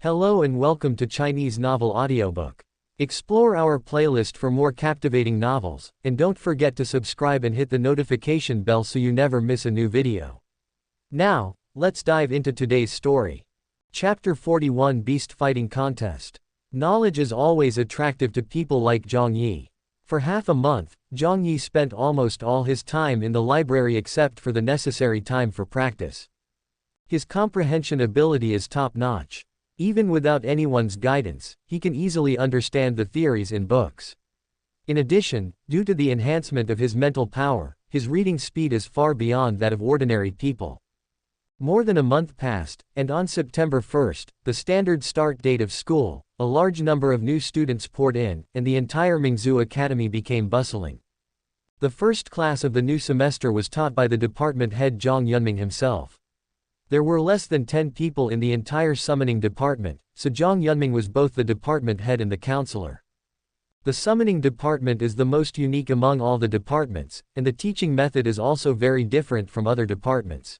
Hello and welcome to Chinese Novel Audiobook. Explore our playlist for more captivating novels, and don't forget to subscribe and hit the notification bell so you never miss a new video. Now, let's dive into today's story. Chapter 41 Beast Fighting Contest. Knowledge is always attractive to people like Jiang Yi. For half a month, Jiang Yi spent almost all his time in the library except for the necessary time for practice. His comprehension ability is top-notch. Even without anyone's guidance, he can easily understand the theories in books. In addition, due to the enhancement of his mental power, his reading speed is far beyond that of ordinary people. More than a month passed, and on September 1st, the standard start date of school, a large number of new students poured in, and the entire Mingzhu Academy became bustling. The first class of the new semester was taught by the department head Zhang Yunming himself. There were less than 10 people in the entire summoning department, so Jiang Yunming was both the department head and the counselor. The summoning department is the most unique among all the departments, and the teaching method is also very different from other departments.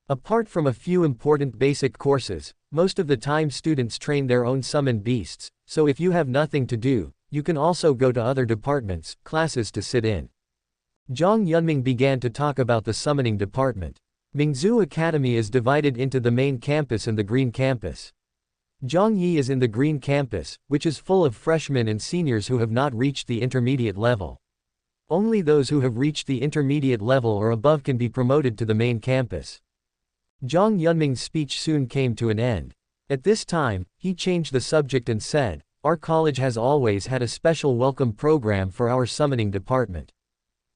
Apart from a few important basic courses, most of the time students train their own summoned beasts, so if you have nothing to do, you can also go to other departments, classes to sit in. Jiang Yunming began to talk about the summoning department. Mingzhu Academy is divided into the main campus and the green campus. Jiang Yi is in the green campus, which is full of freshmen and seniors who have not reached the intermediate level. Only those who have reached the intermediate level or above can be promoted to the main campus. Jiang Yunming's speech soon came to an end. At this time, he changed the subject and said, "Our college has always had a special welcome program for our summoning department.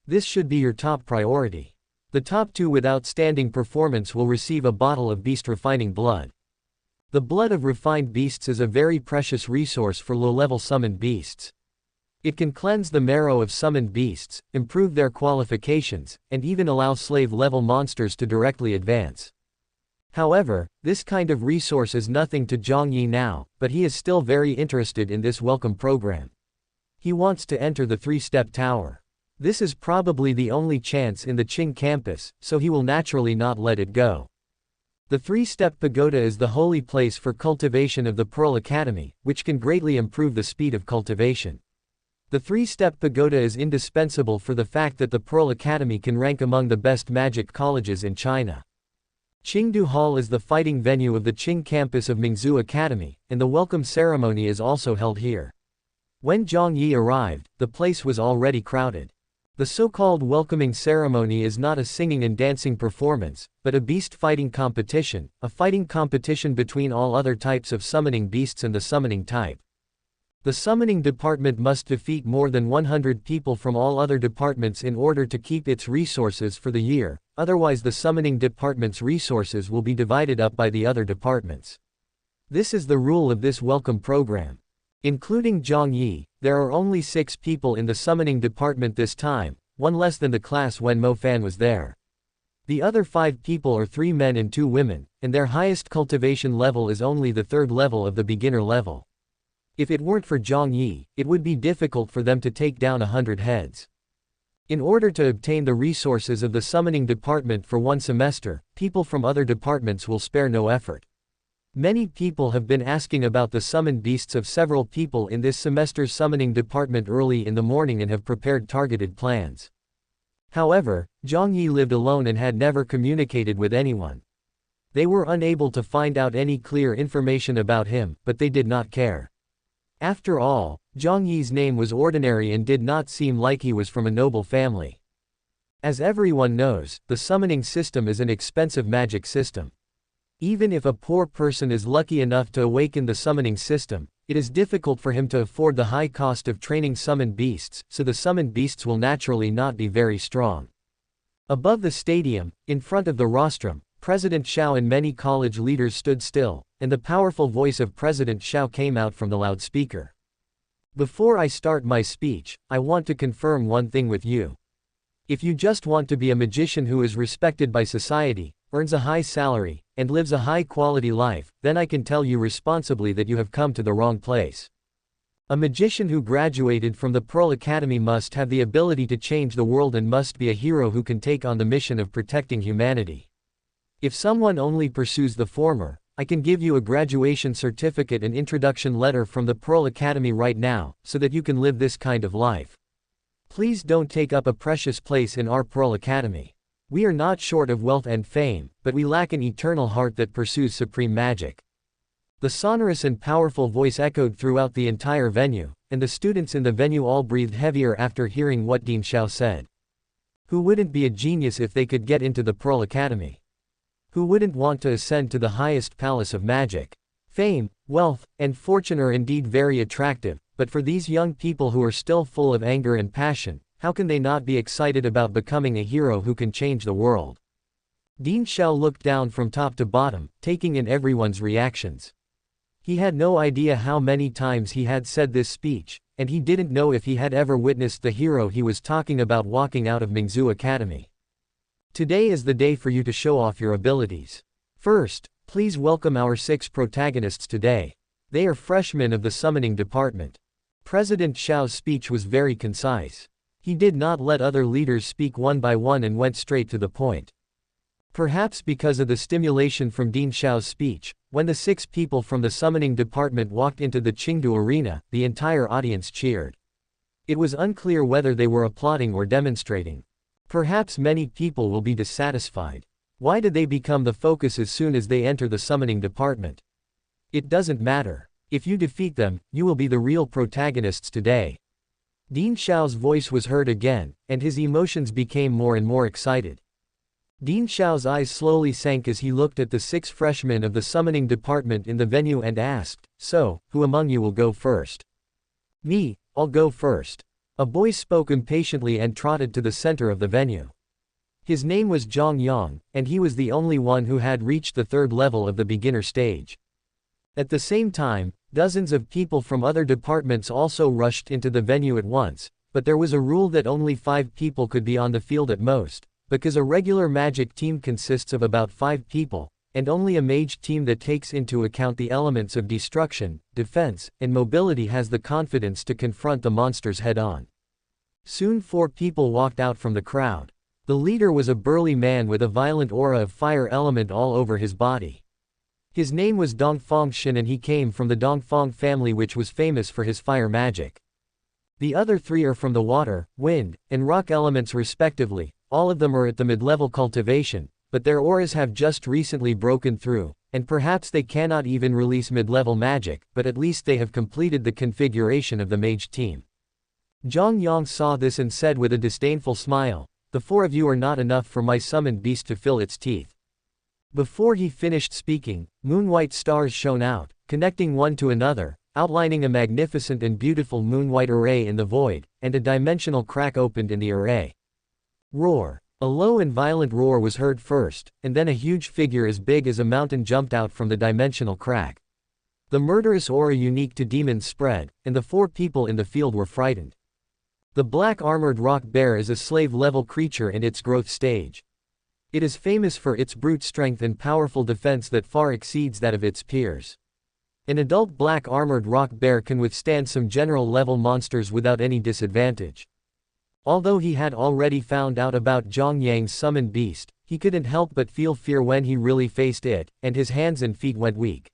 This should be your top priority. The top 2 with outstanding performance will receive a bottle of beast refining blood. The blood of refined beasts is a very precious resource for low-level summoned beasts. It can cleanse the marrow of summoned beasts, improve their qualifications, and even allow slave-level monsters to directly advance." However, this kind of resource is nothing to Jiang Yi now, but he is still very interested in this welcome program. He wants to enter the 3-step tower. This is probably the only chance in the Qing campus, so he will naturally not let it go. The 3-step pagoda is the holy place for cultivation of the Pearl Academy, which can greatly improve the speed of cultivation. The 3-step pagoda is indispensable for the fact that the Pearl Academy can rank among the best magic colleges in China. Qingdu Hall is the fighting venue of the Qing campus of Mingzhu Academy, and the welcome ceremony is also held here. When Jiang Yi arrived, the place was already crowded. The so-called welcoming ceremony is not a singing and dancing performance, but a beast fighting competition, a fighting competition between all other types of summoning beasts and the summoning type. The summoning department must defeat more than 100 people from all other departments in order to keep its resources for the year, otherwise the summoning department's resources will be divided up by the other departments. This is the rule of this welcome program. Including Jiang Yi, there are only 6 people in the summoning department this time, 1 less than the class when Mo Fan was there. The other 5 people are 3 men and 2 women, and their highest cultivation level is only the 3rd level of the beginner level. If it weren't for Jiang Yi, it would be difficult for them to take down 100 heads. In order to obtain the resources of the summoning department for 1 semester, people from other departments will spare no effort. Many people have been asking about the summoned beasts of several people in this semester's summoning department early in the morning and have prepared targeted plans. However, Jiang Yi lived alone and had never communicated with anyone. They were unable to find out any clear information about him, but they did not care. After all, Jiang Yi's name was ordinary and did not seem like he was from a noble family. As everyone knows, the summoning system is an expensive magic system. Even if a poor person is lucky enough to awaken the summoning system, it is difficult for him to afford the high cost of training summoned beasts, so the summoned beasts will naturally not be very strong. Above the stadium, in front of the rostrum, President Xiao and many college leaders stood still, and the powerful voice of President Xiao came out from the loudspeaker. "Before I start my speech, I want to confirm one thing with you. If you just want to be a magician who is respected by society, earns a high salary, and lives a high-quality life, then I can tell you responsibly that you have come to the wrong place. A magician who graduated from the Pearl Academy must have the ability to change the world and must be a hero who can take on the mission of protecting humanity. If someone only pursues the former, I can give you a graduation certificate and introduction letter from the Pearl Academy right now, so that you can live this kind of life. Please don't take up a precious place in our Pearl Academy. We are not short of wealth and fame, but we lack an eternal heart that pursues supreme magic. The sonorous and powerful voice echoed throughout the entire venue, and the students in the venue all breathed heavier after hearing what Dean Xiao said. Who wouldn't be a genius if they could get into the Pearl Academy? Who wouldn't want to ascend to the highest palace of magic? Fame, wealth, and fortune are indeed very attractive, but for these young people who are still full of anger and passion, how can they not be excited about becoming a hero who can change the world? Dean Xiao looked down from top to bottom, taking in everyone's reactions. He had no idea how many times he had said this speech, and he didn't know if he had ever witnessed the hero he was talking about walking out of Mingzu Academy. Today is the day for you to show off your abilities. First, please welcome our 6 protagonists today. They are freshmen of the summoning department. President Xiao's speech was very concise. He did not let other leaders speak one by one and went straight to the point. Perhaps because of the stimulation from Dean Xiao's speech, when the 6 people from the summoning department walked into the Chengdu arena, the entire audience cheered. It was unclear whether they were applauding or demonstrating. Perhaps many people will be dissatisfied. Why did they become the focus as soon as they enter the summoning department? It doesn't matter. If you defeat them, you will be the real protagonists today. Dean Xiao's voice was heard again, and his emotions became more and more excited. Dean Xiao's eyes slowly sank as he looked at the 6 freshmen of the summoning department in the venue and asked, "So, who among you will go first?" "Me, I'll go first." A boy spoke impatiently and trotted to the center of the venue. His name was Jiang Yi, and he was the only one who had reached the 3rd level of the beginner stage. At the same time, dozens of people from other departments also rushed into the venue at once, but there was a rule that only 5 people could be on the field at most, because a regular magic team consists of about 5 people, and only a mage team that takes into account the elements of destruction, defense, and mobility has the confidence to confront the monsters head-on. Soon 4 people walked out from the crowd. The leader was a burly man with a violent aura of fire element all over his body. His name was Dongfang Shen and he came from the Dongfang family which was famous for his fire magic. The other 3 are from the water, wind, and rock elements respectively. All of them are at the mid-level cultivation, but their auras have just recently broken through, and perhaps they cannot even release mid-level magic, but at least they have completed the configuration of the mage team. Jiang Yi saw this and said with a disdainful smile, "The 4 of you are not enough for my summoned beast to fill its teeth." Before he finished speaking, moon-white stars shone out, connecting one to another, outlining a magnificent and beautiful moon-white array in the void, and a dimensional crack opened in the array. Roar. A low and violent roar was heard first, and then a huge figure as big as a mountain jumped out from the dimensional crack. The murderous aura unique to demons spread, and the 4 people in the field were frightened. The black armored rock bear is a slave-level creature in its growth stage. It is famous for its brute strength and powerful defense that far exceeds that of its peers. An adult black armored rock bear can withstand some general-level monsters without any disadvantage. Although he had already found out about Jiang Yi's summoned beast, he couldn't help but feel fear when he really faced it, and his hands and feet went weak.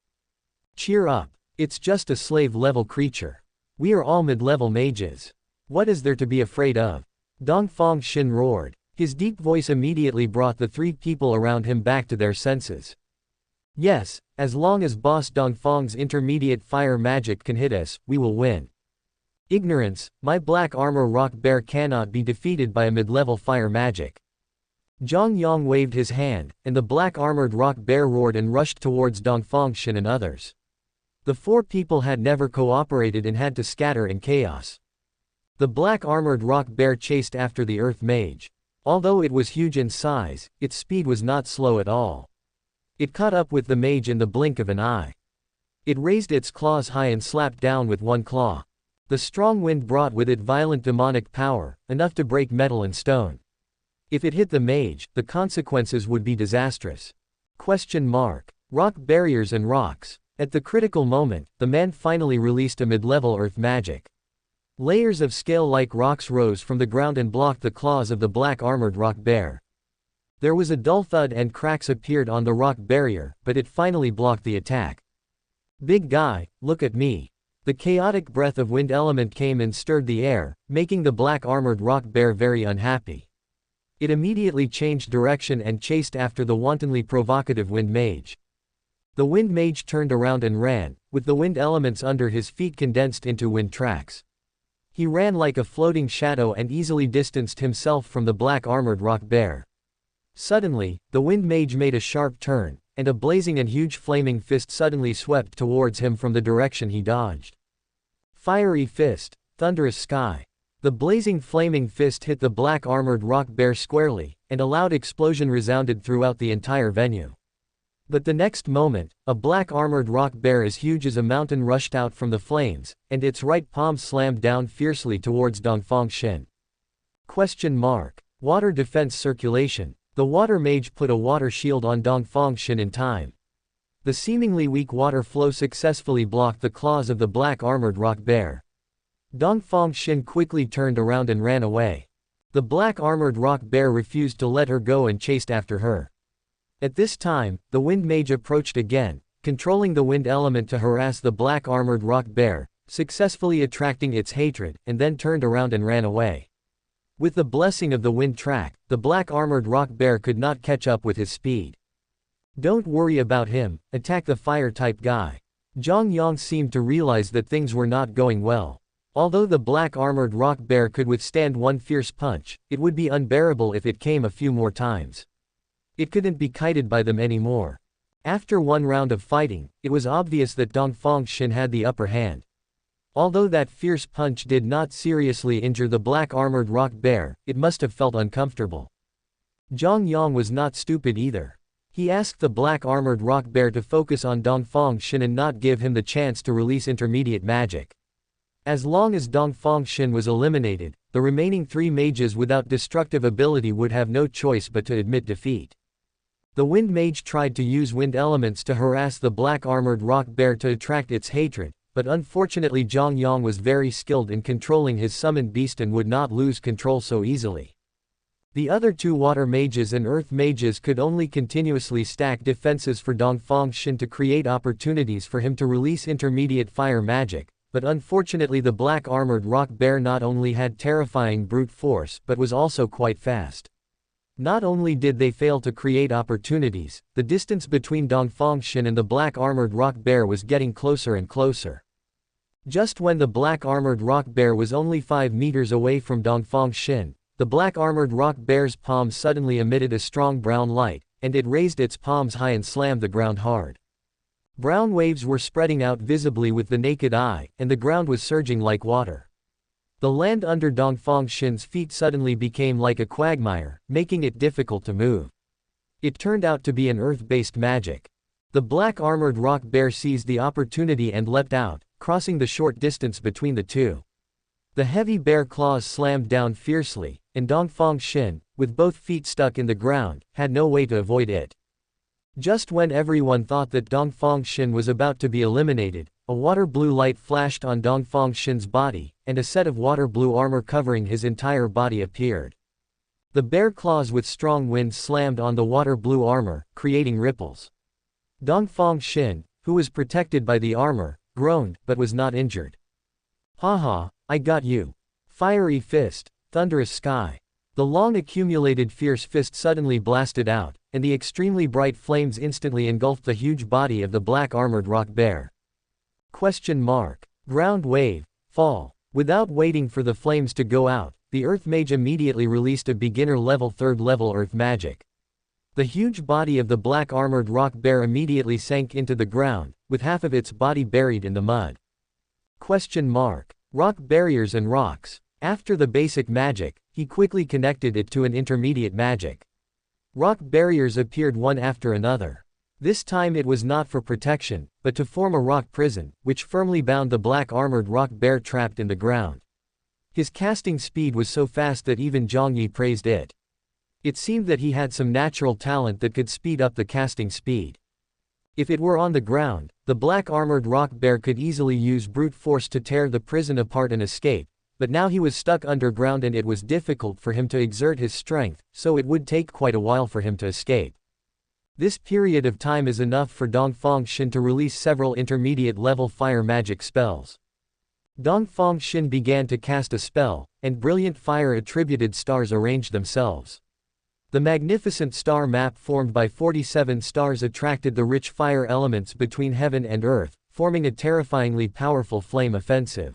Cheer up. It's just a slave-level creature. We are all mid-level mages. What is there to be afraid of? Dongfang Shen roared. His deep voice immediately brought the 3 people around him back to their senses. Yes, as long as Boss Dongfang's intermediate fire magic can hit us, we will win. Ignorance, my black armor rock bear cannot be defeated by a mid-level fire magic. Jiang Yi waved his hand, and the black armored rock bear roared and rushed towards Dongfang Shen and others. The 4 people had never cooperated and had to scatter in chaos. The black armored rock bear chased after the earth mage. Although it was huge in size, its speed was not slow at all. It caught up with the mage in the blink of an eye. It raised its claws high and slapped down with one claw. The strong wind brought with it violent demonic power, enough to break metal and stone. If it hit the mage, the consequences would be disastrous. Rock barriers and rocks. At the critical moment, the man finally released a mid-level earth magic. Layers of scale-like rocks rose from the ground and blocked the claws of the black armored rock bear. There was a dull thud and cracks appeared on the rock barrier, but it finally blocked the attack. "Big guy, look at me." The chaotic breath of wind element came and stirred the air, making the black armored rock bear very unhappy. It immediately changed direction and chased after the wantonly provocative wind mage. The wind mage turned around and ran, with the wind elements under his feet condensed into wind tracks. He ran like a floating shadow and easily distanced himself from the black armored rock bear. Suddenly, the wind mage made a sharp turn, and a blazing and huge flaming fist suddenly swept towards him from the direction he dodged. Fiery fist, thunderous sky. The blazing flaming fist hit the black armored rock bear squarely, and a loud explosion resounded throughout the entire venue. But the next moment, a black armored rock bear as huge as a mountain rushed out from the flames, and its right palm slammed down fiercely towards Dongfang Xin. Water defense circulation. The water mage put a water shield on Dongfang Xin in time. The seemingly weak water flow successfully blocked the claws of the black armored rock bear. Dongfang Xin quickly turned around and ran away. The black armored rock bear refused to let her go and chased after her. At this time, the wind mage approached again, controlling the wind element to harass the black armored rock bear, successfully attracting its hatred, and then turned around and ran away. With the blessing of the wind track, the black armored rock bear could not catch up with his speed. "Don't worry about him, attack the fire-type guy." Jiang Yi seemed to realize that things were not going well. Although the black armored rock bear could withstand one fierce punch, it would be unbearable if it came a few more times. It couldn't be kited by them anymore. After one round of fighting, it was obvious that Dongfang Xin had the upper hand. Although that fierce punch did not seriously injure the black armored rock bear, it must have felt uncomfortable. Jiang Yi was not stupid either. He asked the black armored rock bear to focus on Dongfang Xin and not give him the chance to release intermediate magic. As long as Dongfang Xin was eliminated, the remaining three mages without destructive ability would have no choice but to admit defeat. The wind mage tried to use wind elements to harass the black armored rock bear to attract its hatred, but unfortunately Jiang Yi was very skilled in controlling his summoned beast and would not lose control so easily. The other two water mages and earth mages could only continuously stack defenses for Dongfang Xin to create opportunities for him to release intermediate fire magic, but unfortunately the black armored rock bear not only had terrifying brute force but was also quite fast. Not only did they fail to create opportunities, the distance between Dongfang Xin and the black armored rock bear was getting closer and closer. Just when the black armored rock bear was only 5 meters away from Dongfang Xin, the black armored rock bear's palms suddenly emitted a strong brown light, and it raised its palms high and slammed the ground hard. Brown waves were spreading out visibly with the naked eye, and the ground was surging like water. The land under Dongfang Xin's feet suddenly became like a quagmire, making it difficult to move. It turned out to be an earth-based magic. The black armored rock bear seized the opportunity and leapt out, crossing the short distance between the two. The heavy bear claws slammed down fiercely, and Dongfang Xin, with both feet stuck in the ground, had no way to avoid it. Just when everyone thought that Dongfang Xin was about to be eliminated, a water blue light flashed on Dongfang Xin's body, and a set of water blue armor covering his entire body appeared. The bear claws with strong winds slammed on the water blue armor, creating ripples. Dongfang Xin, who was protected by the armor, groaned, but was not injured. "Haha, I got you." Fiery fist, thunderous sky. The long accumulated fierce fist suddenly blasted out, and the extremely bright flames instantly engulfed the huge body of the black armored rock bear. Ground wave, fall. Without waiting for the flames to go out, the earth mage immediately released a beginner level 3rd level earth magic. The huge body of the black armored rock bear immediately sank into the ground, with half of its body buried in the mud. Rock barriers and rocks. After the basic magic, he quickly connected it to an intermediate magic. Rock barriers appeared one after another. This time it was not for protection, but to form a rock prison, which firmly bound the black armored rock bear trapped in the ground. His casting speed was so fast that even Jiang Yi praised it. It seemed that he had some natural talent that could speed up the casting speed. If it were on the ground, the black armored rock bear could easily use brute force to tear the prison apart and escape, but now he was stuck underground and it was difficult for him to exert his strength, so it would take quite a while for him to escape. This period of time is enough for Dongfang Shin to release several intermediate-level fire magic spells. Dongfang Shin began to cast a spell, and brilliant fire-attributed stars arranged themselves. The magnificent star map formed by 47 stars attracted the rich fire elements between heaven and earth, forming a terrifyingly powerful flame offensive.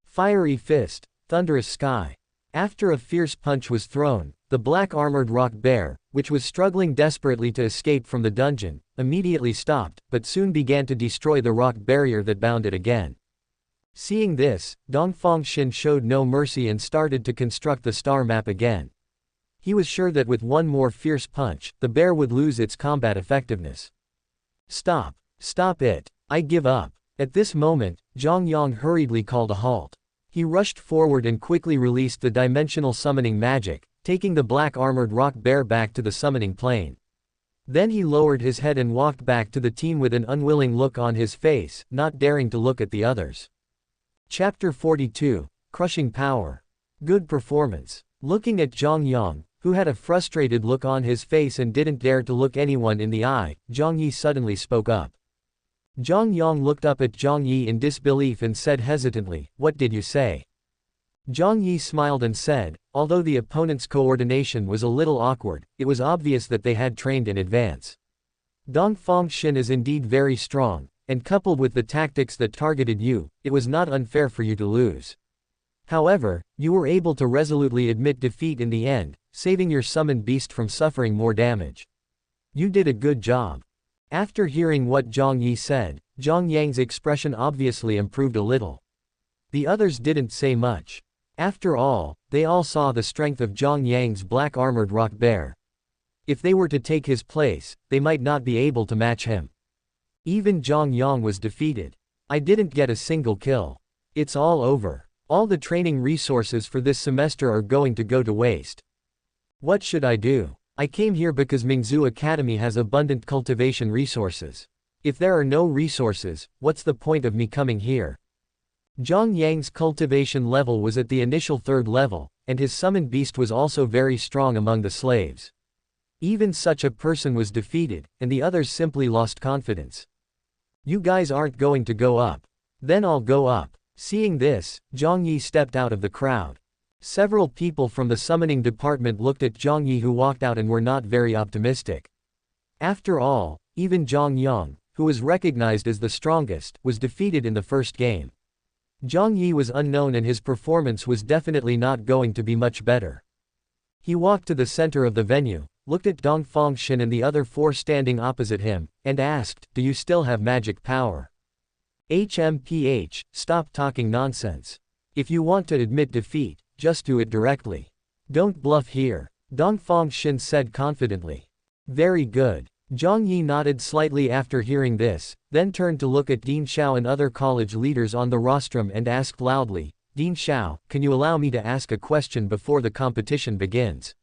Fiery fist, thunderous sky. After a fierce punch was thrown, the black-armored rock bear, which was struggling desperately to escape from the dungeon, immediately stopped, but soon began to destroy the rock barrier that bound it again. Seeing this, Dongfang Shin showed no mercy and started to construct the star map again. He was sure that with one more fierce punch, the bear would lose its combat effectiveness. Stop. Stop it. I give up. At this moment, Jiang Yi hurriedly called a halt. He rushed forward and quickly released the dimensional summoning magic, taking the black-armored rock bear back to the summoning plane. Then he lowered his head and walked back to the team with an unwilling look on his face, not daring to look at the others. Chapter 42, Crushing Power. Good performance. Looking at Jiang Yi, who had a frustrated look on his face and didn't dare to look anyone in the eye, Jiang Yi suddenly spoke up. Jiang Yi looked up at Jiang Yi in disbelief and said hesitantly, "What did you say?" Jiang Yi smiled and said, although the opponent's coordination was a little awkward, it was obvious that they had trained in advance. Dongfang Shin is indeed very strong, and coupled with the tactics that targeted you, it was not unfair for you to lose. However, you were able to resolutely admit defeat in the end, saving your summoned beast from suffering more damage. You did a good job. After hearing what Jiang Yi said, Jiang Yang's expression obviously improved a little. The others didn't say much. After all, they all saw the strength of Jiang Yang's black-armored rock bear. If they were to take his place, they might not be able to match him. Even Jiang Yi was defeated. I didn't get a single kill. It's all over. All the training resources for this semester are going to go to waste. What should I do? I came here because Mingzu Academy has abundant cultivation resources. If there are no resources, what's the point of me coming here? Jiang Yang's cultivation level was at the initial 3rd level, and his summoned beast was also very strong among the slaves. Even such a person was defeated, and the others simply lost confidence. You guys aren't going to go up. Then I'll go up. Seeing this, Jiang Yi stepped out of the crowd. Several people from the summoning department looked at Jiang Yi, who walked out, and were not very optimistic. After all, even Jiang Yi, who was recognized as the strongest, was defeated in the first game. Jiang Yi was unknown and his performance was definitely not going to be much better. He walked to the center of the venue, looked at Dongfang Shin and the other 4 standing opposite him, and asked, "Do you still have magic power?" HMPH, stop talking nonsense. If you want to admit defeat, just do it directly. Don't bluff here, Dongfang Shin said confidently. Very good. Jiang Yi nodded slightly after hearing this, then turned to look at Dean Xiao and other college leaders on the rostrum and asked loudly, "Dean Xiao, can you allow me to ask a question before the competition begins?"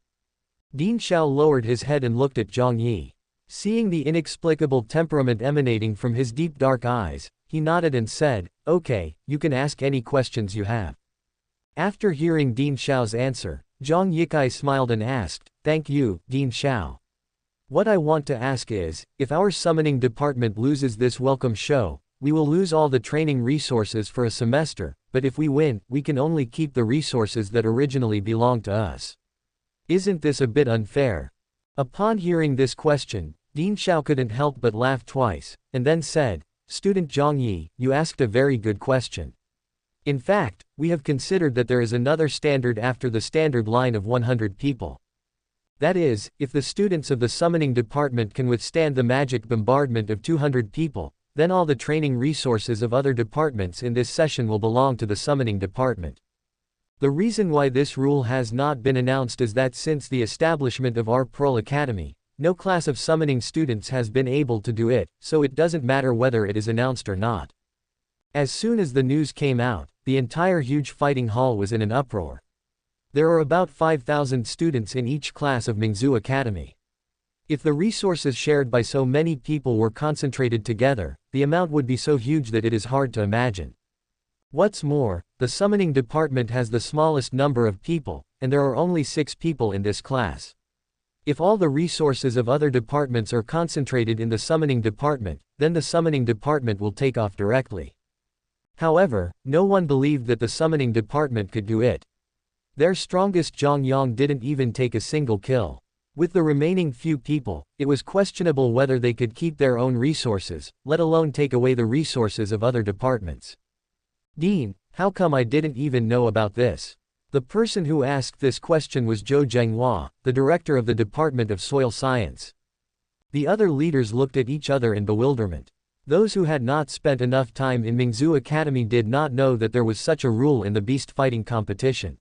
Dean Xiao lowered his head and looked at Jiang Yi. Seeing the inexplicable temperament emanating from his deep dark eyes, he nodded and said, "Okay, you can ask any questions you have." After hearing Dean Xiao's answer, Jiang Yikai smiled and asked, "Thank you, Dean Xiao. What I want to ask is, if our summoning department loses this welcome show, we will lose all the training resources for a semester, but if we win, we can only keep the resources that originally belonged to us. Isn't this a bit unfair?" Upon hearing this question, Dean Xiao couldn't help but laugh twice, and then said, "Student Jiang Yi, you asked a very good question. In fact, we have considered that there is another standard after the standard line of 100 people. That is, if the students of the summoning department can withstand the magic bombardment of 200 people, then all the training resources of other departments in this session will belong to the summoning department. The reason why this rule has not been announced is that since the establishment of our Pearl Academy, no class of summoning students has been able to do it, so it doesn't matter whether it is announced or not." As soon as the news came out, the entire huge fighting hall was in an uproar. There are about 5,000 students in each class of Mingzu Academy. If the resources shared by so many people were concentrated together, the amount would be so huge that it is hard to imagine. What's more, the summoning department has the smallest number of people, and there are only 6 people in this class. If all the resources of other departments are concentrated in the summoning department, then the summoning department will take off directly. However, no one believed that the summoning department could do it. Their strongest Jiang Yi didn't even take a single kill. With the remaining few people, it was questionable whether they could keep their own resources, let alone take away the resources of other departments. Dean, how come I didn't even know about this? The person who asked this question was Jiang Yi, the director of the Department of Soil Science. The other leaders looked at each other in bewilderment. Those who had not spent enough time in Mingzu Academy did not know that there was such a rule in the beast fighting competition.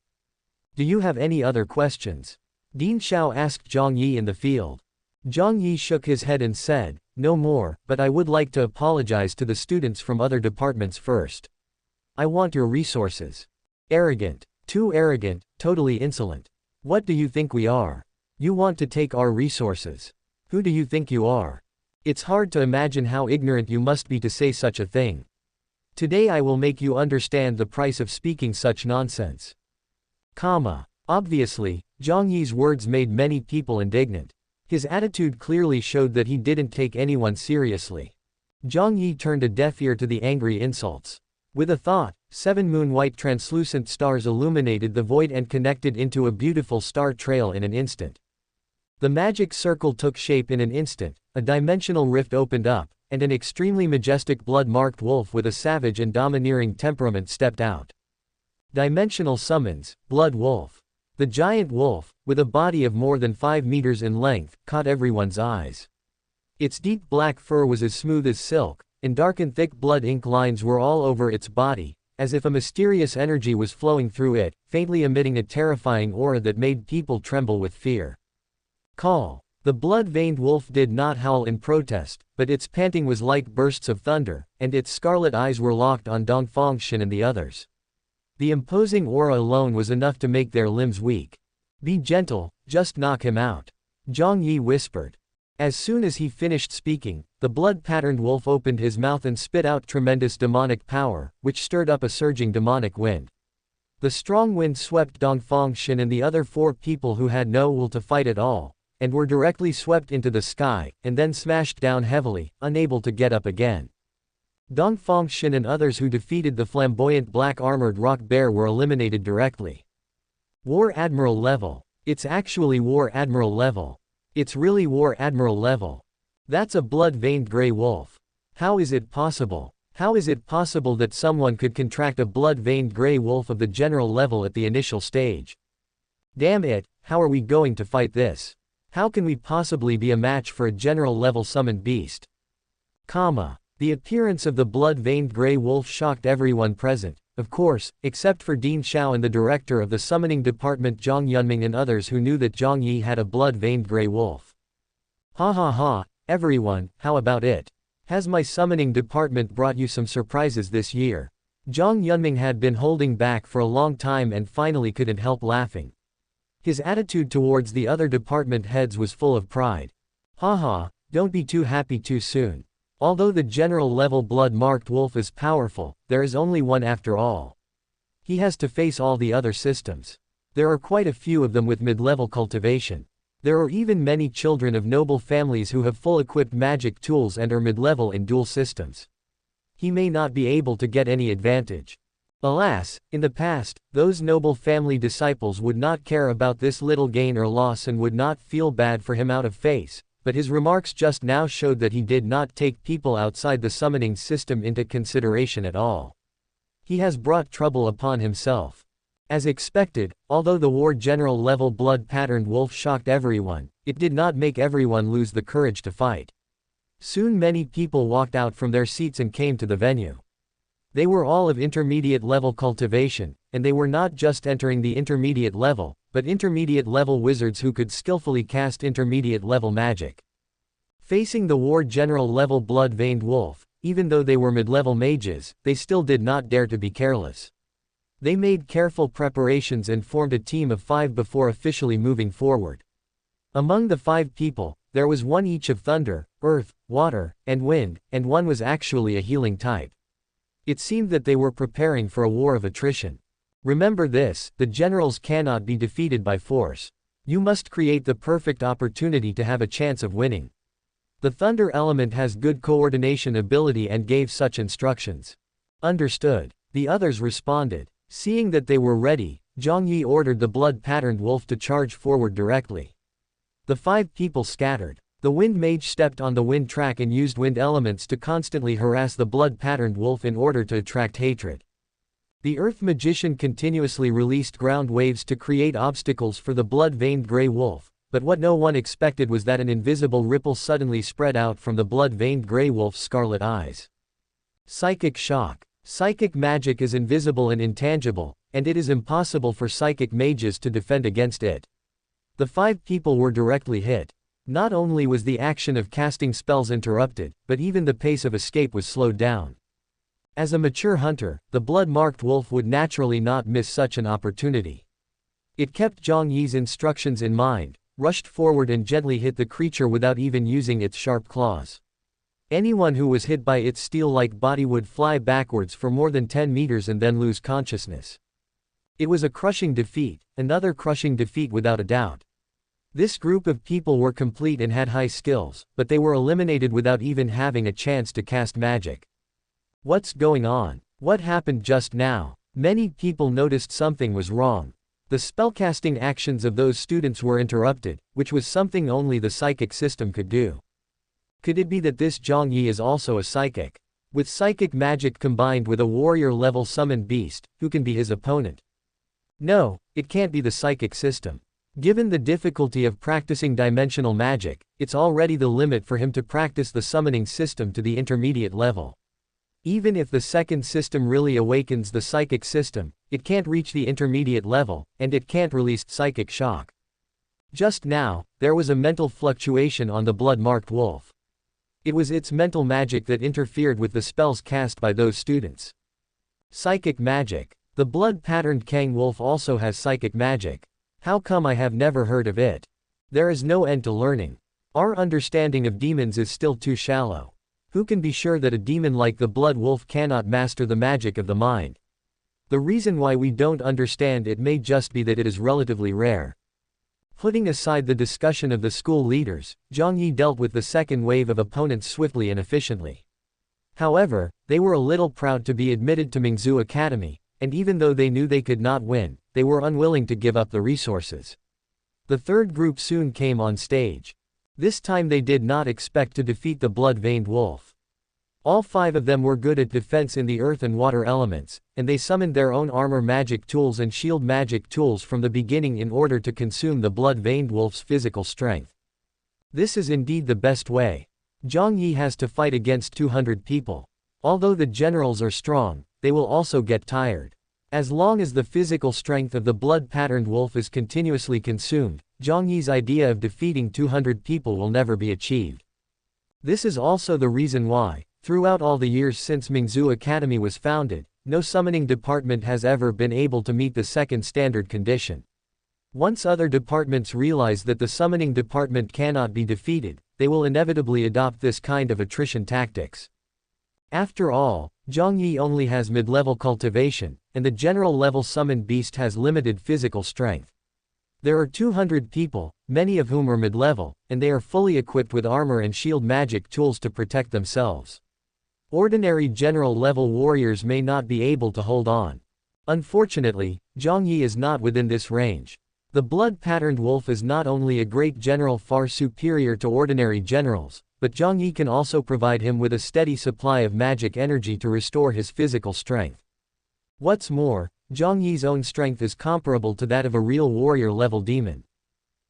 Do you have any other questions? Dean Xiao asked Jiang Yi in the field. Jiang Yi shook his head and said, no more, but I would like to apologize to the students from other departments first. I want your resources. Arrogant. Too arrogant, totally insolent. What do you think we are? You want to take our resources. Who do you think you are? It's hard to imagine how ignorant you must be to say such a thing. Today I will make you understand the price of speaking such nonsense. Obviously, Jiang Yi's words made many people indignant. His attitude clearly showed that he didn't take anyone seriously. Jiang Yi turned a deaf ear to the angry insults. With a thought, 7 moon-white translucent stars illuminated the void and connected into a beautiful star trail in an instant. The magic circle took shape in an instant, a dimensional rift opened up, and an extremely majestic blood-marked wolf with a savage and domineering temperament stepped out. Dimensional summons, Blood Wolf. The giant wolf, with a body of more than 5 meters in length, caught everyone's eyes. Its deep black fur was as smooth as silk, and dark and thick blood ink lines were all over its body, as if a mysterious energy was flowing through it, faintly emitting a terrifying aura that made people tremble with fear. Call. The blood-veined wolf did not howl in protest, but its panting was like bursts of thunder, and its scarlet eyes were locked on Dongfang and the others. The imposing aura alone was enough to make their limbs weak. Be gentle, just knock him out. Jiang Yi whispered. As soon as he finished speaking, the blood-patterned wolf opened his mouth and spit out tremendous demonic power, which stirred up a surging demonic wind. The strong wind swept Dongfang and the other 4 people who had no will to fight at all, and were directly swept into the sky, and then smashed down heavily, unable to get up again. Dongfang and others who defeated the flamboyant black-armored rock bear were eliminated directly. War Admiral level. It's actually War Admiral level. It's really War Admiral level. That's a blood-veined gray wolf. How is it possible? How is it possible that someone could contract a blood-veined gray wolf of the general level at the initial stage? Damn it, how are we going to fight this? How can we possibly be a match for a general level summoned beast? The appearance of the blood-veined gray wolf shocked everyone present, of course, except for Dean Xiao and the director of the summoning department Zhang Yunming and others who knew that Jiang Yi had a blood-veined gray wolf. Ha ha ha, everyone, how about it? Has my summoning department brought you some surprises this year? Zhang Yunming had been holding back for a long time and finally couldn't help laughing. His attitude towards the other department heads was full of pride. Haha, don't be too happy too soon. Although the general level blood-marked wolf is powerful, there is only one after all. He has to face all the other systems. There are quite a few of them with mid-level cultivation. There are even many children of noble families who have full-equipped magic tools and are mid-level in dual systems. He may not be able to get any advantage. Alas, in the past, those noble family disciples would not care about this little gain or loss and would not feel bad for him out of face. But his remarks just now showed that he did not take people outside the summoning system into consideration at all. He has brought trouble upon himself. As expected, although the war general level blood-patterned wolf shocked everyone, it did not make everyone lose the courage to fight. Soon many people walked out from their seats and came to the venue. They were all of intermediate level cultivation, and they were not just entering the intermediate level, but intermediate level wizards who could skillfully cast intermediate level magic. Facing the war general level blood-veined wolf, even though they were mid-level mages, they still did not dare to be careless. They made careful preparations and formed a team of 5 before officially moving forward. Among the 5 people, there was one each of thunder, earth, water, and wind, and one was actually a healing type. It seemed that they were preparing for a war of attrition. Remember this, the generals cannot be defeated by force. You must create the perfect opportunity to have a chance of winning. The thunder element has good coordination ability and gave such instructions. Understood. The others responded. Seeing that they were ready, Jiang Yi ordered the blood-patterned wolf to charge forward directly. The 5 people scattered. The wind mage stepped on the wind track and used wind elements to constantly harass the blood-patterned wolf in order to attract hatred. The earth magician continuously released ground waves to create obstacles for the blood-veined gray wolf, but what no one expected was that an invisible ripple suddenly spread out from the blood-veined gray wolf's scarlet eyes. Psychic shock. Psychic magic is invisible and intangible, and it is impossible for psychic mages to defend against it. The 5 people were directly hit. Not only was the action of casting spells interrupted, but even the pace of escape was slowed down. As a mature hunter, the blood-marked wolf would naturally not miss such an opportunity. It kept Jiang Yi's instructions in mind, rushed forward and gently hit the creature without even using its sharp claws. Anyone who was hit by its steel-like body would fly backwards for more than 10 meters and then lose consciousness. It was a crushing defeat, another crushing defeat without a doubt. This group of people were complete and had high skills, but they were eliminated without even having a chance to cast magic. What's going on? What happened just now? Many people noticed something was wrong. The spellcasting actions of those students were interrupted, which was something only the psychic system could do. Could it be that this Jiang Yi is also a psychic? With psychic magic combined with a warrior-level summoned beast, who can be his opponent? No, it can't be the psychic system. Given the difficulty of practicing dimensional magic, it's already the limit for him to practice the summoning system to the intermediate level. Even if the second system really awakens the psychic system, it can't reach the intermediate level, and it can't release psychic shock. Just now, there was a mental fluctuation on the blood-marked wolf. It was its mental magic that interfered with the spells cast by those students. Psychic magic. The blood-patterned Kang wolf also has psychic magic. How come I have never heard of it? There is no end to learning. Our understanding of demons is still too shallow. Who can be sure that a demon like the blood wolf cannot master the magic of the mind? The reason why we don't understand it may just be that it is relatively rare. Putting aside the discussion of the school leaders, Jiang Yi dealt with the second wave of opponents swiftly and efficiently. However, they were a little proud to be admitted to Mingzu Academy, and even though they knew they could not win, they were unwilling to give up the resources. The third group soon came on stage. This time they did not expect to defeat the blood-veined wolf. All 5 of them were good at defense in the earth and water elements, and they summoned their own armor magic tools and shield magic tools from the beginning in order to consume the blood-veined wolf's physical strength. This is indeed the best way. Jiang Yi has to fight against 200 people. Although the generals are strong, they will also get tired. As long as the physical strength of the blood-patterned wolf is continuously consumed, Jiang Yi's idea of defeating 200 people will never be achieved. This is also the reason why, throughout all the years since Mingzu Academy was founded, no summoning department has ever been able to meet the second standard condition. Once other departments realize that the summoning department cannot be defeated, they will inevitably adopt this kind of attrition tactics. After all, Jiang Yi only has mid-level cultivation, and the general-level summoned beast has limited physical strength. There are 200 people, many of whom are mid-level, and they are fully equipped with armor and shield magic tools to protect themselves. Ordinary general-level warriors may not be able to hold on. Unfortunately, Jiang Yi is not within this range. The blood-patterned wolf is not only a great general far superior to ordinary generals, but Jiang Yi can also provide him with a steady supply of magic energy to restore his physical strength. What's more, Jiang Yi's own strength is comparable to that of a real warrior-level demon.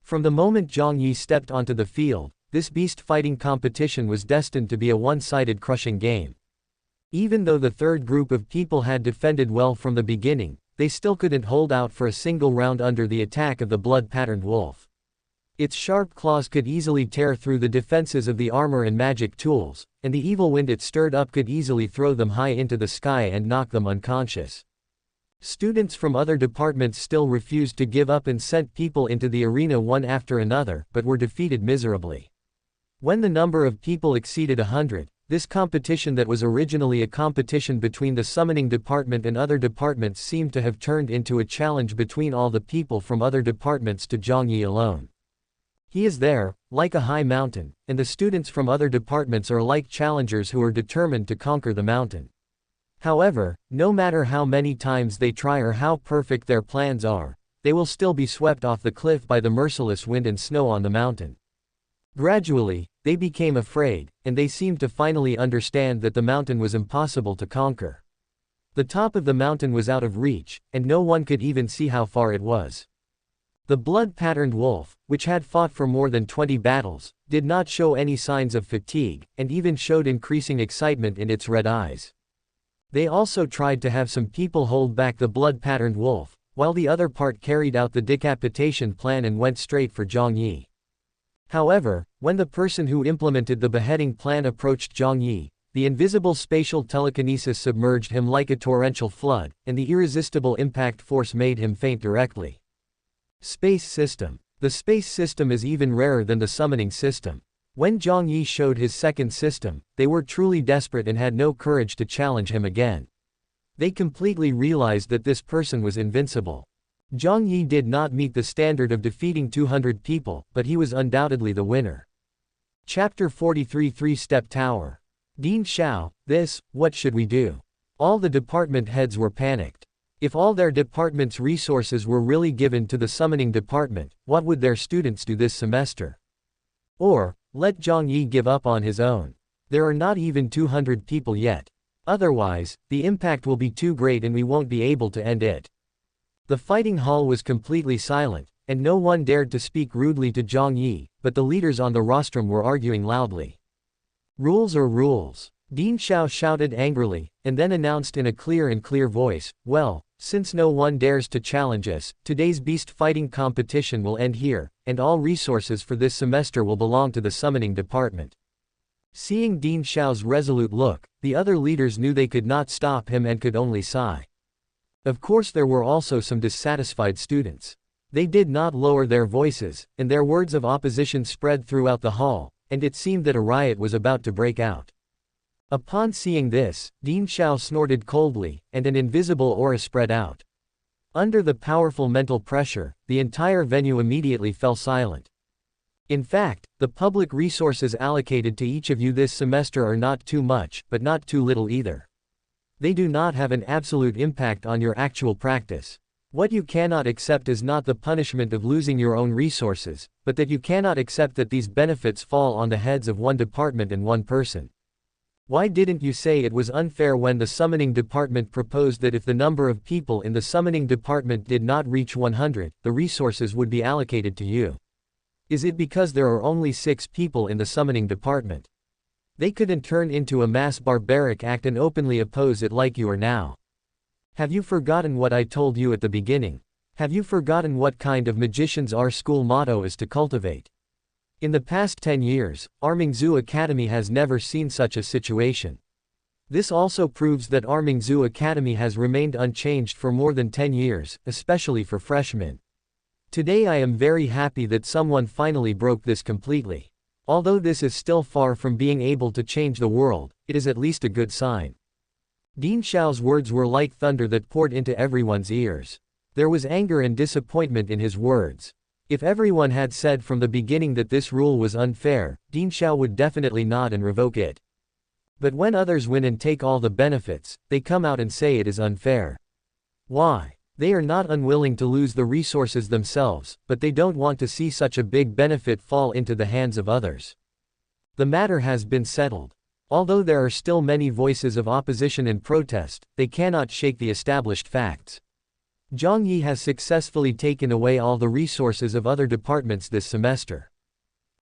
From the moment Jiang Yi stepped onto the field, this beast-fighting competition was destined to be a one-sided crushing game. Even though the third group of people had defended well from the beginning, they still couldn't hold out for a single round under the attack of the blood-patterned wolf. Its sharp claws could easily tear through the defenses of the armor and magic tools, and the evil wind it stirred up could easily throw them high into the sky and knock them unconscious. Students from other departments still refused to give up and sent people into the arena one after another, but were defeated miserably. When the number of people exceeded 100, This competition that was originally a competition between the summoning department and other departments seemed to have turned into a challenge between all the people from other departments to Jiang Yi alone. He is there, like a high mountain, and the students from other departments are like challengers who are determined to conquer the mountain. However, no matter how many times they try or how perfect their plans are, they will still be swept off the cliff by the merciless wind and snow on the mountain. Gradually, they became afraid, and they seemed to finally understand that the mountain was impossible to conquer. The top of the mountain was out of reach, and no one could even see how far it was. The blood-patterned wolf, which had fought for more than 20 battles, did not show any signs of fatigue, and even showed increasing excitement in its red eyes. They also tried to have some people hold back the blood-patterned wolf, while the other part carried out the decapitation plan and went straight for Jiang Yi. However, when the person who implemented the beheading plan approached Jiang Yi, the invisible spatial telekinesis submerged him like a torrential flood, and the irresistible impact force made him faint directly. Space system. The space system is even rarer than the summoning system. When Jiang Yi showed his second system, they were truly desperate and had no courage to challenge him again. They completely realized that this person was invincible. Jiang Yi did not meet the standard of defeating 200 people, but he was undoubtedly the winner. Chapter 43 Three-Step Tower. Dean Xiao, what should we do? All the department heads were panicked. If all their department's resources were really given to the summoning department, what would their students do this semester? Or, let Jiang Yi give up on his own. There are not even 200 people yet. Otherwise, the impact will be too great and we won't be able to end it. The fighting hall was completely silent, and no one dared to speak rudely to Jiang Yi, but the leaders on the rostrum were arguing loudly. Rules are rules. Dean Xiao shouted angrily, and then announced in a clear voice, well, since no one dares to challenge us, today's beast fighting competition will end here, and all resources for this semester will belong to the summoning department. Seeing Dean Xiao's resolute look, the other leaders knew they could not stop him and could only sigh. Of course there were also some dissatisfied students. They did not lower their voices, and their words of opposition spread throughout the hall, and it seemed that a riot was about to break out. Upon seeing this, Dean Xiao snorted coldly, and an invisible aura spread out. Under the powerful mental pressure, the entire venue immediately fell silent. In fact, the public resources allocated to each of you this semester are not too much, but not too little either. They do not have an absolute impact on your actual practice. What you cannot accept is not the punishment of losing your own resources, but that you cannot accept that these benefits fall on the heads of one department and one person. Why didn't you say it was unfair when the summoning department proposed that if the number of people in the summoning department did not reach 100, the resources would be allocated to you? Is it because there are only 6 people in the summoning department? They couldn't turn into a mass barbaric act and openly oppose it like you are now. Have you forgotten what I told you at the beginning? Have you forgotten what kind of magicians our school motto is to cultivate? In the past 10 years, our Mingzhu Academy has never seen such a situation. This also proves that our Mingzhu Academy has remained unchanged for more than 10 years, especially for freshmen. Today I am very happy that someone finally broke this completely. Although this is still far from being able to change the world, it is at least a good sign. Dean Xiao's words were like thunder that poured into everyone's ears. There was anger and disappointment in his words. If everyone had said from the beginning that this rule was unfair, Dean Xiao would definitely nod and revoke it. But when others win and take all the benefits, they come out and say it is unfair. Why? They are not unwilling to lose the resources themselves, but they don't want to see such a big benefit fall into the hands of others. The matter has been settled. Although there are still many voices of opposition and protest, they cannot shake the established facts. Jiang Yi has successfully taken away all the resources of other departments this semester.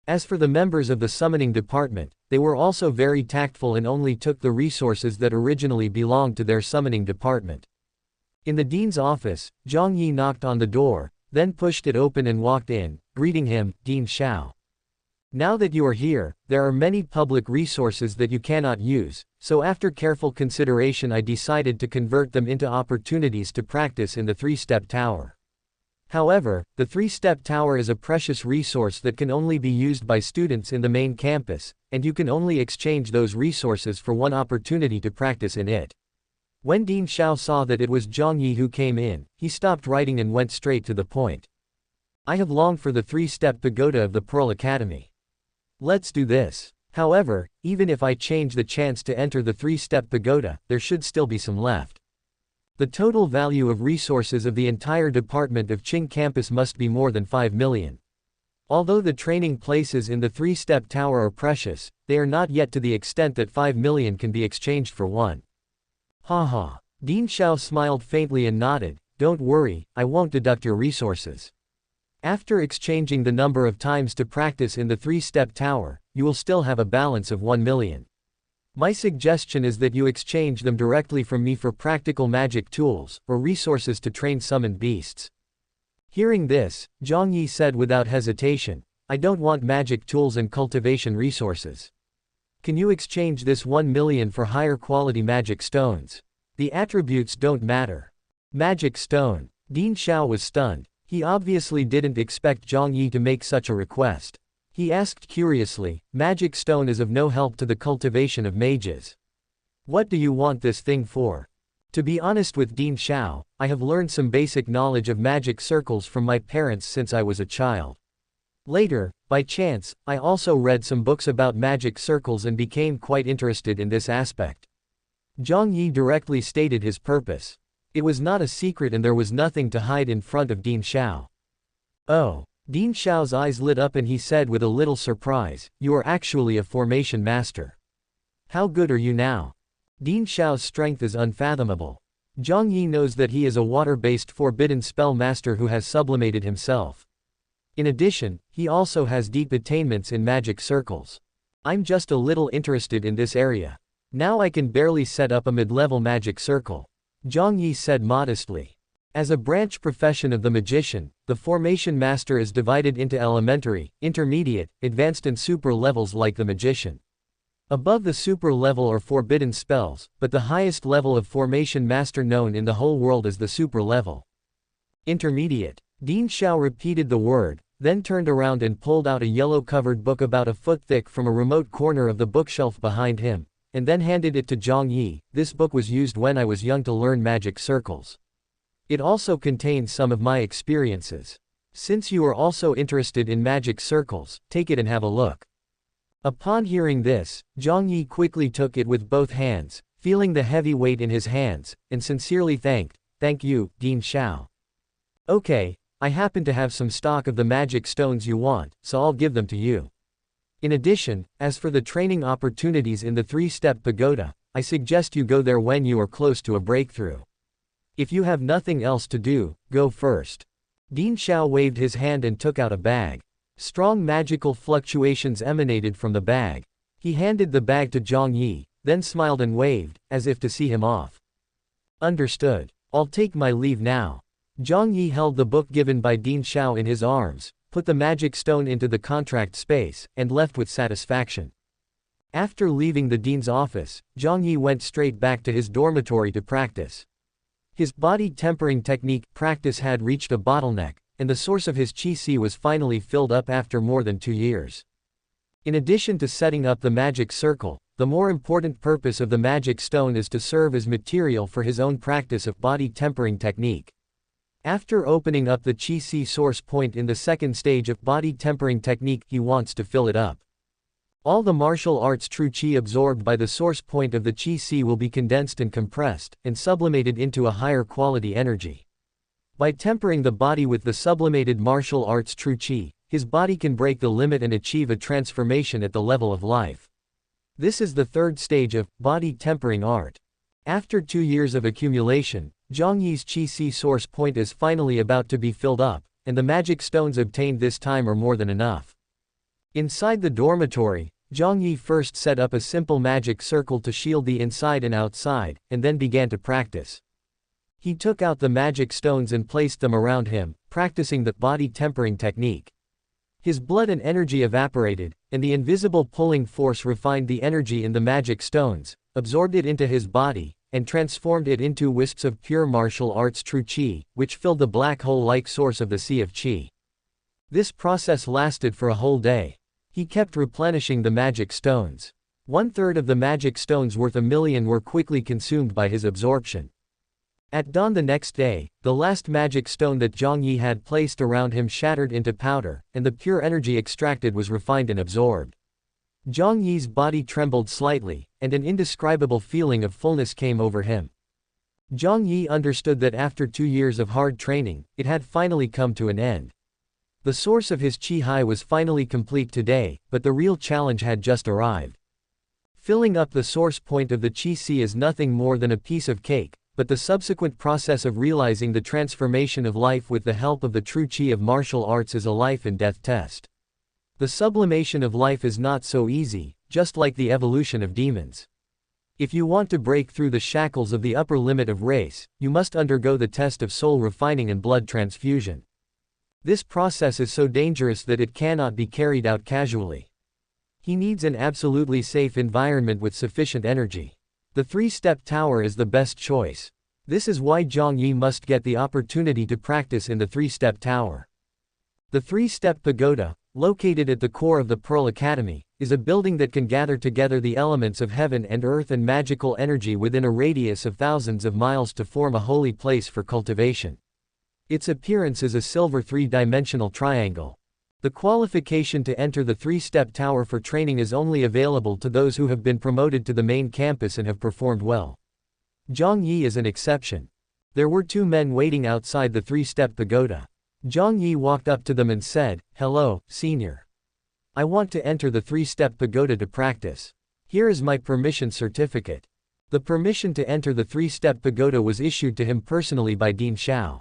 As for the members of the summoning department, they were also very tactful and only took the resources that originally belonged to their summoning department. In the dean's office, Jiang Yi knocked on the door, then pushed it open and walked in, greeting him, Dean Xiao. Now that you are here, there are many public resources that you cannot use, so after careful consideration I decided to convert them into opportunities to practice in the three-step tower. However, the three-step tower is a precious resource that can only be used by students in the main campus, and you can only exchange those resources for one opportunity to practice in it. When Ding Xiao saw that it was Jiang Yi who came in, he stopped writing and went straight to the point. I have longed for the three-step pagoda of the Pearl Academy. Let's do this. However, even if I change the chance to enter the three-step pagoda, there should still be some left. The total value of resources of the entire department of Qing campus must be more than 5 million. Although the training places in the three-step tower are precious, they are not yet to the extent that 5 million can be exchanged for one. Ha ha. Ding Xiao smiled faintly and nodded, don't worry, I won't deduct your resources. After exchanging the number of times to practice in the three-step tower, you will still have a balance of 1 million. My suggestion is that you exchange them directly from me for practical magic tools, or resources to train summoned beasts. Hearing this, Jiang Yi said without hesitation, I don't want magic tools and cultivation resources. Can you exchange this 1 million for higher quality magic stones? The attributes don't matter. Magic stone. Ding Xiao was stunned. He obviously didn't expect Jiang Yi to make such a request. He asked curiously, magic stone is of no help to the cultivation of mages. What do you want this thing for? To be honest with Ding Xiao, I have learned some basic knowledge of magic circles from my parents since I was a child. Later, by chance, I also read some books about magic circles and became quite interested in this aspect. Jiang Yi directly stated his purpose. It was not a secret and there was nothing to hide in front of Ding Xiao. Oh. Ding Xiao's eyes lit up and he said with a little surprise, you are actually a formation master. How good are you now? Ding Xiao's strength is unfathomable. Jiang Yi knows that he is a water-based forbidden spell master who has sublimated himself. In addition, he also has deep attainments in magic circles. I'm just a little interested in this area. Now I can barely set up a mid-level magic circle. Jiang Yi said modestly. As a branch profession of the magician, the formation master is divided into elementary, intermediate, advanced and super levels like the magician. Above the super level are forbidden spells, but the highest level of formation master known in the whole world is the super level. Intermediate. Ding Xiao repeated the word, then turned around and pulled out a yellow-covered book about a foot thick from a remote corner of the bookshelf behind him, and then handed it to Jiang Yi. This book was used when I was young to learn magic circles. It also contains some of my experiences. Since you are also interested in magic circles, take it and have a look. Upon hearing this, Jiang Yi quickly took it with both hands, feeling the heavy weight in his hands, and sincerely thanked, thank you, Ding Xiao. Okay, I happen to have some stock of the magic stones you want, so I'll give them to you. In addition, as for the training opportunities in the three-step pagoda, I suggest you go there when you are close to a breakthrough. If you have nothing else to do, go first. Ding Xiao waved his hand and took out a bag. Strong magical fluctuations emanated from the bag. He handed the bag to Jiang Yi, then smiled and waved, as if to see him off. Understood. I'll take my leave now. Jiang Yi held the book given by Ding Xiao in his arms, put the magic stone into the contract space, and left with satisfaction. After leaving the dean's office, Jiang Yi went straight back to his dormitory to practice. His body tempering technique practice had reached a bottleneck, and the source of his qi was finally filled up after more than 2 years. In addition to setting up the magic circle, the more important purpose of the magic stone is to serve as material for his own practice of body tempering technique. After opening up the qi source point in the second stage of body tempering technique, he wants to fill it up. All the martial arts true qi absorbed by the source point of the qi will be condensed and compressed, and sublimated into a higher quality energy. By tempering the body with the sublimated martial arts true qi, his body can break the limit and achieve a transformation at the level of life. This is the third stage of body tempering art. After 2 years of accumulation, Jiang Yi's qi source point is finally about to be filled up, and the magic stones obtained this time are more than enough. Inside the dormitory, Jiang Yi first set up a simple magic circle to shield the inside and outside, and then began to practice. He took out the magic stones and placed them around him, practicing the body tempering technique. His blood and energy evaporated, and the invisible pulling force refined the energy in the magic stones, absorbed it into his body, and transformed it into wisps of pure martial arts true qi, which filled the black hole-like source of the sea of qi. This process lasted for a whole day. He kept replenishing the magic stones. 1/3 of the magic stones worth 1,000,000 were quickly consumed by his absorption. At dawn the next day, the last magic stone that Jiang Yi had placed around him shattered into powder, and the pure energy extracted was refined and absorbed. Jiang Yi's body trembled slightly, and an indescribable feeling of fullness came over him. Jiang Yi understood that after 2 years of hard training, it had finally come to an end. The source of his qi high was finally complete today, but the real challenge had just arrived. Filling up the source point of the qi sea is nothing more than a piece of cake, but the subsequent process of realizing the transformation of life with the help of the true qi of martial arts is a life and death test. The sublimation of life is not so easy, just like the evolution of demons. If you want to break through the shackles of the upper limit of race, you must undergo the test of soul refining and blood transfusion. This process is so dangerous that it cannot be carried out casually. He needs an absolutely safe environment with sufficient energy. The 3-step tower is the best choice. This is why Jiang Yi must get the opportunity to practice in the 3-step tower. The 3-step pagoda, located at the core of the Pearl Academy, is a building that can gather together the elements of heaven and earth and magical energy within a radius of thousands of miles to form a holy place for cultivation. Its appearance is a silver 3-dimensional triangle. The qualification to enter the 3-step tower for training is only available to those who have been promoted to the main campus and have performed well. Jiang Yi is an exception. There were 2 men waiting outside the 3-step pagoda. Jiang Yi walked up to them and said, "Hello, senior. I want to enter the 3-step pagoda to practice. Here is my permission certificate." The permission to enter the 3-step pagoda was issued to him personally by Dean Xiao.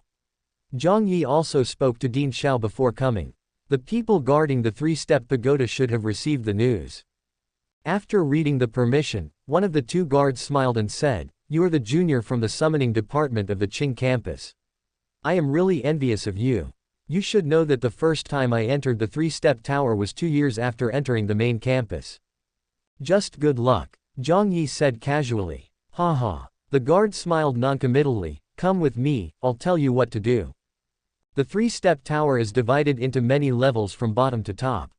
Jiang Yi also spoke to Dean Xiao before coming. The people guarding the 3-step pagoda should have received the news. After reading the permission, one of the 2 guards smiled and said, "You are the junior from the summoning department of the Qing campus. I am really envious of you. You should know that the first time I entered the 3-step tower was 2 years after entering the main campus." "Just good luck," Jiang Yi said casually. "Ha ha." The guard smiled noncommittally. "Come with me, I'll tell you what to do." The 3-step tower is divided into many levels from bottom to top.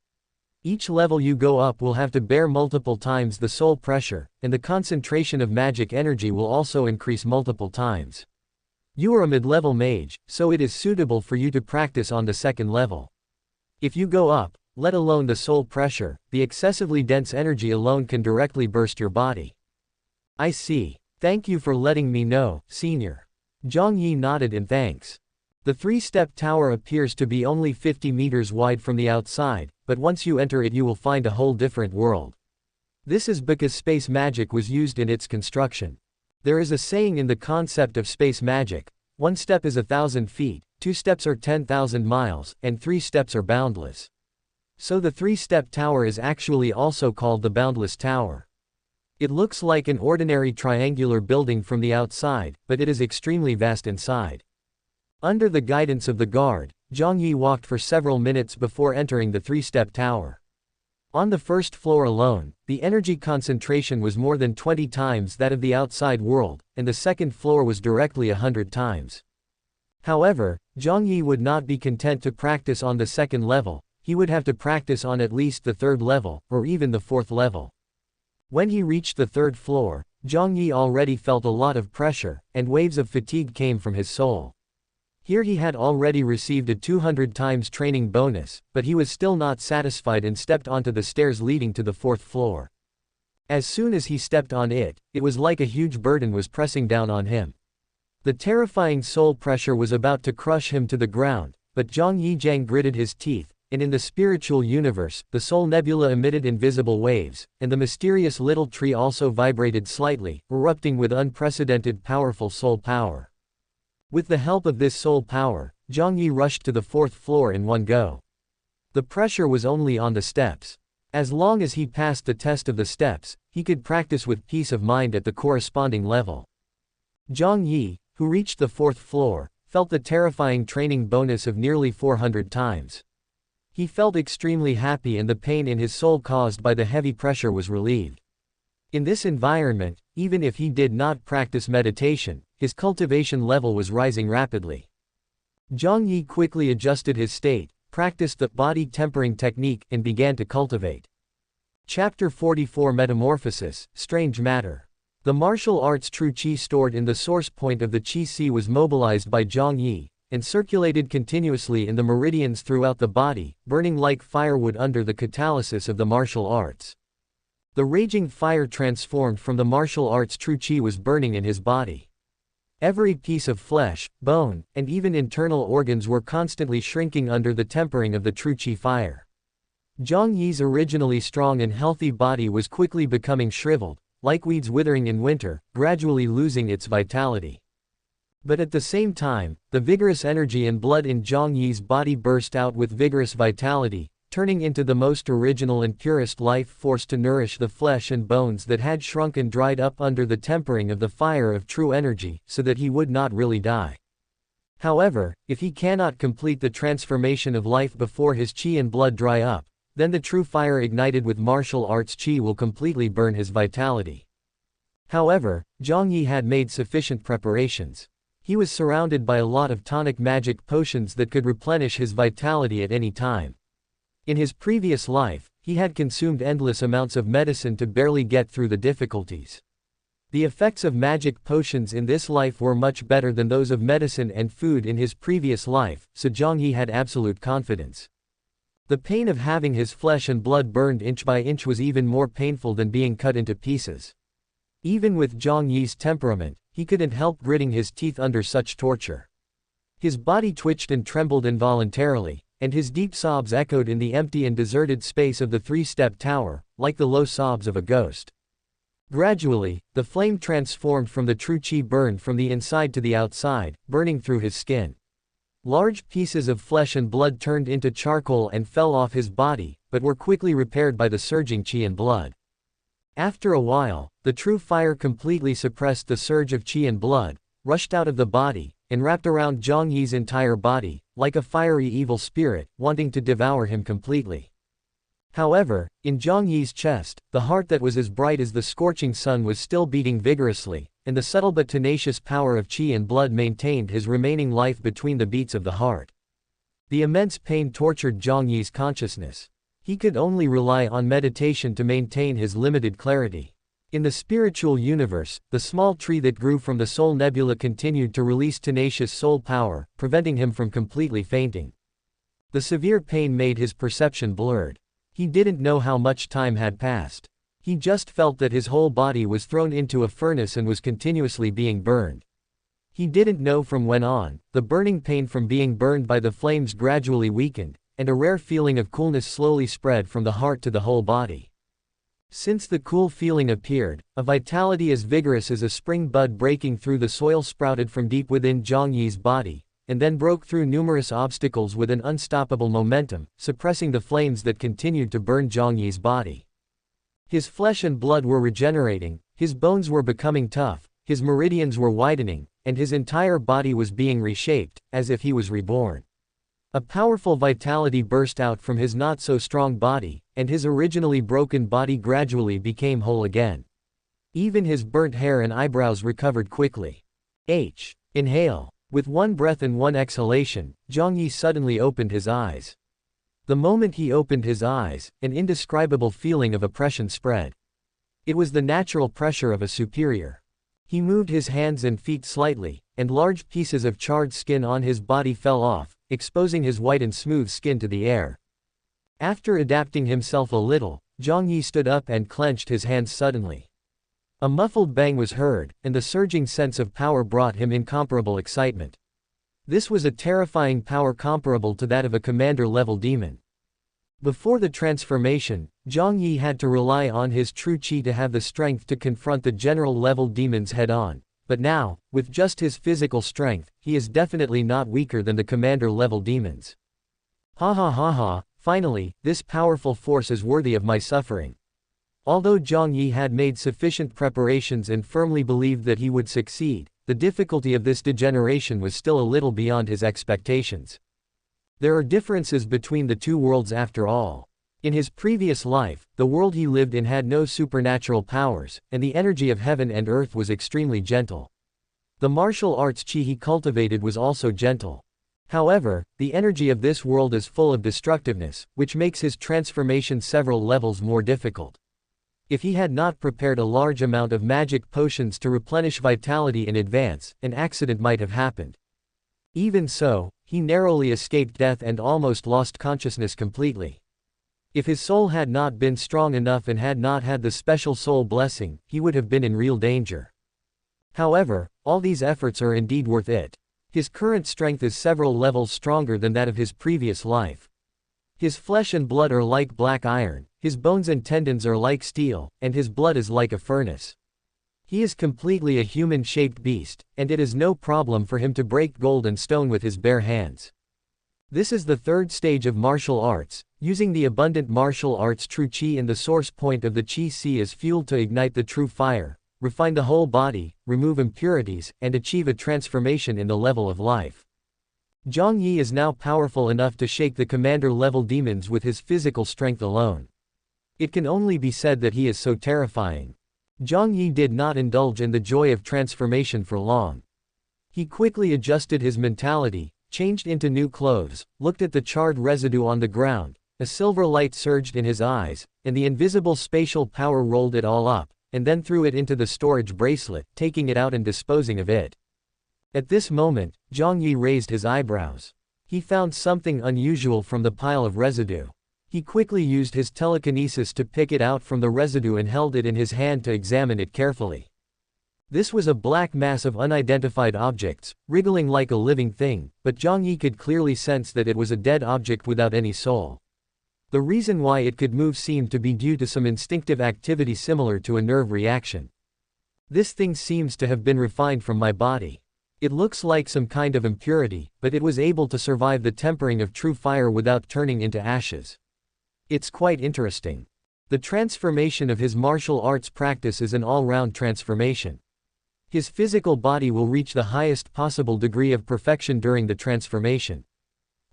Each level you go up will have to bear multiple times the soul pressure, and the concentration of magic energy will also increase multiple times. You are a mid-level mage, so it is suitable for you to practice on the 2nd level. If you go up, let alone the soul pressure, the excessively dense energy alone can directly burst your body. "I see. Thank you for letting me know, senior." Jiang Yi nodded in thanks. The 3-step tower appears to be only 50 meters wide from the outside, but once you enter it you will find a whole different world. This is because space magic was used in its construction. There is a saying in the concept of space magic: 1 step is 1,000 feet, 2 steps are 10,000 miles, and 3 steps are boundless. So the 3-step tower is actually also called the Boundless Tower. It looks like an ordinary triangular building from the outside, but it is extremely vast inside. Under the guidance of the guard, Jiang Yi walked for several minutes before entering the 3-step tower. On the 1st floor alone, the energy concentration was more than 20 times that of the outside world, and the 2nd floor was directly 100 times. However, Jiang Yi would not be content to practice on the 2nd level, he would have to practice on at least the 3rd level, or even the 4th level. When he reached the 3rd floor, Jiang Yi already felt a lot of pressure, and waves of fatigue came from his soul. Here he had already received a 200 times training bonus, but he was still not satisfied and stepped onto the stairs leading to the 4th floor. As soon as he stepped on it, it was like a huge burden was pressing down on him. The terrifying soul pressure was about to crush him to the ground, but Jiang Yi gritted his teeth, and in the spiritual universe, the soul nebula emitted invisible waves, and the mysterious little tree also vibrated slightly, erupting with unprecedented powerful soul power. With the help of this soul power, Jiang Yi rushed to the 4th floor in one go. The pressure was only on the steps. As long as he passed the test of the steps, he could practice with peace of mind at the corresponding level. Jiang Yi, who reached the 4th floor, felt the terrifying training bonus of nearly 400 times. He felt extremely happy and the pain in his soul caused by the heavy pressure was relieved. In this environment, even if he did not practice meditation, his cultivation level was rising rapidly. Jiang Yi quickly adjusted his state, practiced the body tempering technique, and began to cultivate. Chapter 44 Metamorphosis, Strange Matter. The martial arts true qi stored in the source point of the qi sea was mobilized by Jiang Yi, and circulated continuously in the meridians throughout the body, burning like firewood under the catalysis of the martial arts. The raging fire transformed from the martial arts true qi was burning in his body. Every piece of flesh, bone, and even internal organs were constantly shrinking under the tempering of the true qi fire. Jiang Yi's originally strong and healthy body was quickly becoming shriveled, like weeds withering in winter, gradually losing its vitality. But at the same time, the vigorous energy and blood in Jiang Yi's body burst out with vigorous vitality, turning into the most original and purest life force to nourish the flesh and bones that had shrunk and dried up under the tempering of the fire of true energy, so that he would not really die. However, if he cannot complete the transformation of life before his qi and blood dry up, then the true fire ignited with martial arts qi will completely burn his vitality. However, Jiang Yi had made sufficient preparations. He was surrounded by a lot of tonic magic potions that could replenish his vitality at any time. In his previous life, he had consumed endless amounts of medicine to barely get through the difficulties. The effects of magic potions in this life were much better than those of medicine and food in his previous life, so Jiang Yi had absolute confidence. The pain of having his flesh and blood burned inch by inch was even more painful than being cut into pieces. Even with Jiang Yi's temperament, he couldn't help gritting his teeth under such torture. His body twitched and trembled involuntarily, and his deep sobs echoed in the empty and deserted space of the three-step tower, like the low sobs of a ghost. Gradually, the flame transformed from the true qi burned from the inside to the outside, burning through his skin. Large pieces of flesh and blood turned into charcoal and fell off his body, but were quickly repaired by the surging qi and blood. After a while, the true fire completely suppressed the surge of qi and blood, rushed out of the body, and wrapped around Jiang Yi's entire body, like a fiery evil spirit, wanting to devour him completely. However, in Jiang Yi's chest, the heart that was as bright as the scorching sun was still beating vigorously, and the subtle but tenacious power of qi and blood maintained his remaining life between the beats of the heart. The immense pain tortured Jiang Yi's consciousness. He could only rely on meditation to maintain his limited clarity. In the spiritual universe, the small tree that grew from the soul nebula continued to release tenacious soul power, preventing him from completely fainting. The severe pain made his perception blurred. He didn't know how much time had passed. He just felt that his whole body was thrown into a furnace and was continuously being burned. He didn't know from when on, the burning pain from being burned by the flames gradually weakened, and a rare feeling of coolness slowly spread from the heart to the whole body. Since the cool feeling appeared, a vitality as vigorous as a spring bud breaking through the soil sprouted from deep within Jiang Yi's body, and then broke through numerous obstacles with an unstoppable momentum, suppressing the flames that continued to burn Jiang Yi's body. His flesh and blood were regenerating, his bones were becoming tough, his meridians were widening, and his entire body was being reshaped, as if he was reborn. A powerful vitality burst out from his not-so-strong body, and his originally broken body gradually became whole again. Even his burnt hair and eyebrows recovered quickly. Inhale. With one breath and one exhalation, Jiang Yi suddenly opened his eyes. The moment he opened his eyes, an indescribable feeling of oppression spread. It was the natural pressure of a superior. He moved his hands and feet slightly, and large pieces of charred skin on his body fell off, exposing his white and smooth skin to the air. After adapting himself a little, Jiang Yi stood up and clenched his hands suddenly. A muffled bang was heard, and the surging sense of power brought him incomparable excitement. This was a terrifying power comparable to that of a commander-level demon. Before the transformation, Jiang Yi had to rely on his true qi to have the strength to confront the general-level demons head-on, but now, with just his physical strength, he is definitely not weaker than the commander-level demons. Ha ha ha ha, finally, this powerful force is worthy of my suffering. Although Jiang Yi had made sufficient preparations and firmly believed that he would succeed, the difficulty of this degeneration was still a little beyond his expectations. There are differences between the two worlds after all. In his previous life, the world he lived in had no supernatural powers, and the energy of heaven and earth was extremely gentle. The martial arts qi he cultivated was also gentle. However, the energy of this world is full of destructiveness, which makes his transformation several levels more difficult. If he had not prepared a large amount of magic potions to replenish vitality in advance, an accident might have happened. Even so, he narrowly escaped death and almost lost consciousness completely. If his soul had not been strong enough and had not had the special soul blessing, he would have been in real danger. However, all these efforts are indeed worth it. His current strength is several levels stronger than that of his previous life. His flesh and blood are like black iron, his bones and tendons are like steel, and his blood is like a furnace. He is completely a human-shaped beast, and it is no problem for him to break gold and stone with his bare hands. This is the third stage of martial arts, using the abundant martial arts true qi in the source point of the qi sea as fuel to ignite the true fire, refine the whole body, remove impurities, and achieve a transformation in the level of life. Jiang Yi is now powerful enough to shake the commander-level demons with his physical strength alone. It can only be said that he is so terrifying. Jiang Yi did not indulge in the joy of transformation for long. He quickly adjusted his mentality, changed into new clothes, looked at the charred residue on the ground, a silver light surged in his eyes, and the invisible spatial power rolled it all up, and then threw it into the storage bracelet, taking it out and disposing of it. At this moment, Jiang Yi raised his eyebrows. He found something unusual from the pile of residue. He quickly used his telekinesis to pick it out from the residue and held it in his hand to examine it carefully. This was a black mass of unidentified objects, wriggling like a living thing, but Jiang Yi could clearly sense that it was a dead object without any soul. The reason why it could move seemed to be due to some instinctive activity similar to a nerve reaction. This thing seems to have been refined from my body. It looks like some kind of impurity, but it was able to survive the tempering of true fire without turning into ashes. It's quite interesting. The transformation of his martial arts practice is an all-round transformation. His physical body will reach the highest possible degree of perfection during the transformation.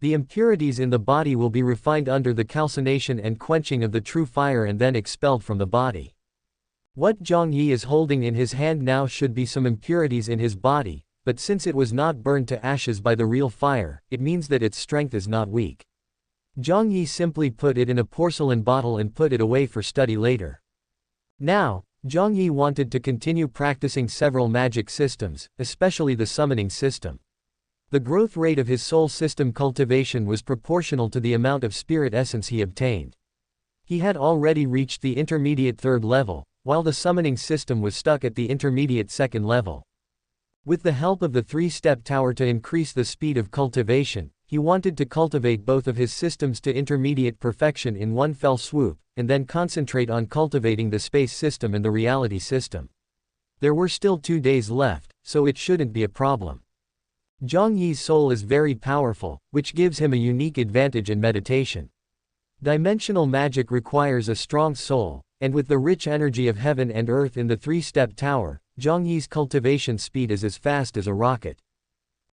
The impurities in the body will be refined under the calcination and quenching of the true fire and then expelled from the body. What Jiang Yi is holding in his hand now should be some impurities in his body, but since it was not burned to ashes by the real fire, it means that its strength is not weak. Jiang Yi simply put it in a porcelain bottle and put it away for study later. Now, Jiang Yi wanted to continue practicing several magic systems, especially the summoning system. The growth rate of his soul system cultivation was proportional to the amount of spirit essence he obtained. He had already reached the intermediate third level, while the summoning system was stuck at the intermediate second level. With the help of the three-step tower to increase the speed of cultivation, he wanted to cultivate both of his systems to intermediate perfection in one fell swoop, and then concentrate on cultivating the space system and the reality system. There were still 2 days left, so it shouldn't be a problem. Jiang Yi's soul is very powerful, which gives him a unique advantage in meditation. Dimensional magic requires a strong soul, and with the rich energy of heaven and earth in the three-step tower, Jiang Yi's cultivation speed is as fast as a rocket.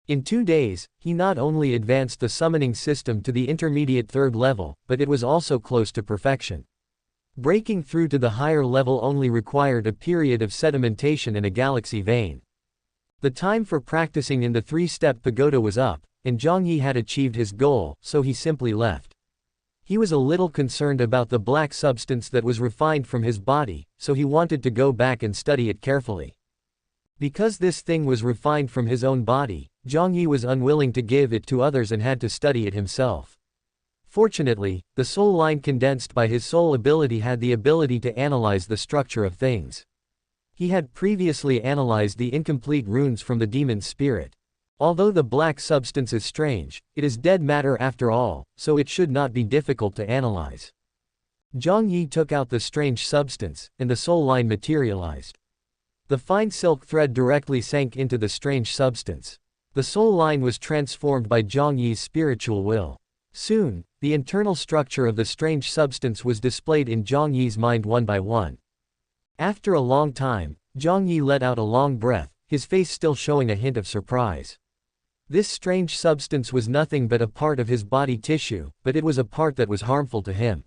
In 2 days, he not only advanced the summoning system to the intermediate third level, but it was also close to perfection. Breaking through to the higher level only required a period of sedimentation in a galaxy vein. The time for practicing in the three-step pagoda was up, and Jiang Yi had achieved his goal, so he simply left. He was a little concerned about the black substance that was refined from his body, so he wanted to go back and study it carefully. Because this thing was refined from his own body, Jiang Yi was unwilling to give it to others and had to study it himself. Fortunately, the soul line condensed by his soul ability had the ability to analyze the structure of things. He had previously analyzed the incomplete runes from the demon's spirit. Although the black substance is strange, it is dead matter after all, so it should not be difficult to analyze. Jiang Yi took out the strange substance, and the soul line materialized. The fine silk thread directly sank into the strange substance. The soul line was transformed by Jiang Yi's spiritual will. Soon, the internal structure of the strange substance was displayed in Jiang Yi's mind one by one. After a long time, Jiang Yi let out a long breath, his face still showing a hint of surprise. This strange substance was nothing but a part of his body tissue, but it was a part that was harmful to him.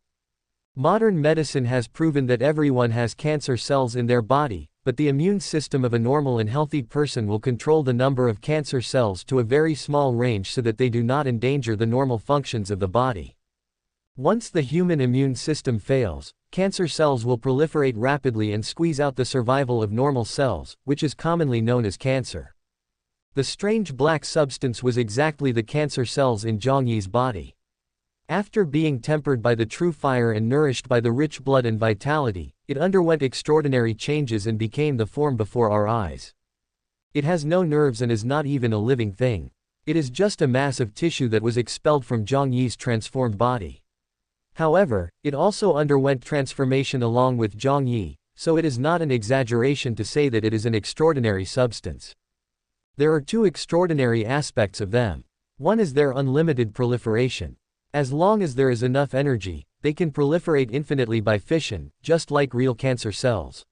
Modern medicine has proven that everyone has cancer cells in their body, but the immune system of a normal and healthy person will control the number of cancer cells to a very small range so that they do not endanger the normal functions of the body. Once the human immune system fails, cancer cells will proliferate rapidly and squeeze out the survival of normal cells, which is commonly known as cancer. The strange black substance was exactly the cancer cells in Jiang Yi's body. After being tempered by the true fire and nourished by the rich blood and vitality, it underwent extraordinary changes and became the form before our eyes. It has no nerves and is not even a living thing. It is just a mass of tissue that was expelled from Jiang Yi's transformed body. However, it also underwent transformation along with Jiang Yi, so it is not an exaggeration to say that it is an extraordinary substance. There are two extraordinary aspects of them. One is their unlimited proliferation. As long as there is enough energy, they can proliferate infinitely by fission, just like real cancer cells.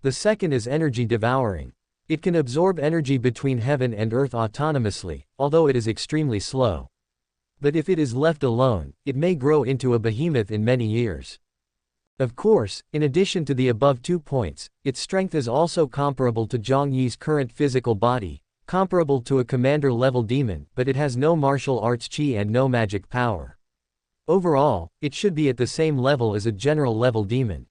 The second is energy devouring. It can absorb energy between heaven and earth autonomously, although it is extremely slow. But if it is left alone, it may grow into a behemoth in many years. Of course, in addition to the above 2 points, its strength is also comparable to Jiang Yi's current physical body, comparable to a commander-level demon, but it has no martial arts chi and no magic power. Overall, it should be at the same level as a general-level demon.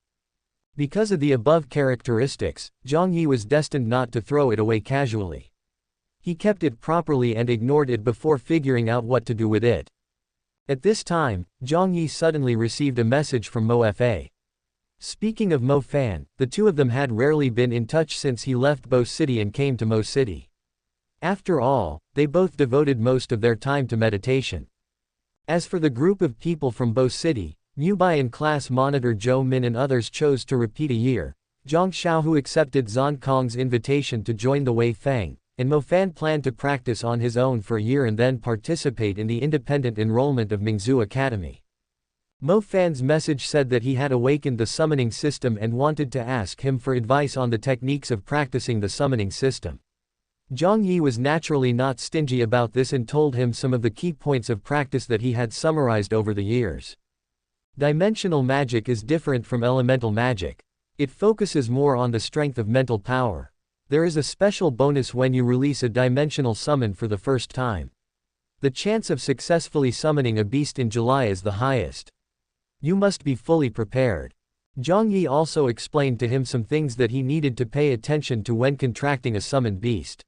Because of the above characteristics, Jiang Yi was destined not to throw it away casually. He kept it properly and ignored it before figuring out what to do with it. At this time, Jiang Yi suddenly received a message from Mo Fa. Speaking of Mo Fan, the two of them had rarely been in touch since he left Bo City and came to Mo City. After all, they both devoted most of their time to meditation. As for the group of people from Bo City, Mu Bai and class monitor Zhou Min and others chose to repeat a year. Zhang Xiaohu accepted Zan Kong's invitation to join the Wei Fang, and Mo Fan planned to practice on his own for a year and then participate in the independent enrollment of Mingzhu Academy. Mo Fan's message said that he had awakened the summoning system and wanted to ask him for advice on the techniques of practicing the summoning system. Jiang Yi was naturally not stingy about this and told him some of the key points of practice that he had summarized over the years. Dimensional magic is different from elemental magic. It focuses more on the strength of mental power. There is a special bonus when you release a dimensional summon for the first time. The chance of successfully summoning a beast in July is the highest. You must be fully prepared. Jiang Yi also explained to him some things that he needed to pay attention to when contracting a summoned beast.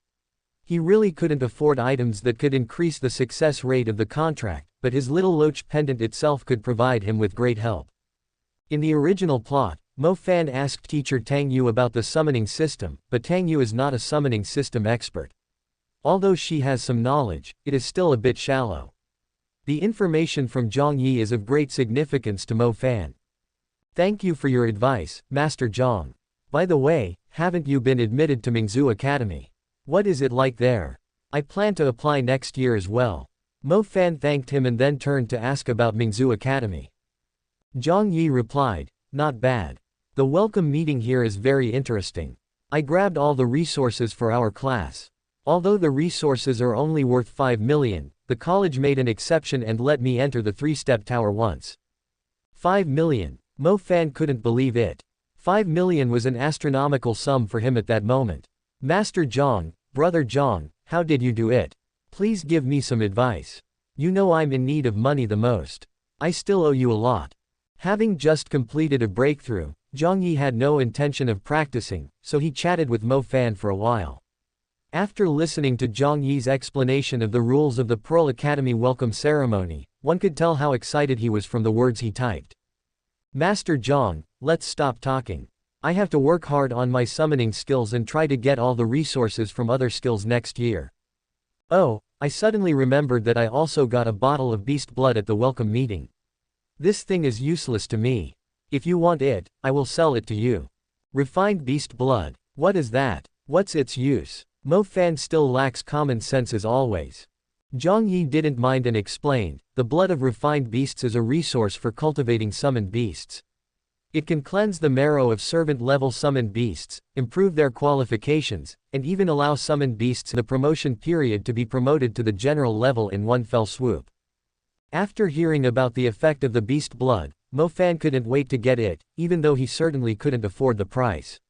He really couldn't afford items that could increase the success rate of the contract, but his little loach pendant itself could provide him with great help. In the original plot, Mo Fan asked teacher Tang Yu about the summoning system, but Tang Yu is not a summoning system expert. Although she has some knowledge, it is still a bit shallow. The information from Jiang Yi is of great significance to Mo Fan. Thank you for your advice, Master Jiang. By the way, haven't you been admitted to Mingzhu Academy? What is it like there? I plan to apply next year as well. Mo Fan thanked him and then turned to ask about Mingzhu Academy. Jiang Yi replied, not bad. The welcome meeting here is very interesting. I grabbed all the resources for our class. Although the resources are only worth 5 million, the college made an exception and let me enter the 3-step tower once. 5 million. Mo Fan couldn't believe it. 5 million was an astronomical sum for him at that moment. Master Jiang, Brother Jiang, how did you do it? Please give me some advice. You know I'm in need of money the most. I still owe you a lot. Having just completed a breakthrough, Jiang Yi had no intention of practicing, so he chatted with Mo Fan for a while. After listening to Jiang Yi's explanation of the rules of the Pearl Academy welcome ceremony, one could tell how excited he was from the words he typed. Master Jiang, let's stop talking. I have to work hard on my summoning skills and try to get all the resources from other skills next year. Oh, I suddenly remembered that I also got a bottle of beast blood at the welcome meeting. This thing is useless to me. If you want it, I will sell it to you. Refined beast blood. What is that? What's its use? Mo Fan still lacks common sense as always. Jiang Yi didn't mind and explained, the blood of refined beasts is a resource for cultivating summoned beasts. It can cleanse the marrow of servant-level summoned beasts, improve their qualifications, and even allow summoned beasts in the promotion period to be promoted to the general level in one fell swoop. After hearing about the effect of the beast blood, Mo Fan couldn't wait to get it, even though he certainly couldn't afford the price.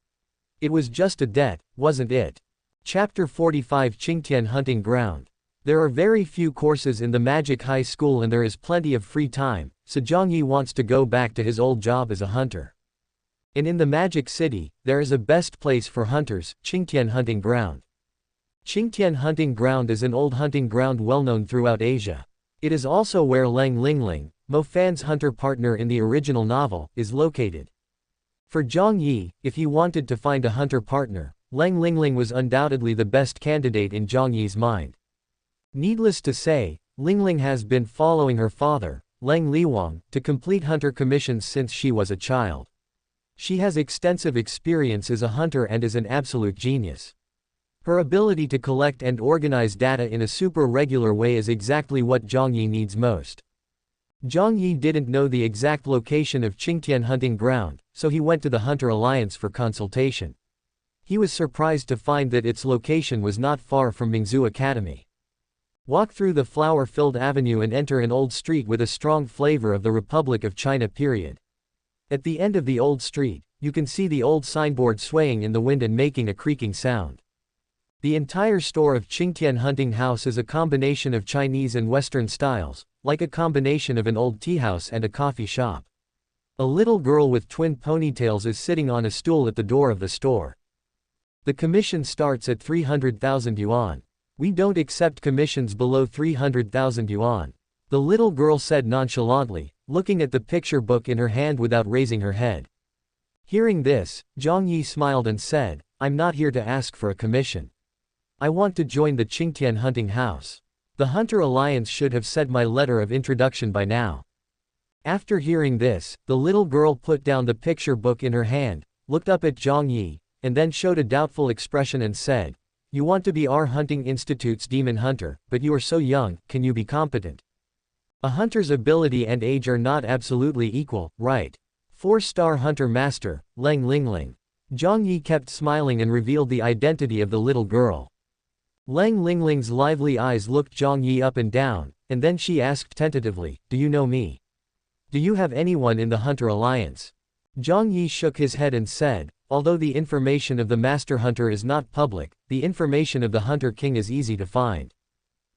It was just a debt, wasn't it? Chapter 45 Qingtian Hunting Ground. There are very few courses in the Magic High School and there is plenty of free time, so Jiang Yi wants to go back to his old job as a hunter. And in the Magic City, there is a best place for hunters, Qingtian Hunting Ground. Qingtian Hunting Ground is an old hunting ground well known throughout Asia. It is also where Lingqi, Mo Fan's hunter partner in the original novel, is located. For Jiang Yi, if he wanted to find a hunter partner, Lingqi was undoubtedly the best candidate in Jiang Yi's mind. Needless to say, Lingqi has been following her father, Lang Liwang, to complete hunter commissions since she was a child. She has extensive experience as a hunter and is an absolute genius. Her ability to collect and organize data in a super regular way is exactly what Jiang Yi needs most. Jiang Yi didn't know the exact location of Qingtian Hunting Ground, so he went to the Hunter Alliance for consultation. He was surprised to find that its location was not far from Mingzhu Academy. Walk through the flower-filled avenue and enter an old street with a strong flavor of the Republic of China period. At the end of the old street, you can see the old signboard swaying in the wind and making a creaking sound. The entire store of Qingtian Hunting House is a combination of Chinese and Western styles, like a combination of an old tea house and a coffee shop. A little girl with twin ponytails is sitting on a stool at the door of the store. The commission starts at 300,000 yuan. We don't accept commissions below 300,000 yuan. The little girl said nonchalantly, looking at the picture book in her hand without raising her head. Hearing this, Jiang Yi smiled and said, I'm not here to ask for a commission. I want to join the Qingtian Hunting House. The Hunter Alliance should have sent my letter of introduction by now. After hearing this, the little girl put down the picture book in her hand, looked up at Jiang Yi, and then showed a doubtful expression and said, You want to be our hunting institute's demon hunter, but you are so young, can you be competent? A hunter's ability and age are not absolutely equal, right? 4-star hunter master, Lingqi. Jiang Yi kept smiling and revealed the identity of the little girl. Lingqi's lively eyes looked Jiang Yi up and down, and then she asked tentatively, Do you know me? Do you have anyone in the Hunter Alliance? Jiang Yi shook his head and said, Although the information of the Master Hunter is not public, the information of the Hunter King is easy to find.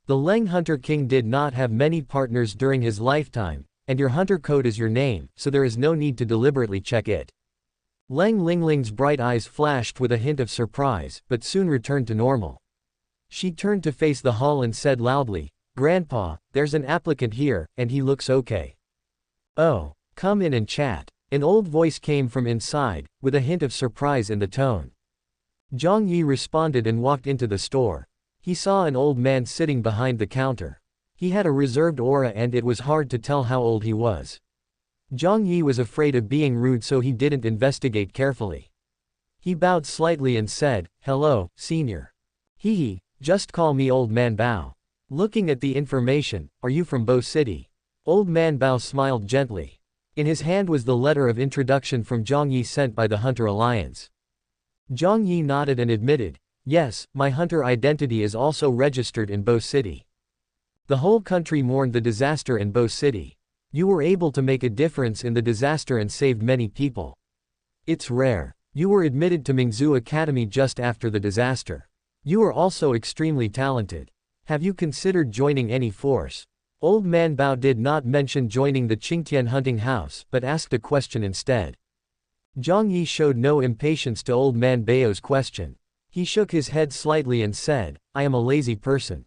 The Leng Hunter King did not have many partners during his lifetime, and your hunter code is your name, so there is no need to deliberately check it. Lingqi's bright eyes flashed with a hint of surprise, but soon returned to normal. She turned to face the hall and said loudly, Grandpa, there's an applicant here, and he looks okay. Oh, come in and chat. An old voice came from inside, with a hint of surprise in the tone. Jiang Yi responded and walked into the store. He saw an old man sitting behind the counter. He had a reserved aura and it was hard to tell how old he was. Jiang Yi was afraid of being rude so he didn't investigate carefully. He bowed slightly and said, Hello, senior. Hee, just call me Old Man Bao. Looking at the information, are you from Bo City? Old Man Bao smiled gently. In his hand was the letter of introduction from Jiang Yi sent by the Hunter Alliance. Jiang Yi nodded and admitted, Yes, my hunter identity is also registered in Bo City. The whole country mourned the disaster in Bo City. You were able to make a difference in the disaster and saved many people. It's rare. You were admitted to Mingzhu Academy just after the disaster. You are also extremely talented. Have you considered joining any force? Old Man Bao did not mention joining the Qingtian Hunting House, but asked a question instead. Jiang Yi showed no impatience to Old Man Bao's question. He shook his head slightly and said, I am a lazy person.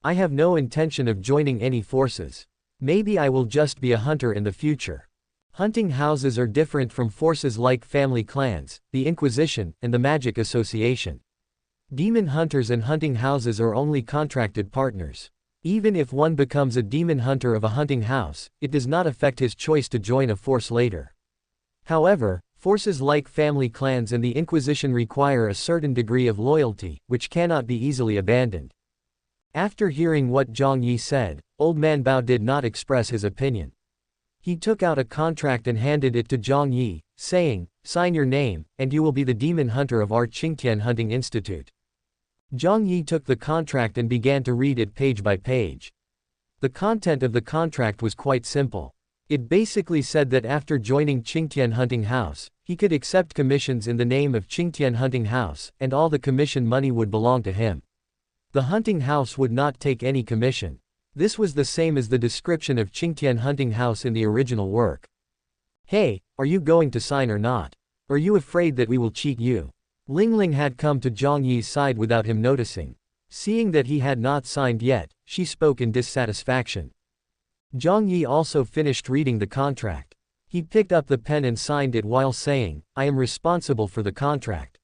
I have no intention of joining any forces. Maybe I will just be a hunter in the future. Hunting houses are different from forces like family clans, the Inquisition, and the Magic Association. Demon hunters and hunting houses are only contracted partners. Even if one becomes a demon hunter of a hunting house, it does not affect his choice to join a force later. However, forces like family clans and the Inquisition require a certain degree of loyalty, which cannot be easily abandoned. After hearing what Jiang Yi said, Old Man Bao did not express his opinion. He took out a contract and handed it to Jiang Yi, saying, Sign your name, and you will be the demon hunter of our Qingtian Hunting Institute. Jiang Yi took the contract and began to read it page by page. The content of the contract was quite simple. It basically said that after joining Qingtian Hunting House, he could accept commissions in the name of Qingtian Hunting House, and all the commission money would belong to him. The hunting house would not take any commission. This was the same as the description of Qingtian Hunting House in the original work. Hey, are you going to sign or not? Are you afraid that we will cheat you? Lingling had come to Jiang Yi's side without him noticing. Seeing that he had not signed yet, she spoke in dissatisfaction. Jiang Yi also finished reading the contract. He picked up the pen and signed it while saying, I am responsible for the contract.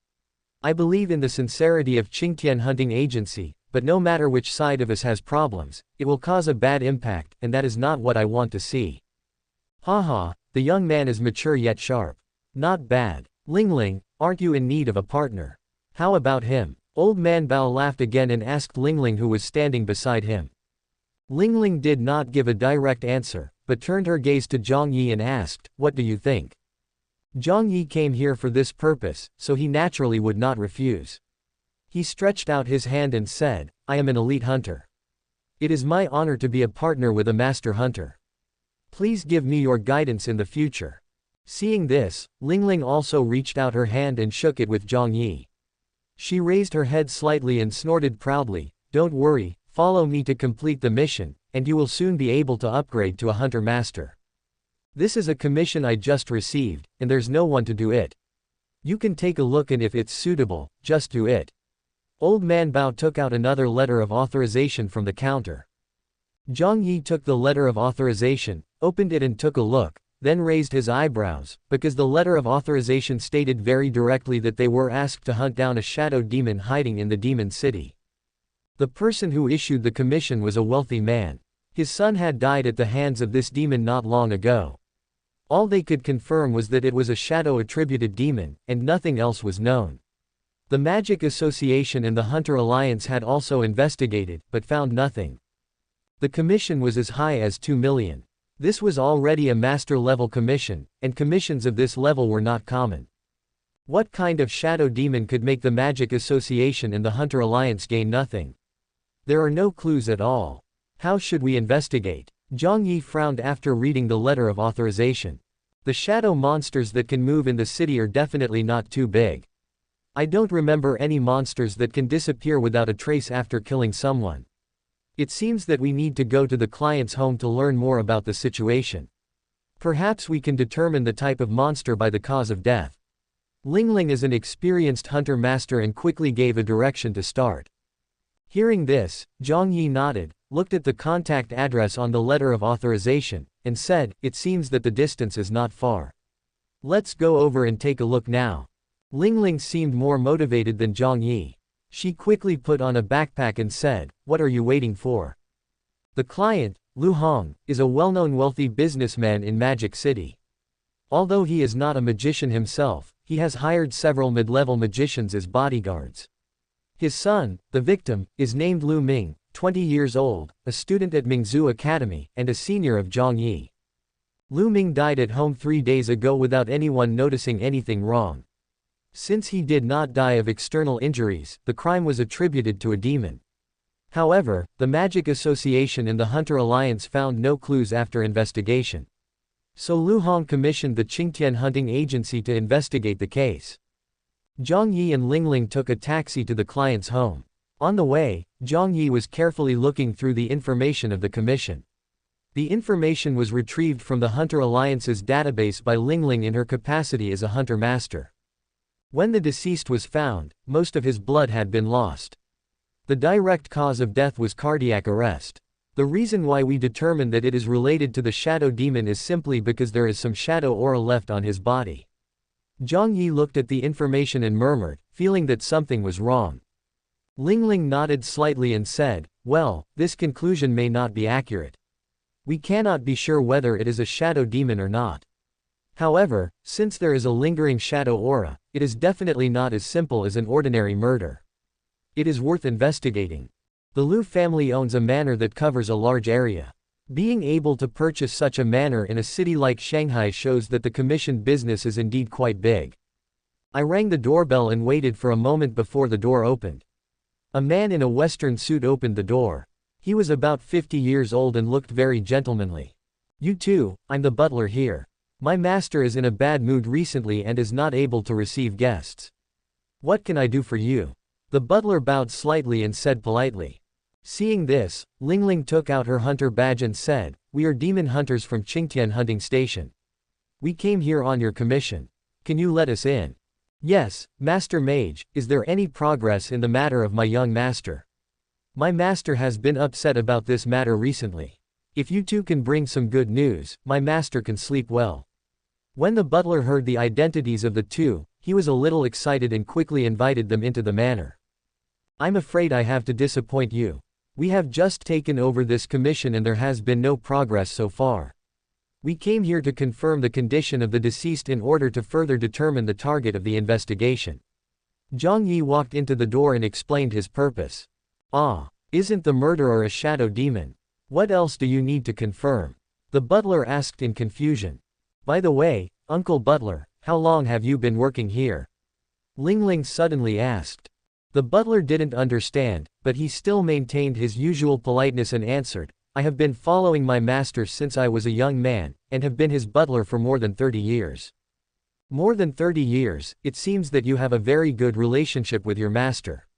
I believe in the sincerity of Qingtian Hunting Agency, but no matter which side of us has problems, it will cause a bad impact, and that is not what I want to see. Haha, the young man is mature yet sharp. Not bad. Lingling, aren't you in need of a partner? How about him? Old man Bao laughed again and asked Lingling who was standing beside him. Lingling did not give a direct answer, but turned her gaze to Jiang Yi and asked, what do you think? Jiang Yi came here for this purpose, so he naturally would not refuse. He stretched out his hand and said, I am an elite hunter. It is my honor to be a partner with a master hunter. Please give me your guidance in the future. Seeing this, Lingling also reached out her hand and shook it with Jiang Yi. She raised her head slightly and snorted proudly, don't worry, follow me to complete the mission, and you will soon be able to upgrade to a hunter master. This is a commission I just received, and there's no one to do it. You can take a look and if it's suitable, just do it. Old man Bao took out another letter of authorization from the counter. Jiang Yi took the letter of authorization, opened it and took a look, then raised his eyebrows, because the letter of authorization stated very directly that they were asked to hunt down a shadow demon hiding in the demon city. The person who issued the commission was a wealthy man. His son had died at the hands of this demon not long ago. All they could confirm was that it was a shadow-attributed demon, and nothing else was known. The Magic Association and the Hunter Alliance had also investigated, but found nothing. The commission was as high as 2 million. This was already a master-level commission, and commissions of this level were not common. What kind of shadow demon could make the Magic Association and the Hunter Alliance gain nothing? There are no clues at all. How should we investigate? Jiang Yi frowned after reading the letter of authorization. The shadow monsters that can move in the city are definitely not too big. I don't remember any monsters that can disappear without a trace after killing someone. It seems that we need to go to the client's home to learn more about the situation. Perhaps we can determine the type of monster by the cause of death. Lingling is an experienced hunter master and quickly gave a direction to start. Hearing this, Jiang Yi nodded, looked at the contact address on the letter of authorization, and said, it seems that the distance is not far. Let's go over and take a look now. Lingling seemed more motivated than Jiang Yi. She quickly put on a backpack and said, what are you waiting for? The client, Lu Hong, is a well-known wealthy businessman in Magic City. Although he is not a magician himself, he has hired several mid-level magicians as bodyguards. His son, the victim, is named Lu Ming, 20 years old, a student at Mingzhu Academy, and a senior of Jiang Yi. Lu Ming died at home 3 days ago without anyone noticing anything wrong. Since he did not die of external injuries, the crime was attributed to a demon. However, the Magic Association and the Hunter Alliance found no clues after investigation. So Lu Hong commissioned the Qingtian Hunting Agency to investigate the case. Jiang Yi and Lingling took a taxi to the client's home. On the way, Jiang Yi was carefully looking through the information of the commission. The information was retrieved from the Hunter Alliance's database by Lingling in her capacity as a hunter master. When the deceased was found, most of his blood had been lost. The direct cause of death was cardiac arrest. The reason why we determined that it is related to the shadow demon is simply because there is some shadow aura left on his body. Jiang Yi looked at the information and murmured, feeling that something was wrong. Lingling nodded slightly and said, well, this conclusion may not be accurate. We cannot be sure whether it is a shadow demon or not. However, since there is a lingering shadow aura, it is definitely not as simple as an ordinary murder. It is worth investigating. The Lu family owns a manor that covers a large area. Being able to purchase such a manor in a city like Shanghai shows that the commission business is indeed quite big. I rang the doorbell and waited for a moment before the door opened. A man in a western suit opened the door. He was about 50 years old and looked very gentlemanly. You too, I'm the butler here. My master is in a bad mood recently and is not able to receive guests. What can I do for you? The butler bowed slightly and said politely. Seeing this, Lingling took out her hunter badge and said, "We are demon hunters from Qingtian hunting station. We came here on your commission. Can you let us in?" "Yes, Master Mage, is there any progress in the matter of my young master? My master has been upset about this matter recently. If you two can bring some good news, my master can sleep well." When the butler heard the identities of the two, he was a little excited and quickly invited them into the manor. "I'm afraid I have to disappoint you. We have just taken over this commission and there has been no progress so far. We came here to confirm the condition of the deceased in order to further determine the target of the investigation." Jiang Yi walked into the door and explained his purpose. "Ah, isn't the murderer a shadow demon? What else do you need to confirm?" the butler asked in confusion. "By the way, Uncle Butler, how long have you been working here?" Lingling suddenly asked. The butler didn't understand, but he still maintained his usual politeness and answered, "I have been following my master since I was a young man, and have been his butler for more than 30 years. More than 30 years, it seems that you have a very good relationship with your master.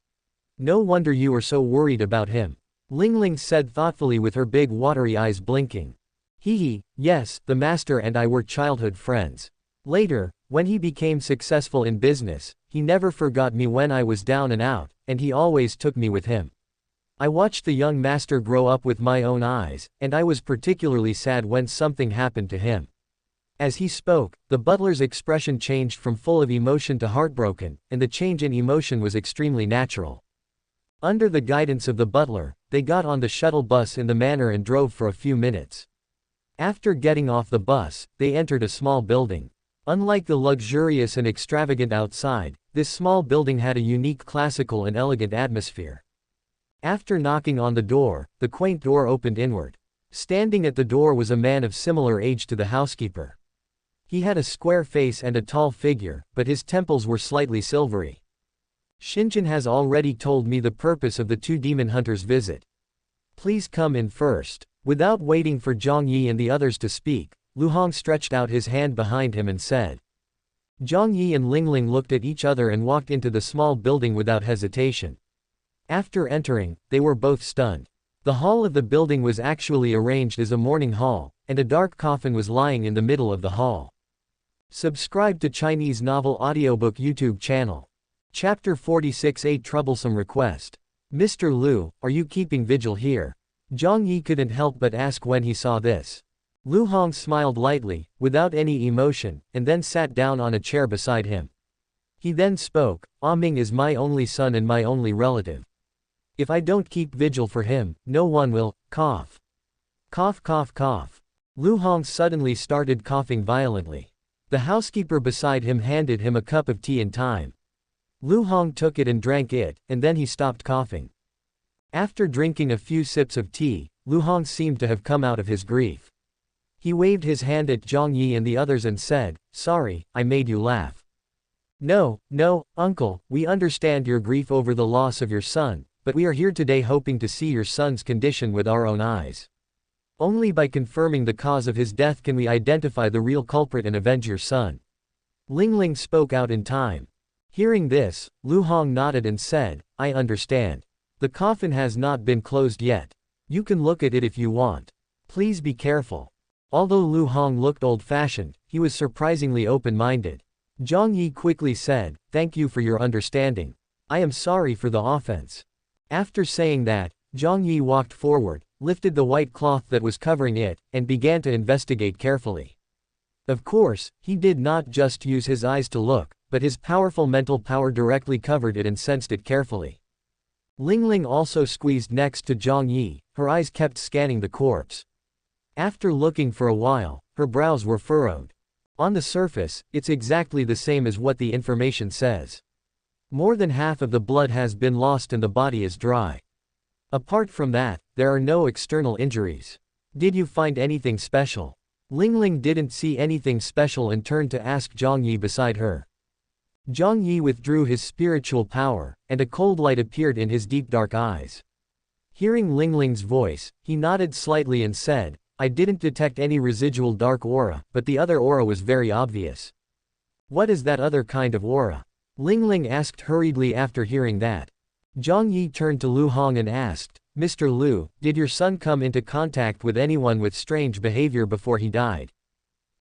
No wonder you are so worried about him," Lingling said thoughtfully with her big watery eyes blinking. "Hee, yes, the master and I were childhood friends. Later, when he became successful in business, he never forgot me when I was down and out, and he always took me with him. I watched the young master grow up with my own eyes, and I was particularly sad when something happened to him." As he spoke, the butler's expression changed from full of emotion to heartbroken, and the change in emotion was extremely natural. Under the guidance of the butler, they got on the shuttle bus in the manor and drove for a few minutes. After getting off the bus, they entered a small building. Unlike the luxurious and extravagant outside, this small building had a unique classical and elegant atmosphere. After knocking on the door, the quaint door opened inward. Standing at the door was a man of similar age to the housekeeper. He had a square face and a tall figure, but his temples were slightly silvery. "Xinchen has already told me the purpose of the two demon hunters' visit. Please come in first." Without waiting for Jiang Yi and the others to speak, Lu Hong stretched out his hand behind him and said. Jiang Yi and Lingling looked at each other and walked into the small building without hesitation. After entering, they were both stunned. The hall of the building was actually arranged as a mourning hall, and a dark coffin was lying in the middle of the hall. Subscribe to Chinese Novel Audiobook YouTube channel. Chapter 46, A Troublesome Request. "Mr. Lu, are you keeping vigil here?" Jiang Yi couldn't help but ask when he saw this. Lu Hong smiled lightly, without any emotion, and then sat down on a chair beside him. He then spoke, "Ah Ming is my only son and my only relative. If I don't keep vigil for him, no one will." Cough. Cough cough cough. Lu Hong suddenly started coughing violently. The housekeeper beside him handed him a cup of tea in time. Lu Hong took it and drank it, and then he stopped coughing. After drinking a few sips of tea, Lu Hong seemed to have come out of his grief. He waved his hand at Jiang Yi and the others and said, "Sorry, I made you laugh." No, uncle, we understand your grief over the loss of your son, but we are here today hoping to see your son's condition with our own eyes. Only by confirming the cause of his death can we identify the real culprit and avenge your son." Lingling spoke out in time. Hearing this, Lu Hong nodded and said, "I understand. The coffin has not been closed yet. You can look at it if you want. Please be careful." Although Lu Hong looked old-fashioned, he was surprisingly open-minded. Jiang Yi quickly said, "Thank you for your understanding. I am sorry for the offense." After saying that, Jiang Yi walked forward, lifted the white cloth that was covering it, and began to investigate carefully. Of course, he did not just use his eyes to look, but his powerful mental power directly covered it and sensed it carefully. Lingling also squeezed next to Jiang Yi, her eyes kept scanning the corpse. After looking for a while, her brows were furrowed. On the surface, it's exactly the same as what the information says. More than half of the blood has been lost and the body is dry. Apart from that, there are no external injuries. Did you find anything special? Lingling didn't see anything special and turned to ask Jiang Yi beside her. Jiang Yi withdrew his spiritual power, and a cold light appeared in his deep dark eyes. Hearing Lingling's voice, he nodded slightly and said, I didn't detect any residual dark aura, but the other aura was very obvious. What is that other kind of aura? Lingling asked hurriedly after hearing that. Jiang Yi turned to Lu Hong and asked, Mr. Lu, did your son come into contact with anyone with strange behavior before he died?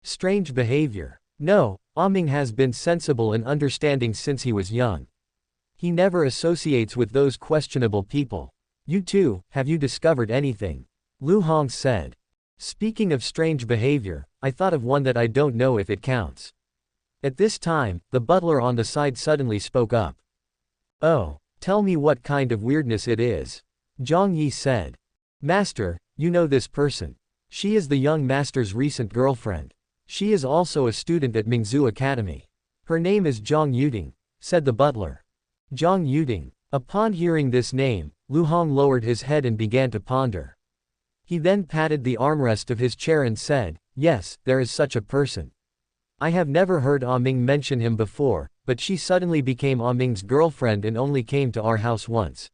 Strange behavior? No, Ming has been sensible and understanding since he was young. He never associates with those questionable people. You too, have you discovered anything? Lu Hong said. Speaking of strange behavior, I thought of one that I don't know if it counts. At this time, the butler on the side suddenly spoke up. Oh, tell me what kind of weirdness it is. Jiang Yi said. Master, you know this person. She is the young master's recent girlfriend. She is also a student at Mingzu Academy. Her name is Zhang Yuding, said the butler. Zhang Yuding. Upon hearing this name, Lu Hong lowered his head and began to ponder. He then patted the armrest of his chair and said, yes, there is such a person. I have never heard Ming mention him before, but she suddenly became Ming's girlfriend and only came to our house once.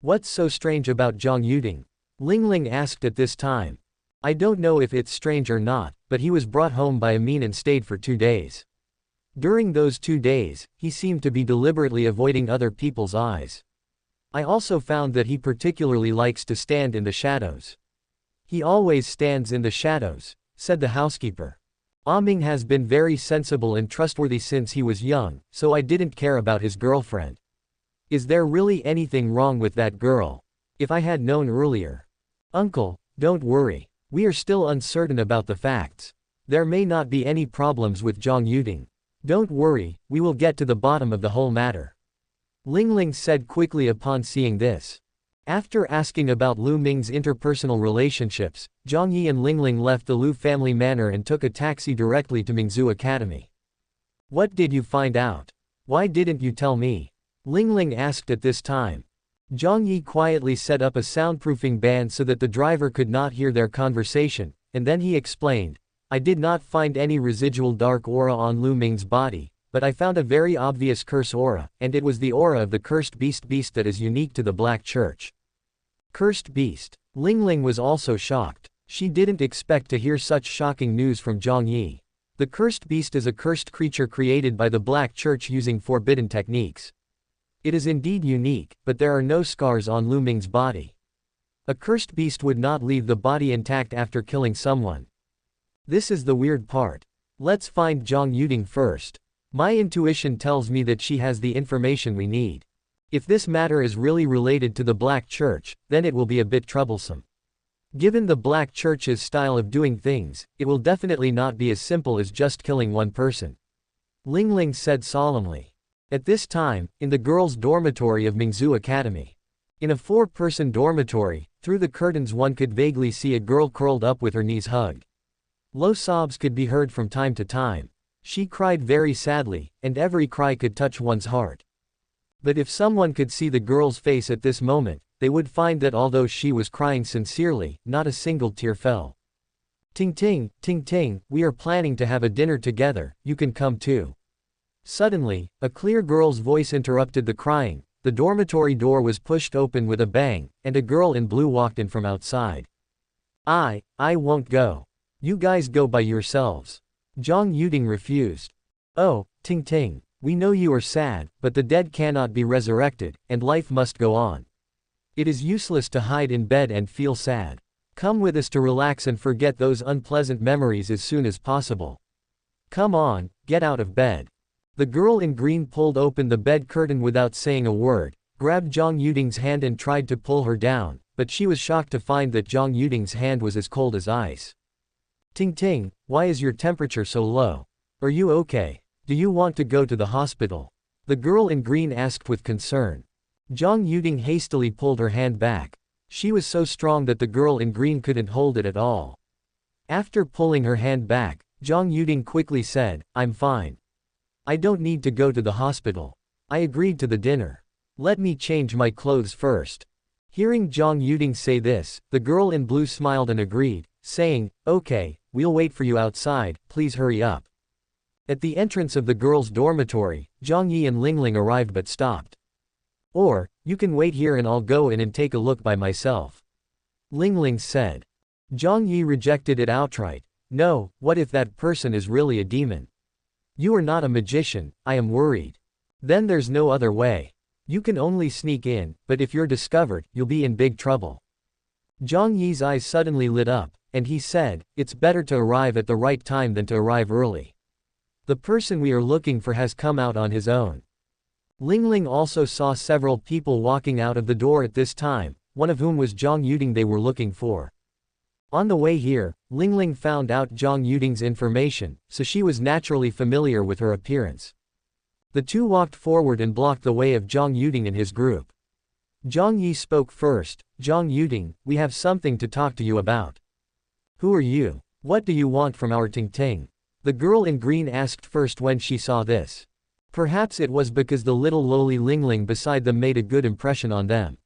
What's so strange about Zhang Yuding? Lingling asked at this time. I don't know if it's strange or not, but he was brought home by Amin and stayed for 2 days. During those 2 days, he seemed to be deliberately avoiding other people's eyes. I also found that he particularly likes to stand in the shadows. He always stands in the shadows, said the housekeeper. Ming has been very sensible and trustworthy since he was young, so I didn't care about his girlfriend. Is there really anything wrong with that girl? If I had known earlier. Uncle, don't worry. We are still uncertain about the facts. There may not be any problems with Zhang Yuding. Don't worry, we will get to the bottom of the whole matter. Lingling said quickly upon seeing this. After asking about Lu Ming's interpersonal relationships, Jiang Yi and Lingling left the Lu family manor and took a taxi directly to Mingzu Academy. What did you find out? Why didn't you tell me? Lingling asked at this time. Jiang Yi quietly set up a soundproofing band so that the driver could not hear their conversation, and then he explained, I did not find any residual dark aura on Lu Ming's body, but I found a very obvious curse aura, and it was the aura of the cursed beast that is unique to the Black Church. Cursed beast. Lingling was also shocked. She didn't expect to hear such shocking news from Jiang Yi. The cursed beast is a cursed creature created by the Black Church using forbidden techniques. It is indeed unique, but there are no scars on Lu Ming's body. A cursed beast would not leave the body intact after killing someone. This is the weird part. Let's find Zhang Yuding first. My intuition tells me that she has the information we need. If this matter is really related to the Black Church, then it will be a bit troublesome. Given the Black Church's style of doing things, it will definitely not be as simple as just killing one person. Lingling said solemnly. At this time, in the girls' dormitory of Mingzu Academy. In a 4-person dormitory, through the curtains one could vaguely see a girl curled up with her knees hugged. Low sobs could be heard from time to time. She cried very sadly, and every cry could touch one's heart. But if someone could see the girl's face at this moment, they would find that although she was crying sincerely, not a single tear fell. Ting ting, we are planning to have a dinner together, you can come too. Suddenly, a clear girl's voice interrupted the crying, the dormitory door was pushed open with a bang, and a girl in blue walked in from outside. I won't go. You guys go by yourselves. Zhang Yuding refused. Oh, Ting, we know you are sad, but the dead cannot be resurrected, and life must go on. It is useless to hide in bed and feel sad. Come with us to relax and forget those unpleasant memories as soon as possible. Come on, get out of bed. The girl in green pulled open the bed curtain without saying a word, grabbed Zhang Yuding's hand and tried to pull her down, but she was shocked to find that Zhang Yuding's hand was as cold as ice. Ting, why is your temperature so low? Are you okay? Do you want to go to the hospital? The girl in green asked with concern. Zhang Yuding hastily pulled her hand back. She was so strong that the girl in green couldn't hold it at all. After pulling her hand back, Zhang Yuding quickly said, I'm fine. I don't need to go to the hospital. I agreed to the dinner. Let me change my clothes first. Hearing Zhang Yuding say this, the girl in blue smiled and agreed, saying, okay, we'll wait for you outside, please hurry up. At the entrance of the girls' dormitory, Jiang Yi and Lingling arrived but stopped. Or, you can wait here and I'll go in and take a look by myself. Lingling said. Jiang Yi rejected it outright. No, what if that person is really a demon? You are not a magician, I am worried. Then there's no other way. You can only sneak in, but if you're discovered, you'll be in big trouble. Jiang Yi's eyes suddenly lit up, and he said, it's better to arrive at the right time than to arrive early. The person we are looking for has come out on his own. Lingling also saw several people walking out of the door at this time, one of whom was Jiang Yi they were looking for. On the way here, Lingling found out Jiang Yi's information, so she was naturally familiar with her appearance. The two walked forward and blocked the way of Jiang Yi and his group. Jiang Yi spoke first. Jiang Yi, we have something to talk to you about. Who are you? What do you want from our Ting Ting? The girl in green asked first when she saw this. Perhaps it was because the little lowly Lingling beside them made a good impression on them.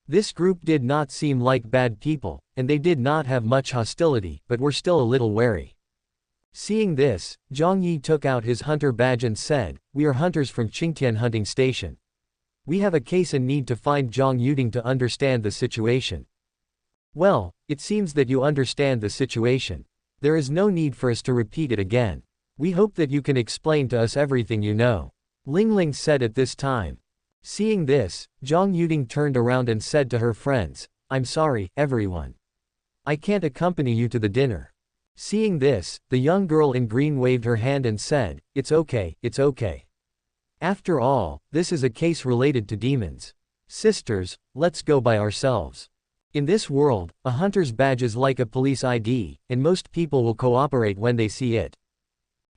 This group did not seem like bad people, and they did not have much hostility, but were still a little wary. Seeing this, Jiang Yi took out his hunter badge and said, we are hunters from Qingtian hunting station. We have a case and need to find Jiang Yi to understand the situation. Well, it seems that you understand the situation. There is no need for us to repeat it again. We hope that you can explain to us everything you know. Lingling said at this time. Seeing this, Jiang Yi turned around and said to her friends, I'm sorry, everyone. I can't accompany you to the dinner. Seeing this, the young girl in green waved her hand and said, it's okay, it's okay. After all, this is a case related to demons. Sisters, let's go by ourselves. In this world, a hunter's badge is like a police ID, and most people will cooperate when they see it.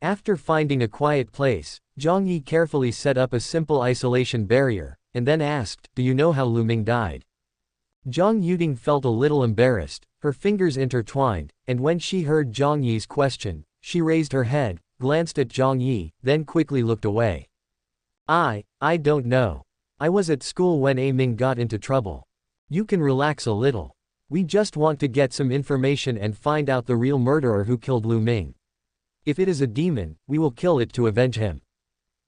After finding a quiet place, Jiang Yi carefully set up a simple isolation barrier, and then asked, do you know how Lu Ming died? Jiang Yi felt a little embarrassed, her fingers intertwined, and when she heard Jiang Yi's question, she raised her head, glanced at Jiang Yi, then quickly looked away. I don't know. I was at school when A Ming got into trouble. You can relax a little. We just want to get some information and find out the real murderer who killed Lu Ming. If it is a demon, we will kill it to avenge him.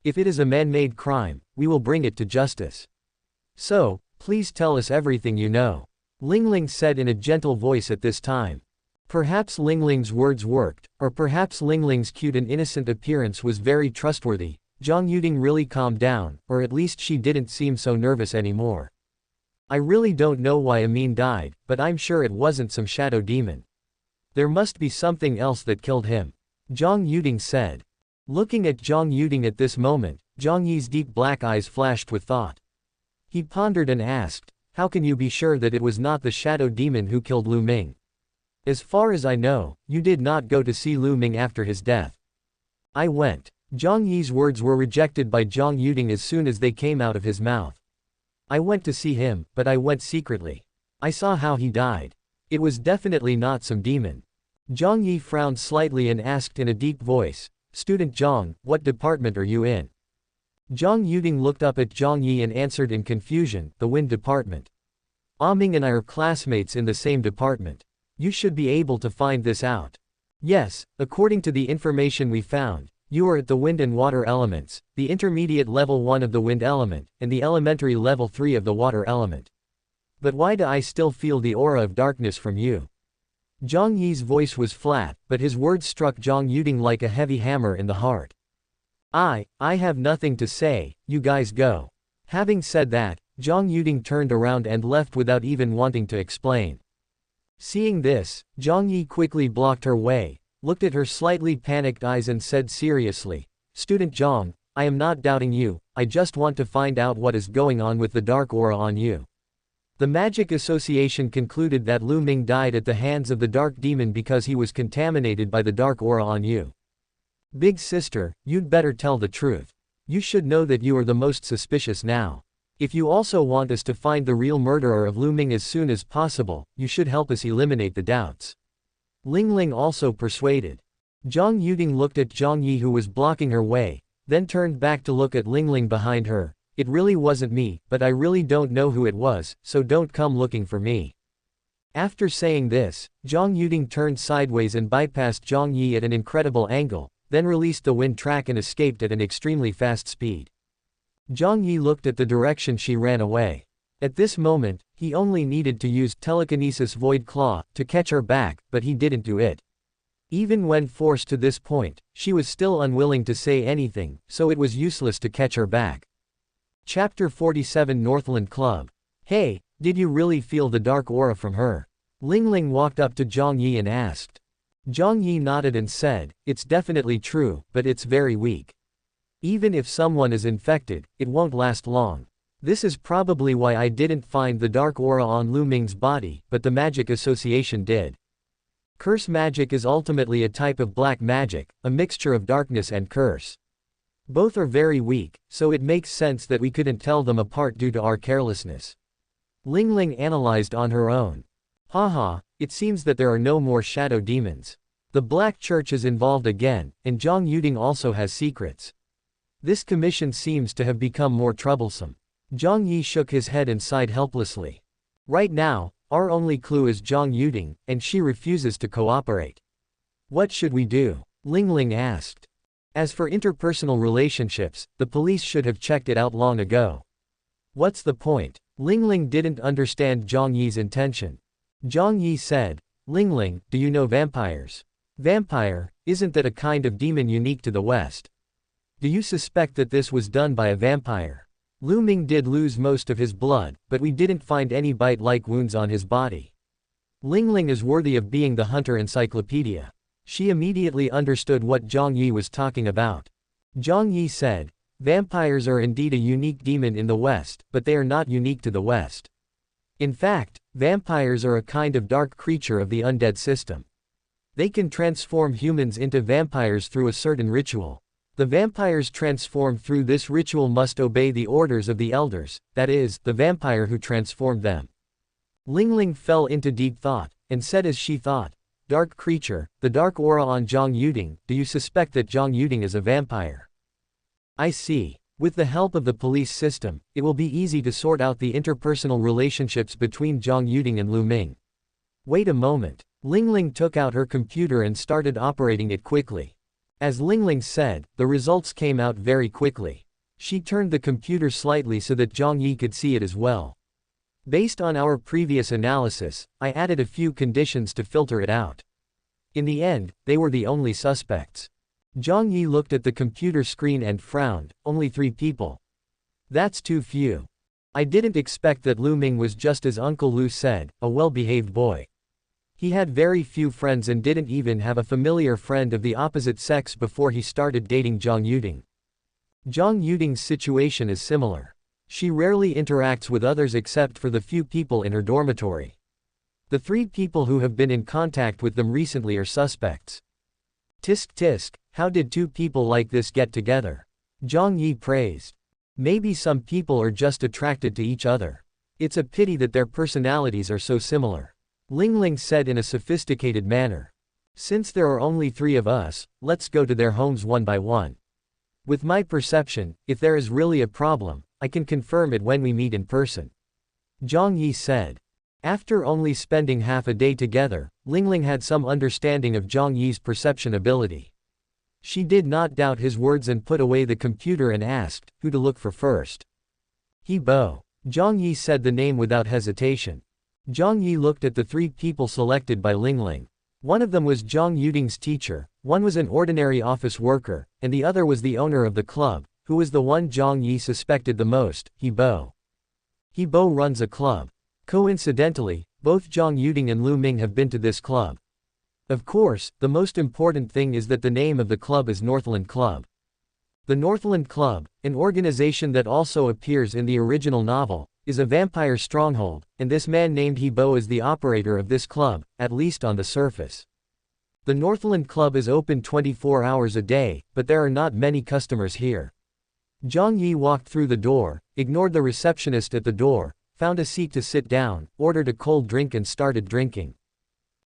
If it is a man-made crime, we will bring it to justice. So, please tell us everything you know. Lingling said in a gentle voice at this time. Perhaps Lingling's words worked, or perhaps Lingling's cute and innocent appearance was very trustworthy. Jiang Yi really calmed down, or at least she didn't seem so nervous anymore. I really don't know why Amin died, but I'm sure it wasn't some shadow demon. There must be something else that killed him. Jiang Yi said. Looking at Jiang Yi at this moment, Jiang Yi's deep black eyes flashed with thought. He pondered and asked, how can you be sure that it was not the shadow demon who killed Lu Ming? As far as I know, you did not go to see Lu Ming after his death. I went. Jiang Yi's words were rejected by Jiang Yi as soon as they came out of his mouth. I went to see him, but I went secretly. I saw how he died. It was definitely not some demon. Jiang Yi frowned slightly and asked in a deep voice, Student Jiang, what department are you in? Jiang Yi looked up at Jiang Yi and answered in confusion, the wind department. Ming and I are classmates in the same department. You should be able to find this out. Yes, according to the information we found, you are at the wind and water elements, the intermediate level 1 of the wind element, and the elementary level 3 of the water element. But why do I still feel the aura of darkness from you? Jiang Yi's voice was flat, but his words struck Jiang Yi like a heavy hammer in the heart. I have nothing to say, you guys go. Having said that, Jiang Yi turned around and left without even wanting to explain. Seeing this, Jiang Yi quickly blocked her way, looked at her slightly panicked eyes and said seriously, Student Jiang, I am not doubting you, I just want to find out what is going on with the dark aura on you. The Magic Association concluded that Lu Ming died at the hands of the dark demon because he was contaminated by the dark aura on you. Big sister, you'd better tell the truth. You should know that you are the most suspicious now. If you also want us to find the real murderer of Lu Ming as soon as possible, you should help us eliminate the doubts. Lingling also persuaded. Jiang Yi looked at Jiang Yi who was blocking her way, then turned back to look at Lingling behind her. It really wasn't me, but I really don't know who it was, so don't come looking for me. After saying this, Jiang Yi turned sideways and bypassed Jiang Yi at an incredible angle, then released the wind track and escaped at an extremely fast speed. Jiang Yi looked at the direction she ran away. At this moment, he only needed to use telekinesis void claw to catch her back, but he didn't do it. Even when forced to this point, she was still unwilling to say anything, so it was useless to catch her back. Chapter 47 Northland Club. Hey, did you really feel the dark aura from her? Lingling walked up to Jiang Yi and asked. Jiang Yi nodded and said, it's definitely true, but it's very weak. Even if someone is infected, it won't last long. This is probably why I didn't find the dark aura on Lu Ming's body, but the magic association did. Curse magic is ultimately a type of black magic, a mixture of darkness and curse. Both are very weak, so it makes sense that we couldn't tell them apart due to our carelessness. Lingling analyzed on her own. Haha, it seems that there are no more shadow demons. The Black Church is involved again, and Zhang Yuding also has secrets. This commission seems to have become more troublesome. Jiang Yi shook his head and sighed helplessly. Right now, our only clue is Zhang Yuding, and she refuses to cooperate. What should we do? Lingling asked. As for interpersonal relationships, the police should have checked it out long ago. What's the point? Lingling didn't understand Jiang Yi's intention. Jiang Yi said, Lingling, do you know vampires? Vampire, isn't that a kind of demon unique to the West? Do you suspect that this was done by a vampire? Lu Ming did lose most of his blood, but we didn't find any bite-like wounds on his body. Lingling is worthy of being the hunter encyclopedia. She immediately understood what Jiang Yi was talking about. Jiang Yi said, vampires are indeed a unique demon in the West, but they are not unique to the West. In fact, vampires are a kind of dark creature of the undead system. They can transform humans into vampires through a certain ritual. The vampires transformed through this ritual must obey the orders of the elders, that is, the vampire who transformed them. Lingling fell into deep thought, and said as she thought, Dark creature, the dark aura on Zhang Yuding, do you suspect that Zhang Yuding is a vampire? I see. With the help of the police system, it will be easy to sort out the interpersonal relationships between Zhang Yuding and Lu Ming. Wait a moment. Lingling took out her computer and started operating it quickly. As Lingling said, the results came out very quickly. She turned the computer slightly so that Jiang Yi could see it as well. Based on our previous analysis, I added a few conditions to filter it out. In the end, they were the only suspects. Jiang Yi looked at the computer screen and frowned, only 3 people. That's too few. I didn't expect that Lu Ming was just as Uncle Lu said, a well-behaved boy. He had very few friends and didn't even have a familiar friend of the opposite sex before he started dating Zhang Yuding. Zhang Yuding's situation is similar. She rarely interacts with others except for the few people in her dormitory. The 3 people who have been in contact with them recently are suspects. Tisk tisk, how did 2 people like this get together? Jiang Yi praised. Maybe some people are just attracted to each other. It's a pity that their personalities are so similar. Lingling said in a sophisticated manner. Since there are only 3 of us, let's go to their homes one by one. With my perception, if there is really a problem, I can confirm it when we meet in person. Jiang Yi said. After only spending half a day together, Lingling had some understanding of Jiang Yi's perception ability. She did not doubt his words and put away the computer and asked, who to look for first. He Bo. Jiang Yi said the name without hesitation. Jiang Yi looked at the 3 people selected by Lingling. One of them was Zhang Yuding's teacher, one was an ordinary office worker, and the other was the owner of the club, who was the one Jiang Yi suspected the most, He Bo. He Bo runs a club. Coincidentally, both Zhang Yuding and Lu Ming have been to this club. Of course, the most important thing is that the name of the club is Northland Club. The Northland Club, an organization that also appears in the original novel, is a vampire stronghold, and this man named He Bo is the operator of this club, at least on the surface. The Northland Club is open 24 hours a day, but there are not many customers here. Jiang Yi walked through the door, ignored the receptionist at the door, found a seat to sit down, ordered a cold drink and started drinking.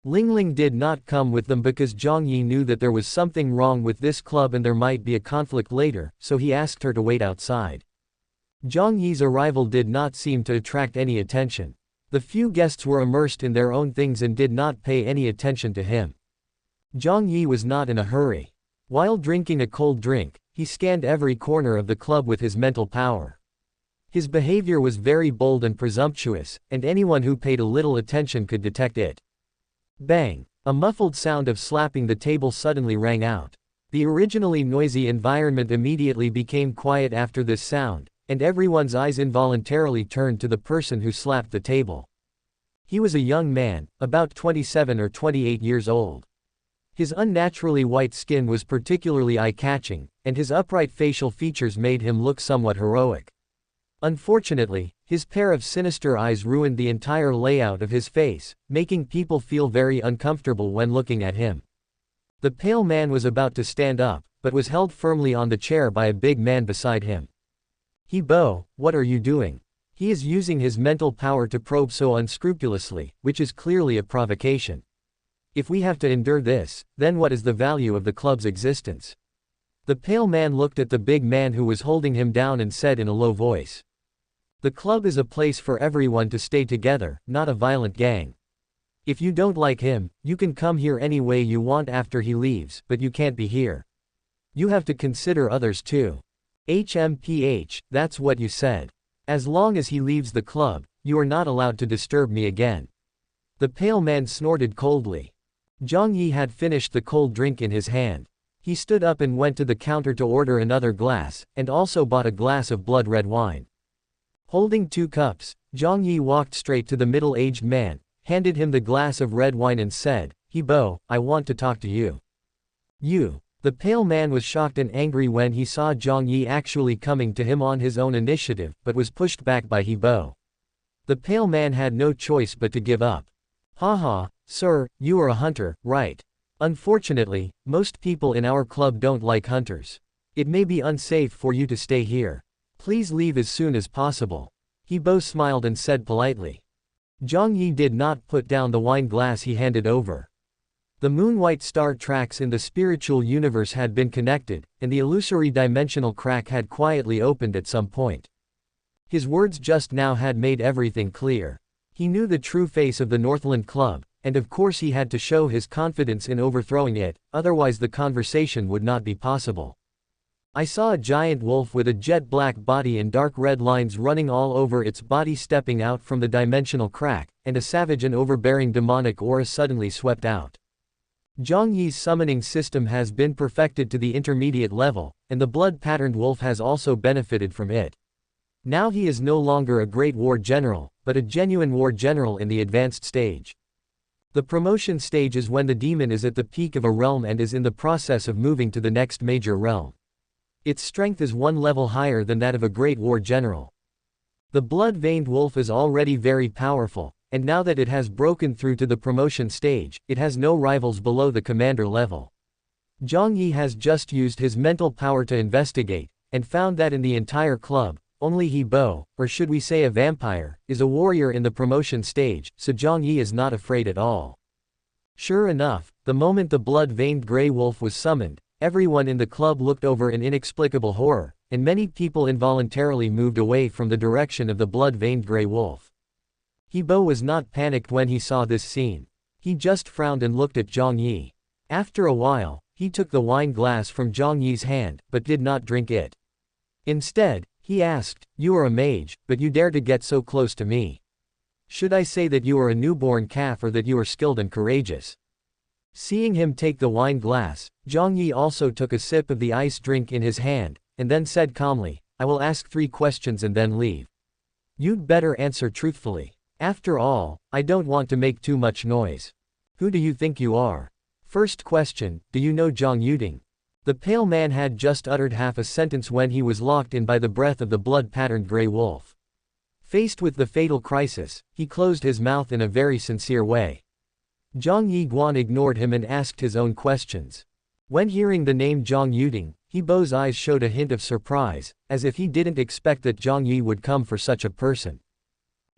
Lingling did not come with them because Jiang Yi knew that there was something wrong with this club and there might be a conflict later, so he asked her to wait outside. Jiang Yi's arrival did not seem to attract any attention. The few guests were immersed in their own things and did not pay any attention to him. Jiang Yi was not in a hurry. While drinking a cold drink, he scanned every corner of the club with his mental power. His behavior was very bold and presumptuous, and anyone who paid a little attention could detect it. Bang! A muffled sound of slapping the table suddenly rang out. The originally noisy environment immediately became quiet after this sound, and everyone's eyes involuntarily turned to the person who slapped the table. He was a young man, about 27 or 28 years old. His unnaturally white skin was particularly eye-catching, and his upright facial features made him look somewhat heroic. Unfortunately, his pair of sinister eyes ruined the entire layout of his face, making people feel very uncomfortable when looking at him. The pale man was about to stand up, but was held firmly on the chair by a big man beside him. "He Bo, what are you doing?" He is using his mental power to probe so unscrupulously, which is clearly a provocation. If we have to endure this, then what is the value of the club's existence? The pale man looked at the big man who was holding him down and said in a low voice, "The club is a place for everyone to stay together, not a violent gang. If you don't like him, you can come here any way you want after he leaves, but you can't be here. You have to consider others too." HMPH, that's what you said. As long as he leaves the club, you are not allowed to disturb me again. The pale man snorted coldly. Jiang Yi had finished the cold drink in his hand. He stood up and went to the counter to order another glass, and also bought a glass of blood red wine. Holding 2 cups, Jiang Yi walked straight to the middle-aged man, handed him the glass of red wine and said, "He Bo, I want to talk to you." "You?" The pale man was shocked and angry when he saw Jiang Yi actually coming to him on his own initiative, but was pushed back by He Bo. The pale man had no choice but to give up. "Haha, sir, you are a hunter, right? Unfortunately, most people in our club don't like hunters. It may be unsafe for you to stay here. Please leave as soon as possible." He Bo smiled and said politely. Jiang Yi did not put down the wine glass he handed over. The moon-white star tracks in the spiritual universe had been connected, and the illusory dimensional crack had quietly opened at some point. His words just now had made everything clear. He knew the true face of the Northland Club, and of course he had to show his confidence in overthrowing it, otherwise the conversation would not be possible. "I saw a giant wolf with a jet-black body and dark red lines running all over its body stepping out from the dimensional crack, and a savage and overbearing demonic aura suddenly swept out. Jiang Yi's summoning system has been perfected to the intermediate level, and the blood-patterned wolf has also benefited from it. Now he is no longer a great war general, but a genuine war general in the advanced stage. The promotion stage is when the demon is at the peak of a realm and is in the process of moving to the next major realm. Its strength is 1 level higher than that of a great war general. The blood-veined wolf is already very powerful, and now that it has broken through to the promotion stage, it has no rivals below the commander level. Jiang Yi has just used his mental power to investigate, and found that in the entire club, only He Bo, or should we say a vampire, is a warrior in the promotion stage, so Jiang Yi is not afraid at all. Sure enough, the moment the blood-veined grey wolf was summoned, everyone in the club looked over in inexplicable horror, and many people involuntarily moved away from the direction of the blood-veined grey wolf. He Bo was not panicked when he saw this scene. He just frowned and looked at Jiang Yi. After a while, he took the wine glass from Jiang Yi's hand, but did not drink it. Instead, he asked, "You are a mage, but you dare to get so close to me. Should I say that you are a newborn calf or that you are skilled and courageous?" Seeing him take the wine glass, Jiang Yi also took a sip of the ice drink in his hand, and then said calmly, "I will ask 3 questions and then leave. You'd better answer truthfully. After all, I don't want to make too much noise. Who do you think you are? First question, do you know Jiang Yi?" The pale man had just uttered half a sentence when he was locked in by the breath of the blood-patterned grey wolf. Faced with the fatal crisis, he closed his mouth in a very sincere way. Jiang Yi Guan ignored him and asked his own questions. When hearing the name Jiang Yi, He Bo's eyes showed a hint of surprise, as if he didn't expect that Jiang Yi would come for such a person.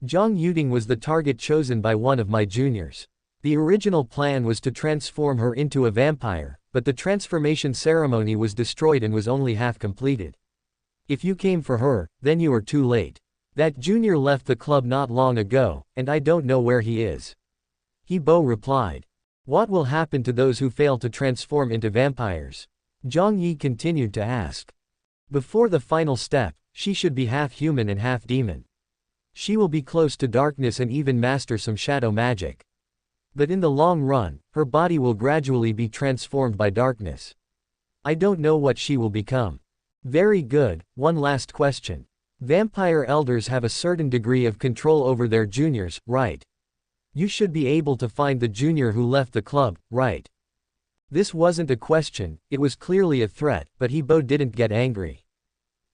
Jiang Yi was the target chosen by one of my juniors. The original plan was to transform her into a vampire, but the transformation ceremony was destroyed and was only half completed. If you came for her, then you are too late. That junior left the club not long ago, and I don't know where he is. He Bo replied. What will happen to those who fail to transform into vampires? Jiang Yi continued to ask. Before the final step, she should be half human and half demon. She will be close to darkness and even master some shadow magic. But in the long run, her body will gradually be transformed by darkness. I don't know what she will become. Very good, one last question. Vampire elders have a certain degree of control over their juniors, right? You should be able to find the junior who left the club, right? This wasn't a question, it was clearly a threat, but He Bo didn't get angry.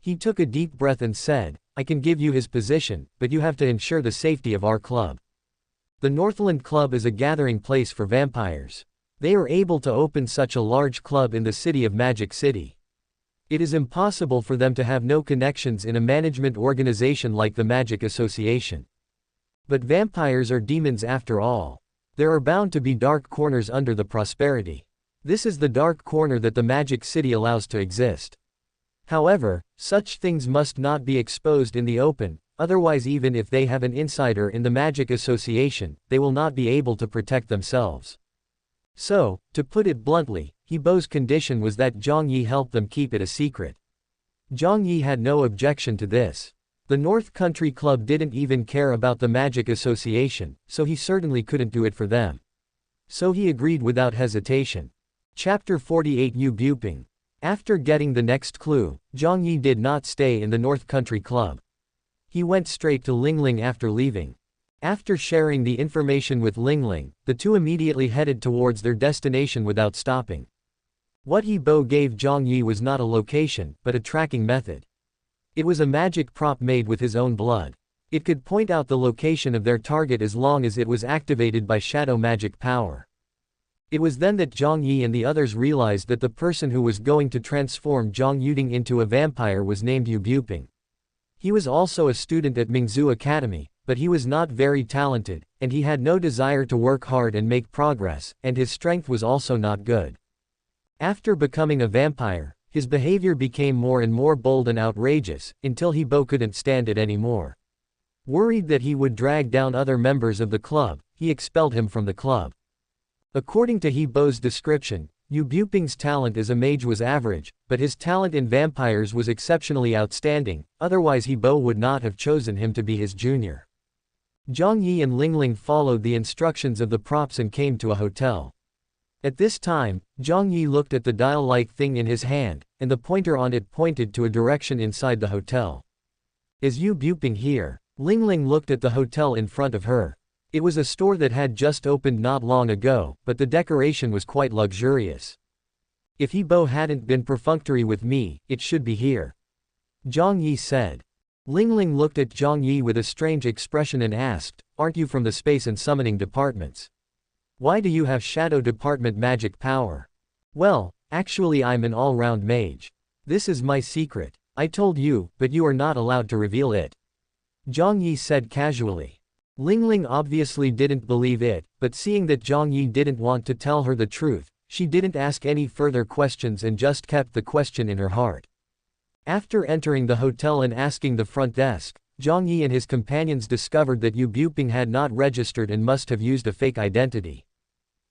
He took a deep breath and said, I can give you his position, but you have to ensure the safety of our club. The Northland Club is a gathering place for vampires. They are able to open such a large club in the city of Magic City. It is impossible for them to have no connections in a management organization like the Magic Association. But vampires are demons after all. There are bound to be dark corners under the prosperity. This is the dark corner that the Magic City allows to exist. However, such things must not be exposed in the open, otherwise even if they have an insider in the Magic Association, they will not be able to protect themselves. So, to put it bluntly, He Bo's condition was that Jiang Yi help them keep it a secret. Jiang Yi had no objection to this. The North Country Club didn't even care about the Magic Association, so he certainly couldn't do it for them. So he agreed without hesitation. Chapter 48 Yu Buping. After getting the next clue, Jiang Yi did not stay in the North Country Club. He went straight to Lingling after leaving. After sharing the information with Lingling, the two immediately headed towards their destination without stopping. What He Bo gave Jiang Yi was not a location, but a tracking method. It was a magic prop made with his own blood. It could point out the location of their target as long as it was activated by shadow magic power. It was then that Jiang Yi and the others realized that the person who was going to transform Jiang Yuding into a vampire was named Yu Buping. He was also a student at Mingzhu Academy, but he was not very talented, and he had no desire to work hard and make progress, and his strength was also not good. After becoming a vampire, his behavior became more and more bold and outrageous, until He Bo couldn't stand it anymore. Worried that he would drag down other members of the club, he expelled him from the club. According to He Bo's description, Yu Buping's talent as a mage was average, but his talent in vampires was exceptionally outstanding, otherwise He Bo would not have chosen him to be his junior. Jiang Yi and Lingling followed the instructions of the props and came to a hotel. At this time, Jiang Yi looked at the dial-like thing in his hand, and the pointer on it pointed to a direction inside the hotel. Is Yu Buping here? Lingling looked at the hotel in front of her. It was a store that had just opened not long ago, but the decoration was quite luxurious. If He Bo hadn't been perfunctory with me, it should be here. Jiang Yi said. Lingling looked at Jiang Yi with a strange expression and asked, aren't you from the space and summoning departments? Why do you have shadow department magic power? Well, actually I'm an all-round mage. This is my secret. I told you, but you are not allowed to reveal it. Jiang Yi said casually. Lingling obviously didn't believe it, but seeing that Jiang Yi didn't want to tell her the truth, she didn't ask any further questions and just kept the question in her heart. After entering the hotel and asking the front desk, Jiang Yi and his companions discovered that Yu Buping had not registered and must have used a fake identity.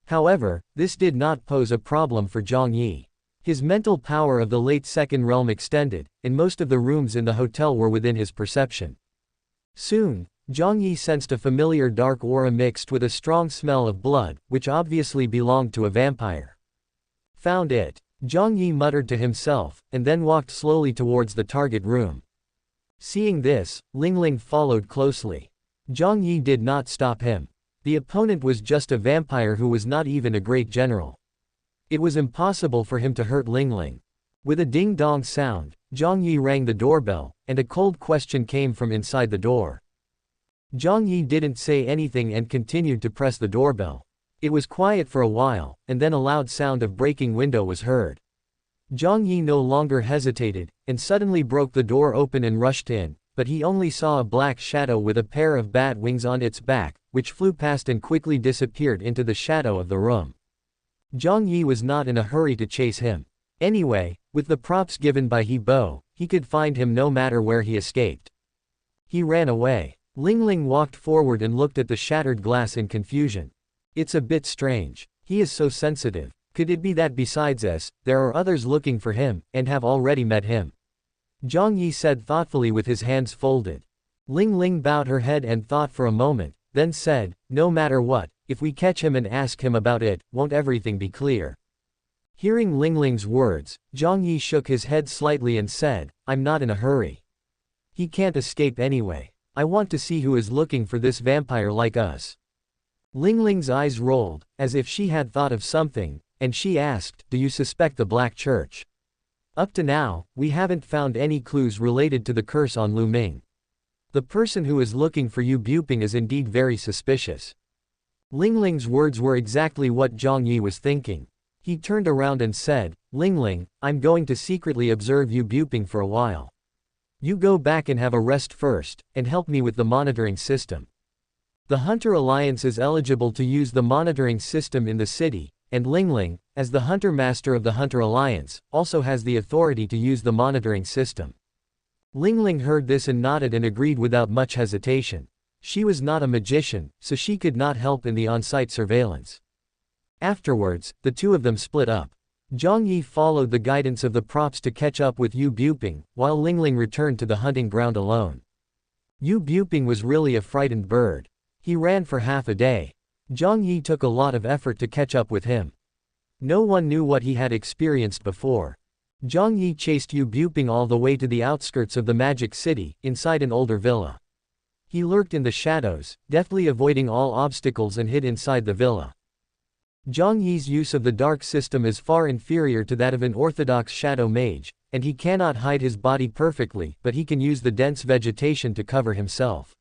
However, this did not pose a problem for Jiang Yi. His mental power of the late second realm extended, and most of the rooms in the hotel were within his perception. Soon, Jiang Yi sensed a familiar dark aura mixed with a strong smell of blood, which obviously belonged to a vampire. Found it. Jiang Yi muttered to himself, and then walked slowly towards the target room. Seeing this, Lingling followed closely. Jiang Yi did not stop him. The opponent was just a vampire who was not even a great general. It was impossible for him to hurt Lingling. With a ding-dong sound, Jiang Yi rang the doorbell, and a cold question came from inside the door. Jiang Yi didn't say anything and continued to press the doorbell. It was quiet for a while, and then a loud sound of breaking window was heard. Jiang Yi no longer hesitated, and suddenly broke the door open and rushed in, but he only saw a black shadow with a pair of bat wings on its back, which flew past and quickly disappeared into the shadow of the room. Jiang Yi was not in a hurry to chase him. Anyway, with the props given by He Bo, he could find him no matter where he escaped. He ran away. Lingling walked forward and looked at the shattered glass in confusion. It's a bit strange. He is so sensitive. Could it be that besides us, there are others looking for him, and have already met him? Jiang Yi said thoughtfully with his hands folded. Lingling bowed her head and thought for a moment, then said, no matter what, if we catch him and ask him about it, won't everything be clear? Hearing Lingling's words, Jiang Yi shook his head slightly and said, I'm not in a hurry. He can't escape anyway. I want to see who is looking for this vampire like us. Lingling's eyes rolled, as if she had thought of something, and she asked, do you suspect the Black Church? Up to now, we haven't found any clues related to the curse on Lu Ming. The person who is looking for Yu Buping is indeed very suspicious. Lingling's words were exactly what Jiang Yi was thinking. He turned around and said, Lingling, I'm going to secretly observe Yu Buping for a while. You go back and have a rest first, and help me with the monitoring system. The Hunter Alliance is eligible to use the monitoring system in the city, and Lingling, as the Hunter Master of the Hunter Alliance, also has the authority to use the monitoring system. Lingling heard this and nodded and agreed without much hesitation. She was not a magician, so she could not help in the on-site surveillance. Afterwards, the two of them split up. Jiang Yi followed the guidance of the props to catch up with Yu Buping, while Lingling returned to the hunting ground alone. Yu Buping was really a frightened bird. He ran for half a day. Jiang Yi took a lot of effort to catch up with him. No one knew what he had experienced before. Jiang Yi chased Yu Buping all the way to the outskirts of the Magic City, inside an older villa. He lurked in the shadows, deftly avoiding all obstacles and hid inside the villa. Jiang Yi's use of the dark system is far inferior to that of an orthodox shadow mage, and he cannot hide his body perfectly, but he can use the dense vegetation to cover himself.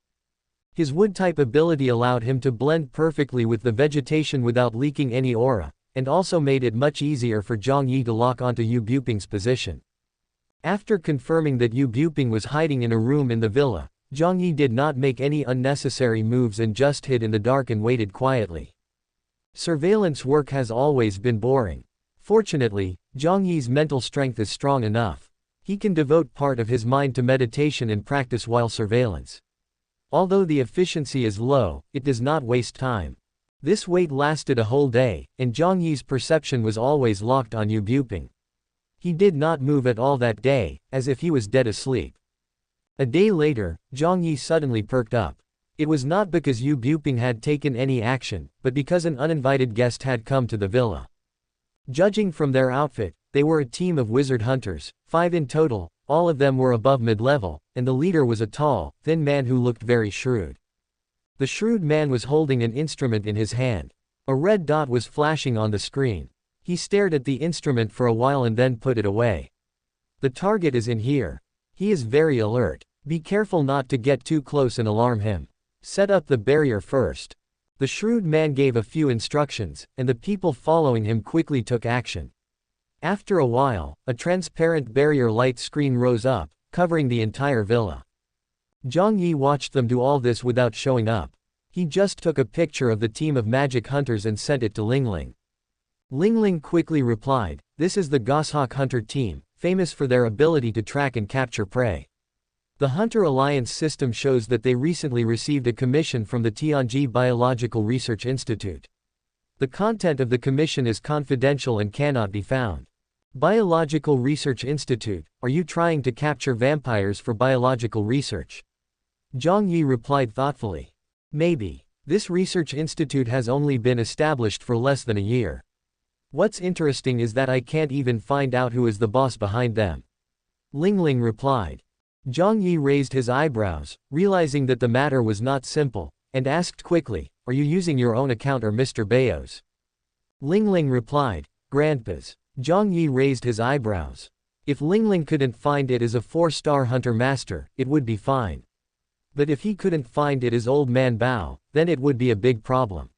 His wood-type ability allowed him to blend perfectly with the vegetation without leaking any aura, and also made it much easier for Jiang Yi to lock onto Yu Buping's position. After confirming that Yu Buping was hiding in a room in the villa, Jiang Yi did not make any unnecessary moves and just hid in the dark and waited quietly. Surveillance work has always been boring. Fortunately, Jiang Yi's mental strength is strong enough. He can devote part of his mind to meditation and practice while surveillance. Although the efficiency is low, it does not waste time. This wait lasted a whole day, and Jiang Yi's perception was always locked on Yu Buping. He did not move at all that day, as if he was dead asleep. A day later, Jiang Yi suddenly perked up. It was not because Yu Buping had taken any action, but because an uninvited guest had come to the villa. Judging from their outfit, they were a team of wizard hunters, 5 in total, all of them were above mid-level, and the leader was a tall, thin man who looked very shrewd. The shrewd man was holding an instrument in his hand. A red dot was flashing on the screen. He stared at the instrument for a while and then put it away. The target is in here. He is very alert. Be careful not to get too close and alarm him. Set up the barrier first. The shrewd man gave a few instructions, and the people following him quickly took action. After a while, a transparent barrier light screen rose up, covering the entire villa. Jiang Yi watched them do all this without showing up. He just took a picture of the team of magic hunters and sent it to Lingling. Lingling quickly replied, "This is the Goshawk Hunter team, famous for their ability to track and capture prey. The Hunter Alliance system shows that they recently received a commission from the Tianji Biological Research Institute. The content of the commission is confidential and cannot be found. Biological Research Institute, are you trying to capture vampires for biological research?" Jiang Yi replied thoughtfully. "Maybe. This research institute has only been established for less than a year. What's interesting is that I can't even find out who is the boss behind them." Lingling replied. Jiang Yi raised his eyebrows, realizing that the matter was not simple, and asked quickly, "Are you using your own account or Mr. Bao's?" Lingling replied, "Grandpa's." Jiang Yi raised his eyebrows. If Lingling couldn't find it as a 4-star hunter master, it would be fine. But if he couldn't find it as Old Man Bao, then it would be a big problem.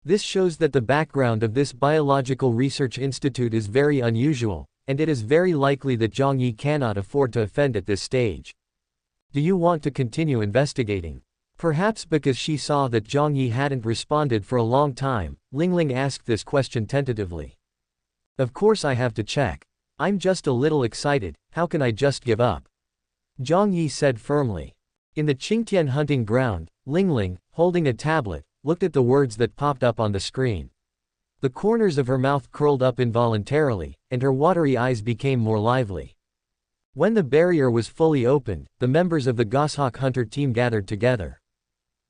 This shows that the background of this biological research institute is very unusual, and it is very likely that Jiang Yi cannot afford to offend at this stage. "Do you want to continue investigating?" Perhaps because she saw that Jiang Yi hadn't responded for a long time, Lingling asked this question tentatively. "Of course I have to check. I'm just a little excited, how can I just give up?" Jiang Yi said firmly. In the Qingtian hunting ground, Lingling, holding a tablet, looked at the words that popped up on the screen. The corners of her mouth curled up involuntarily, and her watery eyes became more lively. When the barrier was fully opened, the members of the goshawk hunter team gathered together.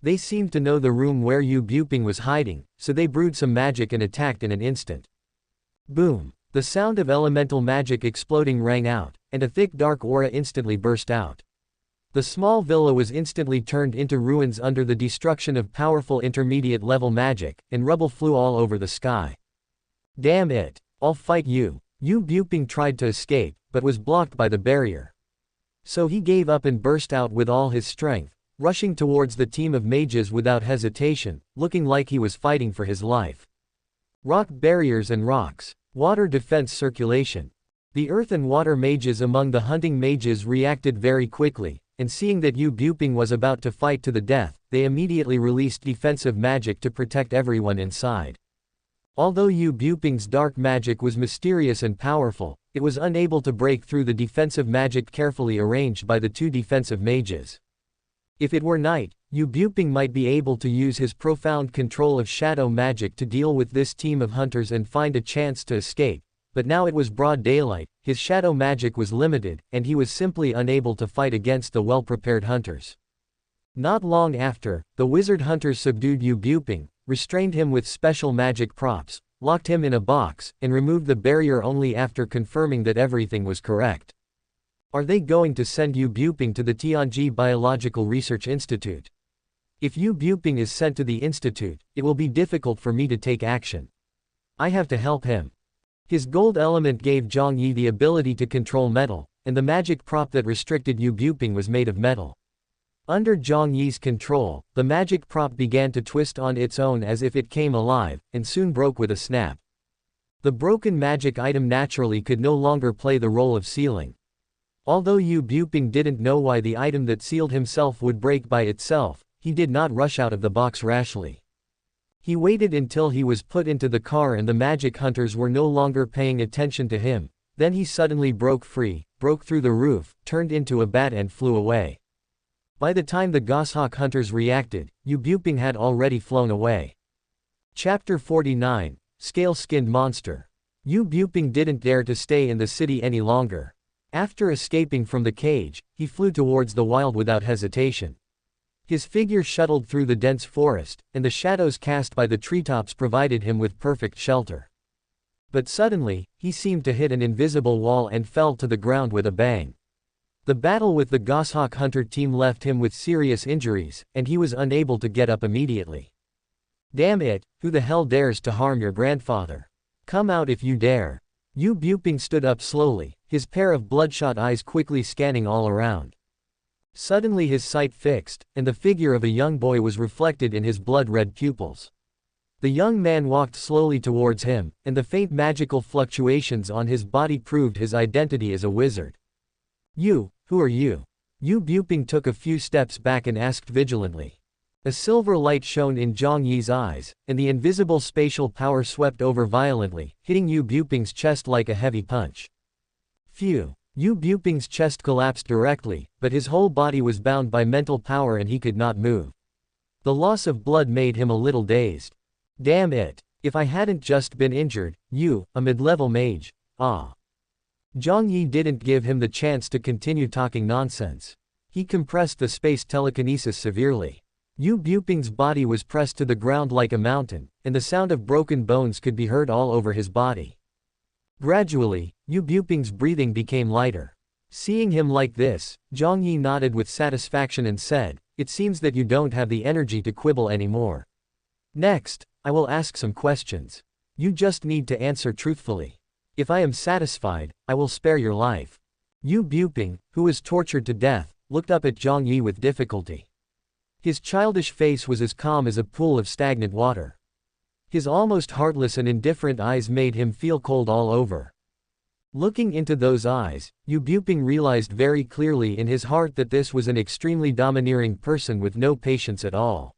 They seemed to know the room where Yu Buping was hiding, so they brewed some magic and attacked in an instant. Boom! The sound of elemental magic exploding rang out, and a thick dark aura instantly burst out. The small villa was instantly turned into ruins under the destruction of powerful intermediate-level magic, and rubble flew all over the sky. Damn it! I'll fight you! Yu Buping tried to escape, but was blocked by the barrier. So he gave up and burst out with all his strength, rushing towards the team of mages without hesitation, looking like he was fighting for his life. Rock barriers and rocks. Water defense circulation. The earth and water mages among the hunting mages reacted very quickly, and seeing that Yu Buping was about to fight to the death, they immediately released defensive magic to protect everyone inside. Although Yu Buping's dark magic was mysterious and powerful, it was unable to break through the defensive magic carefully arranged by the two defensive mages. If it were night, Yu Buping might be able to use his profound control of shadow magic to deal with this team of hunters and find a chance to escape, but now it was broad daylight, his shadow magic was limited, and he was simply unable to fight against the well-prepared hunters. Not long after, the wizard hunters subdued Yu Buping, restrained him with special magic props, locked him in a box, and removed the barrier only after confirming that everything was correct. Are they going to send Yu Buping to the Tianji Biological Research Institute? If Yu Buping is sent to the institute, it will be difficult for me to take action. I have to help him. His gold element gave Jiang Yi the ability to control metal, and the magic prop that restricted Yu Buping was made of metal. Under Jiang Yi's control, the magic prop began to twist on its own as if it came alive, and soon broke with a snap. The broken magic item naturally could no longer play the role of sealing. Although Yu Buping didn't know why the item that sealed himself would break by itself, he did not rush out of the box rashly. He waited until he was put into the car and the magic hunters were no longer paying attention to him, then he suddenly broke free, broke through the roof, turned into a bat and flew away. By the time the goshawk hunters reacted, Yu Buping had already flown away. Chapter 49, Scale-Skinned Monster. Yu Buping didn't dare to stay in the city any longer. After escaping from the cage, he flew towards the wild without hesitation. His figure shuttled through the dense forest, and the shadows cast by the treetops provided him with perfect shelter. But suddenly, he seemed to hit an invisible wall and fell to the ground with a bang. The battle with the goshawk hunter team left him with serious injuries, and he was unable to get up immediately. Damn it, who the hell dares to harm your grandfather? Come out if you dare. Yu Buping stood up slowly, his pair of bloodshot eyes quickly scanning all around. Suddenly his sight fixed, and the figure of a young boy was reflected in his blood-red pupils. The young man walked slowly towards him, and the faint magical fluctuations on his body proved his identity as a wizard. You, who are you? Yu Buping took a few steps back and asked vigilantly. A silver light shone in Jiang Yi's eyes, and the invisible spatial power swept over violently, hitting Yu Buping's chest like a heavy punch. Phew! Yu Buping's chest collapsed directly, but his whole body was bound by mental power and he could not move. The loss of blood made him a little dazed. Damn it! If I hadn't just been injured, you, a mid-level mage, ah. Jiang Yi didn't give him the chance to continue talking nonsense. He compressed the space telekinesis severely. Yu Buping's body was pressed to the ground like a mountain, and the sound of broken bones could be heard all over his body. Gradually, Yu Buping's breathing became lighter. Seeing him like this, Jiang Yi nodded with satisfaction and said, "It seems that you don't have the energy to quibble anymore. Next, I will ask some questions. You just need to answer truthfully. If I am satisfied, I will spare your life." Yu Buping, who was tortured to death, looked up at Jiang Yi with difficulty. His childish face was as calm as a pool of stagnant water. His almost heartless and indifferent eyes made him feel cold all over. Looking into those eyes, Yu Buping realized very clearly in his heart that this was an extremely domineering person with no patience at all.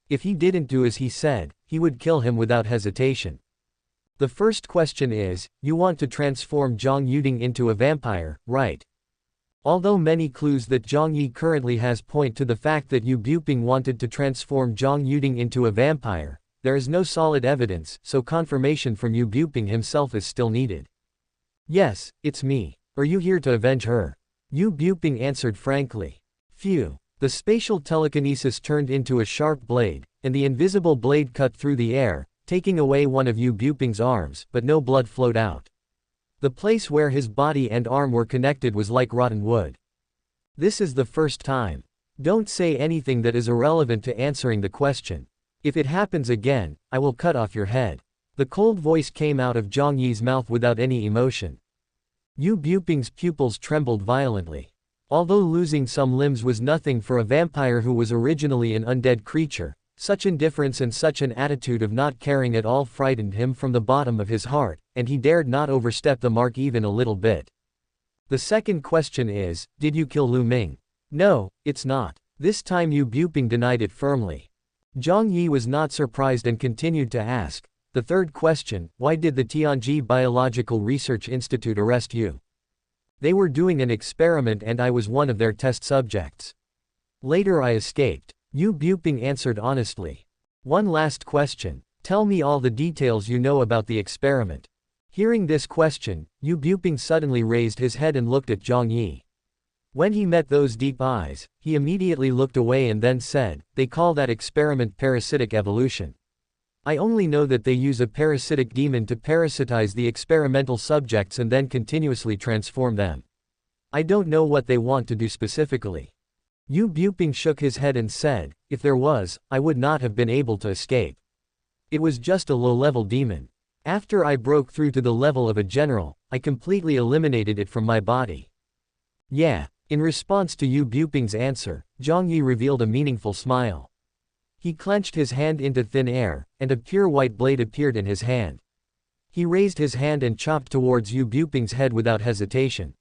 If he didn't do as he said, he would kill him without hesitation. The first question is, you want to transform Jiang Yuding into a vampire, right? Although many clues that Jiang Yi currently has point to the fact that Yu Buping wanted to transform Jiang Yuding into a vampire, there is no solid evidence, so confirmation from Yu Buping himself is still needed. Yes, it's me. Or are you here to avenge her? Yu Buping answered frankly. Phew. The spatial telekinesis turned into a sharp blade, and the invisible blade cut through the air, taking away one of Yu Buping's arms, but no blood flowed out. The place where his body and arm were connected was like rotten wood. This is the first time. Don't say anything that is irrelevant to answering the question. If it happens again, I will cut off your head. The cold voice came out of Jiang Yi's mouth without any emotion. Yu Buping's pupils trembled violently. Although losing some limbs was nothing for a vampire who was originally an undead creature, such indifference and such an attitude of not caring at all frightened him from the bottom of his heart, and he dared not overstep the mark even a little bit. The second question is, did you kill Lu Ming? No, it's not. This time Yu Buping denied it firmly. Jiang Yi was not surprised and continued to ask. The third question, why did the Tianji Biological Research Institute arrest you? They were doing an experiment and I was one of their test subjects. Later I escaped. Yu Buping answered honestly. One last question. Tell me all the details you know about the experiment. Hearing this question, Yu Buping suddenly raised his head and looked at Jiang Yi. When he met those deep eyes, he immediately looked away and then said, they call that experiment parasitic evolution. I only know that they use a parasitic demon to parasitize the experimental subjects and then continuously transform them. I don't know what they want to do specifically. Yu Buping shook his head and said, if there was, I would not have been able to escape. It was just a low-level demon. After I broke through to the level of a general, I completely eliminated it from my body. Yeah. In response to Yu Buping's answer, Jiang Yi revealed a meaningful smile. He clenched his hand into thin air, and a pure white blade appeared in his hand. He raised his hand and chopped towards Yu Buping's head without hesitation.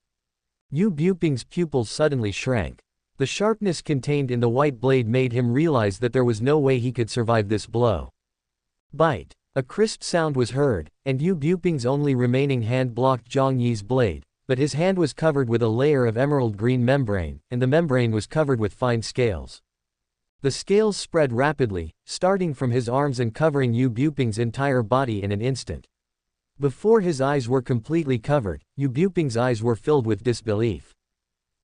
Yu Buping's pupils suddenly shrank. The sharpness contained in the white blade made him realize that there was no way he could survive this blow. Bite. A crisp sound was heard, and Yu Buping's only remaining hand blocked Jiang Yi's blade, but his hand was covered with a layer of emerald green membrane, and the membrane was covered with fine scales. The scales spread rapidly, starting from his arms and covering Yu Buping's entire body in an instant. Before his eyes were completely covered, Yu Buping's eyes were filled with disbelief.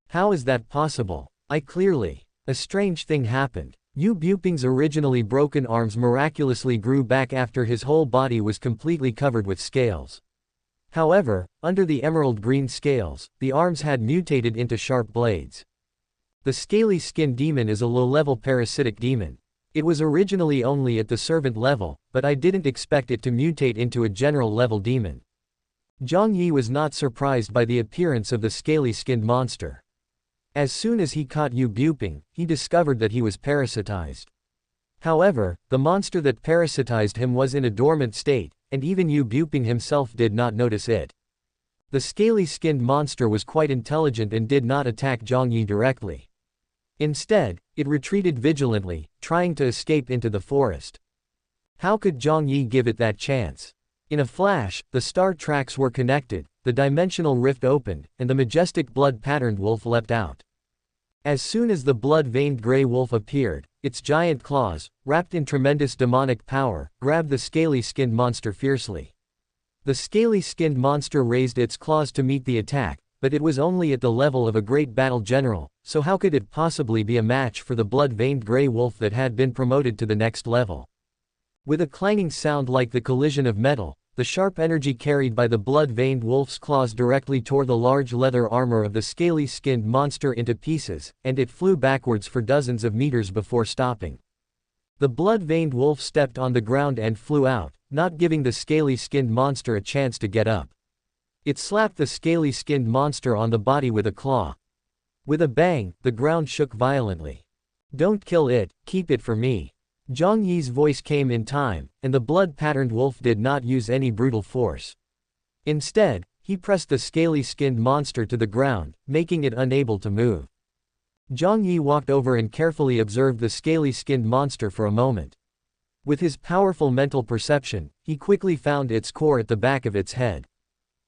How is that possible? A strange thing happened. Yu Buping's originally broken arms miraculously grew back after his whole body was completely covered with scales. However, under the emerald green scales, the arms had mutated into sharp blades. The scaly skin demon is a low-level parasitic demon. It was originally only at the servant level, but I didn't expect it to mutate into a general-level demon. Jiang Yi was not surprised by the appearance of the scaly-skinned monster. As soon as he caught Yu Buping, he discovered that he was parasitized. However, the monster that parasitized him was in a dormant state, and even Yu Buping himself did not notice it. The scaly-skinned monster was quite intelligent and did not attack Jiang Yi directly. Instead, it retreated vigilantly, trying to escape into the forest. How could Jiang Yi give it that chance? In a flash, the star tracks were connected, the dimensional rift opened, and the majestic blood-patterned wolf leapt out. As soon as the blood-veined gray wolf appeared, its giant claws, wrapped in tremendous demonic power, grabbed the scaly-skinned monster fiercely. The scaly-skinned monster raised its claws to meet the attack, but it was only at the level of a great battle general, so how could it possibly be a match for the blood-veined gray wolf that had been promoted to the next level? With a clanging sound like the collision of metal, the sharp energy carried by the blood-veined wolf's claws directly tore the large leather armor of the scaly-skinned monster into pieces, and it flew backwards for dozens of meters before stopping. The blood-veined wolf stepped on the ground and flew out, not giving the scaly-skinned monster a chance to get up. It slapped the scaly-skinned monster on the body with a claw. With a bang, the ground shook violently. Don't kill it, keep it for me. Jiang Yi's voice came in time, and the blood-patterned wolf did not use any brutal force. Instead, he pressed the scaly-skinned monster to the ground, making it unable to move. Jiang Yi walked over and carefully observed the scaly-skinned monster for a moment. With his powerful mental perception, he quickly found its core at the back of its head.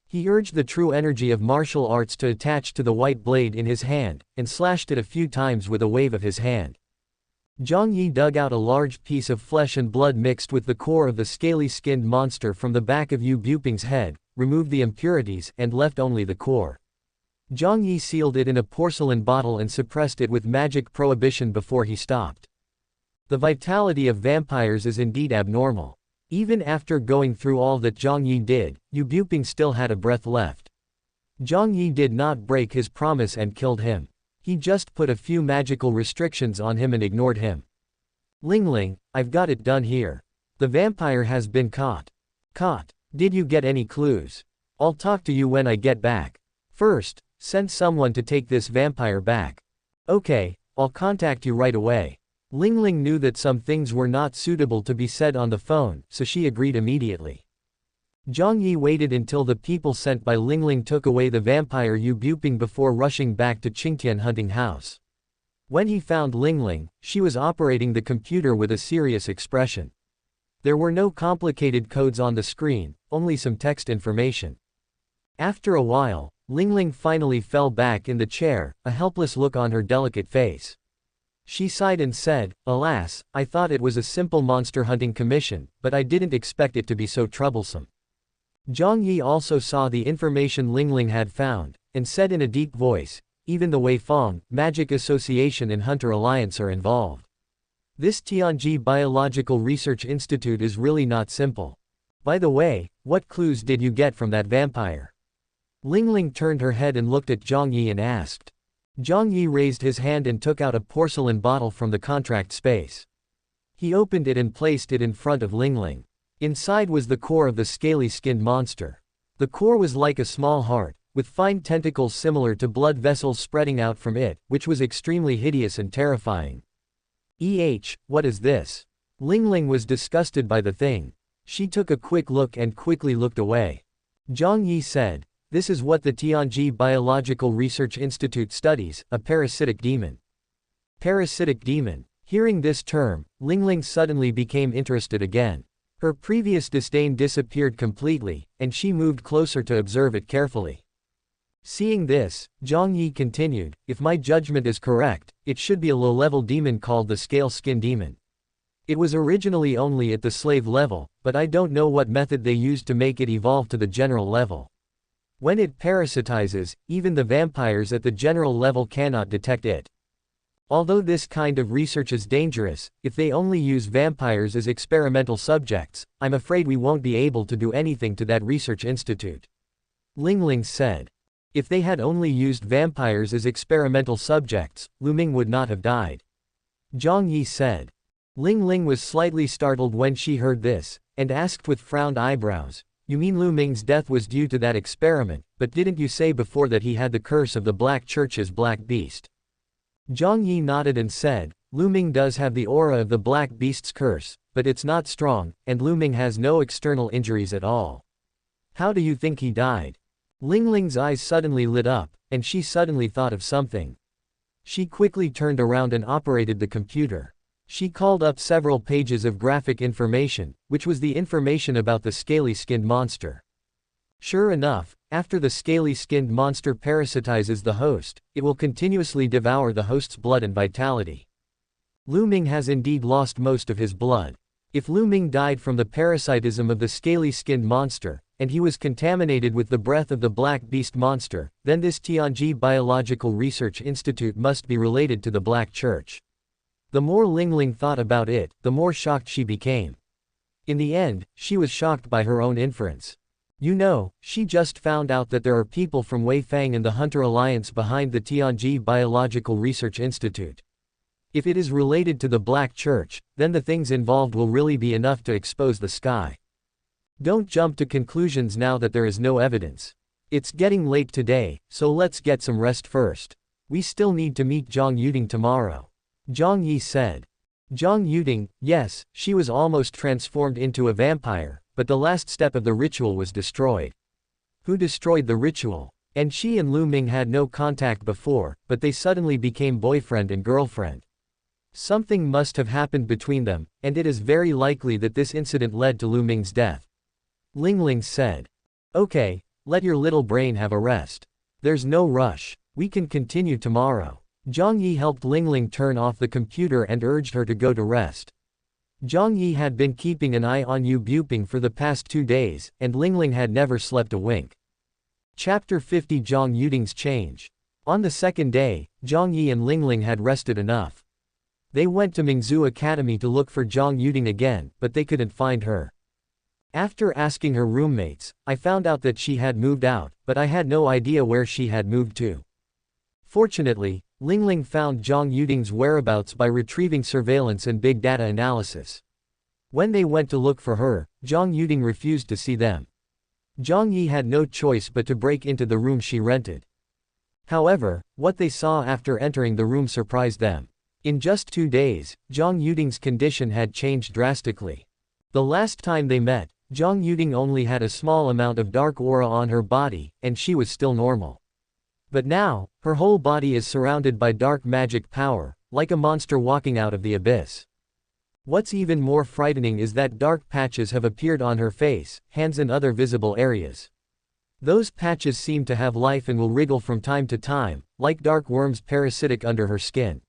He urged the true energy of martial arts to attach to the white blade in his hand, and slashed it a few times with a wave of his hand. Jiang Yi dug out a large piece of flesh and blood mixed with the core of the scaly-skinned monster from the back of Yu Buping's head, removed the impurities, and left only the core. Jiang Yi sealed it in a porcelain bottle and suppressed it with magic prohibition before he stopped. The vitality of vampires is indeed abnormal. Even after going through all that Jiang Yi did, Yu Buping still had a breath left. Jiang Yi did not break his promise and killed him. He just put a few magical restrictions on him and ignored him. Lingling, I've got it done here. The vampire has been caught. Caught? Did you get any clues? I'll talk to you when I get back. First, send someone to take this vampire back. Okay, I'll contact you right away. Lingling knew that some things were not suitable to be said on the phone, so she agreed immediately. Jiang Yi waited until the people sent by Lingling took away the vampire Yu Buping before rushing back to Qingtian hunting house. When he found Lingling, she was operating the computer with a serious expression. There were no complicated codes on the screen, only some text information. After a while, Lingling finally fell back in the chair, a helpless look on her delicate face. She sighed and said, "Alas, I thought it was a simple monster hunting commission, but I didn't expect it to be so troublesome." Jiang Yi also saw the information Lingling had found, and said in a deep voice, "Even the Wei Feng, Magic Association and Hunter Alliance are involved. This Tianji Biological Research Institute is really not simple. By the way, what clues did you get from that vampire?" Lingling turned her head and looked at Jiang Yi and asked. Jiang Yi raised his hand and took out a porcelain bottle from the contract space. He opened it and placed it in front of Lingling. Inside was the core of the scaly-skinned monster. The core was like a small heart, with fine tentacles similar to blood vessels spreading out from it, which was extremely hideous and terrifying. What is this? Lingling was disgusted by the thing. She took a quick look and quickly looked away. Jiang Yi said, "This is what the Tianji Biological Research Institute studies, a parasitic demon." Parasitic demon. Hearing this term, Lingling suddenly became interested again. Her previous disdain disappeared completely, and she moved closer to observe it carefully. Seeing this, Jiang Yi continued, "If my judgment is correct, it should be a low-level demon called the Scale-Skin Demon. It was originally only at the slave level, but I don't know what method they used to make it evolve to the general level. When it parasitizes, even the vampires at the general level cannot detect it. Although this kind of research is dangerous, if they only use vampires as experimental subjects, I'm afraid we won't be able to do anything to that research institute." Lingling said. If they had only used vampires as experimental subjects, Lu Ming would not have died. Jiang Yi said. Lingling was slightly startled when she heard this, and asked with frowned eyebrows, "You mean Lu Ming's death was due to that experiment, but didn't you say before that he had the curse of the Black Church's Black Beast?" Jiang Yi nodded and said, "Lu Ming does have the aura of the Black Beast's curse, but it's not strong, and Lu Ming has no external injuries at all. How do you think he died?" Lingling's eyes suddenly lit up, and she suddenly thought of something. She quickly turned around and operated the computer. She called up several pages of graphic information, which was the information about the scaly-skinned monster. Sure enough, after the scaly-skinned monster parasitizes the host, it will continuously devour the host's blood and vitality. Lu Ming has indeed lost most of his blood. If Lu Ming died from the parasitism of the scaly-skinned monster, and he was contaminated with the breath of the Black Beast monster, then this Tianji Biological Research Institute must be related to the Black Church. The more Lingling thought about it, the more shocked she became. In the end, she was shocked by her own inference. You know, she just found out that there are people from Wei Fang and the Hunter Alliance behind the Tianji Biological Research Institute. If it is related to the Black Church, then the things involved will really be enough to expose the sky. Don't jump to conclusions now that there is no evidence. It's getting late today, so let's get some rest first. We still need to meet Zhang Yuding tomorrow. Jiang Yi said. Zhang Yuding, yes, she was almost transformed into a vampire, but the last step of the ritual was destroyed. Who destroyed the ritual? And she and Lu Ming had no contact before, but they suddenly became boyfriend and girlfriend. Something must have happened between them, and it is very likely that this incident led to Lu Ming's death. Lingling said. Okay, let your little brain have a rest. There's no rush. We can continue tomorrow. Jiang Yi helped Lingling turn off the computer and urged her to go to rest. Jiang Yi had been keeping an eye on Yu Buping for the past 2 days, and Lingling had never slept a wink. Chapter 50 Jiang Yuding's Change. On the second day, Jiang Yi and Lingling had rested enough. They went to Mingzu Academy to look for Jiang Yuding again, but they couldn't find her. After asking her roommates, I found out that she had moved out, but I had no idea where she had moved to. Fortunately, Lingling found Jiang Yuding's whereabouts by retrieving surveillance and big data analysis. When they went to look for her, Jiang Yuding refused to see them. Jiang Yi had no choice but to break into the room she rented. However, what they saw after entering the room surprised them. In just 2 days, Jiang Yuding's condition had changed drastically. The last time they met, Jiang Yuding only had a small amount of dark aura on her body, and she was still normal. But now, her whole body is surrounded by dark magic power, like a monster walking out of the abyss. What's even more frightening is that dark patches have appeared on her face, hands and other visible areas. Those patches seem to have life and will wriggle from time to time, like dark worms parasitic under her skin.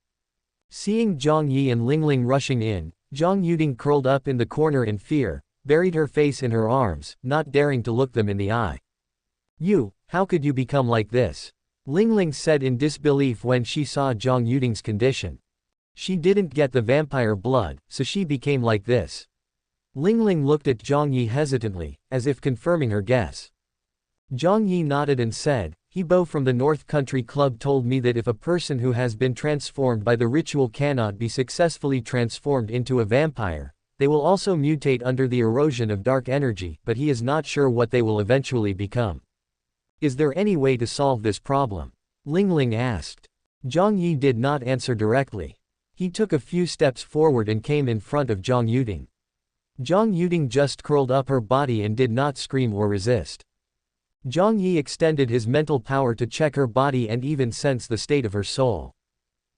Seeing Jiang Yi and Lingling rushing in, Jiang Yuding curled up in the corner in fear, buried her face in her arms, not daring to look them in the eye. "You, how could you become like this?" Lingling said in disbelief when she saw Jiang Yuding's condition. She didn't get the vampire blood, so she became like this. Lingling looked at Jiang Yi hesitantly, as if confirming her guess. Jiang Yi nodded and said, "Hebo from the North Country Club told me that if a person who has been transformed by the ritual cannot be successfully transformed into a vampire, they will also mutate under the erosion of dark energy, but he is not sure what they will eventually become. Is there any way to solve this problem?" Lingling asked. Jiang Yi did not answer directly. He took a few steps forward and came in front of Jiang Yuding. Jiang Yuding just curled up her body and did not scream or resist. Jiang Yi extended his mental power to check her body and even sense the state of her soul.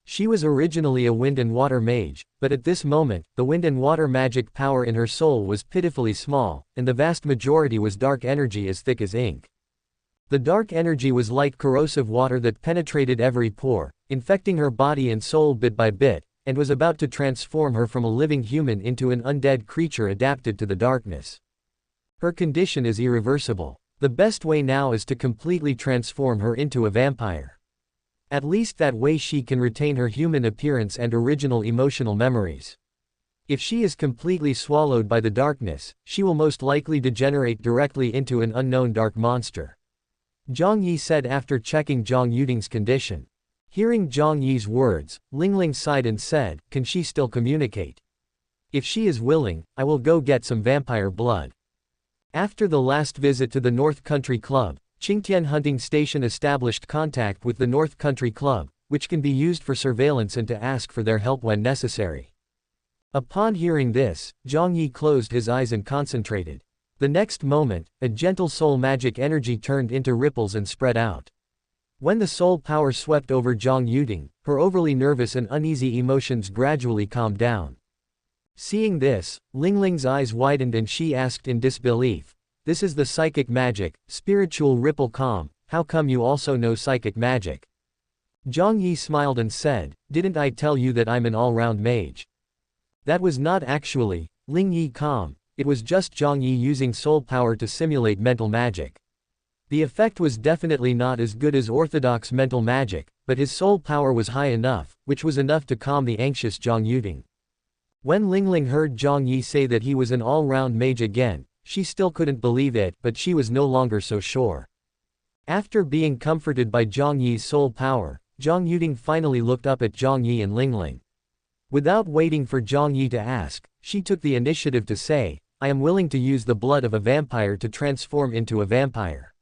She was originally a wind and water mage, but at this moment, the wind and water magic power in her soul was pitifully small, and the vast majority was dark energy as thick as ink. The dark energy was like corrosive water that penetrated every pore, infecting her body and soul bit by bit, and was about to transform her from a living human into an undead creature adapted to the darkness. Her condition is irreversible. The best way now is to completely transform her into a vampire. At least that way she can retain her human appearance and original emotional memories. If she is completely swallowed by the darkness, she will most likely degenerate directly into an unknown dark monster. Jiang Yi said after checking Jiang Yuding's condition. Hearing Jiang Yi's words, Lingling sighed and said, "Can she still communicate? If she is willing, I will go get some vampire blood." After the last visit to the North Country Club, Qingtian Hunting Station established contact with the North Country Club, which can be used for surveillance and to ask for their help when necessary. Upon hearing this, Jiang Yi closed his eyes and concentrated. The next moment, a gentle soul magic energy turned into ripples and spread out. When the soul power swept over Jiang Yuding, her overly nervous and uneasy emotions gradually calmed down. Seeing this, Lingling's eyes widened and she asked in disbelief, "This is the psychic magic, spiritual ripple calm, how come you also know psychic magic?" Jiang Yi smiled and said, "Didn't I tell you that I'm an all-round mage?" That was not actually, Lingqi calm. It was just Jiang Yi using soul power to simulate mental magic. The effect was definitely not as good as orthodox mental magic, but his soul power was high enough, which was enough to calm the anxious Jiang Yuding. When Lingling heard Jiang Yi say that he was an all-round mage again, she still couldn't believe it, but she was no longer so sure. After being comforted by Jiang Yi's soul power, Jiang Yuding finally looked up at Jiang Yi and Lingling. Without waiting for Jiang Yi to ask, she took the initiative to say, "I am willing to use the blood of a vampire to transform into a vampire.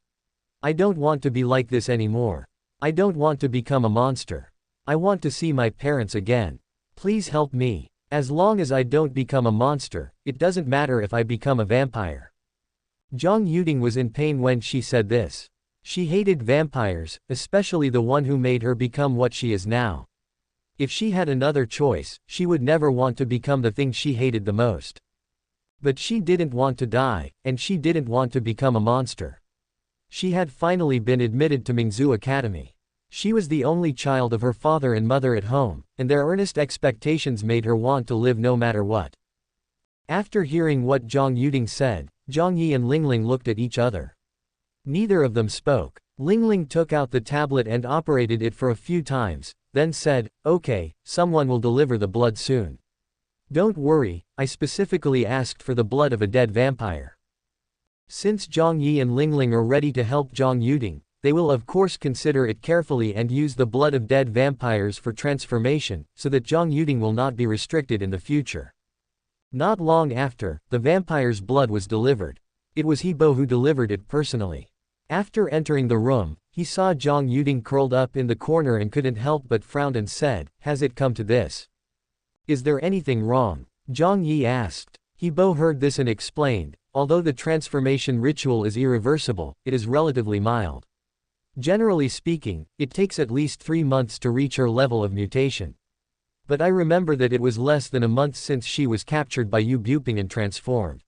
I don't want to be like this anymore. I don't want to become a monster. I want to see my parents again. Please help me. As long as I don't become a monster, it doesn't matter if I become a vampire." Jiang Yuding was in pain when she said this. She hated vampires, especially the one who made her become what she is now. If she had another choice, she would never want to become the thing she hated the most. But she didn't want to die, and she didn't want to become a monster. She had finally been admitted to Mingzu Academy. She was the only child of her father and mother at home, and their earnest expectations made her want to live no matter what. After hearing what Jiang Yuding said, Jiang Yi and Lingling looked at each other. Neither of them spoke. Lingling took out the tablet and operated it for a few times, then said, "Okay, someone will deliver the blood soon. Don't worry, I specifically asked for the blood of a dead vampire." Since Jiang Yi and Lingling are ready to help Zhang Yuding, they will of course consider it carefully and use the blood of dead vampires for transformation, so that Zhang Yuding will not be restricted in the future. Not long after, the vampire's blood was delivered. It was He Bo who delivered it personally. After entering the room, he saw Zhang Yuding curled up in the corner and couldn't help but frown and said, "Has it come to this? Is there anything wrong?" Jiang Yi asked. He Bo heard this and explained, "Although the transformation ritual is irreversible, it is relatively mild. Generally speaking, it takes at least 3 months to reach her level of mutation. But I remember that it was less than a month since she was captured by Yu Buping and transformed.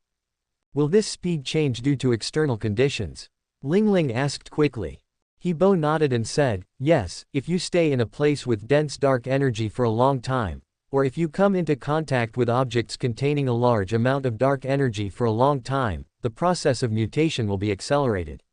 Will this speed change due to external conditions?" Lingling asked quickly. He Bo nodded and said, "Yes, if you stay in a place with dense dark energy for a long time, or if you come into contact with objects containing a large amount of dark energy for a long time, the process of mutation will be accelerated.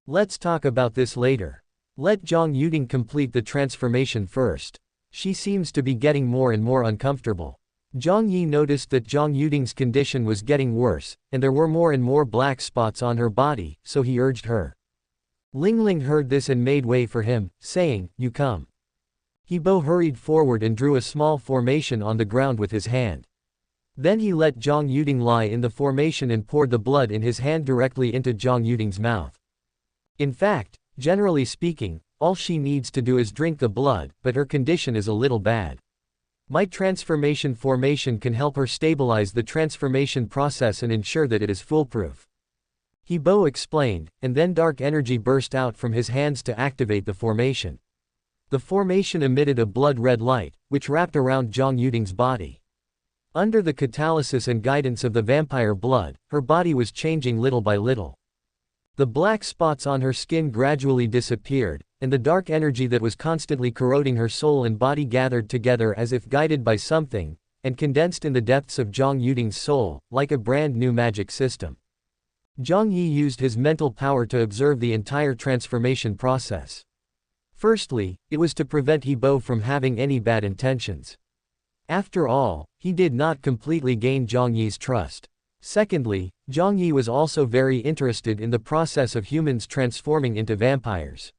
Let's talk about this later. Let Zhang Yuding complete the transformation first. She seems to be getting more and more uncomfortable." Jiang Yi noticed that Zhang Yuding's condition was getting worse, and there were more and more black spots on her body, so he urged her. Lingling heard this and made way for him, saying, "You come." He Bo hurried forward and drew a small formation on the ground with his hand. Then he let Zhang Yuding lie in the formation and poured the blood in his hand directly into Zhang Yuding's mouth. In fact, generally speaking, all she needs to do is drink the blood, but her condition is a little bad. My transformation formation can help her stabilize the transformation process and ensure that it is foolproof." He Bo explained, and then dark energy burst out from his hands to activate the formation. The formation emitted a blood-red light, which wrapped around Zhang Yuding's body. Under the catalysis and guidance of the vampire blood, her body was changing little by little. The black spots on her skin gradually disappeared, and the dark energy that was constantly corroding her soul and body gathered together as if guided by something, and condensed in the depths of Zhang Yuding's soul, like a brand new magic system. Jiang Yi used his mental power to observe the entire transformation process. Firstly, it was to prevent He Bo from having any bad intentions. After all, he did not completely gain Jiang Yi's trust. Secondly, Jiang Yi was also very interested in the process of humans transforming into vampires.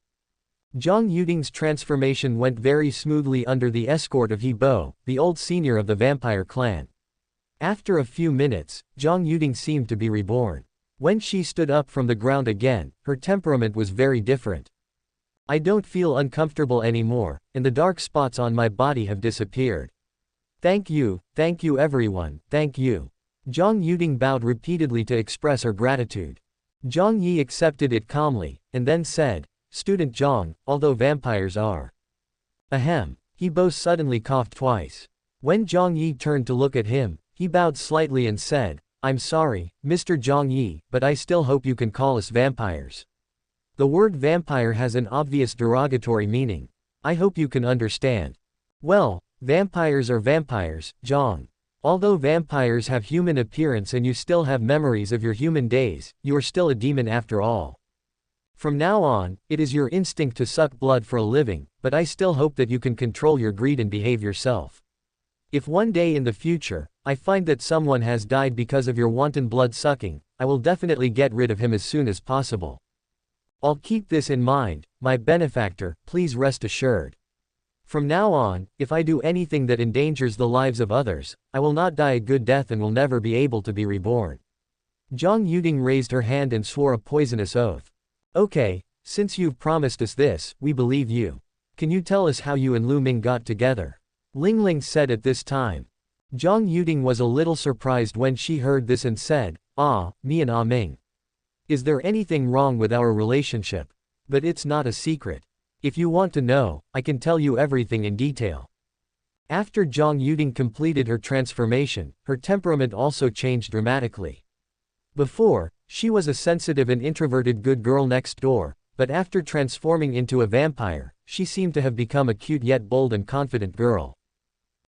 Zhang Yuding's transformation went very smoothly under the escort of He Bo, the old senior of the vampire clan. After a few minutes, Zhang Yuding seemed to be reborn. When she stood up from the ground again, her temperament was very different. "I don't feel uncomfortable anymore, and the dark spots on my body have disappeared. Thank you everyone, thank you." Zhang Yuding bowed repeatedly to express her gratitude. Jiang Yi accepted it calmly, and then said, "Student Zhang, although vampires are..." Ahem. He Bo suddenly coughed twice. When Jiang Yi turned to look at him, he bowed slightly and said, "I'm sorry, Mr. Jiang Yi, but I still hope you can call us vampires. The word vampire has an obvious derogatory meaning. I hope you can understand." "Well, vampires are vampires, Zhang. Although vampires have human appearance and you still have memories of your human days, you are still a demon after all. From now on, it is your instinct to suck blood for a living, but I still hope that you can control your greed and behave yourself. If one day in the future, I find that someone has died because of your wanton blood sucking, I will definitely get rid of him as soon as possible. I'll keep this in mind, my benefactor, please rest assured. From now on, if I do anything that endangers the lives of others, I will not die a good death and will never be able to be reborn." Zhang Yuding raised her hand and swore a poisonous oath. "Okay, since you've promised us this, we believe you. Can you tell us how you and Lu Ming got together?" Lingling said at this time. Zhang Yuding was a little surprised when she heard this and said, Me and Ming. Is there anything wrong with our relationship? But it's not a secret. If you want to know, I can tell you everything in detail." After Zhang Yuding completed her transformation, her temperament also changed dramatically. Before, she was a sensitive and introverted good girl next door, but after transforming into a vampire, she seemed to have become a cute yet bold and confident girl.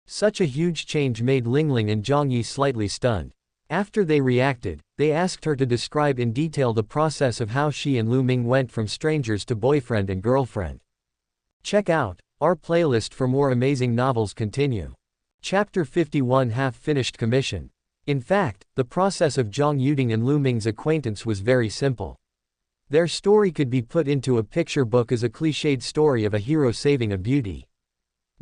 Such a huge change made Lingling and Jiang Yi slightly stunned. After they reacted, they asked her to describe in detail the process of how she and Lu Ming went from strangers to boyfriend and girlfriend. Check out our playlist for more amazing novels. Continue. Chapter 51, Half-Finished Commission. In fact, the process of Jiang Yi and Lu Ming's acquaintance was very simple. Their story could be put into a picture book as a cliched story of a hero saving a beauty.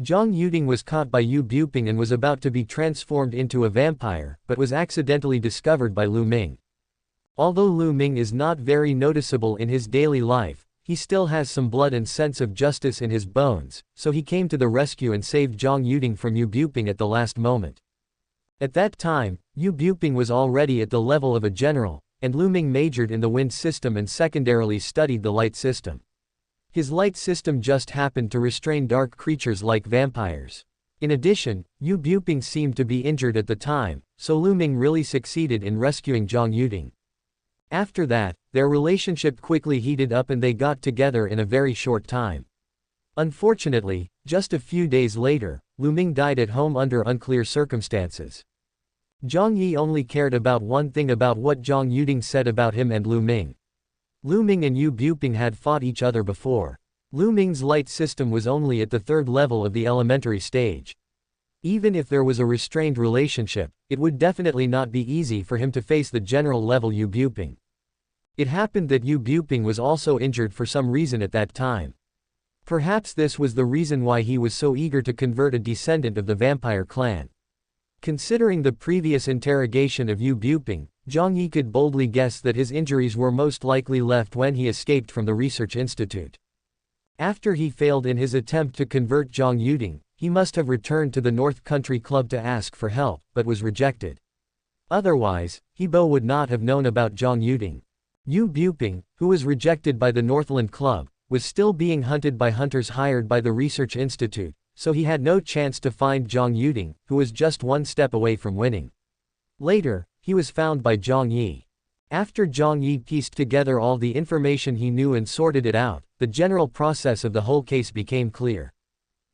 Jiang Yi was caught by Yu Buping and was about to be transformed into a vampire, but was accidentally discovered by Lu Ming. Although Lu Ming is not very noticeable in his daily life, he still has some blood and sense of justice in his bones, so he came to the rescue and saved Jiang Yi from Yu Buping at the last moment. At that time, Yu Buping was already at the level of a general, and Lu Ming majored in the wind system and secondarily studied the light system. His light system just happened to restrain dark creatures like vampires. In addition, Yu Buping seemed to be injured at the time, so Lu Ming really succeeded in rescuing Jiang Yi. After that, their relationship quickly heated up and they got together in a very short time. Unfortunately, just a few days later, Lu Ming died at home under unclear circumstances. Jiang Yi only cared about one thing about what Jiang Yi said about him and Lu Ming. Lu Ming and Yu Buping had fought each other before. Lu Ming's light system was only at the third level of the elementary stage. Even if there was a restrained relationship, it would definitely not be easy for him to face the general level Yu Buping. It happened that Yu Buping was also injured for some reason at that time. Perhaps this was the reason why he was so eager to convert a descendant of the vampire clan. Considering the previous interrogation of Yu Buping, Jiang Yi could boldly guess that his injuries were most likely left when he escaped from the research institute. After he failed in his attempt to convert Jiang Yi, he must have returned to the North Country Club to ask for help, but was rejected. Otherwise, Hebo would not have known about Jiang Yi. Yu Buping, who was rejected by the Northland Club, was still being hunted by hunters hired by the Research Institute, so he had no chance to find Jiang Yi, who was just one step away from winning. Later, he was found by Jiang Yi. After Jiang Yi pieced together all the information he knew and sorted it out, the general process of the whole case became clear.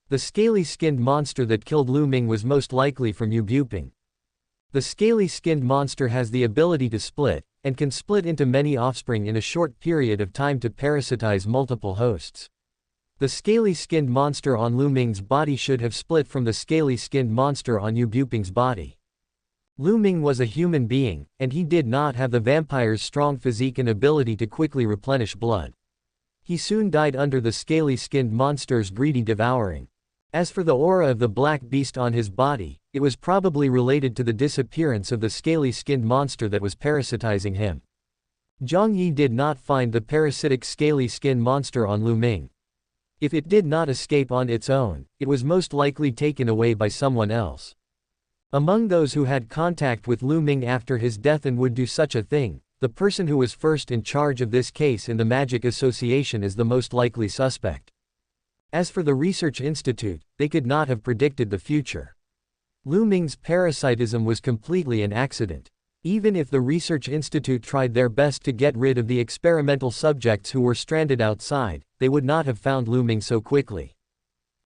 The scaly-skinned monster that killed Lu Ming was most likely from Yu Buping. The scaly-skinned monster has the ability to split, and can split into many offspring in a short period of time to parasitize multiple hosts. The scaly-skinned monster on Lu Ming's body should have split from the scaly-skinned monster on Yu Buping's body. Lu Ming was a human being, and he did not have the vampire's strong physique and ability to quickly replenish blood. He soon died under the scaly-skinned monster's greedy devouring. As for the aura of the black beast on his body, it was probably related to the disappearance of the scaly-skinned monster that was parasitizing him. Jiang Yi did not find the parasitic scaly-skinned monster on Lu Ming. If it did not escape on its own, it was most likely taken away by someone else. Among those who had contact with Lu Ming after his death and would do such a thing, the person who was first in charge of this case in the Magic Association is the most likely suspect. As for the Research Institute, they could not have predicted the future. Lu Ming's parasitism was completely an accident. Even if the Research Institute tried their best to get rid of the experimental subjects who were stranded outside, they would not have found Lu Ming so quickly.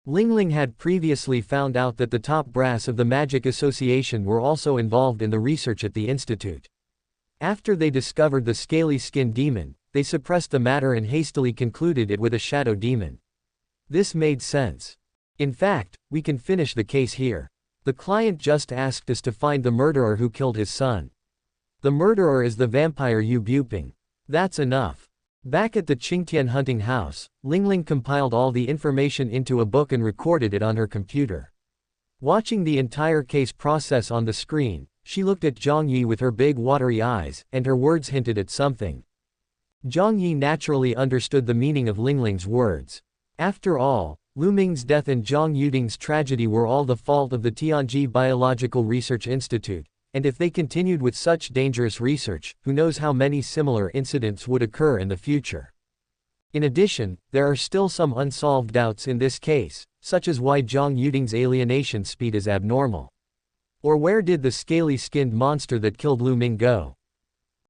Lingqi had previously found out that the top brass of the Magic Association were also involved in the research at the Institute. After they discovered the scaly-skinned demon, they suppressed the matter and hastily concluded it with a shadow demon. This made sense. In fact, we can finish the case here. The client just asked us to find the murderer who killed his son. The murderer is the vampire Yu Buping. That's enough. Back at the Qingtian hunting house, Lingqi compiled all the information into a book and recorded it on her computer. Watching the entire case process on the screen, she looked at Jiang Yi with her big watery eyes, and her words hinted at something. Jiang Yi naturally understood the meaning of Lingqi's words. After all, Lu Ming's death and Jiang Yi's tragedy were all the fault of the Tianji Biological Research Institute, and if they continued with such dangerous research, who knows how many similar incidents would occur in the future. In addition, there are still some unsolved doubts in this case, such as why Jiang Yi's alienation speed is abnormal. Or where did the scaly-skinned monster that killed Lu Ming go?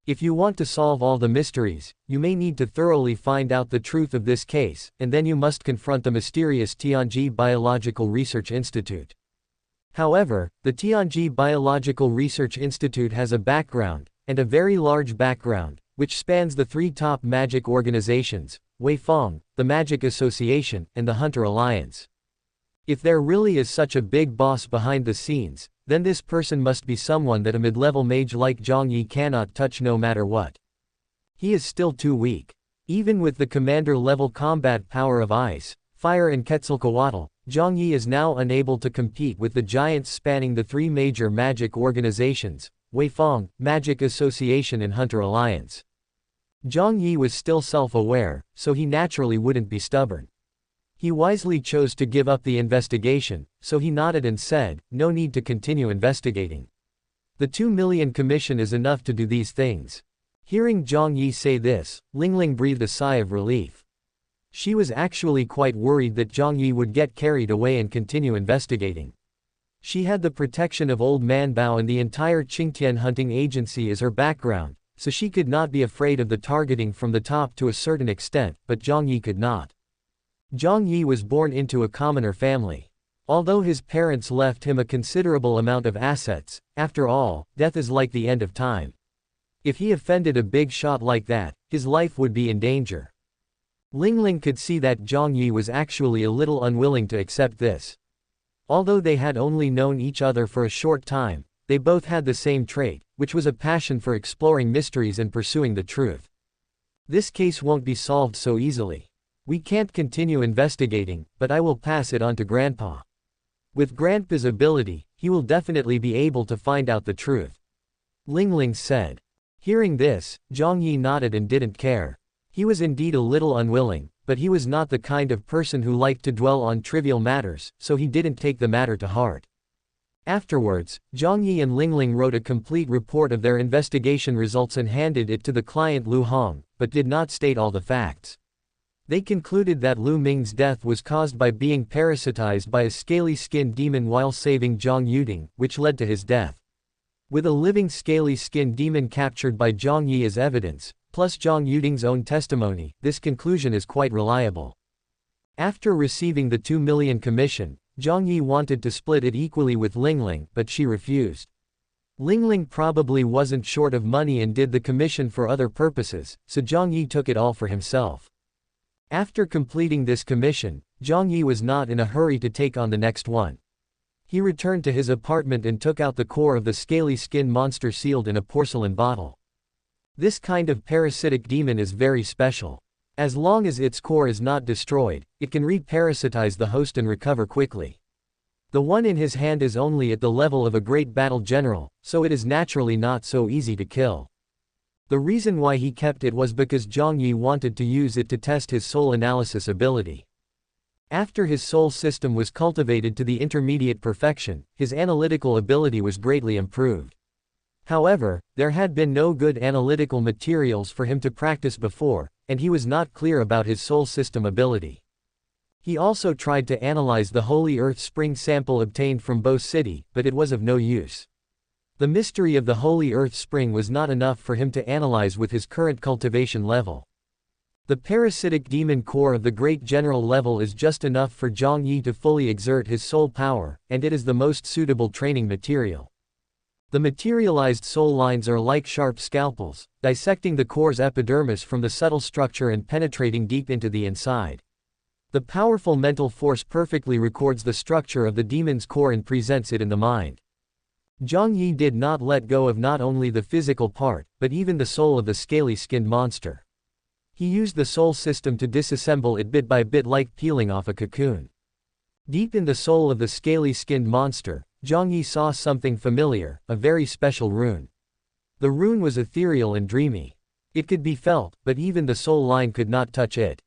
If you want to solve all the mysteries, you may need to thoroughly find out the truth of this case, and then you must confront the mysterious Tianji Biological Research Institute. However, the Tianji Biological Research Institute has a background, and a very large background, which spans the three top magic organizations, Weifeng, the Magic Association, and the Hunter Alliance. If there really is such a big boss behind the scenes, then this person must be someone that a mid-level mage like Jiang Yi cannot touch no matter what. He is still too weak. Even with the commander-level combat power of ice, fire and Quetzalcoatl, Jiang Yi is now unable to compete with the giants spanning the three major magic organizations, Weifeng, Magic Association and Hunter Alliance. Jiang Yi was still self-aware, so he naturally wouldn't be stubborn. He wisely chose to give up the investigation, so he nodded and said, "No need to continue investigating. The 2 million commission is enough to do these things." Hearing Jiang Yi say this, Lingling breathed a sigh of relief. She was actually quite worried that Jiang Yi would get carried away and continue investigating. She had the protection of Old Man Bao and the entire Qingtian hunting agency as her background, so she could not be afraid of the targeting from the top to a certain extent, but Jiang Yi could not. Jiang Yi was born into a commoner family. Although his parents left him a considerable amount of assets, after all, death is like the end of time. If he offended a big shot like that, his life would be in danger. Lingling could see that Jiang Yi was actually a little unwilling to accept this. Although they had only known each other for a short time, they both had the same trait, which was a passion for exploring mysteries and pursuing the truth. This case won't be solved so easily. We can't continue investigating, but I will pass it on to Grandpa. With Grandpa's ability, he will definitely be able to find out the truth. Lingling said. Hearing this, Jiang Yi nodded and didn't care. He was indeed a little unwilling, but he was not the kind of person who liked to dwell on trivial matters, so he didn't take the matter to heart. Afterwards, Jiang Yi and Lingling wrote a complete report of their investigation results and handed it to the client Lu Hong, but did not state all the facts. They concluded that Lu Ming's death was caused by being parasitized by a scaly-skinned demon while saving Zhang Yuding, which led to his death. With a living scaly-skinned demon captured by Jiang Yi as evidence, plus Zhang Yuding's own testimony, this conclusion is quite reliable. After receiving the 2 million commission, Jiang Yi wanted to split it equally with Lingling, but she refused. Lingling probably wasn't short of money and did the commission for other purposes, so Jiang Yi took it all for himself. After completing this commission, Jiang Yi was not in a hurry to take on the next one. He returned to his apartment and took out the core of the scaly-skinned monster sealed in a porcelain bottle. This kind of parasitic demon is very special. As long as its core is not destroyed, it can re-parasitize the host and recover quickly. The one in his hand is only at the level of a great battle general, so it is naturally not so easy to kill. The reason why he kept it was because Jiang Yi wanted to use it to test his soul analysis ability. After his soul system was cultivated to the intermediate perfection, his analytical ability was greatly improved. However, there had been no good analytical materials for him to practice before, and he was not clear about his soul system ability. He also tried to analyze the Holy Earth Spring sample obtained from Bo City, but it was of no use. The mystery of the Holy Earth Spring was not enough for him to analyze with his current cultivation level. The parasitic demon core of the great general level is just enough for Jiang Yi to fully exert his soul power, and it is the most suitable training material. The materialized soul lines are like sharp scalpels, dissecting the core's epidermis from the subtle structure and penetrating deep into the inside. The powerful mental force perfectly records the structure of the demon's core and presents it in the mind. Jiang Yi did not let go of not only the physical part, but even the soul of the scaly-skinned monster. He used the soul system to disassemble it bit by bit like peeling off a cocoon. Deep in the soul of the scaly-skinned monster, Jiang Yi saw something familiar, a very special rune. The rune was ethereal and dreamy. It could be felt, but even the soul line could not touch it.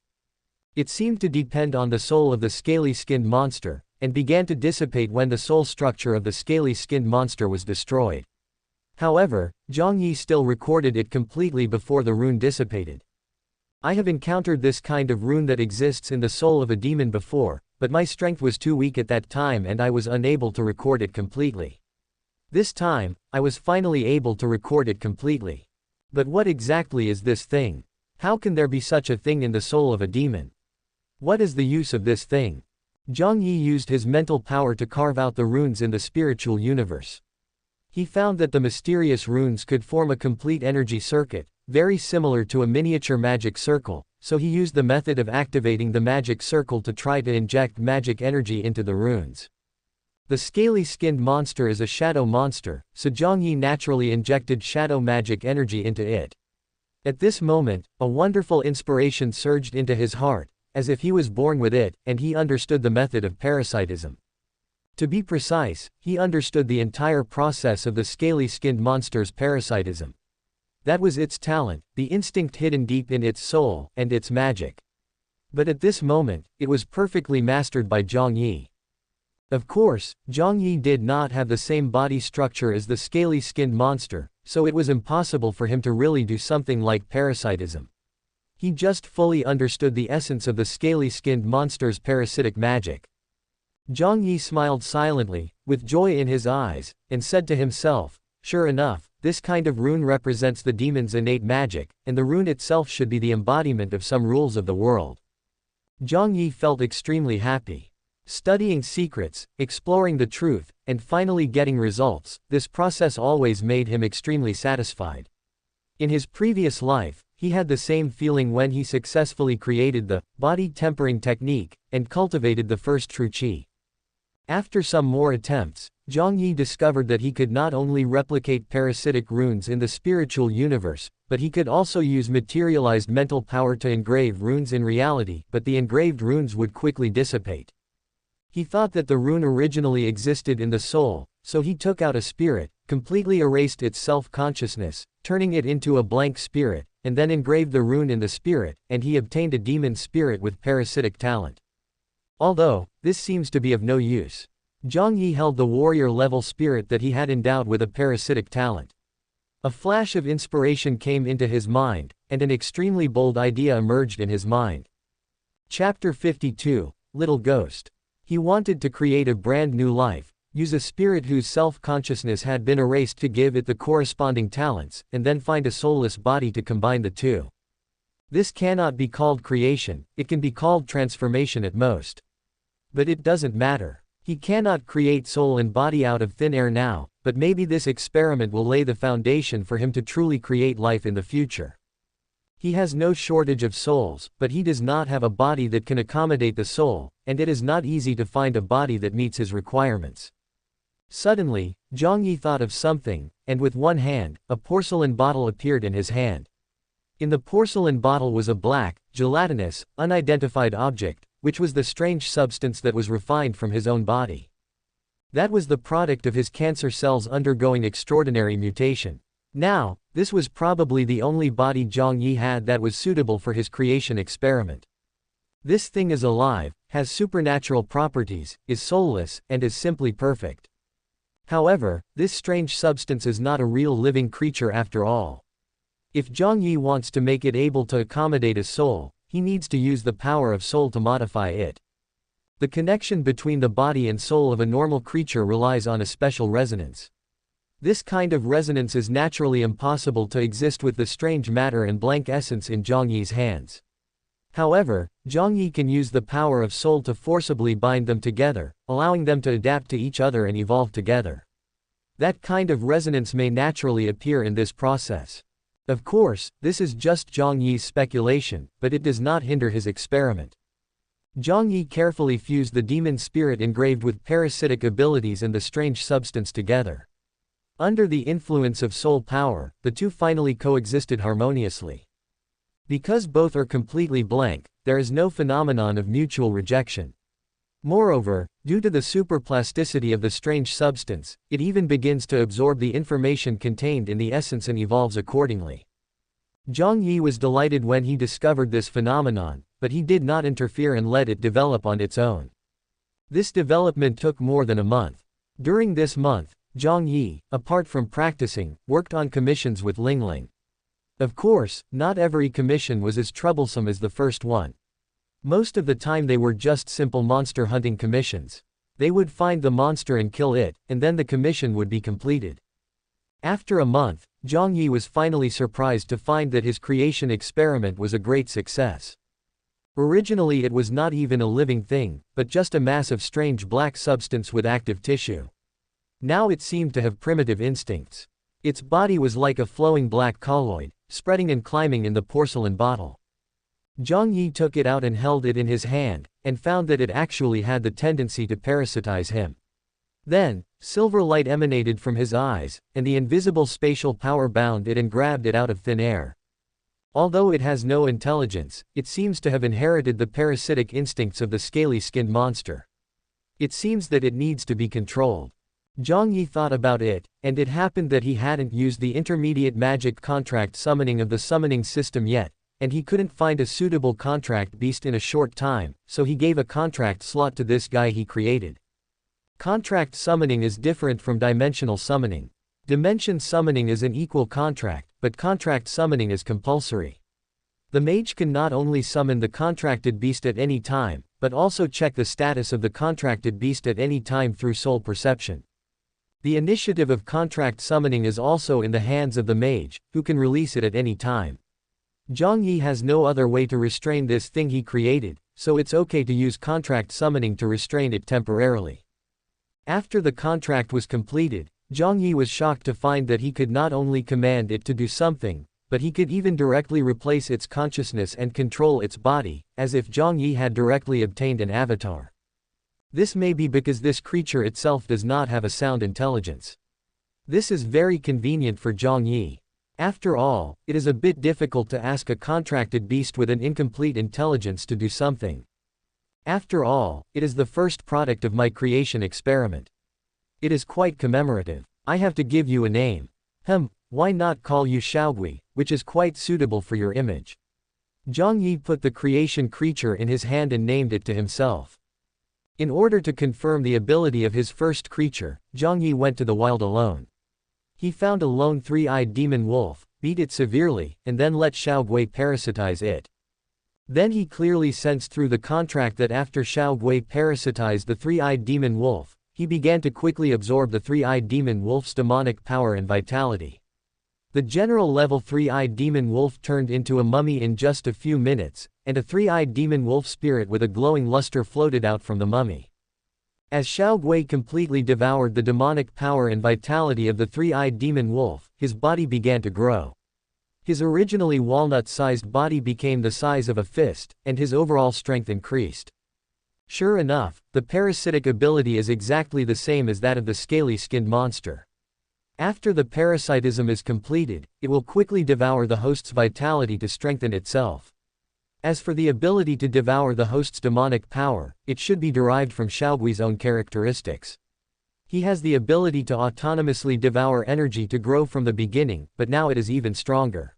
It seemed to depend on the soul of the scaly-skinned monster, and began to dissipate when the soul structure of the scaly-skinned monster was destroyed. However, Jiang Yi still recorded it completely before the rune dissipated. I have encountered this kind of rune that exists in the soul of a demon before, but my strength was too weak at that time and I was unable to record it completely. This time, I was finally able to record it completely. But what exactly is this thing? How can there be such a thing in the soul of a demon? What is the use of this thing? Jiang Yi used his mental power to carve out the runes in the spiritual universe. He found that the mysterious runes could form a complete energy circuit, very similar to a miniature magic circle, so he used the method of activating the magic circle to try to inject magic energy into the runes. The scaly-skinned monster is a shadow monster, so Jiang Yi naturally injected shadow magic energy into it. At this moment, a wonderful inspiration surged into his heart, as if he was born with it, and he understood the method of parasitism. To be precise, he understood the entire process of the scaly-skinned monster's parasitism. That was its talent, the instinct hidden deep in its soul, and its magic. But at this moment, it was perfectly mastered by Jiang Yi. Of course, Jiang Yi did not have the same body structure as the scaly-skinned monster, so it was impossible for him to really do something like parasitism. He just fully understood the essence of the scaly-skinned monster's parasitic magic. Jiang Yi smiled silently, with joy in his eyes, and said to himself, "Sure enough, this kind of rune represents the demon's innate magic, and the rune itself should be the embodiment of some rules of the world." Jiang Yi felt extremely happy. Studying secrets, exploring the truth, and finally getting results, this process always made him extremely satisfied. In his previous life, he had the same feeling when he successfully created the body tempering technique and cultivated the first true qi. After some more attempts, Jiang Yi discovered that he could not only replicate parasitic runes in the spiritual universe, but he could also use materialized mental power to engrave runes in reality, but the engraved runes would quickly dissipate. He thought that the rune originally existed in the soul, so he took out a spirit, completely erased its self-consciousness, turning it into a blank spirit, and then engraved the rune in the spirit, and he obtained a demon spirit with parasitic talent. Although, this seems to be of no use. Jiang Yi held the warrior-level spirit that he had endowed with a parasitic talent. A flash of inspiration came into his mind, and an extremely bold idea emerged in his mind. Chapter 52, Little Ghost. He wanted to create a brand new life, use a spirit whose self-consciousness had been erased to give it the corresponding talents, and then find a soulless body to combine the two. This cannot be called creation, it can be called transformation at most. But it doesn't matter. He cannot create soul and body out of thin air now, but maybe this experiment will lay the foundation for him to truly create life in the future. He has no shortage of souls, but he does not have a body that can accommodate the soul, and it is not easy to find a body that meets his requirements. Suddenly, Jiang Yi thought of something, and with one hand, a porcelain bottle appeared in his hand. In the porcelain bottle was a black, gelatinous, unidentified object, which was the strange substance that was refined from his own body. That was the product of his cancer cells undergoing extraordinary mutation. Now, this was probably the only body Jiang Yi had that was suitable for his creation experiment. This thing is alive, has supernatural properties, is soulless, and is simply perfect. However, this strange substance is not a real living creature after all. If Jiang Yi wants to make it able to accommodate a soul, he needs to use the power of soul to modify it. The connection between the body and soul of a normal creature relies on a special resonance. This kind of resonance is naturally impossible to exist with the strange matter and blank essence in Jiang Yi's hands. However, Jiang Yi can use the power of soul to forcibly bind them together, allowing them to adapt to each other and evolve together. That kind of resonance may naturally appear in this process. Of course, this is just Jiang Yi's speculation, but it does not hinder his experiment. Jiang Yi carefully fused the demon spirit engraved with parasitic abilities and the strange substance together. Under the influence of soul power, the two finally coexisted harmoniously. Because both are completely blank, there is no phenomenon of mutual rejection. Moreover, due to the superplasticity of the strange substance, it even begins to absorb the information contained in the essence and evolves accordingly. Jiang Yi was delighted when he discovered this phenomenon, but he did not interfere and let it develop on its own. This development took more than a month. During this month, Jiang Yi, apart from practicing, worked on commissions with Lingqi. Of course, not every commission was as troublesome as the first one. Most of the time they were just simple monster hunting commissions. They would find the monster and kill it, and then the commission would be completed. After a month, Jiang Yi was finally surprised to find that his creation experiment was a great success. Originally it was not even a living thing, but just a mass of strange black substance with active tissue. Now it seemed to have primitive instincts. Its body was like a flowing black colloid, spreading and climbing in the porcelain bottle. Jiang Yi took it out and held it in his hand, and found that it actually had the tendency to parasitize him. Then, silver light emanated from his eyes, and the invisible spatial power bound it and grabbed it out of thin air. Although it has no intelligence, it seems to have inherited the parasitic instincts of the scaly-skinned monster. It seems that it needs to be controlled. Jiang Yi thought about it, and it happened that he hadn't used the intermediate magic contract summoning of the summoning system yet, and he couldn't find a suitable contract beast in a short time, so he gave a contract slot to this guy he created. Contract summoning is different from dimensional summoning. Dimension summoning is an equal contract, but contract summoning is compulsory. The mage can not only summon the contracted beast at any time, but also check the status of the contracted beast at any time through soul perception. The initiative of contract summoning is also in the hands of the mage, who can release it at any time. Jiang Yi has no other way to restrain this thing he created, so it's okay to use contract summoning to restrain it temporarily. After the contract was completed, Jiang Yi was shocked to find that he could not only command it to do something, but he could even directly replace its consciousness and control its body, as if Jiang Yi had directly obtained an avatar. This may be because this creature itself does not have a sound intelligence. This is very convenient for Jiang Yi. After all, it is a bit difficult to ask a contracted beast with an incomplete intelligence to do something. After all, it is the first product of my creation experiment. It is quite commemorative. I have to give you a name. Why not call you Xiaogui, which is quite suitable for your image. Jiang Yi put the creation creature in his hand and named it to himself. In order to confirm the ability of his first creature, Jiang Yi went to the wild alone. He found a lone three-eyed demon wolf, beat it severely, and then let Xiaogui parasitize it. Then he clearly sensed through the contract that after Xiaogui parasitized the three-eyed demon wolf, he began to quickly absorb the three-eyed demon wolf's demonic power and vitality. The general level three-eyed demon wolf turned into a mummy in just a few minutes, and a three-eyed demon wolf spirit with a glowing luster floated out from the mummy. As Xiaogui completely devoured the demonic power and vitality of the three-eyed demon wolf, his body began to grow. His originally walnut-sized body became the size of a fist, and his overall strength increased. Sure enough, the parasitic ability is exactly the same as that of the scaly-skinned monster. After the parasitism is completed, it will quickly devour the host's vitality to strengthen itself. As for the ability to devour the host's demonic power, it should be derived from Xiaogui's own characteristics. He has the ability to autonomously devour energy to grow from the beginning, but now it is even stronger.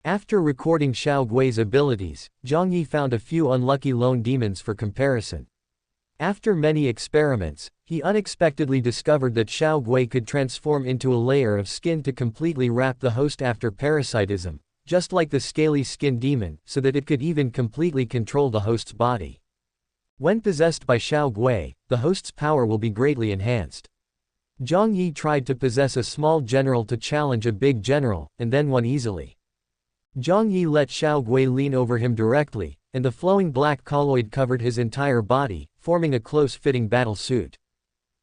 After recording Xiaogui's abilities, Jiang Yi found a few unlucky lone demons for comparison. After many experiments, he unexpectedly discovered that Xiaogui could transform into a layer of skin to completely wrap the host after parasitism, just like the scaly-skinned demon, so that it could even completely control the host's body. When possessed by Xiaogui, the host's power will be greatly enhanced. Jiang Yi tried to possess a small general to challenge a big general, and then won easily. Jiang Yi let Xiaogui lean over him directly, and the flowing black colloid covered his entire body, forming a close-fitting battle suit.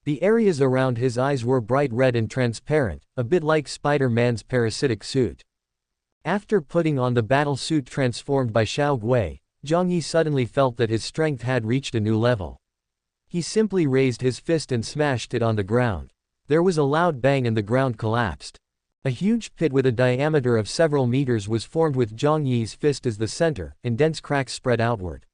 The areas around his eyes were bright red and transparent, a bit like Spider-Man's parasitic suit. After putting on the battle suit transformed by Xiaogui, Jiang Yi suddenly felt that his strength had reached a new level. He simply raised his fist and smashed it on the ground. There was a loud bang and the ground collapsed. A huge pit with a diameter of several meters was formed with Jiang Yi's fist as the center, and dense cracks spread outward.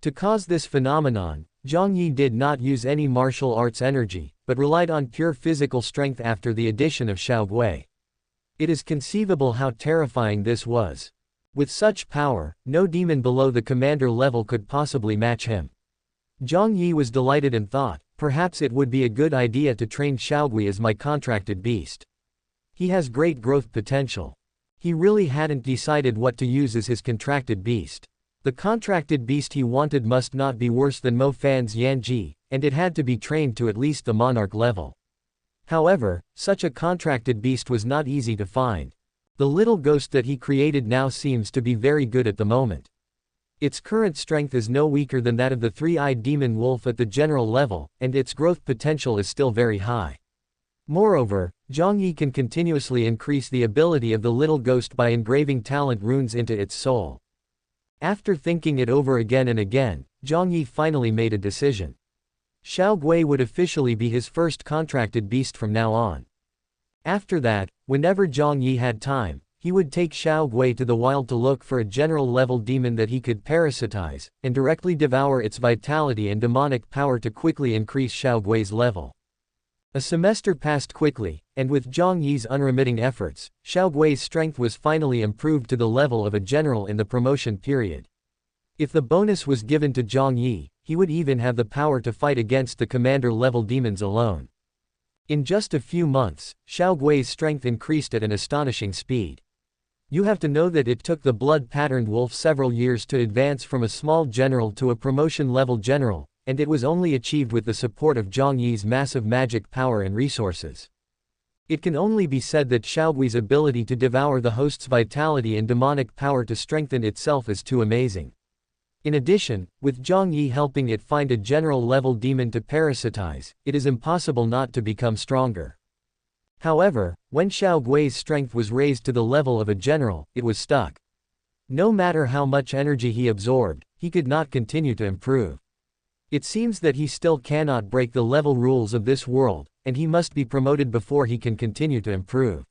To cause this phenomenon, Jiang Yi did not use any martial arts energy, but relied on pure physical strength after the addition of Xiaogui. It is conceivable how terrifying this was. With such power, no demon below the commander level could possibly match him. Jiang Yi was delighted and thought, perhaps it would be a good idea to train Xiaogui as my contracted beast. He has great growth potential. He really hadn't decided what to use as his contracted beast. The contracted beast he wanted must not be worse than Mo Fan's Yanji, and it had to be trained to at least the monarch level. However, such a contracted beast was not easy to find. The little ghost that he created now seems to be very good at the moment. Its current strength is no weaker than that of the three-eyed demon wolf at the general level, and its growth potential is still very high. Moreover, Jiang Yi can continuously increase the ability of the little ghost by engraving talent runes into its soul. After thinking it over again and again, Jiang Yi finally made a decision. Xiao Gui would officially be his first contracted beast from now on. After that, whenever Jiang Yi had time, he would take Xiao Gui to the wild to look for a general-level demon that he could parasitize, and directly devour its vitality and demonic power to quickly increase Xiao Gui's level. A semester passed quickly, and with Jiang Yi's unremitting efforts, Xiao Gui's strength was finally improved to the level of a general in the promotion period. If the bonus was given to Jiang Yi, he would even have the power to fight against the commander-level demons alone. In just a few months, Xiao Gui's strength increased at an astonishing speed. You have to know that it took the blood-patterned wolf several years to advance from a small general to a promotion-level general, and it was only achieved with the support of Jiang Yi's massive magic power and resources. It can only be said that Xiao Gui's ability to devour the host's vitality and demonic power to strengthen itself is too amazing. In addition, with Jiang Yi helping it find a general-level demon to parasitize, it is impossible not to become stronger. However, when Xiao Gui's strength was raised to the level of a general, it was stuck. No matter how much energy he absorbed, he could not continue to improve. It seems that he still cannot break the level rules of this world, and he must be promoted before he can continue to improve.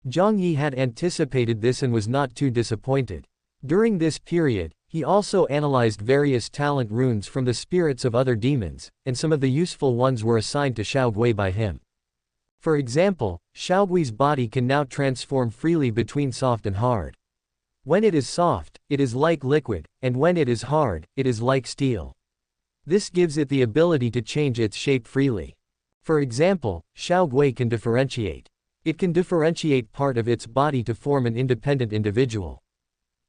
Jiang Yi had anticipated this and was not too disappointed. During this period, he also analyzed various talent runes from the spirits of other demons, and some of the useful ones were assigned to Xiao Gui by him. For example, Xiao Gui's body can now transform freely between soft and hard. When it is soft, it is like liquid, and when it is hard, it is like steel. This gives it the ability to change its shape freely. For example, Xiao Gui can differentiate. It can differentiate part of its body to form an independent individual.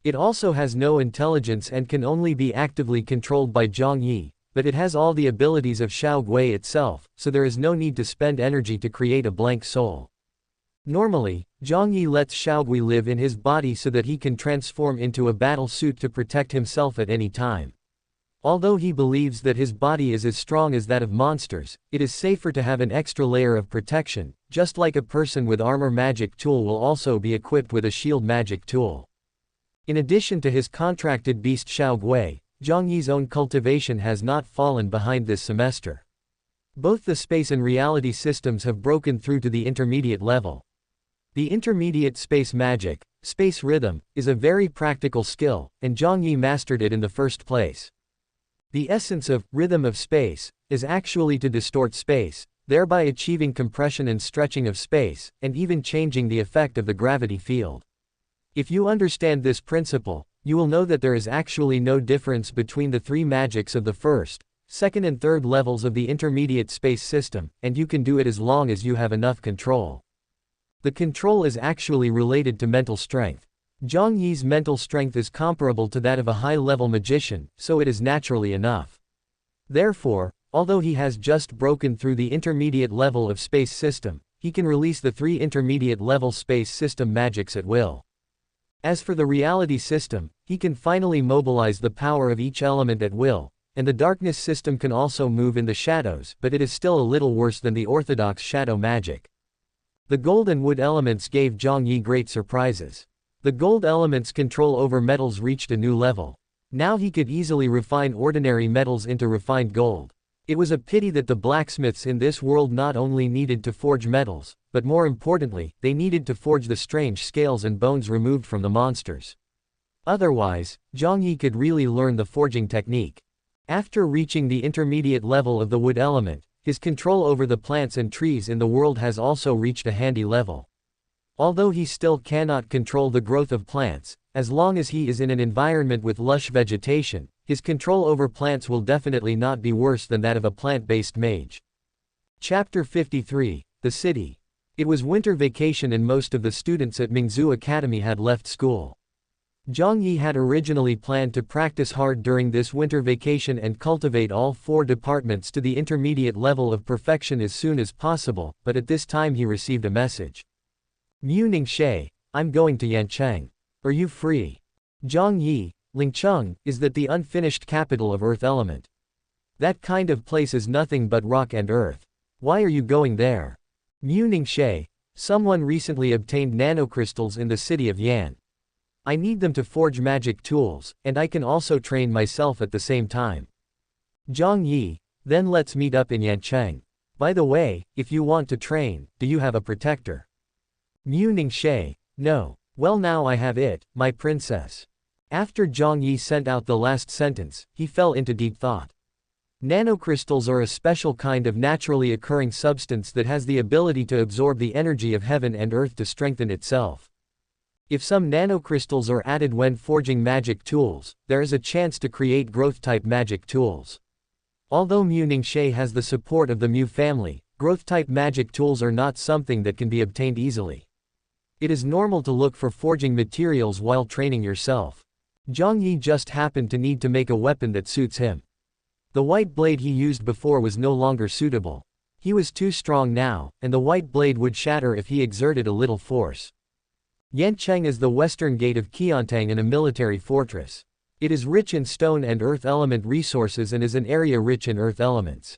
It also has no intelligence and can only be actively controlled by Jiang Yi, but it has all the abilities of Xiao Gui itself, so there is no need to spend energy to create a blank soul. Normally, Jiang Yi lets Xiao Gui live in his body so that he can transform into a battle suit to protect himself at any time. Although he believes that his body is as strong as that of monsters, it is safer to have an extra layer of protection, just like a person with armor magic tool will also be equipped with a shield magic tool. In addition to his contracted beast Xiao Gui, Jiang Yi's own cultivation has not fallen behind this semester. Both the space and reality systems have broken through to the intermediate level. The intermediate space magic, space rhythm, is a very practical skill, and Jiang Yi mastered it in the first place. The essence of rhythm of space is actually to distort space, thereby achieving compression and stretching of space, and even changing the effect of the gravity field. If you understand this principle, you will know that there is actually no difference between the three magics of the first, second and third levels of the intermediate space system, and you can do it as long as you have enough control. The control is actually related to mental strength. Jiang Yi's mental strength is comparable to that of a high-level magician, so it is naturally enough. Therefore, although he has just broken through the intermediate level of space system, he can release the three intermediate level space system magics at will. As for the reality system, he can finally mobilize the power of each element at will, and the darkness system can also move in the shadows, but it is still a little worse than the orthodox shadow magic. The gold and wood elements gave Jiang Yi great surprises. The gold element's control over metals reached a new level. Now he could easily refine ordinary metals into refined gold. It was a pity that the blacksmiths in this world not only needed to forge metals, but more importantly, they needed to forge the strange scales and bones removed from the monsters. Otherwise, Jiang Yi could really learn the forging technique. After reaching the intermediate level of the wood element, his control over the plants and trees in the world has also reached a handy level. Although he still cannot control the growth of plants, as long as he is in an environment with lush vegetation, his control over plants will definitely not be worse than that of a plant-based mage. Chapter 53, The City. It was winter vacation and most of the students at Mingzhu Academy had left school. Jiang Yi had originally planned to practice hard during this winter vacation and cultivate all four departments to the intermediate level of perfection as soon as possible, but at this time he received a message. Mu Ningxie, I'm going to Yancheng. Are you free? Jiang Yi, Lingqi is that the unfinished capital of earth element. That kind of place is nothing but rock and earth. Why are you going there? Ningxi, someone recently obtained nanocrystals in the city of Yan. I need them to forge magic tools, and I can also train myself at the same time. Jiang Yi, then let's meet up in Yancheng. By the way, if you want to train, do you have a protector? Ningxi, no. Well, now I have it, my princess. After Jiang Yi sent out the last sentence, he fell into deep thought. Nanocrystals are a special kind of naturally occurring substance that has the ability to absorb the energy of heaven and earth to strengthen itself. If some nanocrystals are added when forging magic tools, there is a chance to create growth-type magic tools. Although Ningxi has the support of the Mu family, growth-type magic tools are not something that can be obtained easily. It is normal to look for forging materials while training yourself. Jiang Yi just happened to need to make a weapon that suits him. The white blade he used before was no longer suitable. He was too strong now, and the white blade would shatter if he exerted a little force. Yancheng is the western gate of Qiantang and a military fortress. It is rich in stone and earth element resources and is an area rich in earth elements.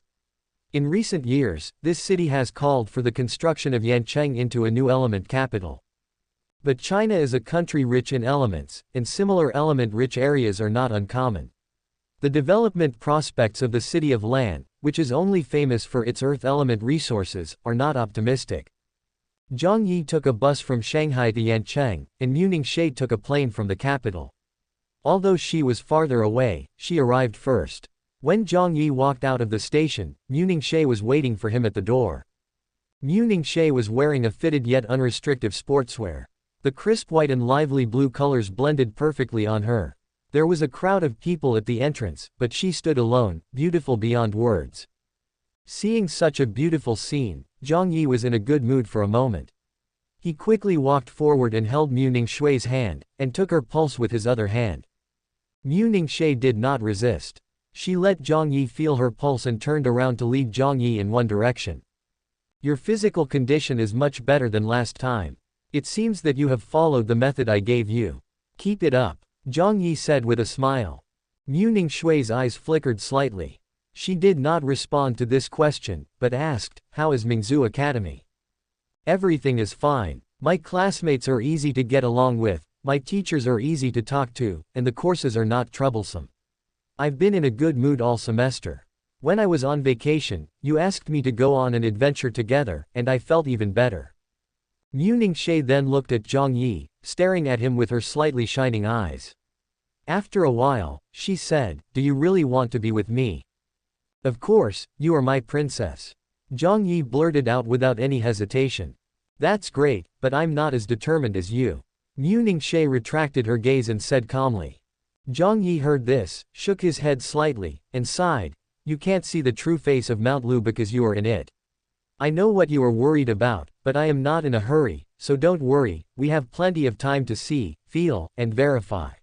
In recent years, this city has called for the construction of Yancheng into a new element capital. But China is a country rich in elements, and similar element-rich areas are not uncommon. The development prospects of the city of Lan, which is only famous for its earth element resources, are not optimistic. Jiang Yi took a bus from Shanghai to Yancheng, and Ningxi took a plane from the capital. Although she was farther away, she arrived first. When Jiang Yi walked out of the station, Ningxi was waiting for him at the door. Ningxi was wearing a fitted yet unrestricted sportswear. The crisp white and lively blue colors blended perfectly on her. There was a crowd of people at the entrance, but she stood alone, beautiful beyond words. Seeing such a beautiful scene, Jiang Yi was in a good mood for a moment. He quickly walked forward and held Ningxi's hand, and took her pulse with his other hand. Ningxi did not resist. She let Jiang Yi feel her pulse and turned around to lead Jiang Yi in one direction. Your physical condition is much better than last time. It seems that you have followed the method I gave you. Keep it up, Jiang Yi said with a smile. Ningxi's eyes flickered slightly. She did not respond to this question, but asked, "How is Mingzhu Academy?" "Everything is fine. My classmates are easy to get along with, my teachers are easy to talk to, and the courses are not troublesome. I've been in a good mood all semester. When I was on vacation, you asked me to go on an adventure together, and I felt even better." Ningxi then looked at Jiang Yi, staring at him with her slightly shining eyes. After a while, she said, "Do you really want to be with me?" "Of course, you are my princess." Jiang Yi blurted out without any hesitation. "That's great, but I'm not as determined as you." Ningxi retracted her gaze and said calmly. Jiang Yi heard this, shook his head slightly, and sighed. "You can't see the true face of Mount Lu because you are in it. I know what you are worried about, but I am not in a hurry, so don't worry, we have plenty of time to see, feel, and verify."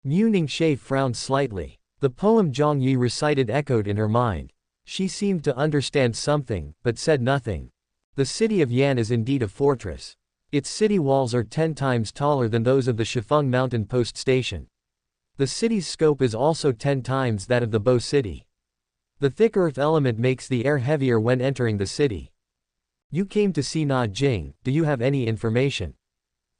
Ningxi frowned slightly. The poem Jiang Yi recited echoed in her mind. She seemed to understand something, but said nothing. The city of Yan is indeed a fortress. Its city walls are 10 times taller than those of the Shifeng Mountain Post Station. The city's scope is also 10 times that of the Bo City. The thick earth element makes the air heavier when entering the city. "You came to see Na Jing, do you have any information?"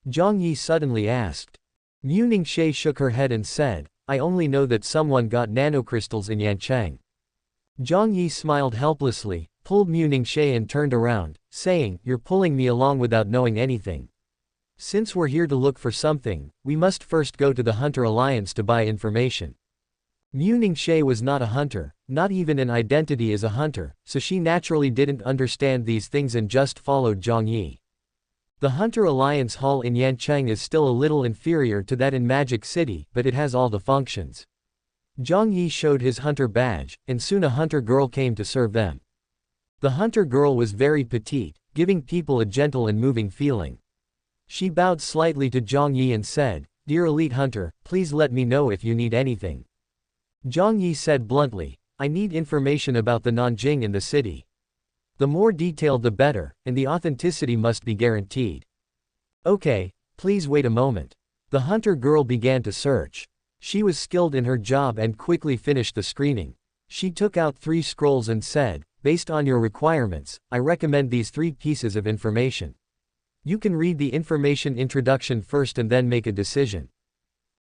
Jiang Yi suddenly asked. Ningxi shook her head and said, "I only know that someone got nanocrystals in Yancheng." Jiang Yi smiled helplessly, pulled Ningxi and turned around, saying, "You're pulling me along without knowing anything. Since we're here to look for something, we must first go to the Hunter Alliance to buy information." Ningxi was not a hunter, not even an identity as a hunter, so she naturally didn't understand these things and just followed Jiang Yi. The Hunter Alliance Hall in Yancheng is still a little inferior to that in Magic City, but it has all the functions. Jiang Yi showed his hunter badge, and soon a hunter girl came to serve them. The hunter girl was very petite, giving people a gentle and moving feeling. She bowed slightly to Jiang Yi and said, "Dear elite hunter, please let me know if you need anything." Jiang Yi said bluntly, "I need information about the Nanjing in the city. The more detailed the better, and the authenticity must be guaranteed." "Okay, please wait a moment." The hunter girl began to search. She was skilled in her job and quickly finished the screening. She took out 3 scrolls and said, "Based on your requirements, I recommend these 3 pieces of information. You can read the information introduction first and then make a decision."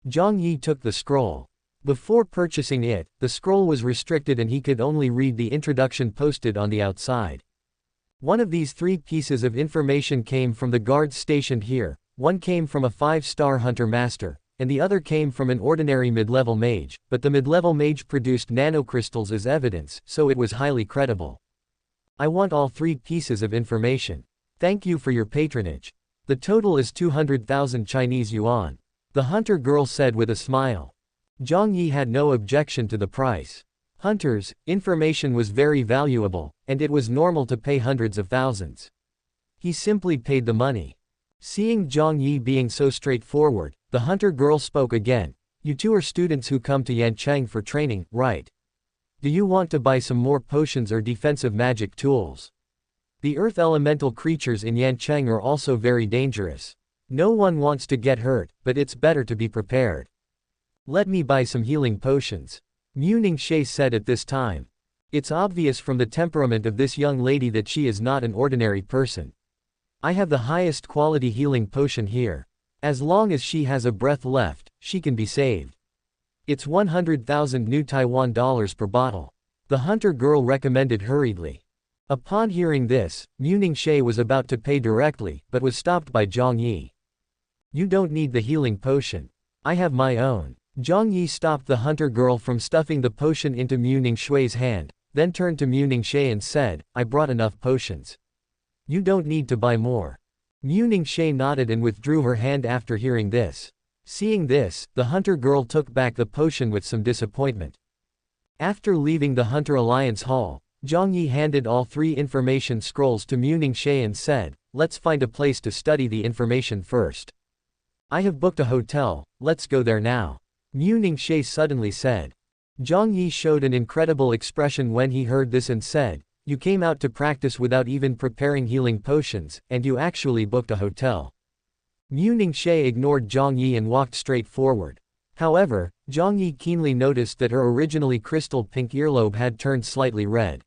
Jiang Yi took the scroll. Before purchasing it, the scroll was restricted and he could only read the introduction posted on the outside. One of these 3 pieces of information came from the guards stationed here, one came from a 5-star hunter master, and the other came from an ordinary mid-level mage, but the mid-level mage produced nanocrystals as evidence, so it was highly credible. "I want all 3 pieces of information. Thank you for your patronage. The total is 200,000 Chinese yuan," the hunter girl said with a smile. Jiang Yi had no objection to the price. Hunters, information was very valuable, and it was normal to pay hundreds of thousands. He simply paid the money. Seeing Jiang Yi being so straightforward, the hunter girl spoke again. "You two are students who come to Yancheng for training, right? Do you want to buy some more potions or defensive magic tools? The earth elemental creatures in Yancheng are also very dangerous. No one wants to get hurt, but it's better to be prepared. Let me buy some healing potions," Mu Ningxie said at this time. It's obvious from the temperament of this young lady that she is not an ordinary person. "I have the highest quality healing potion here. As long as she has a breath left, she can be saved. It's 100,000 new Taiwan dollars per bottle," the hunter girl recommended hurriedly. Upon hearing this, Mu Ningxie was about to pay directly, but was stopped by Jiang Yi. "You don't need the healing potion. I have my own." Jiang Yi stopped the hunter girl from stuffing the potion into Mu Ningxie's hand, then turned to Mu Ningxie and said, "I brought enough potions. You don't need to buy more." Mu Ningxie nodded and withdrew her hand after hearing this. Seeing this, the hunter girl took back the potion with some disappointment. After leaving the Hunter Alliance Hall, Jiang Yi handed all 3 information scrolls to Mu Ningxie and said, "Let's find a place to study the information first. I have booked a hotel, let's go there now," Mu Ningxie suddenly said. Jiang Yi showed an incredible expression when he heard this and said, "You came out to practice without even preparing healing potions, and you actually booked a hotel." Mu Ningxie ignored Jiang Yi and walked straight forward. However, Jiang Yi keenly noticed that her originally crystal pink earlobe had turned slightly red.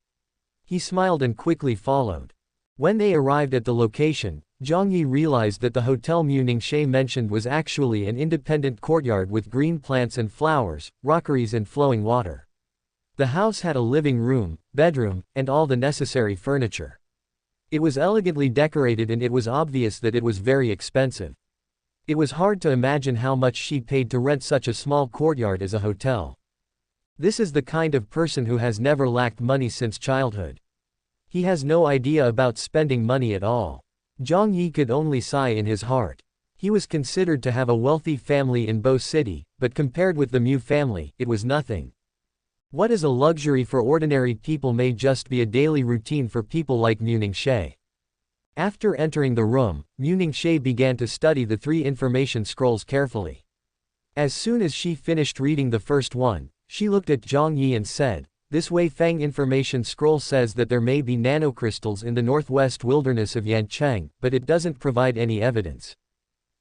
He smiled and quickly followed. When they arrived at the location, Jiang Yi realized that the hotel Mu Ningxie mentioned was actually an independent courtyard with green plants and flowers, rockeries and flowing water. The house had a living room, bedroom, and all the necessary furniture. It was elegantly decorated and it was obvious that it was very expensive. It was hard to imagine how much she paid to rent such a small courtyard as a hotel. This is the kind of person who has never lacked money since childhood. He has no idea about spending money at all. Jiang Yi could only sigh in his heart. He was considered to have a wealthy family in Bo City, but compared with the Mu family, it was nothing. What is a luxury for ordinary people may just be a daily routine for people like Mu Ningxie. After entering the room, Mu Ningxie began to study the 3 information scrolls carefully. As soon as she finished reading the first one, she looked at Jiang Yi and said, "This Wei Fang information scroll says that there may be nanocrystals in the northwest wilderness of Yancheng, but it doesn't provide any evidence.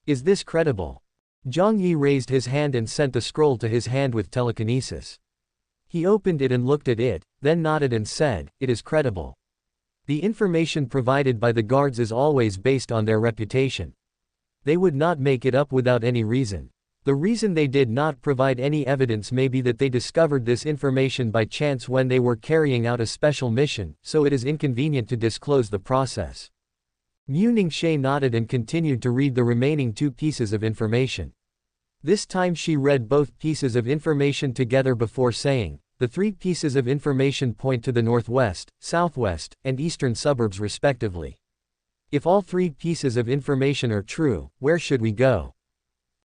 Is this credible?" Jiang Yi raised his hand and sent the scroll to his hand with telekinesis. He opened it and looked at it, then nodded and said, "It is credible. The information provided by the guards is always based on their reputation. They would not make it up without any reason. The reason they did not provide any evidence may be that they discovered this information by chance when they were carrying out a special mission, so it is inconvenient to disclose the process." Mu Ningxie nodded and continued to read the remaining 2 pieces of information. This time she read both pieces of information together before saying, "The 3 pieces of information point to the northwest, southwest, and eastern suburbs respectively. If all 3 pieces of information are true, where should we go?"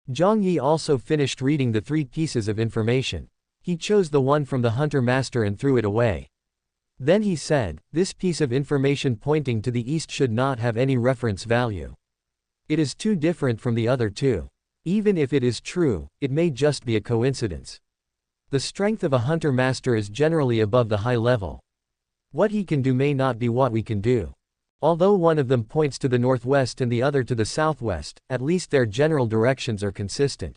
Jiang Yi also finished reading the 3 pieces of information. He chose the one from the Hunter Master and threw it away. Then he said, "This piece of information pointing to the east should not have any reference value. It is too different from the other 2. Even if it is true, it may just be a coincidence. The strength of a Hunter Master is generally above the high level. What he can do may not be what we can do. Although one of them points to the northwest and the other to the southwest, at least their general directions are consistent.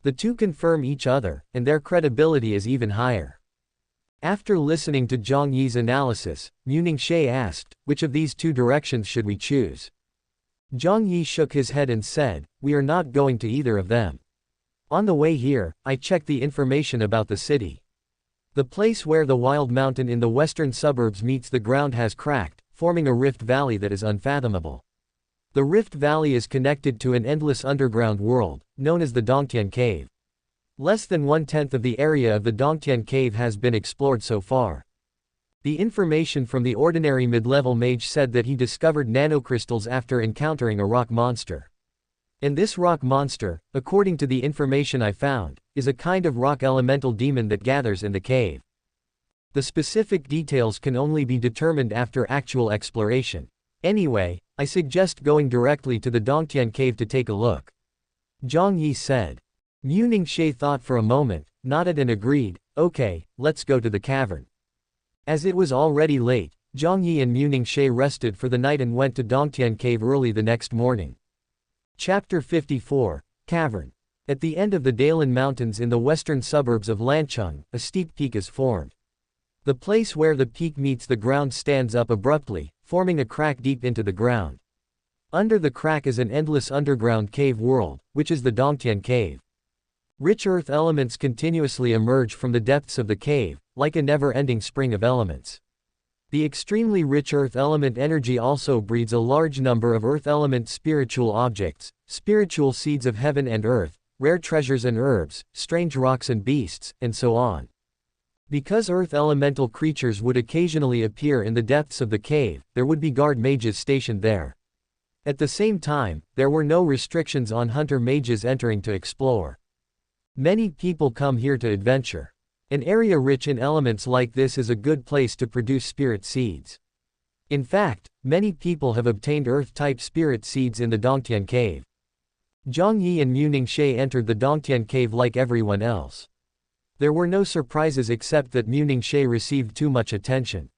The two confirm each other, and their credibility is even higher. After listening to Jiang Yi's analysis, Lingqi asked, which of these two directions should we choose? Jiang Yi shook his head and said, we are not going to either of them. On the way here, I checked the information about the city. The place where the wild mountain in the western suburbs meets the ground has cracked, forming a rift valley that is unfathomable. The rift valley is connected to an endless underground world, known as the Dongtian Cave. Less than 1/10 of the area of the Dongtian Cave has been explored so far. The information from the ordinary mid-level mage said that he discovered nanocrystals after encountering a rock monster. And this rock monster, according to the information I found, is a kind of rock elemental demon that gathers in the cave. The specific details can only be determined after actual exploration. Anyway, I suggest going directly to the Dongtian Cave to take a look. Jiang Yi said. Lingqi thought for a moment, nodded and agreed, okay, let's go to the cavern. As it was already late, Jiang Yi and Lingqi rested for the night and went to Dongtian Cave early the next morning. Chapter 54, Cavern. At the end of the Dalan Mountains in the western suburbs of Lancheng, a steep peak is formed. The place where the peak meets the ground stands up abruptly, forming a crack deep into the ground. Under the crack is an endless underground cave world, which is the Dongtian Cave. Rich earth elements continuously emerge from the depths of the cave, like a never-ending spring of elements. The extremely rich earth element energy also breeds a large number of earth element spiritual objects, spiritual seeds of heaven and earth, rare treasures and herbs, strange rocks and beasts, and so on. Because earth elemental creatures would occasionally appear in the depths of the cave, there would be guard mages stationed there. At the same time, there were no restrictions on hunter mages entering to explore. Many people come here to adventure. An area rich in elements like this is a good place to produce spirit seeds. In fact, many people have obtained earth-type spirit seeds in the Dongtian Cave. Jiang Yi and Lingqi entered the Dongtian Cave like everyone else. There were no surprises except that Lingqi received too much attention.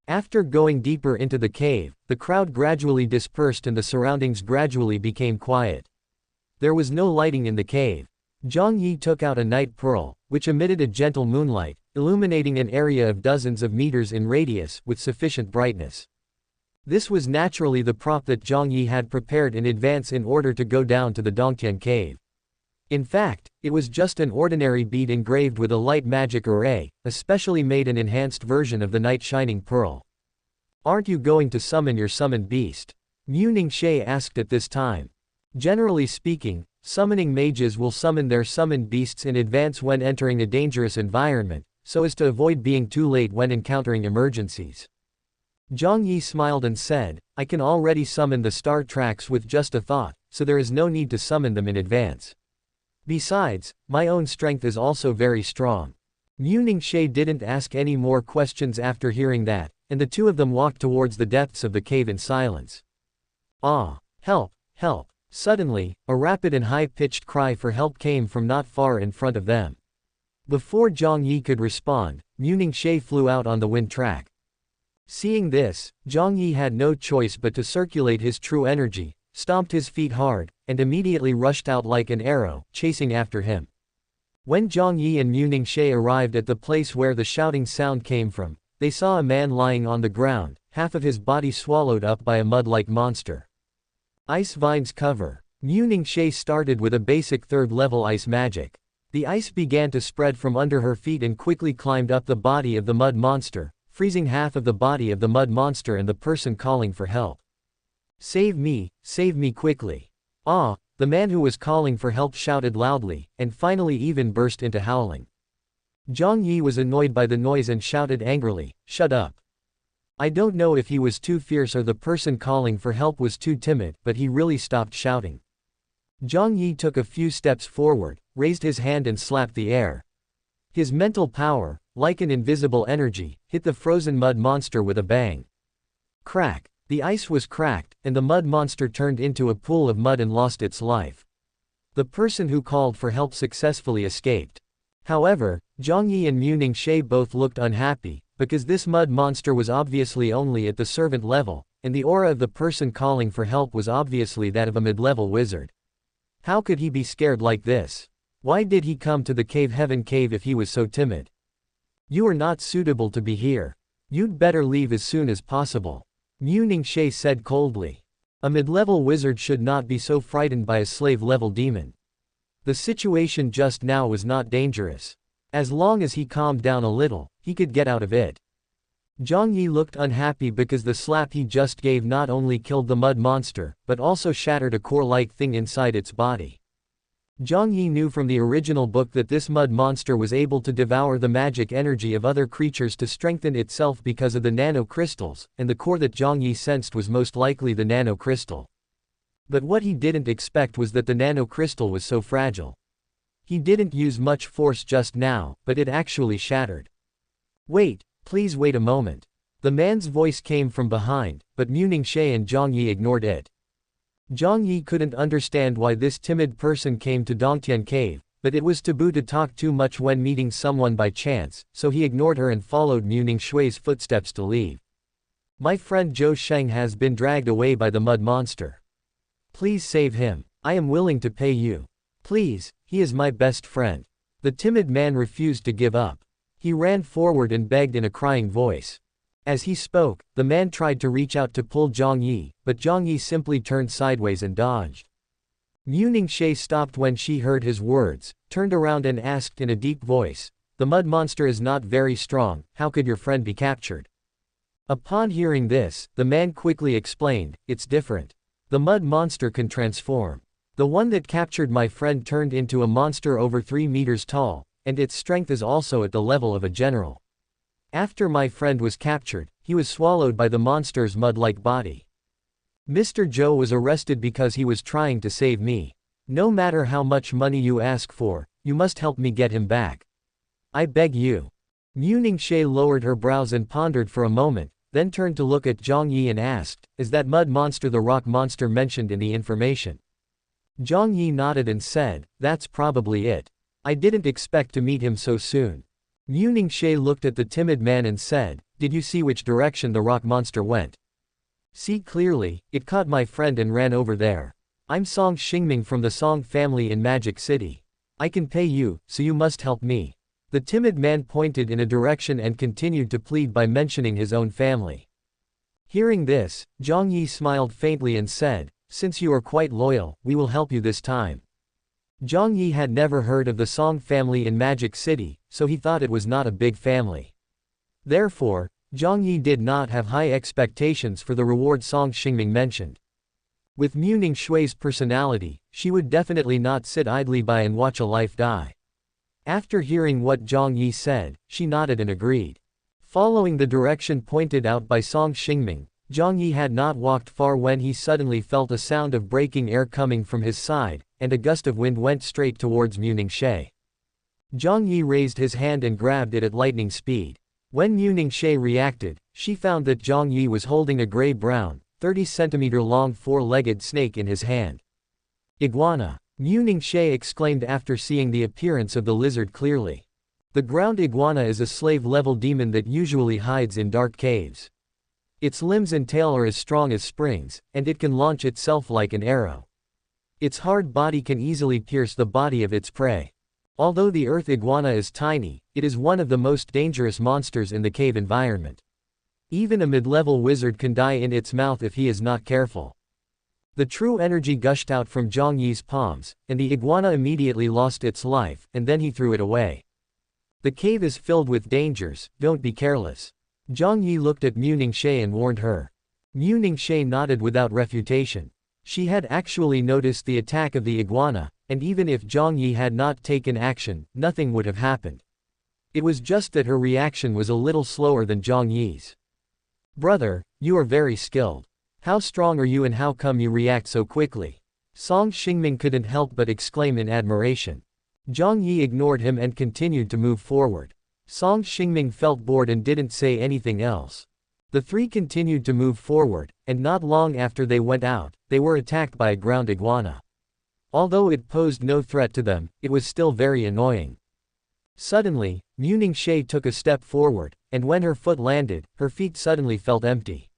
After going deeper into the cave, the crowd gradually dispersed and the surroundings gradually became quiet. There was no lighting in the cave. Jiang Yi took out a night pearl, which emitted a gentle moonlight, illuminating an area of dozens of meters in radius with sufficient brightness. This was naturally the prop that Jiang Yi had prepared in advance in order to go down to the Dongtian Cave. In fact, it was just an ordinary bead engraved with a light magic array, a specially made and enhanced version of the night shining pearl. Aren't you going to summon your summoned beast? Lingqi asked at this time. Generally speaking, summoning mages will summon their summoned beasts in advance when entering a dangerous environment, so as to avoid being too late when encountering emergencies. Jiang Yi smiled and said, I can already summon the star tracks with just a thought, so there is no need to summon them in advance. Besides, my own strength is also very strong. Lingqi didn't ask any more questions after hearing that, and the two of them walked towards the depths of the cave in silence. Ah! Help! Help! Suddenly, a rapid and high-pitched cry for help came from not far in front of them. Before Jiang Yi could respond, Lingqi flew out on the wind track. Seeing this, Jiang Yi had no choice but to circulate his true energy, stomped his feet hard, and immediately rushed out like an arrow, chasing after him. When Jiang Yi and Lingqi arrived at the place where the shouting sound came from, they saw a man lying on the ground, half of his body swallowed up by a mud-like monster. Ice vines cover. Lingqi started with a basic third-level ice magic. The ice began to spread from under her feet and quickly climbed up the body of the mud monster, freezing half of the body of the mud monster and the person calling for help. Save me quickly. Ah! The man who was calling for help shouted loudly, and finally even burst into howling. Jiang Yi was annoyed by the noise and shouted angrily, shut up. I don't know if he was too fierce or the person calling for help was too timid, but he really stopped shouting. Jiang Yi took a few steps forward, raised his hand and slapped the air. His mental power, like an invisible energy, hit the frozen mud monster with a bang. Crack! The ice was cracked, and the mud monster turned into a pool of mud and lost its life. The person who called for help successfully escaped. However, Jiang Yi and Lingqi both looked unhappy, because this mud monster was obviously only at the servant level, and the aura of the person calling for help was obviously that of a mid-level wizard. How could he be scared like this? Why did he come to the heaven cave if he was so timid? You are not suitable to be here. You'd better leave as soon as possible. Mu Ningxie said coldly. A mid-level wizard should not be so frightened by a slave-level demon. The situation just now was not dangerous. As long as he calmed down a little, he could get out of it. Jiang Yi looked unhappy because the slap he just gave not only killed the mud monster, but also shattered a core-like thing inside its body. Jiang Yi knew from the original book that this mud monster was able to devour the magic energy of other creatures to strengthen itself because of the nano crystals, and the core that Jiang Yi sensed was most likely the nano crystal. But what he didn't expect was that the nano crystal was so fragile. He didn't use much force just now, but it actually shattered. Wait, please wait a moment. The man's voice came from behind, but Mu Ningxie and Jiang Yi ignored it. Jiang Yi couldn't understand why this timid person came to Dongtian Cave, but it was taboo to talk too much when meeting someone by chance, so he ignored her and followed Mu Ningxui's footsteps to leave. My friend Zhou Sheng has been dragged away by the mud monster. Please save him. I am willing to pay you. Please, he is my best friend. The timid man refused to give up. He ran forward and begged in a crying voice. As he spoke, the man tried to reach out to pull Jiang Yi, but Jiang Yi simply turned sideways and dodged. Mu Ningxie stopped when she heard his words, turned around and asked in a deep voice, "The mud monster is not very strong, how could your friend be captured?" Upon hearing this, the man quickly explained, "It's different. The mud monster can transform. The one that captured my friend turned into a monster over 3 meters tall, and its strength is also at the level of a general. After my friend was captured, he was swallowed by the monster's mud-like body. Mr. Zhou was arrested because he was trying to save me. No matter how much money you ask for, you must help me get him back. I beg you." Mu Ningxie lowered her brows and pondered for a moment, then turned to look at Jiang Yi and asked, "Is that mud monster the rock monster mentioned in the information?" Jiang Yi nodded and said, "That's probably it. I didn't expect to meet him so soon." Mu Ningxie looked at the timid man and said, "Did you see which direction the rock monster went?" "See clearly, it caught my friend and ran over there. I'm Song Xingming from the Song family in Magic City. I can pay you, so you must help me." The timid man pointed in a direction and continued to plead by mentioning his own family. Hearing this, Jiang Yi smiled faintly and said, "Since you are quite loyal, we will help you this time." Jiang Yi had never heard of the Song family in Magic City, so he thought it was not a big family. Therefore, Jiang Yi did not have high expectations for the reward Song Xingming mentioned. With Mu Ningxui's personality, she would definitely not sit idly by and watch a life die. After hearing what Jiang Yi said, she nodded and agreed. Following the direction pointed out by Song Xingming, Jiang Yi had not walked far when he suddenly felt a sound of breaking air coming from his side, and a gust of wind went straight towards Mu Ningxie. Jiang Yi raised his hand and grabbed it at lightning speed. When Mu Ningxie reacted, she found that Jiang Yi was holding a gray-brown, 30-centimeter-long 4-legged snake in his hand. "Iguana!" Mu Ningxie exclaimed after seeing the appearance of the lizard clearly. The ground iguana is a slave-level demon that usually hides in dark caves. Its limbs and tail are as strong as springs, and it can launch itself like an arrow. Its hard body can easily pierce the body of its prey. Although the earth iguana is tiny, it is one of the most dangerous monsters in the cave environment. Even a mid-level wizard can die in its mouth if he is not careful. The true energy gushed out from Jiang Yi's palms, and the iguana immediately lost its life, and then he threw it away. "The cave is filled with dangers, don't be careless." Jiang Yi looked at Mu Ningxie and warned her. Mu Ningxie nodded without refutation. She had actually noticed the attack of the iguana, and even if Jiang Yi had not taken action, nothing would have happened. It was just that her reaction was a little slower than Jiang Yi's. "Brother, you are very skilled. How strong are you and how come you react so quickly?" Song Xingming couldn't help but exclaim in admiration. Jiang Yi ignored him and continued to move forward. Song Xingming felt bored and didn't say anything else. The three continued to move forward, and not long after they went out, they were attacked by a ground iguana. Although it posed no threat to them, it was still very annoying. Suddenly, Mu Ningxie took a step forward, and when her foot landed, her feet suddenly felt empty.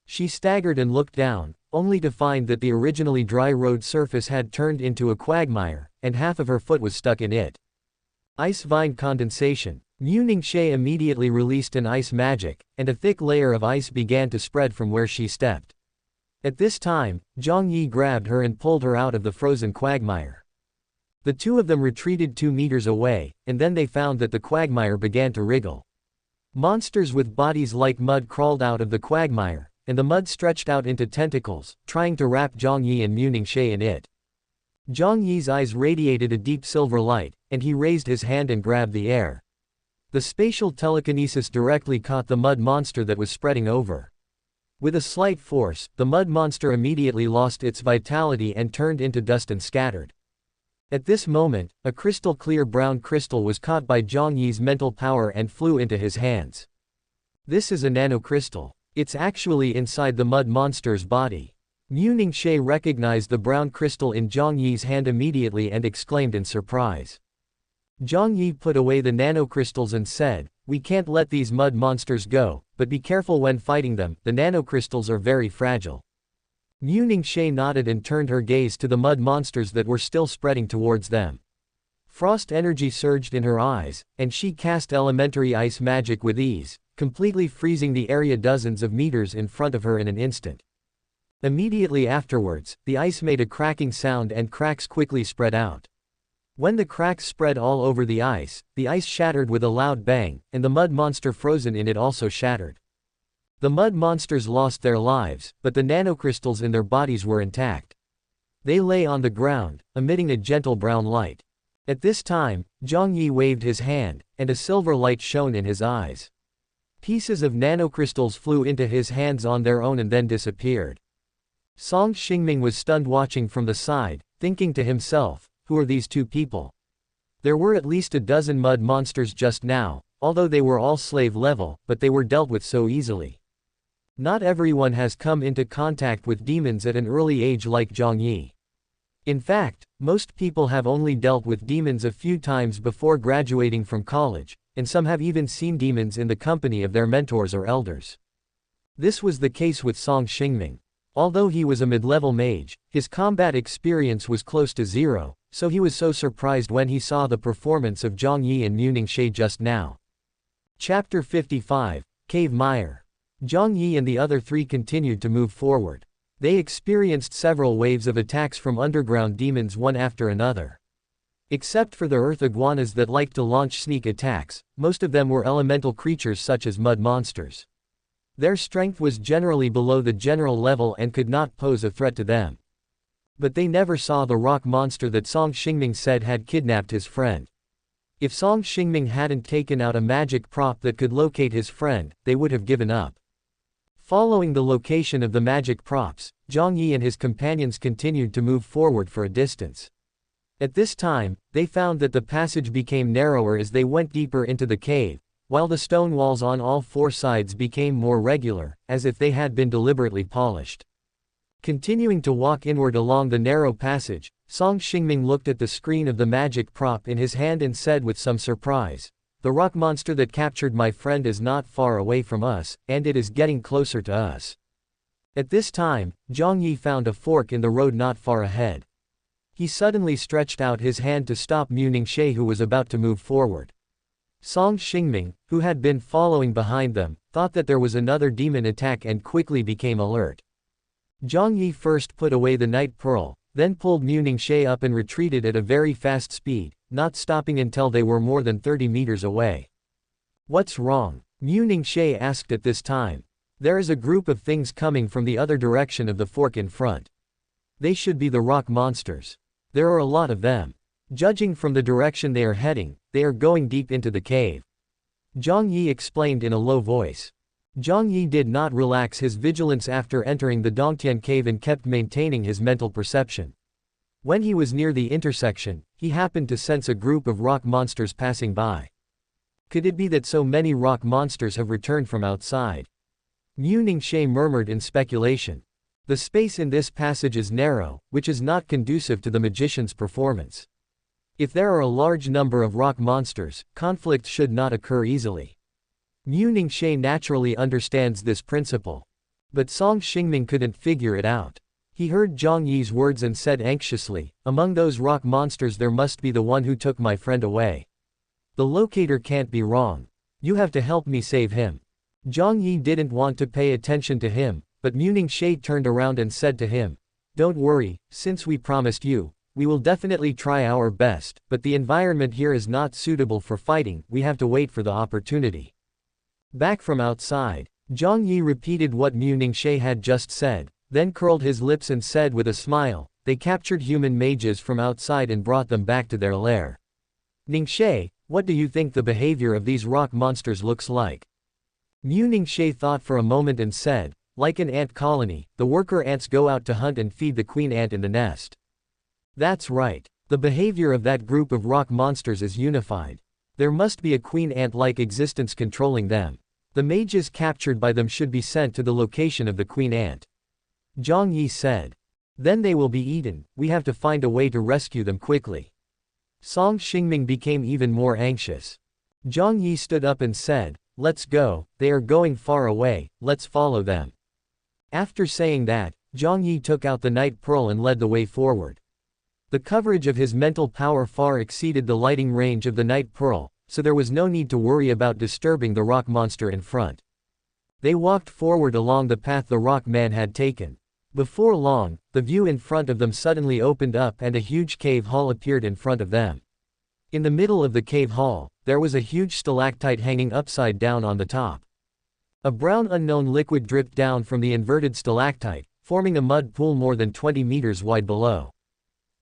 She staggered and looked down, only to find that the originally dry road surface had turned into a quagmire, and half of her foot was stuck in it. Ice vine condensation. Mu Ningxie immediately released an ice magic, and a thick layer of ice began to spread from where she stepped. At this time, Jiang Yi grabbed her and pulled her out of the frozen quagmire. The two of them retreated 2 meters away, and then they found that the quagmire began to wriggle. Monsters with bodies like mud crawled out of the quagmire, and the mud stretched out into tentacles, trying to wrap Jiang Yi and Mu Ningxie in it. Jiang Yi's eyes radiated a deep silver light, and he raised his hand and grabbed the air. The spatial telekinesis directly caught the mud monster that was spreading over. With a slight force, the mud monster immediately lost its vitality and turned into dust and scattered. At this moment, a crystal clear brown crystal was caught by Jiang Yi's mental power and flew into his hands. This is a nanocrystal. It's actually inside the mud monster's body. Mu Ningxie recognized the brown crystal in Jiang Yi's hand immediately and exclaimed in surprise. Jiang Yi put away the nanocrystals and said, "We can't let these mud monsters go, but be careful when fighting them, the nanocrystals are very fragile." Mu Ningxie nodded and turned her gaze to the mud monsters that were still spreading towards them. Frost energy surged in her eyes, and she cast elementary ice magic with ease, completely freezing the area dozens of meters in front of her in an instant. Immediately afterwards, the ice made a cracking sound and cracks quickly spread out. When the cracks spread all over the ice shattered with a loud bang, and the mud monster frozen in it also shattered. The mud monsters lost their lives, but the nanocrystals in their bodies were intact. They lay on the ground, emitting a gentle brown light. At this time, Jiang Yi waved his hand, and a silver light shone in his eyes. Pieces of nanocrystals flew into his hands on their own and then disappeared. Song Xingming was stunned watching from the side, thinking to himself, who are these two people? There were at least a dozen mud monsters just now, although they were all slave level, but they were dealt with so easily. Not everyone has come into contact with demons at an early age like Jiang Yi. In fact, most people have only dealt with demons a few times before graduating from college, and some have even seen demons in the company of their mentors or elders. This was the case with Song Xingming. Although he was a mid-level mage, his combat experience was close to zero, so he was so surprised when he saw the performance of Jiang Yi and Mu Ningxie just now. Chapter 55, Cave Mire. Jiang Yi and the other three continued to move forward. They experienced several waves of attacks from underground demons one after another. Except for the earth iguanas that liked to launch sneak attacks, most of them were elemental creatures such as mud monsters. Their strength was generally below the general level and could not pose a threat to them. But they never saw the rock monster that Song Xingming said had kidnapped his friend. If Song Xingming hadn't taken out a magic prop that could locate his friend, they would have given up. Following the location of the magic props, Jiang Yi and his companions continued to move forward for a distance. At this time, they found that the passage became narrower as they went deeper into the cave, while the stone walls on all four sides became more regular, as if they had been deliberately polished. Continuing to walk inward along the narrow passage, Song Xingming looked at the screen of the magic prop in his hand and said with some surprise, "The rock monster that captured my friend is not far away from us, and it is getting closer to us." At this time, Jiang Yi found a fork in the road not far ahead. He suddenly stretched out his hand to stop Mu Ningxie, who was about to move forward. Song Xingming, who had been following behind them, thought that there was another demon attack and quickly became alert. Jiang Yi first put away the night pearl, then pulled Mu Ningxie up and retreated at a very fast speed, not stopping until they were more than 30 meters away. "What's wrong?" Mu Ningxie asked at this time. "There is a group of things coming from the other direction of the fork in front. They should be the rock monsters. There are a lot of them. Judging from the direction they are heading, they are going deep into the cave." Jiang Yi explained in a low voice. Jiang Yi did not relax his vigilance after entering the Dongtian cave and kept maintaining his mental perception. When he was near the intersection, he happened to sense a group of rock monsters passing by. Could it be that so many rock monsters have returned from outside? Mu Ningxie murmured in speculation. The space in this passage is narrow, which is not conducive to the magician's performance. If there are a large number of rock monsters, conflict should not occur easily. Mu Ningxie naturally understands this principle. But Song Xingming couldn't figure it out. He heard Jiang Yi's words and said anxiously, "Among those rock monsters there must be the one who took my friend away. The locator can't be wrong. You have to help me save him." Jiang Yi didn't want to pay attention to him, but Müningxie turned around and said to him, "Don't worry, since we promised you, we will definitely try our best, but the environment here is not suitable for fighting, we have to wait for the opportunity." Back from outside, Jiang Yi repeated what Müningxie had just said, then curled his lips and said with a smile, "They captured human mages from outside and brought them back to their lair. Ningxie, what do you think the behavior of these rock monsters looks like?" Müningxie thought for a moment and said, "Like an ant colony, the worker ants go out to hunt and feed the queen ant in the nest." That's right. The behavior of that group of rock monsters is unified. There must be a queen ant-like existence controlling them. The mages captured by them should be sent to the location of the queen ant. Jiang Yi said. Then they will be eaten, we have to find a way to rescue them quickly. Song Xingming became even more anxious. Jiang Yi stood up and said, "Let's go, they are going far away, let's follow them." After saying that, Jiang Yi took out the night pearl and led the way forward. The coverage of his mental power far exceeded the lighting range of the night pearl, so there was no need to worry about disturbing the rock monster in front. They walked forward along the path the rock man had taken. Before long, the view in front of them suddenly opened up and a huge cave hall appeared in front of them. In the middle of the cave hall, there was a huge stalactite hanging upside down on the top. A brown unknown liquid dripped down from the inverted stalactite, forming a mud pool more than 20 meters wide below.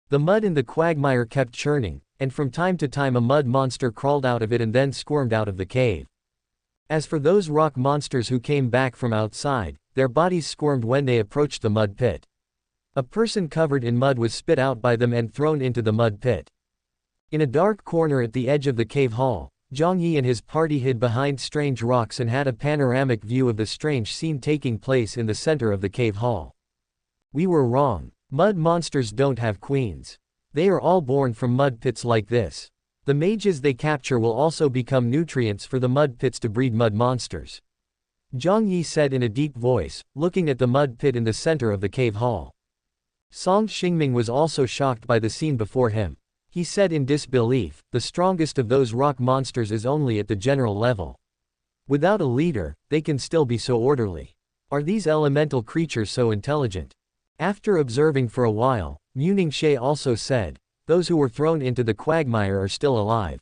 The mud in the quagmire kept churning, and from time to time a mud monster crawled out of it and then squirmed out of the cave. As for those rock monsters who came back from outside, their bodies squirmed when they approached the mud pit. A person covered in mud was spit out by them and thrown into the mud pit. In a dark corner at the edge of the cave hall, Jiang Yi and his party hid behind strange rocks and had a panoramic view of the strange scene taking place in the center of the cave hall. We were wrong. Mud monsters don't have queens. They are all born from mud pits like this. The mages they capture will also become nutrients for the mud pits to breed mud monsters. Jiang Yi said in a deep voice, looking at the mud pit in the center of the cave hall. Song Xingming was also shocked by the scene before him. He said in disbelief, the strongest of those rock monsters is only at the general level. Without a leader, they can still be so orderly. Are these elemental creatures so intelligent? After observing for a while, Müningxie also said, those who were thrown into the quagmire are still alive.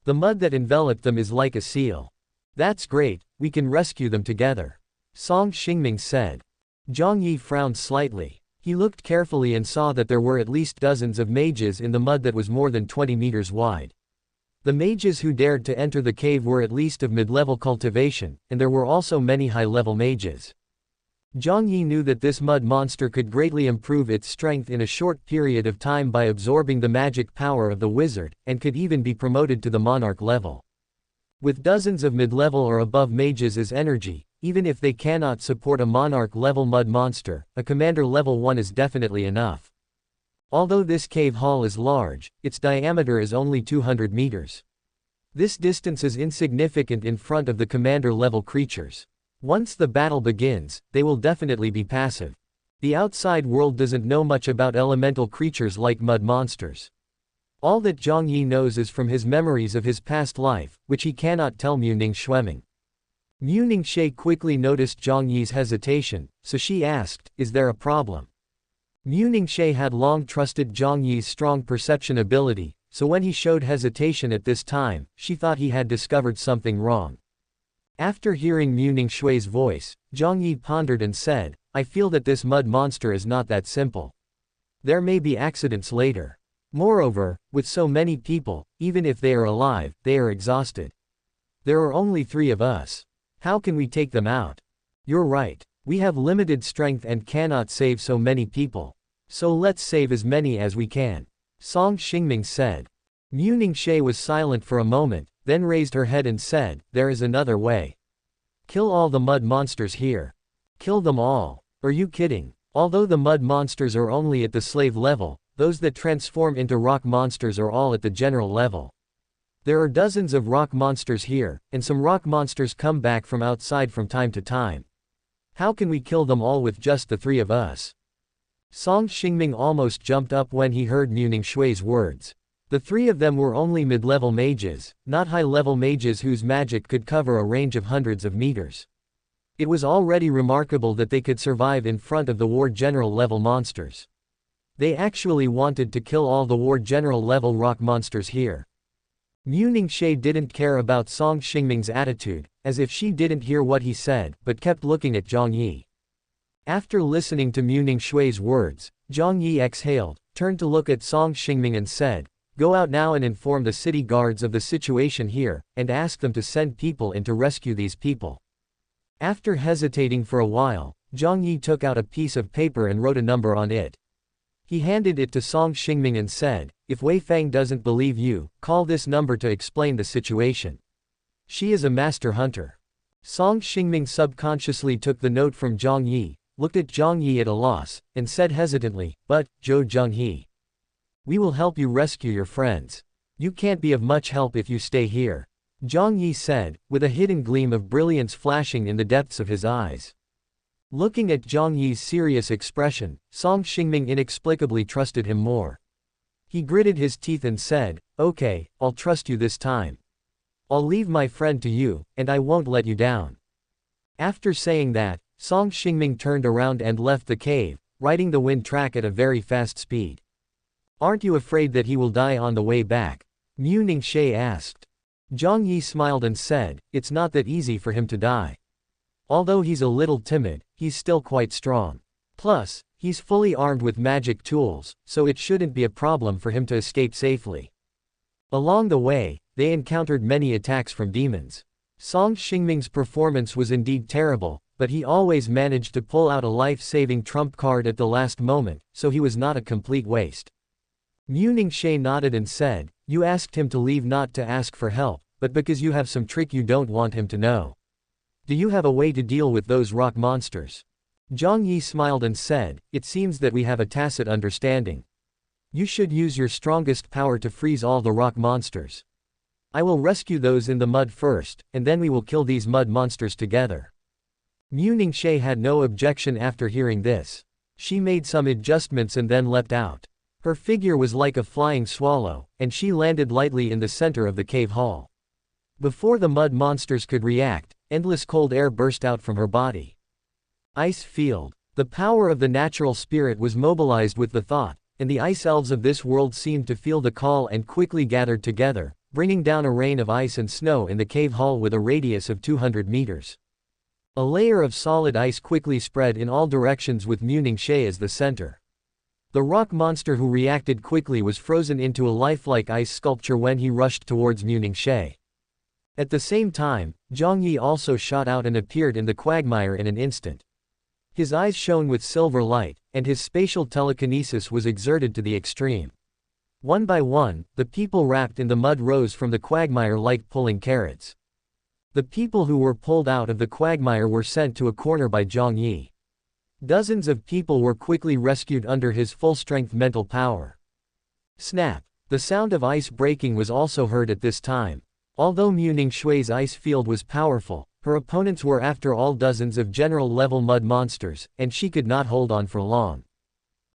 The mud that enveloped them is like a seal. That's great, we can rescue them together. Song Xingming said. Jiang Yi frowned slightly. He looked carefully and saw that there were at least dozens of mages in the mud that was more than 20 meters wide. The mages who dared to enter the cave were at least of mid-level cultivation, and there were also many high-level mages. Jiang Yi knew that this mud monster could greatly improve its strength in a short period of time by absorbing the magic power of the wizard, and could even be promoted to the monarch level. With dozens of mid-level or above mages as energy, even if they cannot support a monarch-level mud monster, a commander level 1 is definitely enough. Although this cave hall is large, its diameter is only 200 meters. This distance is insignificant in front of the commander-level creatures. Once the battle begins, they will definitely be passive. The outside world doesn't know much about elemental creatures like mud monsters. All that Jiang Yi knows is from his memories of his past life, which he cannot tell Müningxie. Müningxie quickly noticed Jiang Yi's hesitation, so she asked, "Is there a problem?" Müningxie had long trusted Jiang Yi's strong perception ability, so when he showed hesitation at this time, she thought he had discovered something wrong. After hearing Müningxie's voice, Jiang Yi pondered and said, "I feel that this mud monster is not that simple. There may be accidents later. Moreover, with so many people, even if they are alive, they are exhausted. There are only 3 of us. How can we take them out? You're right. We have limited strength and cannot save so many people. So let's save as many as we can," Song Xingming said. Müningxie was silent for a moment, then raised her head and said, "There is another way. Kill all the mud monsters here. Kill them all. Are you kidding? Although the mud monsters are only at the slave level, those that transform into rock monsters are all at the general level. There are dozens of rock monsters here, and some rock monsters come back from outside from time to time. How can we kill them all with just the three of us? Song Xingming almost jumped up when he heard Mu Ningshui's words. The three of them were only mid-level mages, not high-level mages whose magic could cover a range of hundreds of meters. It was already remarkable that they could survive in front of the War General level monsters. They actually wanted to kill all the War General level rock monsters here. Mu Ningxue didn't care about Song Xingming's attitude, as if she didn't hear what he said, but kept looking at Jiang Yi. After listening to Mu Ningshui's words, Jiang Yi exhaled, turned to look at Song Xingming and said, "Go out now and inform the city guards of the situation here, and ask them to send people in to rescue these people." After hesitating for a while, Jiang Yi took out a piece of paper and wrote a number on it. He handed it to Song Xingming and said, "If Wei Fang doesn't believe you, call this number to explain the situation. She is a master hunter." Song Xingming subconsciously took the note from Jiang Yi, looked at Jiang Yi at a loss, and said hesitantly, "But, Zhou Zhenghe, we will help you rescue your friends. You can't be of much help if you stay here," Jiang Yi said, with a hidden gleam of brilliance flashing in the depths of his eyes. Looking at Jiang Yi's serious expression, Song Xingming inexplicably trusted him more. He gritted his teeth and said, "Okay, I'll trust you this time. I'll leave my friend to you, and I won't let you down." After saying that, Song Xingming turned around and left the cave, riding the wind track at a very fast speed. "Aren't you afraid that he will die on the way back?" Mu Ningxue asked. Jiang Yi smiled and said, "It's not that easy for him to die. Although he's a little timid, he's still quite strong. Plus, he's fully armed with magic tools, so it shouldn't be a problem for him to escape safely." Along the way, they encountered many attacks from demons. Song Xingming's performance was indeed terrible, but he always managed to pull out a life-saving trump card at the last moment, so he was not a complete waste. Mu Ningxue nodded and said, "You asked him to leave not to ask for help, but because you have some trick you don't want him to know. Do you have a way to deal with those rock monsters?" Jiang Yi smiled and said, "It seems that we have a tacit understanding. You should use your strongest power to freeze all the rock monsters. I will rescue those in the mud first, and then we will kill these mud monsters together." Mu Ningxue had no objection after hearing this. She made some adjustments and then leapt out. Her figure was like a flying swallow, and she landed lightly in the center of the cave hall. Before the mud monsters could react, endless cold air burst out from her body. Ice field. The power of the natural spirit was mobilized with the thought, and the ice elves of this world seemed to feel the call and quickly gathered together, bringing down a rain of ice and snow in the cave hall with a radius of 200 meters. A layer of solid ice quickly spread in all directions with Mu Ningxue as the center. The rock monster who reacted quickly was frozen into a lifelike ice sculpture when he rushed towards Mu Ningxue. At the same time, Jiang Yi also shot out and appeared in the quagmire in an instant. His eyes shone with silver light, and his spatial telekinesis was exerted to the extreme. One by one, the people wrapped in the mud rose from the quagmire like pulling carrots. The people who were pulled out of the quagmire were sent to a corner by Jiang Yi. Dozens of people were quickly rescued under his full-strength mental power. Snap! The sound of ice breaking was also heard at this time. Although Mu Ningshui's ice field was powerful, her opponents were after all dozens of general-level mud monsters, and she could not hold on for long.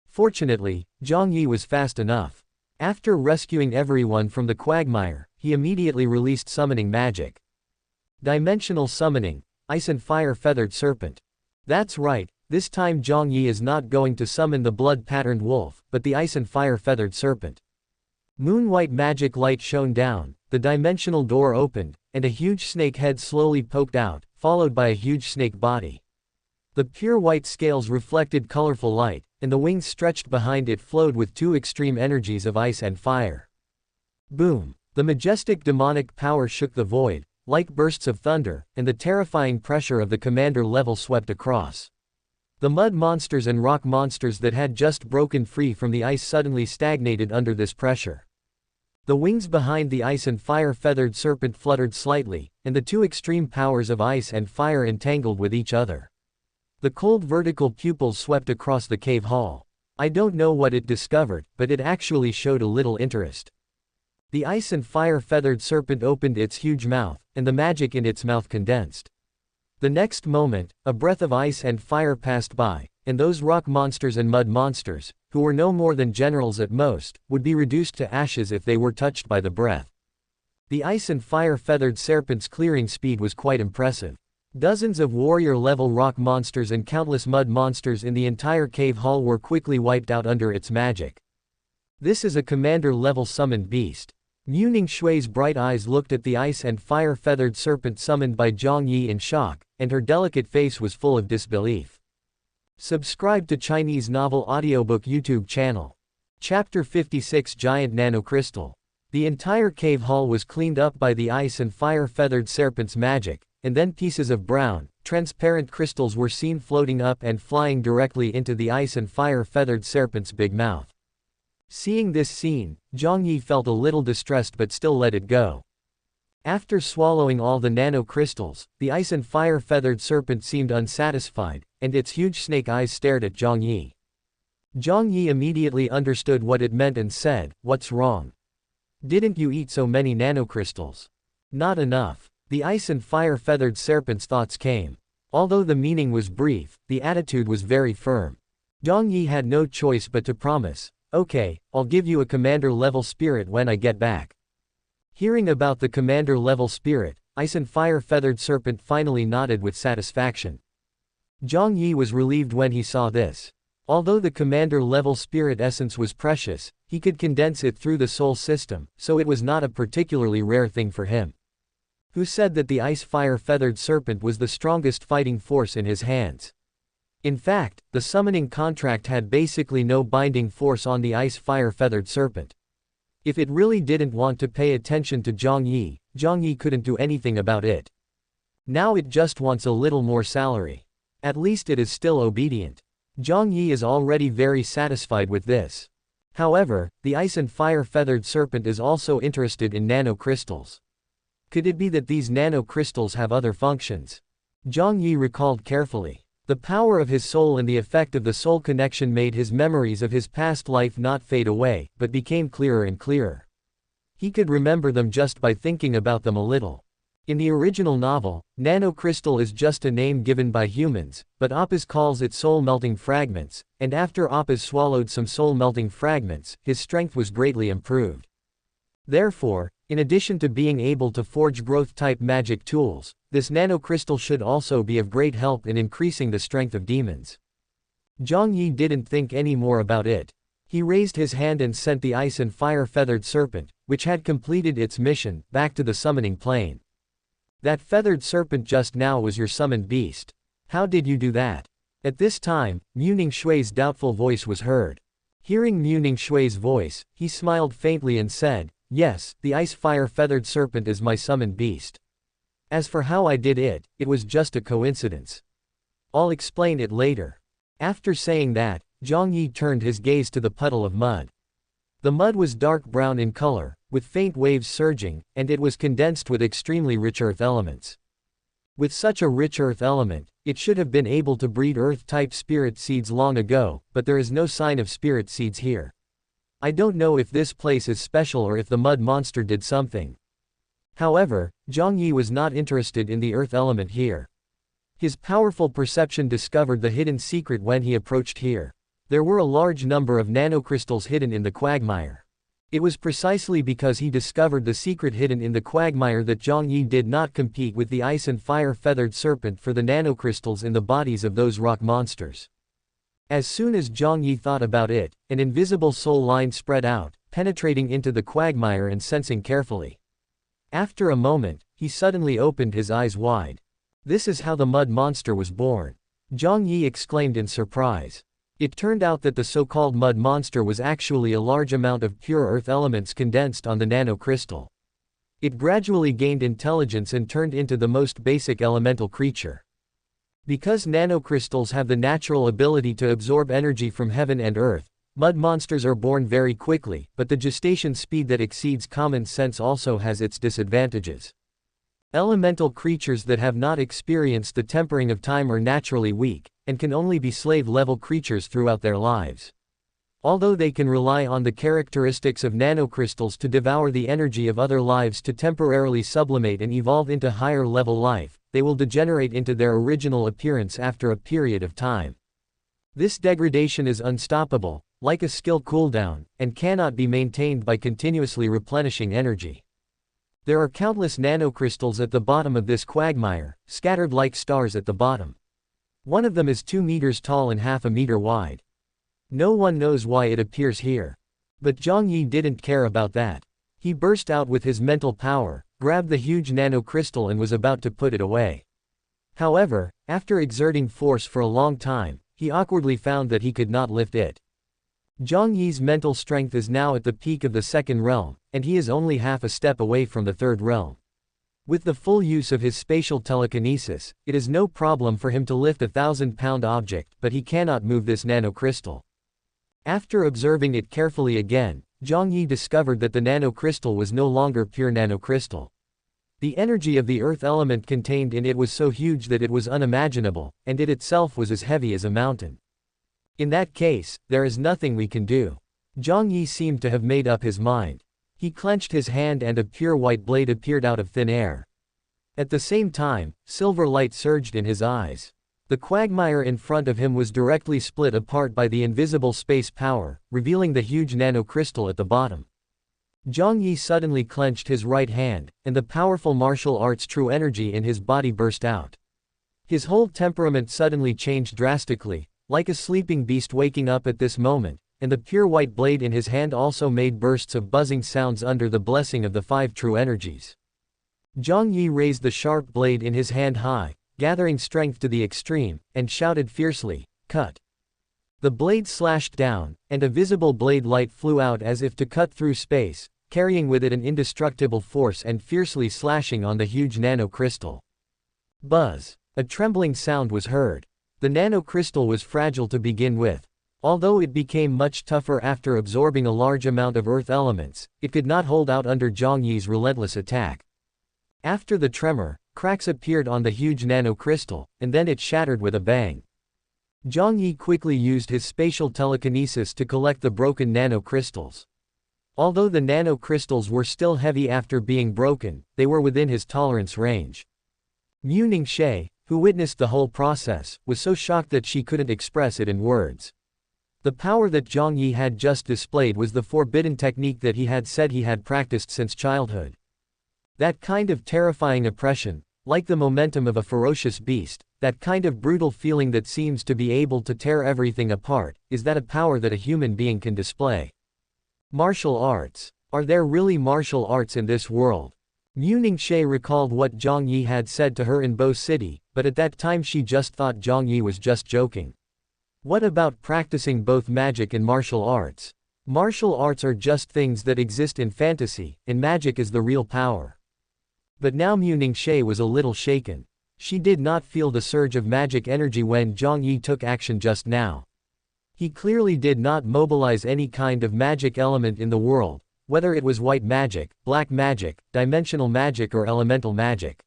Fortunately, Jiang Yi was fast enough. After rescuing everyone from the quagmire, he immediately released summoning magic. Dimensional summoning, ice and fire feathered serpent. That's right. This time Jiang Yi is not going to summon the blood-patterned wolf, but the ice and fire-feathered serpent. Moon-white magic light shone down, the dimensional door opened, and a huge snake head slowly poked out, followed by a huge snake body. The pure white scales reflected colorful light, and the wings stretched behind it flowed with two extreme energies of ice and fire. Boom! The majestic demonic power shook the void, like bursts of thunder, and the terrifying pressure of the commander level swept across. The mud monsters and rock monsters that had just broken free from the ice suddenly stagnated under this pressure. The wings behind the ice and fire-feathered serpent fluttered slightly, and the two extreme powers of ice and fire entangled with each other. The cold vertical pupils swept across the cave hall. I don't know what it discovered, but it actually showed a little interest. The ice and fire-feathered serpent opened its huge mouth, and the magic in its mouth condensed. The next moment, a breath of ice and fire passed by, and those rock monsters and mud monsters, who were no more than generals at most, would be reduced to ashes if they were touched by the breath. The ice and fire feathered serpent's clearing speed was quite impressive. Dozens of warrior-level rock monsters and countless mud monsters in the entire cave hall were quickly wiped out under its magic. This is a commander-level summoned beast. Mu Shui's bright eyes looked at the ice and fire-feathered serpent summoned by Jiang Yi in shock, and her delicate face was full of disbelief. Subscribe to Chinese Novel Audiobook YouTube channel. Chapter 56 Giant Nanocrystal. The entire cave hall was cleaned up by the ice and fire-feathered serpent's magic, and then pieces of brown, transparent crystals were seen floating up and flying directly into the ice and fire-feathered serpent's big mouth. Seeing this scene, Jiang Yi felt a little distressed but still let it go. After swallowing all the nanocrystals, the ice and fire-feathered serpent seemed unsatisfied, and its huge snake eyes stared at Jiang Yi. Jiang Yi immediately understood what it meant and said, "What's wrong? Didn't you eat so many nanocrystals?" "Not enough." The ice and fire-feathered serpent's thoughts came. Although the meaning was brief, the attitude was very firm. Jiang Yi had no choice but to promise, "Okay, I'll give you a commander-level spirit when I get back." Hearing about the commander-level spirit, ice and fire-feathered serpent finally nodded with satisfaction. Jiang Yi was relieved when he saw this. Although the commander-level spirit essence was precious, he could condense it through the soul system, so it was not a particularly rare thing for him. Who said that the ice-fire-feathered serpent was the strongest fighting force in his hands? In fact, the summoning contract had basically no binding force on the ice-fire-feathered serpent. If it really didn't want to pay attention to Jiang Yi couldn't do anything about it. Now it just wants a little more salary. At least it is still obedient. Jiang Yi is already very satisfied with this. However, the ice and fire-feathered serpent is also interested in nanocrystals. Could it be that these nanocrystals have other functions? Jiang Yi recalled carefully. The power of his soul and the effect of the soul connection made his memories of his past life not fade away, but became clearer and clearer. He could remember them just by thinking about them a little. In the original novel, nanocrystal is just a name given by humans, but Apis calls it soul-melting fragments, and after Apis swallowed some soul-melting fragments, his strength was greatly improved. Therefore, in addition to being able to forge growth-type magic tools, this nanocrystal should also be of great help in increasing the strength of demons. Jiang Yi didn't think any more about it. He raised his hand and sent the ice and fire-feathered serpent, which had completed its mission, back to the summoning plane. "That feathered serpent just now was your summoned beast. How did you do that?" At this time, Mu Shui's doubtful voice was heard. Hearing Mu Shui's voice, he smiled faintly and said, "Yes, the ice-fire-feathered serpent is my summoned beast. As for how I did it, it was just a coincidence. I'll explain it later." After saying that, Jiang Yi turned his gaze to the puddle of mud. The mud was dark brown in color, with faint waves surging, and it was condensed with extremely rich earth elements. With such a rich earth element, it should have been able to breed earth-type spirit seeds long ago, but there is no sign of spirit seeds here. I don't know if this place is special or if the mud monster did something. However, Jiang Yi was not interested in the earth element here. His powerful perception discovered the hidden secret when he approached here. There were a large number of nanocrystals hidden in the quagmire. It was precisely because he discovered the secret hidden in the quagmire that Jiang Yi did not compete with the ice and fire-feathered serpent for the nanocrystals in the bodies of those rock monsters. As soon as Jiang Yi thought about it, an invisible soul line spread out, penetrating into the quagmire and sensing carefully. After a moment, he suddenly opened his eyes wide. "This is how the mud monster was born," Jiang Yi exclaimed in surprise. It turned out that the so-called mud monster was actually a large amount of pure earth elements condensed on the nanocrystal. It gradually gained intelligence and turned into the most basic elemental creature. Because nanocrystals have the natural ability to absorb energy from heaven and earth, mud monsters are born very quickly, but the gestation speed that exceeds common sense also has its disadvantages. Elemental creatures that have not experienced the tempering of time are naturally weak, and can only be slave-level creatures throughout their lives. Although they can rely on the characteristics of nanocrystals to devour the energy of other lives to temporarily sublimate and evolve into higher-level life, they will degenerate into their original appearance after a period of time. This degradation is unstoppable, like a skill cooldown, and cannot be maintained by continuously replenishing energy. There are countless nanocrystals at the bottom of this quagmire, scattered like stars at the bottom. One of them is 2 meters tall and half a meter wide. No one knows why it appears here. But Jiang Yi didn't care about that. He burst out with his mental power, grabbed the huge nanocrystal and was about to put it away. However, after exerting force for a long time, he awkwardly found that he could not lift it. Jiang Yi's mental strength is now at the peak of the second realm, and he is only half a step away from the third realm. With the full use of his spatial telekinesis, it is no problem for him to lift a 1,000-pound object, but he cannot move this nanocrystal. After observing it carefully again, Jiang Yi discovered that the nanocrystal was no longer pure nanocrystal. The energy of the earth element contained in it was so huge that it was unimaginable, and it itself was as heavy as a mountain. In that case, there is nothing we can do. Jiang Yi seemed to have made up his mind. He clenched his hand and a pure white blade appeared out of thin air. At the same time, silver light surged in his eyes. The quagmire in front of him was directly split apart by the invisible space power, revealing the huge nanocrystal at the bottom. Jiang Yi suddenly clenched his right hand, and the powerful martial arts true energy in his body burst out. His whole temperament suddenly changed drastically, like a sleeping beast waking up at this moment, and the pure white blade in his hand also made bursts of buzzing sounds under the blessing of the 5 true energies. Jiang Yi raised the sharp blade in his hand high, gathering strength to the extreme, and shouted fiercely, "Cut!" The blade slashed down, and a visible blade light flew out as if to cut through space, carrying with it an indestructible force and fiercely slashing on the huge nanocrystal. Buzz! A trembling sound was heard. The nanocrystal was fragile to begin with. Although it became much tougher after absorbing a large amount of earth elements, it could not hold out under Jiang Yi's relentless attack. After the tremor, cracks appeared on the huge nanocrystal, and then it shattered with a bang. Jiang Yi quickly used his spatial telekinesis to collect the broken nanocrystals. Although the nanocrystals were still heavy after being broken, they were within his tolerance range. Lingqi, who witnessed the whole process, was so shocked that she couldn't express it in words. The power that Jiang Yi had just displayed was the forbidden technique that he had said he had practiced since childhood. That kind of terrifying oppression, like the momentum of a ferocious beast, that kind of brutal feeling that seems to be able to tear everything apart, is that a power that a human being can display? Martial arts. Are there really martial arts in this world? Lingqi recalled what Jiang Yi had said to her in Bo City, but at that time she just thought Jiang Yi was just joking. What about practicing both magic and martial arts? Martial arts are just things that exist in fantasy, and magic is the real power. But now Lingqi was a little shaken. She did not feel the surge of magic energy when Jiang Yi took action just now. He clearly did not mobilize any kind of magic element in the world, whether it was white magic, black magic, dimensional magic or elemental magic.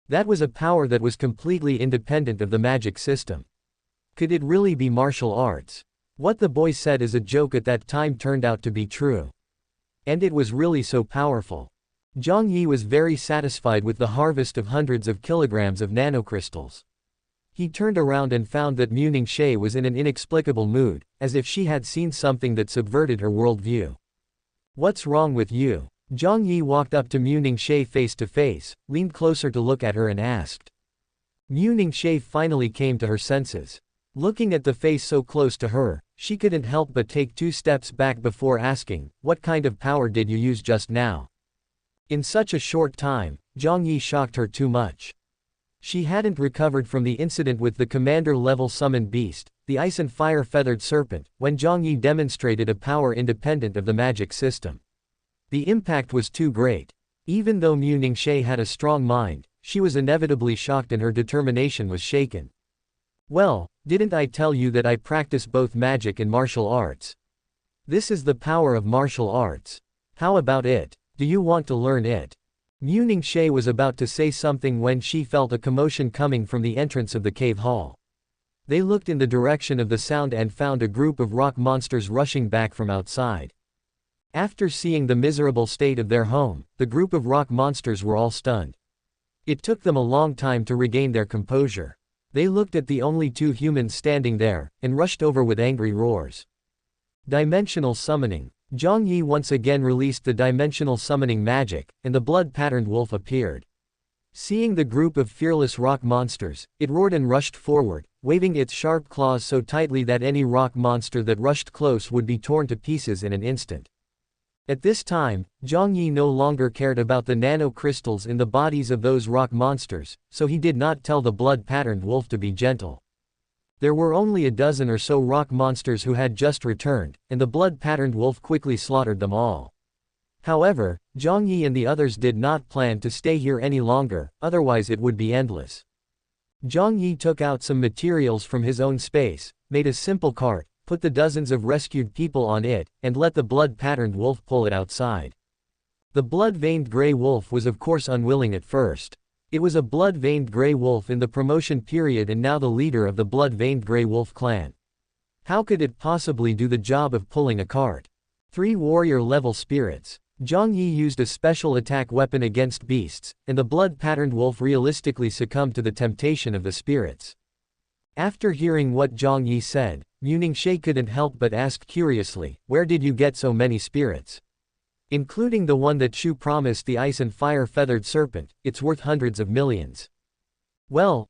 That was a power that was completely independent of the magic system. Could it really be martial arts? What the boy said as a joke at that time turned out to be true. And it was really so powerful. Jiang Yi was very satisfied with the harvest of hundreds of kilograms of nanocrystals. He turned around and found that Lingqi was in an inexplicable mood, as if she had seen something that subverted her worldview. What's wrong with you? Jiang Yi walked up to Lingqi face to face, leaned closer to look at her and asked. Lingqi finally came to her senses. Looking at the face so close to her, she couldn't help but take 2 steps back before asking, "What kind of power did you use just now?" In such a short time, Jiang Yi shocked her too much. She hadn't recovered from the incident with the commander-level summoned beast, the ice and fire-feathered serpent, when Jiang Yi demonstrated a power independent of the magic system. The impact was too great. Even though Lingqi had a strong mind, she was inevitably shocked and her determination was shaken. "Well, didn't I tell you that I practice both magic and martial arts? This is the power of martial arts. How about it? Do you want to learn it?" Lingqi was about to say something when she felt a commotion coming from the entrance of the cave hall. They looked in the direction of the sound and found a group of rock monsters rushing back from outside. After seeing the miserable state of their home, the group of rock monsters were all stunned. It took them a long time to regain their composure. They looked at the only two humans standing there, and rushed over with angry roars. Dimensional summoning. Jiang Yi once again released the dimensional summoning magic, and the blood-patterned wolf appeared. Seeing the group of fearless rock monsters, it roared and rushed forward, waving its sharp claws so tightly that any rock monster that rushed close would be torn to pieces in an instant. At this time, Jiang Yi no longer cared about the nano-crystals in the bodies of those rock monsters, so he did not tell the blood-patterned wolf to be gentle. There were only a dozen or so rock monsters who had just returned, and the blood-patterned wolf quickly slaughtered them all. However, Jiang Yi and the others did not plan to stay here any longer, otherwise it would be endless. Jiang Yi took out some materials from his own space, made a simple cart, put the dozens of rescued people on it, and let the blood-patterned wolf pull it outside. The blood-veined gray wolf was of course unwilling at first. It was a blood-veined gray wolf in the promotion period and now the leader of the blood-veined gray wolf clan. How could it possibly do the job of pulling a cart? 3 warrior-level spirits. Jiang Yi used a special attack weapon against beasts, and the blood-patterned wolf realistically succumbed to the temptation of the spirits. After hearing what Jiang Yi said, Lingqi couldn't help but ask curiously, "Where did you get so many spirits? Including the one that Shu promised, the ice and fire-feathered serpent, it's worth hundreds of millions." Well,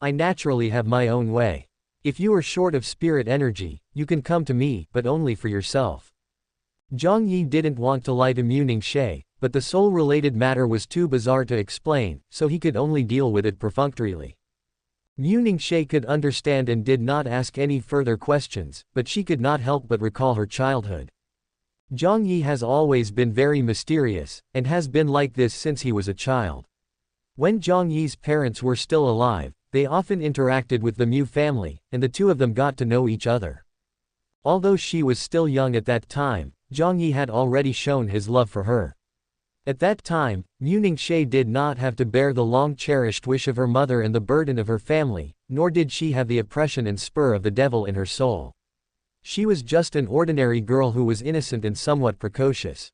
I naturally have my own way. If you are short of spirit energy, you can come to me, but only for yourself. Jiang Yi didn't want to lie to Lingqi, but the soul-related matter was too bizarre to explain, so he could only deal with it perfunctorily. Lingqi could understand and did not ask any further questions, but she could not help but recall her childhood. Jiang Yi has always been very mysterious, and has been like this since he was a child. When Jiang Yi's parents were still alive, they often interacted with the Mu family, and the two of them got to know each other. Although she was still young at that time, Jiang Yi had already shown his love for her. At that time, Lingqi did not have to bear the long-cherished wish of her mother and the burden of her family, nor did she have the oppression and spur of the devil in her soul. She was just an ordinary girl who was innocent and somewhat precocious.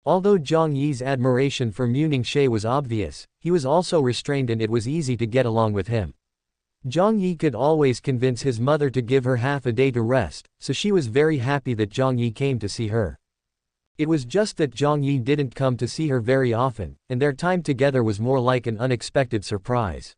Although Jiang Yi's admiration for Lingqi was obvious, he was also restrained and it was easy to get along with him. Jiang Yi could always convince his mother to give her half a day to rest, so she was very happy that Jiang Yi came to see her. It was just that Jiang Yi didn't come to see her very often, and their time together was more like an unexpected surprise.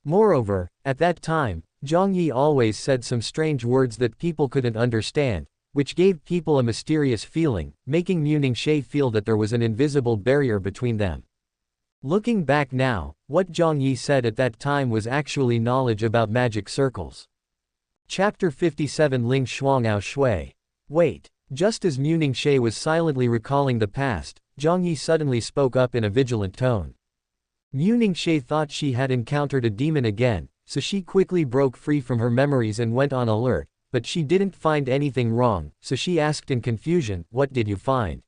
Moreover, at that time, Jiang Yi always said some strange words that people couldn't understand, which gave people a mysterious feeling, making Lingqi feel that there was an invisible barrier between them. Looking back now, what Jiang Yi said at that time was actually knowledge about magic circles. Chapter 57 Ling Shuangao Shui. Wait. Just as Lingqi was silently recalling the past, Jiang Yi suddenly spoke up in a vigilant tone. Lingqi thought she had encountered a demon again, so she quickly broke free from her memories and went on alert, but she didn't find anything wrong, so she asked in confusion, "What did you find?"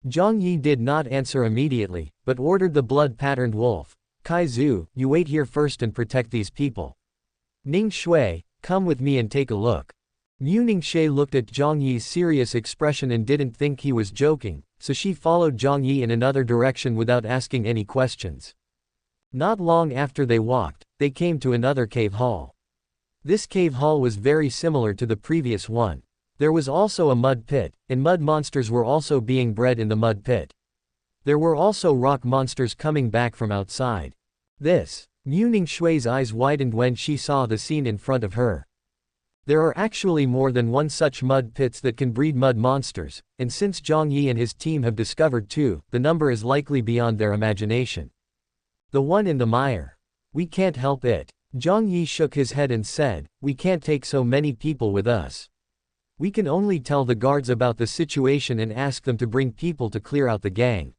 Jiang Yi did not answer immediately, but ordered the blood-patterned wolf, "Kai Zhu, you wait here first and protect these people. Ning Shui, come with me and take a look." Lingqi looked at Jiang Yi's serious expression and didn't think he was joking, so she followed Jiang Yi in another direction without asking any questions. Not long after they walked, they came to another cave hall. This cave hall was very similar to the previous one. There was also a mud pit, and mud monsters were also being bred in the mud pit. There were also rock monsters coming back from outside. Lingqi's eyes widened when she saw the scene in front of her. There are actually more than one such mud pits that can breed mud monsters, and since Jiang Yi and his team have discovered 2, the number is likely beyond their imagination. The one in the mire. We can't help it. Jiang Yi shook his head and said, "We can't take so many people with us. We can only tell the guards about the situation and ask them to bring people to clear out the gang."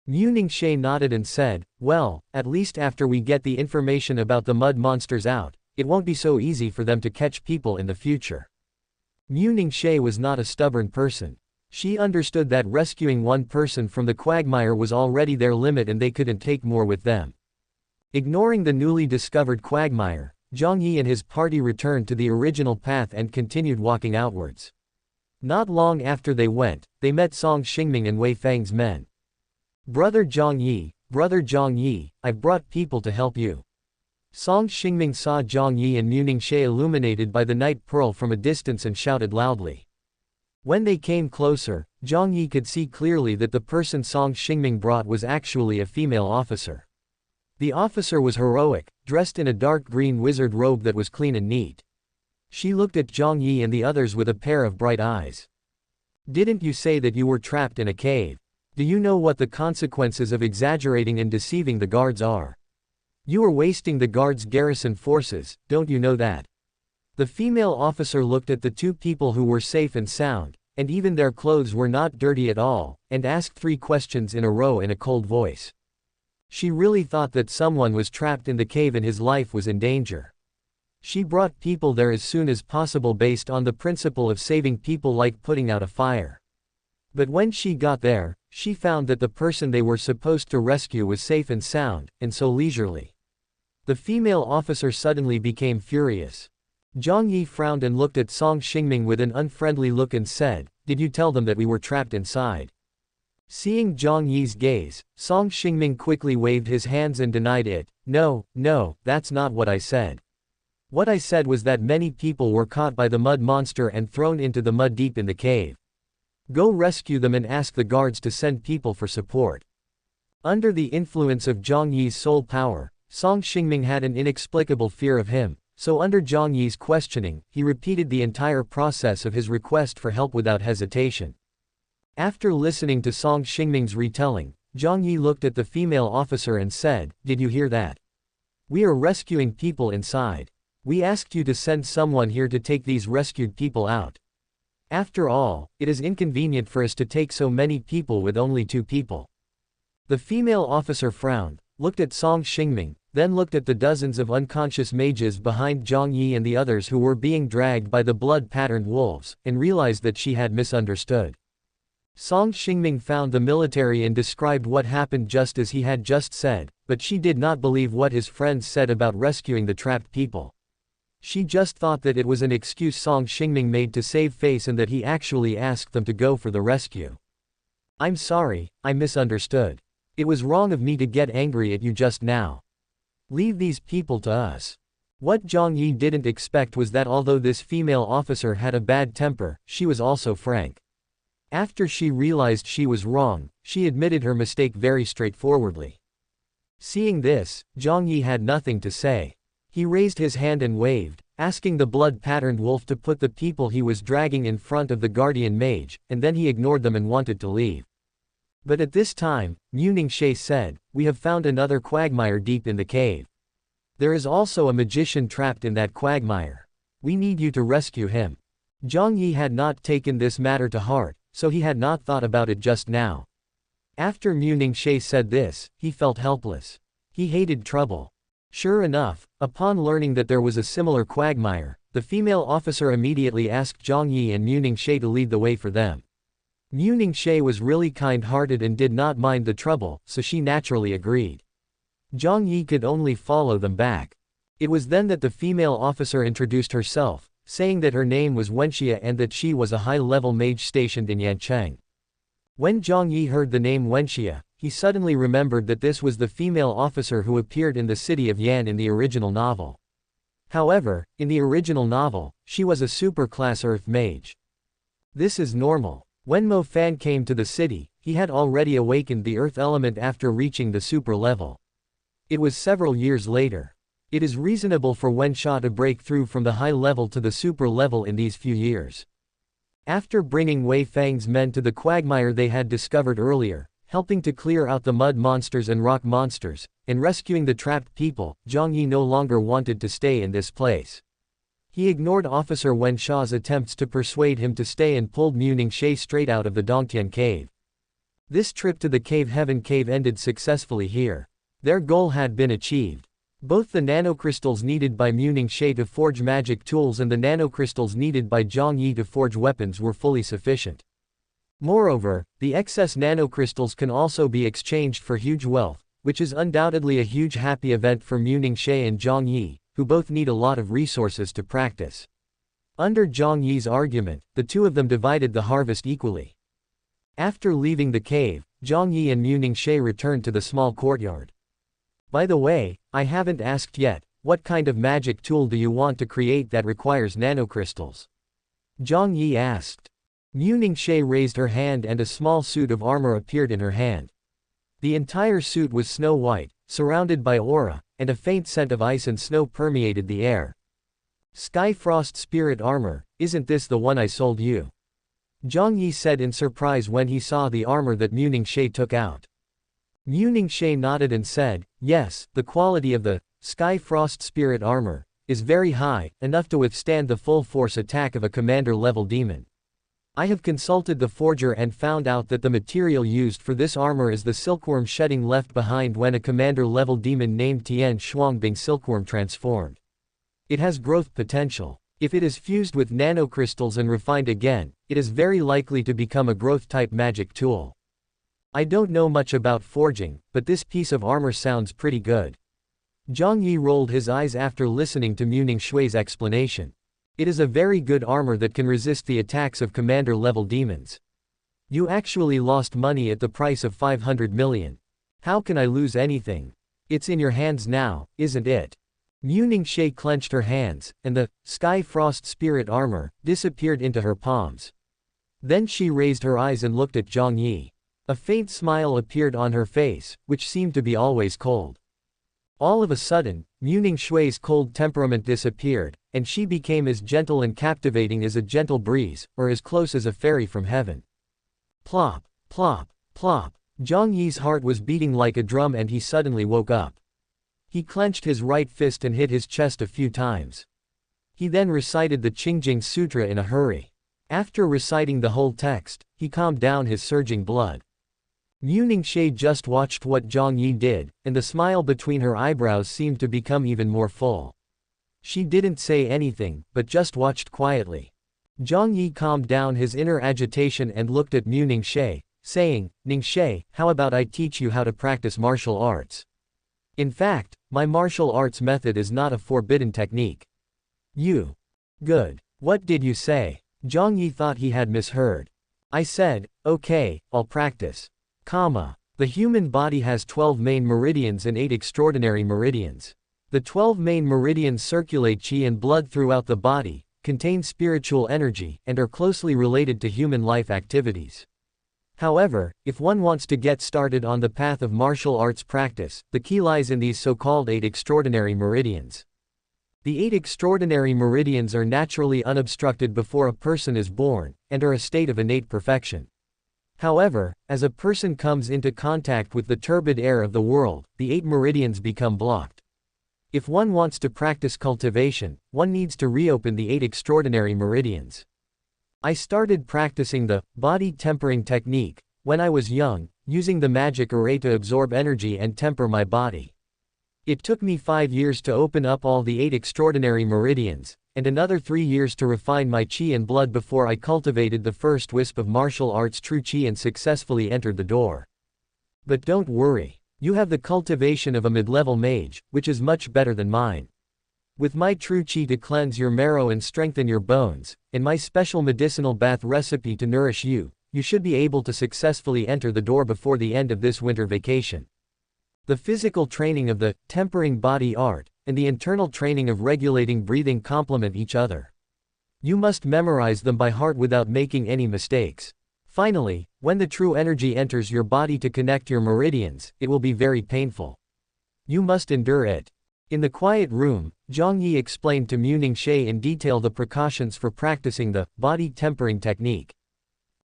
Lingqi nodded and said, "Well, at least after we get the information about the mud monsters out, it won't be so easy for them to catch people in the future." Lingqi was not a stubborn person. She understood that rescuing one person from the quagmire was already their limit and they couldn't take more with them. Ignoring the newly discovered quagmire, Jiang Yi and his party returned to the original path and continued walking outwards. Not long after they went, they met Song Xingming and Wei Fang's men. Brother Jiang Yi, I've brought people to help you. Song Xingming saw Jiang Yi and Mu Ningxie illuminated by the night pearl from a distance and shouted loudly. When they came closer, Jiang Yi could see clearly that the person Song Xingming brought was actually a female officer. The officer was heroic, dressed in a dark green wizard robe that was clean and neat. She looked at Jiang Yi and the others with a pair of bright eyes. Didn't you say that you were trapped in a cave? Do you know what the consequences of exaggerating and deceiving the guards are? You are wasting the guards' garrison forces, don't you know that? The female officer looked at the two people who were safe and sound, and even their clothes were not dirty at all, and asked 3 questions in a row in a cold voice. She really thought that someone was trapped in the cave and his life was in danger. She brought people there as soon as possible based on the principle of saving people like putting out a fire. But when she got there, she found that the person they were supposed to rescue was safe and sound, and so leisurely. The female officer suddenly became furious. Jiang Yi frowned and looked at Song Xingming with an unfriendly look and said, "Did you tell them that we were trapped inside?" Seeing Jiang Yi's gaze, Song Xingming quickly waved his hands and denied it. No, that's not what I said. What I said was that many people were caught by the mud monster and thrown into the mud deep in the cave. Go rescue them and ask the guards to send people for support. Under the influence of Jiang Yi's soul power, Song Xingming had an inexplicable fear of him, so under Jiang Yi's questioning, he repeated the entire process of his request for help without hesitation. After listening to Song Xingming's retelling, Jiang Yi looked at the female officer and said, "Did you hear that? We are rescuing people inside. We asked you to send someone here to take these rescued people out. After all, it is inconvenient for us to take so many people with only 2 people." The female officer frowned, looked at Song Xingming, then looked at the dozens of unconscious mages behind Jiang Yi and the others who were being dragged by the blood-patterned wolves, and realized that she had misunderstood. Song Xingming found the military and described what happened just as he had just said, but she did not believe what his friends said about rescuing the trapped people. She just thought that it was an excuse Song Xingming made to save face and that he actually asked them to go for the rescue. "I'm sorry, I misunderstood. It was wrong of me to get angry at you just now. Leave these people to us." What Jiang Yi didn't expect was that although this female officer had a bad temper, she was also frank. After she realized she was wrong, she admitted her mistake very straightforwardly. Seeing this, Jiang Yi had nothing to say. He raised his hand and waved, asking the blood-patterned wolf to put the people he was dragging in front of the guardian mage, and then he ignored them and wanted to leave. But at this time, Mu Ningxie said, "We have found another quagmire deep in the cave. There is also a magician trapped in that quagmire. We need you to rescue him." Jiang Yi had not taken this matter to heart, so he had not thought about it just now. After Mu Ningxie said this, he felt helpless. He hated trouble. Sure enough, upon learning that there was a similar quagmire, the female officer immediately asked Jiang Yi and Mu Ningxie to lead the way for them. Mu Ningxie was really kind-hearted and did not mind the trouble, so she naturally agreed. Jiang Yi could only follow them back. It was then that the female officer introduced herself, saying that her name was Wenxia and that she was a high-level mage stationed in Yancheng. When Jiang Yi heard the name Wenxia, he suddenly remembered that this was the female officer who appeared in the city of Yan in the original novel. However, in the original novel, she was a super-class earth mage. This is normal. When Mo Fan came to the city, he had already awakened the earth element after reaching the super level. It was several years later. It is reasonable for Wenxia to break through from the high level to the super level in these few years. After bringing Wei Fang's men to the quagmire they had discovered earlier, helping to clear out the mud monsters and rock monsters, and rescuing the trapped people, Jiang Yi no longer wanted to stay in this place. He ignored Officer Wenxia's attempts to persuade him to stay and pulled Mu Ningxie straight out of the Dongtian cave. This trip to the Cave Heaven Cave ended successfully here. Their goal had been achieved. Both the nanocrystals needed by Mu Ningxie to forge magic tools and the nanocrystals needed by Jiang Yi to forge weapons were fully sufficient. Moreover, the excess nanocrystals can also be exchanged for huge wealth, which is undoubtedly a huge happy event for Mu Ningxie and Jiang Yi, who both need a lot of resources to practice. Under Jiang Yi's argument, the two of them divided the harvest equally. After leaving the cave, Jiang Yi and Ningxi returned to the small courtyard. By the way, I haven't asked yet, what kind of magic tool do you want to create that requires nanocrystals? Jiang Yi asked. Ningxi raised her hand and a small suit of armor appeared in her hand. The entire suit was snow white, surrounded by aura, and a faint scent of ice and snow permeated the air. Sky Frost Spirit Armor, isn't this the one I sold you? Jiang Yi said in surprise when he saw the armor that Ningxi took out. Ningxi nodded and said, yes, the quality of the Sky Frost Spirit Armor is very high, enough to withstand the full force attack of a commander-level demon. I have consulted the forger and found out that the material used for this armor is the silkworm shedding left behind when a commander-level demon named Tian Shuangbing silkworm transformed. It has growth potential. If it is fused with nanocrystals and refined again, it is very likely to become a growth-type magic tool. I don't know much about forging, but this piece of armor sounds pretty good. Jiang Yi rolled his eyes after listening to Ningxi's explanation. It is a very good armor that can resist the attacks of commander-level demons. You actually lost money at the price of 500 million. How can I lose anything? It's in your hands now, isn't it? Ningxi clenched her hands, and the Sky Frost Spirit Armor disappeared into her palms. Then she raised her eyes and looked at Jiang Yi. A faint smile appeared on her face, which seemed to be always cold. All of a sudden, Ningxi's cold temperament disappeared, and she became as gentle and captivating as a gentle breeze, or as close as a fairy from heaven. Plop, plop, plop. Jiang Yi's heart was beating like a drum and he suddenly woke up. He clenched his right fist and hit his chest a few times. He then recited the Qingjing Sutra in a hurry. After reciting the whole text, he calmed down his surging blood. Ningxi just watched what Jiang Yi did, and the smile between her eyebrows seemed to become even more full. She didn't say anything, but just watched quietly. Jiang Yi calmed down his inner agitation and looked at Ningxi, saying, Ningxi, how about I teach you how to practice martial arts? In fact, my martial arts method is not a forbidden technique. You. Good. What did you say? Jiang Yi thought he had misheard. I said, okay, I'll practice. The human body has 12 main meridians and 8 extraordinary meridians. The 12 main meridians circulate qi and blood throughout the body, contain spiritual energy, and are closely related to human life activities. However, if one wants to get started on the path of martial arts practice, the key lies in these so-called 8 extraordinary meridians. The 8 extraordinary meridians are naturally unobstructed before a person is born, and are a state of innate perfection. However, as a person comes into contact with the turbid air of the world, the 8 meridians become blocked. If one wants to practice cultivation, one needs to reopen the 8 extraordinary meridians. I started practicing the body tempering technique when I was young, using the magic array to absorb energy and temper my body. It took me 5 years to open up all the 8 extraordinary meridians, and another 3 years to refine my qi and blood before I cultivated the first wisp of martial arts true qi and successfully entered the door. But don't worry. You have the cultivation of a mid-level mage, which is much better than mine. With my true qi to cleanse your marrow and strengthen your bones, and my special medicinal bath recipe to nourish you, you should be able to successfully enter the door before the end of this winter vacation. The physical training of the tempering body art, and the internal training of regulating breathing complement each other. You must memorize them by heart without making any mistakes. Finally, when the true energy enters your body to connect your meridians, it will be very painful. You must endure it. In the quiet room, Jiang Yi explained to Ningxi in detail the precautions for practicing the body tempering technique.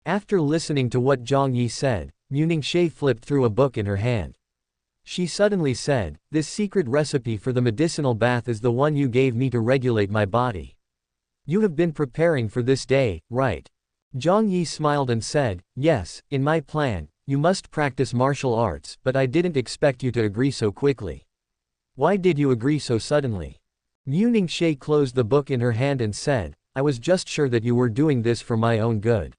After listening to what Jiang Yi said, Ningxi flipped through a book in her hand. She suddenly said, "This secret recipe for the medicinal bath is the one you gave me to regulate my body. You have been preparing for this day, right?" Jiang Yi smiled and said, "Yes, in my plan, you must practice martial arts, but I didn't expect you to agree so quickly." "Why did you agree so suddenly?" Ningxi closed the book in her hand and said, "I was just sure that you were doing this for my own good.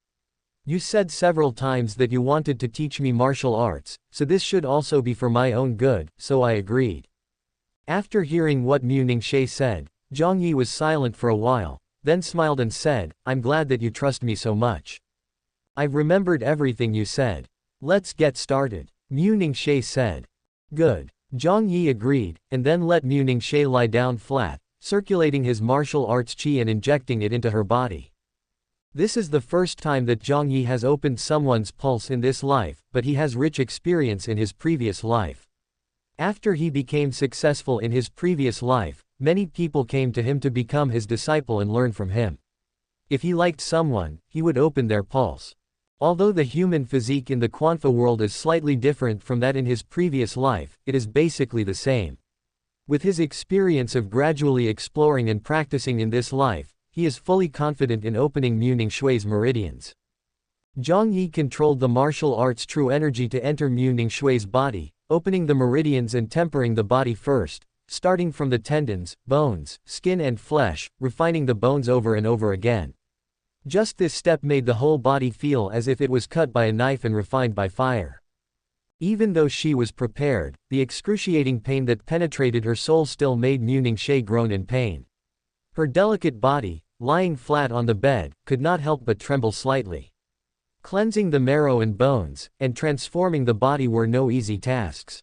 You said several times that you wanted to teach me martial arts, so this should also be for my own good, so I agreed." After hearing what Mu Ningxie said, Jiang Yi was silent for a while, then smiled and said, "I'm glad that you trust me so much. I've remembered everything you said. Let's get started," Mu Ningxie said. "Good." Jiang Yi agreed, and then let Mu Ningxie lie down flat, circulating his martial arts qi and injecting it into her body. This is the first time that Jiang Yi has opened someone's pulse in this life, but he has rich experience in his previous life. After he became successful in his previous life, many people came to him to become his disciple and learn from him. If he liked someone, he would open their pulse. Although the human physique in the Quanfa world is slightly different from that in his previous life, it is basically the same. With his experience of gradually exploring and practicing in this life, he is fully confident in opening Mu Ningxui's meridians. Jiang Yi controlled the martial arts true energy to enter Mu Ningxui's body, opening the meridians and tempering the body first, starting from the tendons, bones, skin and flesh, refining the bones over and over again. Just this step made the whole body feel as if it was cut by a knife and refined by fire. Even though she was prepared, the excruciating pain that penetrated her soul still made Mu Ningxie groan in pain. Her delicate body, lying flat on the bed, could not help but tremble slightly. Cleansing the marrow and bones, and transforming the body were no easy tasks.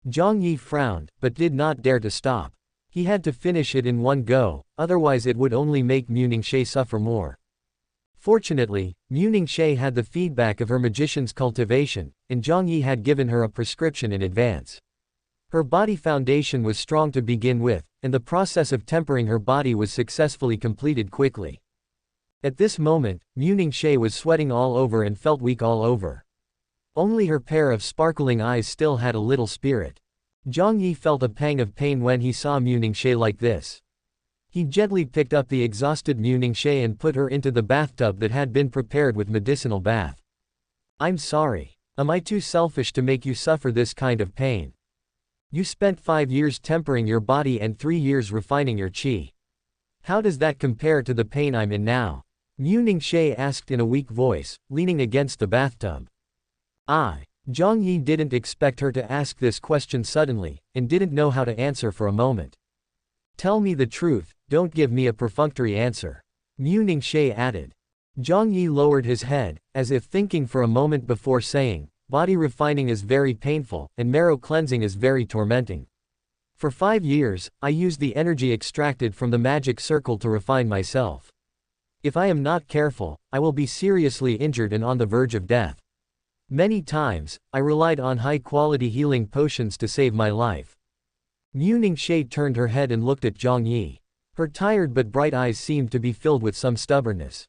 Jiang Yi frowned, but did not dare to stop. He had to finish it in one go, otherwise it would only make Mu Ningxie suffer more. Fortunately, Mu Ningxie had the feedback of her magician's cultivation, and Jiang Yi had given her a prescription in advance. Her body foundation was strong to begin with, and the process of tempering her body was successfully completed quickly. At this moment, Mu Ningxie was sweating all over and felt weak all over. Only her pair of sparkling eyes still had a little spirit. Jiang Yi felt a pang of pain when he saw Mu Ningxie like this. He gently picked up the exhausted Mu Ningxie and put her into the bathtub that had been prepared with medicinal bath. "I'm sorry. Am I too selfish to make you suffer this kind of pain? You spent 5 years tempering your body and 3 years refining your qi. How does that compare to the pain I'm in now?" Mu Ningxie asked in a weak voice, leaning against the bathtub. Jiang Yi didn't expect her to ask this question suddenly, and didn't know how to answer for a moment. "Tell me the truth, don't give me a perfunctory answer," Mu Ningxie added. Jiang Yi lowered his head, as if thinking for a moment before saying, "Body refining is very painful, and marrow cleansing is very tormenting. For 5 years, I used the energy extracted from the magic circle to refine myself. If I am not careful, I will be seriously injured and on the verge of death. Many times, I relied on high-quality healing potions to save my life." Mu Ningxie turned her head and looked at Jiang Yi. Her tired but bright eyes seemed to be filled with some stubbornness.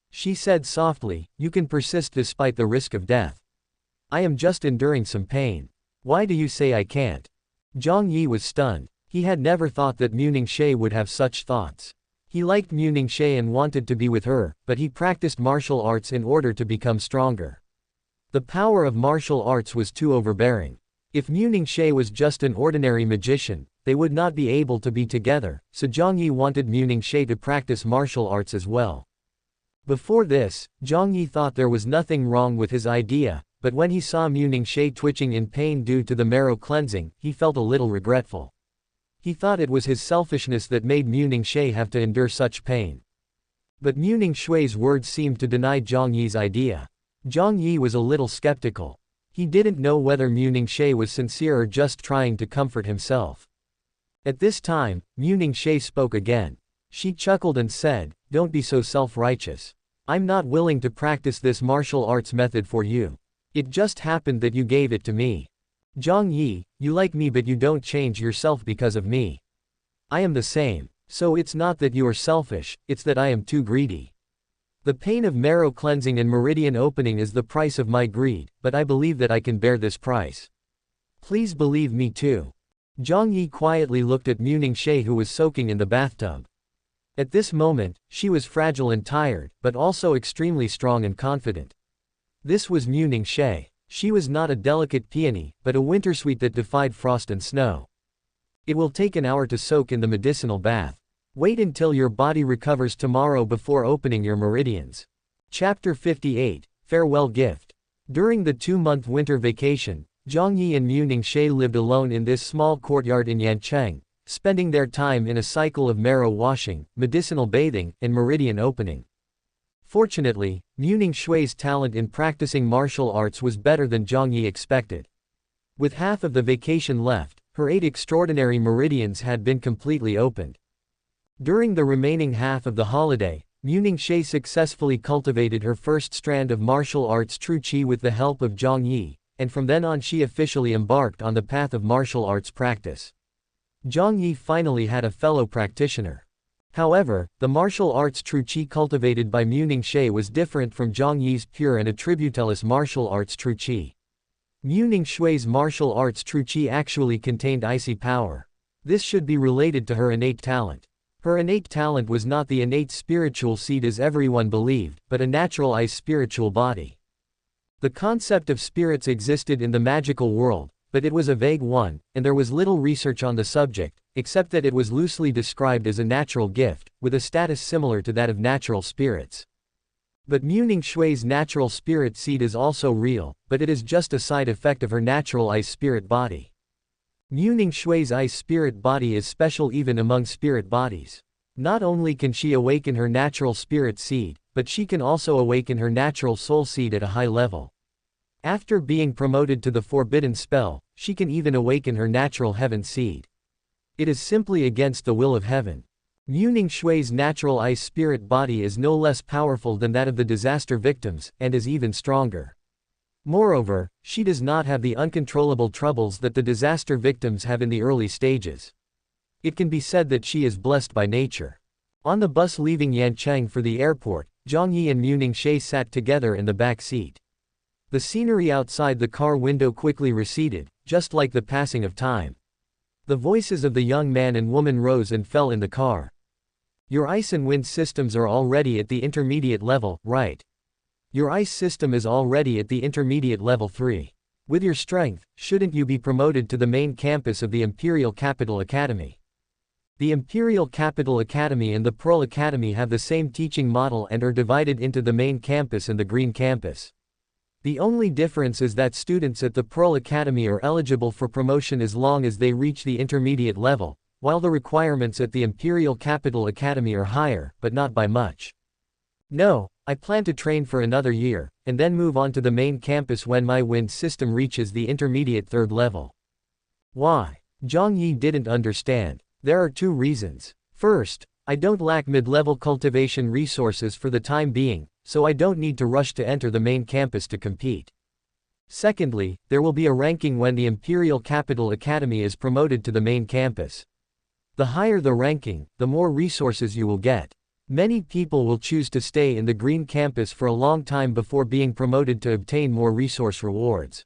She said softly, "You can persist despite the risk of death. I am just enduring some pain. Why do you say I can't?" Jiang Yi was stunned. He had never thought that Mu Ningxie would have such thoughts. He liked Mu Ningxie and wanted to be with her, but he practiced martial arts in order to become stronger. The power of martial arts was too overbearing. If Mu Ningxie was just an ordinary magician, they would not be able to be together, so Jiang Yi wanted Mu Ningxie to practice martial arts as well. Before this, Jiang Yi thought there was nothing wrong with his idea, but when he saw Mu Ningxie twitching in pain due to the marrow cleansing, he felt a little regretful. He thought it was his selfishness that made Mu Ningxie have to endure such pain. But Mu Ningxui's words seemed to deny Jiang Yi's idea. Jiang Yi was a little skeptical. He didn't know whether Mu Ningxie was sincere or just trying to comfort himself. At this time, Mu Ningxie spoke again. She chuckled and said, "Don't be so self-righteous. I'm not willing to practice this martial arts method for you. It just happened that you gave it to me. Jiang Yi, you like me but you don't change yourself because of me. I am the same. So it's not that you are selfish, it's that I am too greedy. The pain of marrow cleansing and meridian opening is the price of my greed, but I believe that I can bear this price. Please believe me too." Jiang Yi quietly looked at Mu Ningxie who was soaking in the bathtub. At this moment, she was fragile and tired, but also extremely strong and confident. This was Mu Ningxie. She was not a delicate peony, but a wintersweet that defied frost and snow. "It will take an hour to soak in the medicinal bath. Wait until your body recovers tomorrow before opening your meridians." Chapter 58, Farewell Gift. During the 2-month winter vacation, Jiang Yi and Mu Ningxie lived alone in this small courtyard in Yancheng, spending their time in a cycle of marrow washing, medicinal bathing, and meridian opening. Fortunately, Mu Ningxie's talent in practicing martial arts was better than Jiang Yi expected. With half of the vacation left, her 8 extraordinary meridians had been completely opened. During the remaining half of the holiday, Mu Ningxie successfully cultivated her first strand of martial arts true qi with the help of Jiang Yi, and from then on she officially embarked on the path of martial arts practice. Jiang Yi finally had a fellow practitioner. However, the martial arts true qi cultivated by Mu Ningxie was different from Jiang Yi's pure and attributeless martial arts true qi. Mu Ningxie's martial arts true qi actually contained icy power. This should be related to her innate talent. Her innate talent was not the innate spiritual seed as everyone believed, but a natural ice spiritual body. The concept of spirits existed in the magical world, but it was a vague one, and there was little research on the subject, except that it was loosely described as a natural gift, with a status similar to that of natural spirits. But Mu Ningxie's natural spirit seed is also real, but it is just a side effect of her natural ice spirit body. Mu Ningxie's ice spirit body is special even among spirit bodies. Not only can she awaken her natural spirit seed, but she can also awaken her natural soul seed at a high level. After being promoted to the forbidden spell, she can even awaken her natural heaven seed. It is simply against the will of heaven. Mu Ningxie's natural ice spirit body is no less powerful than that of the disaster victims, and is even stronger. Moreover, she does not have the uncontrollable troubles that the disaster victims have in the early stages. It can be said that she is blessed by nature. On the bus leaving Yancheng for the airport, Jiang Yi and Mu Ningxie sat together in the back seat. The scenery outside the car window quickly receded, just like the passing of time. The voices of the young man and woman rose and fell in the car. Your ice and wind systems are already at the intermediate level, right? Your ice system is already at the intermediate level 3. With your strength, shouldn't you be promoted to the main campus of the Imperial Capital Academy? The Imperial Capital Academy and the Pearl Academy have the same teaching model and are divided into the main campus and the Green Campus. The only difference is that students at the Pearl Academy are eligible for promotion as long as they reach the intermediate level, while the requirements at the Imperial Capital Academy are higher, but not by much. No, I plan to train for another year, and then move on to the main campus when my wind system reaches the intermediate 3rd level. Why? Jiang Yi didn't understand. There are 2 reasons. First, I don't lack mid-level cultivation resources for the time being, so I don't need to rush to enter the main campus to compete. Secondly, there will be a ranking when the Imperial Capital Academy is promoted to the main campus. The higher the ranking, the more resources you will get. Many people will choose to stay in the Green Campus for a long time before being promoted to obtain more resource rewards.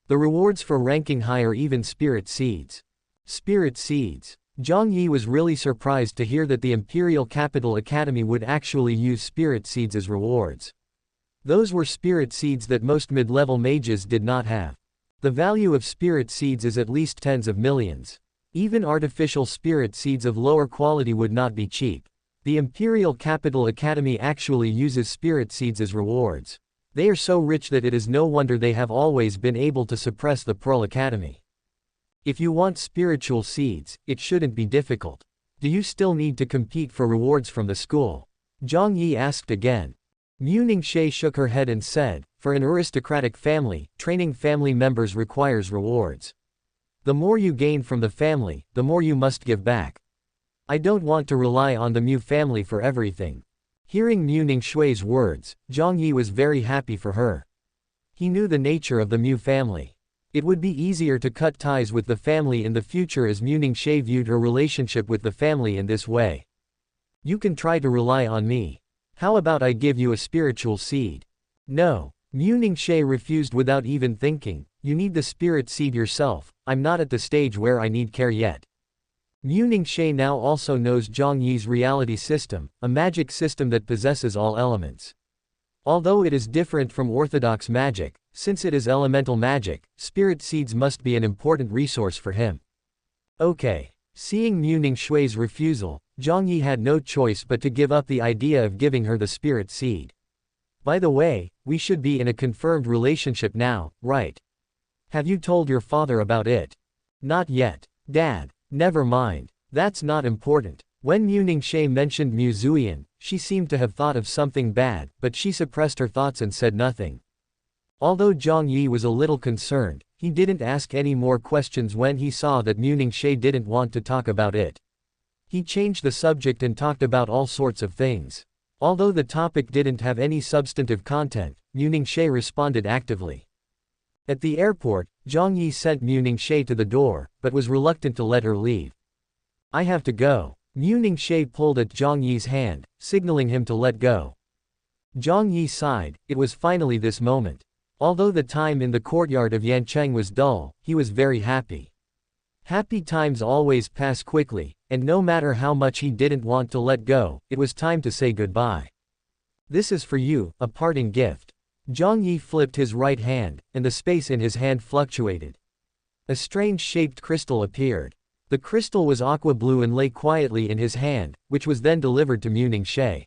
The rewards for ranking high are even spirit seeds. Spirit seeds. Jiang Yi was really surprised to hear that the Imperial Capital Academy would actually use spirit seeds as rewards. Those were spirit seeds that most mid-level mages did not have. The value of spirit seeds is at least tens of millions. Even artificial spirit seeds of lower quality would not be cheap. The Imperial Capital Academy actually uses spirit seeds as rewards. They are so rich that it is no wonder they have always been able to suppress the Pearl Academy. If you want spiritual seeds, it shouldn't be difficult. Do you still need to compete for rewards from the school? Jiang Yi asked again. Mu Ningxie shook her head and said, for an aristocratic family, training family members requires rewards. The more you gain from the family, the more you must give back. I don't want to rely on the Mu family for everything. Hearing Mu Ningxie's words, Jiang Yi was very happy for her. He knew the nature of the Mu family. It would be easier to cut ties with the family in the future as Mu Ningxie viewed her relationship with the family in this way. You can try to rely on me. How about I give you a spiritual seed? No. Mu Ningxie refused without even thinking. You need the spirit seed yourself. I'm not at the stage where I need care yet. Mu Ningxie now also knows Jiang Yi's reality system, a magic system that possesses all elements. Although it is different from orthodox magic, since it is elemental magic, spirit seeds must be an important resource for him. Okay. Seeing Mu Ningxie's refusal, Jiang Yi had no choice but to give up the idea of giving her the spirit seed. By the way, we should be in a confirmed relationship now, right? Have you told your father about it? Not yet. Dad. Never mind. That's not important. When Mu Ningxie mentioned Mu Zuian, she seemed to have thought of something bad, but she suppressed her thoughts and said nothing. Although Jiang Yi was a little concerned, he didn't ask any more questions when he saw that Mu Ningxie didn't want to talk about it. He changed the subject and talked about all sorts of things. Although the topic didn't have any substantive content, Mu Ningxie responded actively. At the airport, Jiang Yi sent Mu Ningxie to the door, but was reluctant to let her leave. I have to go. Mu Ningxie pulled at Jiang Yi's hand, signaling him to let go. Jiang Yi sighed. It was finally this moment. Although the time in the courtyard of Yancheng was dull, he was very happy. Happy times always pass quickly, and no matter how much he didn't want to let go, it was time to say goodbye. This is for you, a parting gift. Jiang Yi flipped his right hand, and the space in his hand fluctuated. A strange shaped crystal appeared. The crystal was aqua blue and lay quietly in his hand, which was then delivered to Mu Ningxie.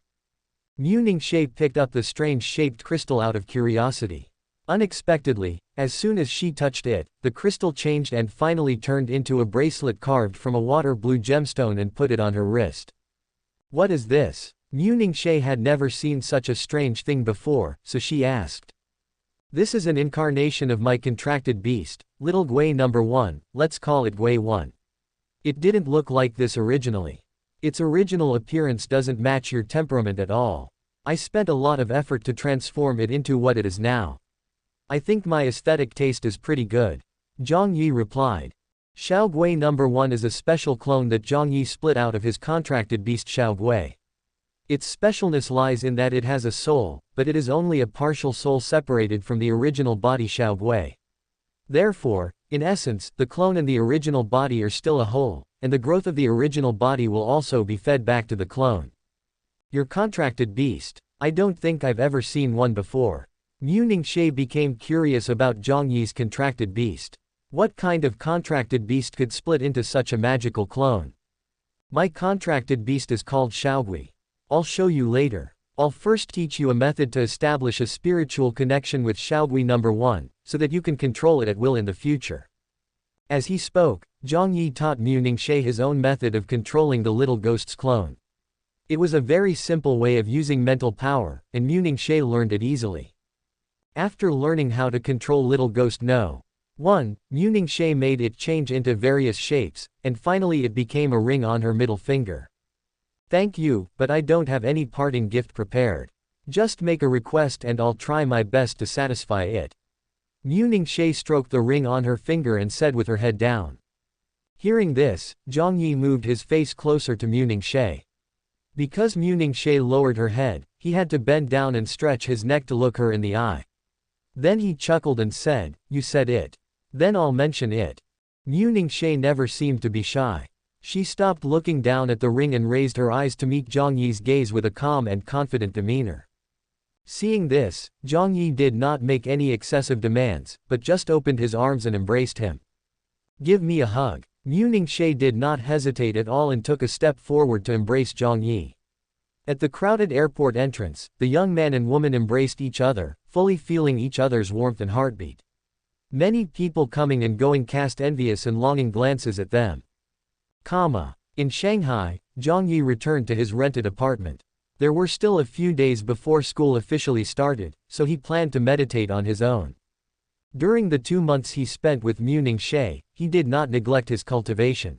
Mu Ningxie picked up the strange shaped crystal out of curiosity. Unexpectedly, as soon as she touched it, the crystal changed and finally turned into a bracelet carved from a water blue gemstone and put it on her wrist. What is this? Mu Ningxie had never seen such a strange thing before, so she asked. This is an incarnation of my contracted beast, little Gui number 1, let's call it Gui 1. It didn't look like this originally. Its original appearance doesn't match your temperament at all. I spent a lot of effort to transform it into what it is now. I think my aesthetic taste is pretty good. Jiang Yi replied. Xiao Gui number 1 is a special clone that Jiang Yi split out of his contracted beast Xiao Gui. Its specialness lies in that it has a soul, but it is only a partial soul separated from the original body Xiao Gui. Therefore, in essence, the clone and the original body are still a whole, and the growth of the original body will also be fed back to the clone. Your contracted beast. I don't think I've ever seen one before. Mu Ningxie became curious about Jiang Yi's contracted beast. What kind of contracted beast could split into such a magical clone? My contracted beast is called Xiaogui. I'll show you later. I'll first teach you a method to establish a spiritual connection with Xiaogui number 1, so that you can control it at will in the future. As he spoke, Jiang Yi taught Mu Ningxie his own method of controlling the little ghost's clone. It was a very simple way of using mental power, and Mu Ningxie learned it easily. After learning how to control little ghost No. 1, Mu Ningxie made it change into various shapes, and finally it became a ring on her middle finger. Thank you, but I don't have any parting gift prepared. Just make a request and I'll try my best to satisfy it. Mu Ningxie stroked the ring on her finger and said with her head down. Hearing this, Jiang Yi moved his face closer to Mu Ningxie. Because Mu Ningxie lowered her head, he had to bend down and stretch his neck to look her in the eye. Then he chuckled and said, You said it. Then I'll mention it. Mu Ningxie never seemed to be shy. She stopped looking down at the ring and raised her eyes to meet Jiang Yi's gaze with a calm and confident demeanor. Seeing this, Jiang Yi did not make any excessive demands, but just opened his arms and embraced him. Give me a hug. Mu Ningxie did not hesitate at all and took a step forward to embrace Jiang Yi. At the crowded airport entrance, the young man and woman embraced each other, fully feeling each other's warmth and heartbeat. Many people coming and going cast envious and longing glances at them. In Shanghai, Jiang Yi returned to his rented apartment. There were still a few days before school officially started, so he planned to meditate on his own. During the 2 months he spent with Mu Ningxie, he did not neglect his cultivation.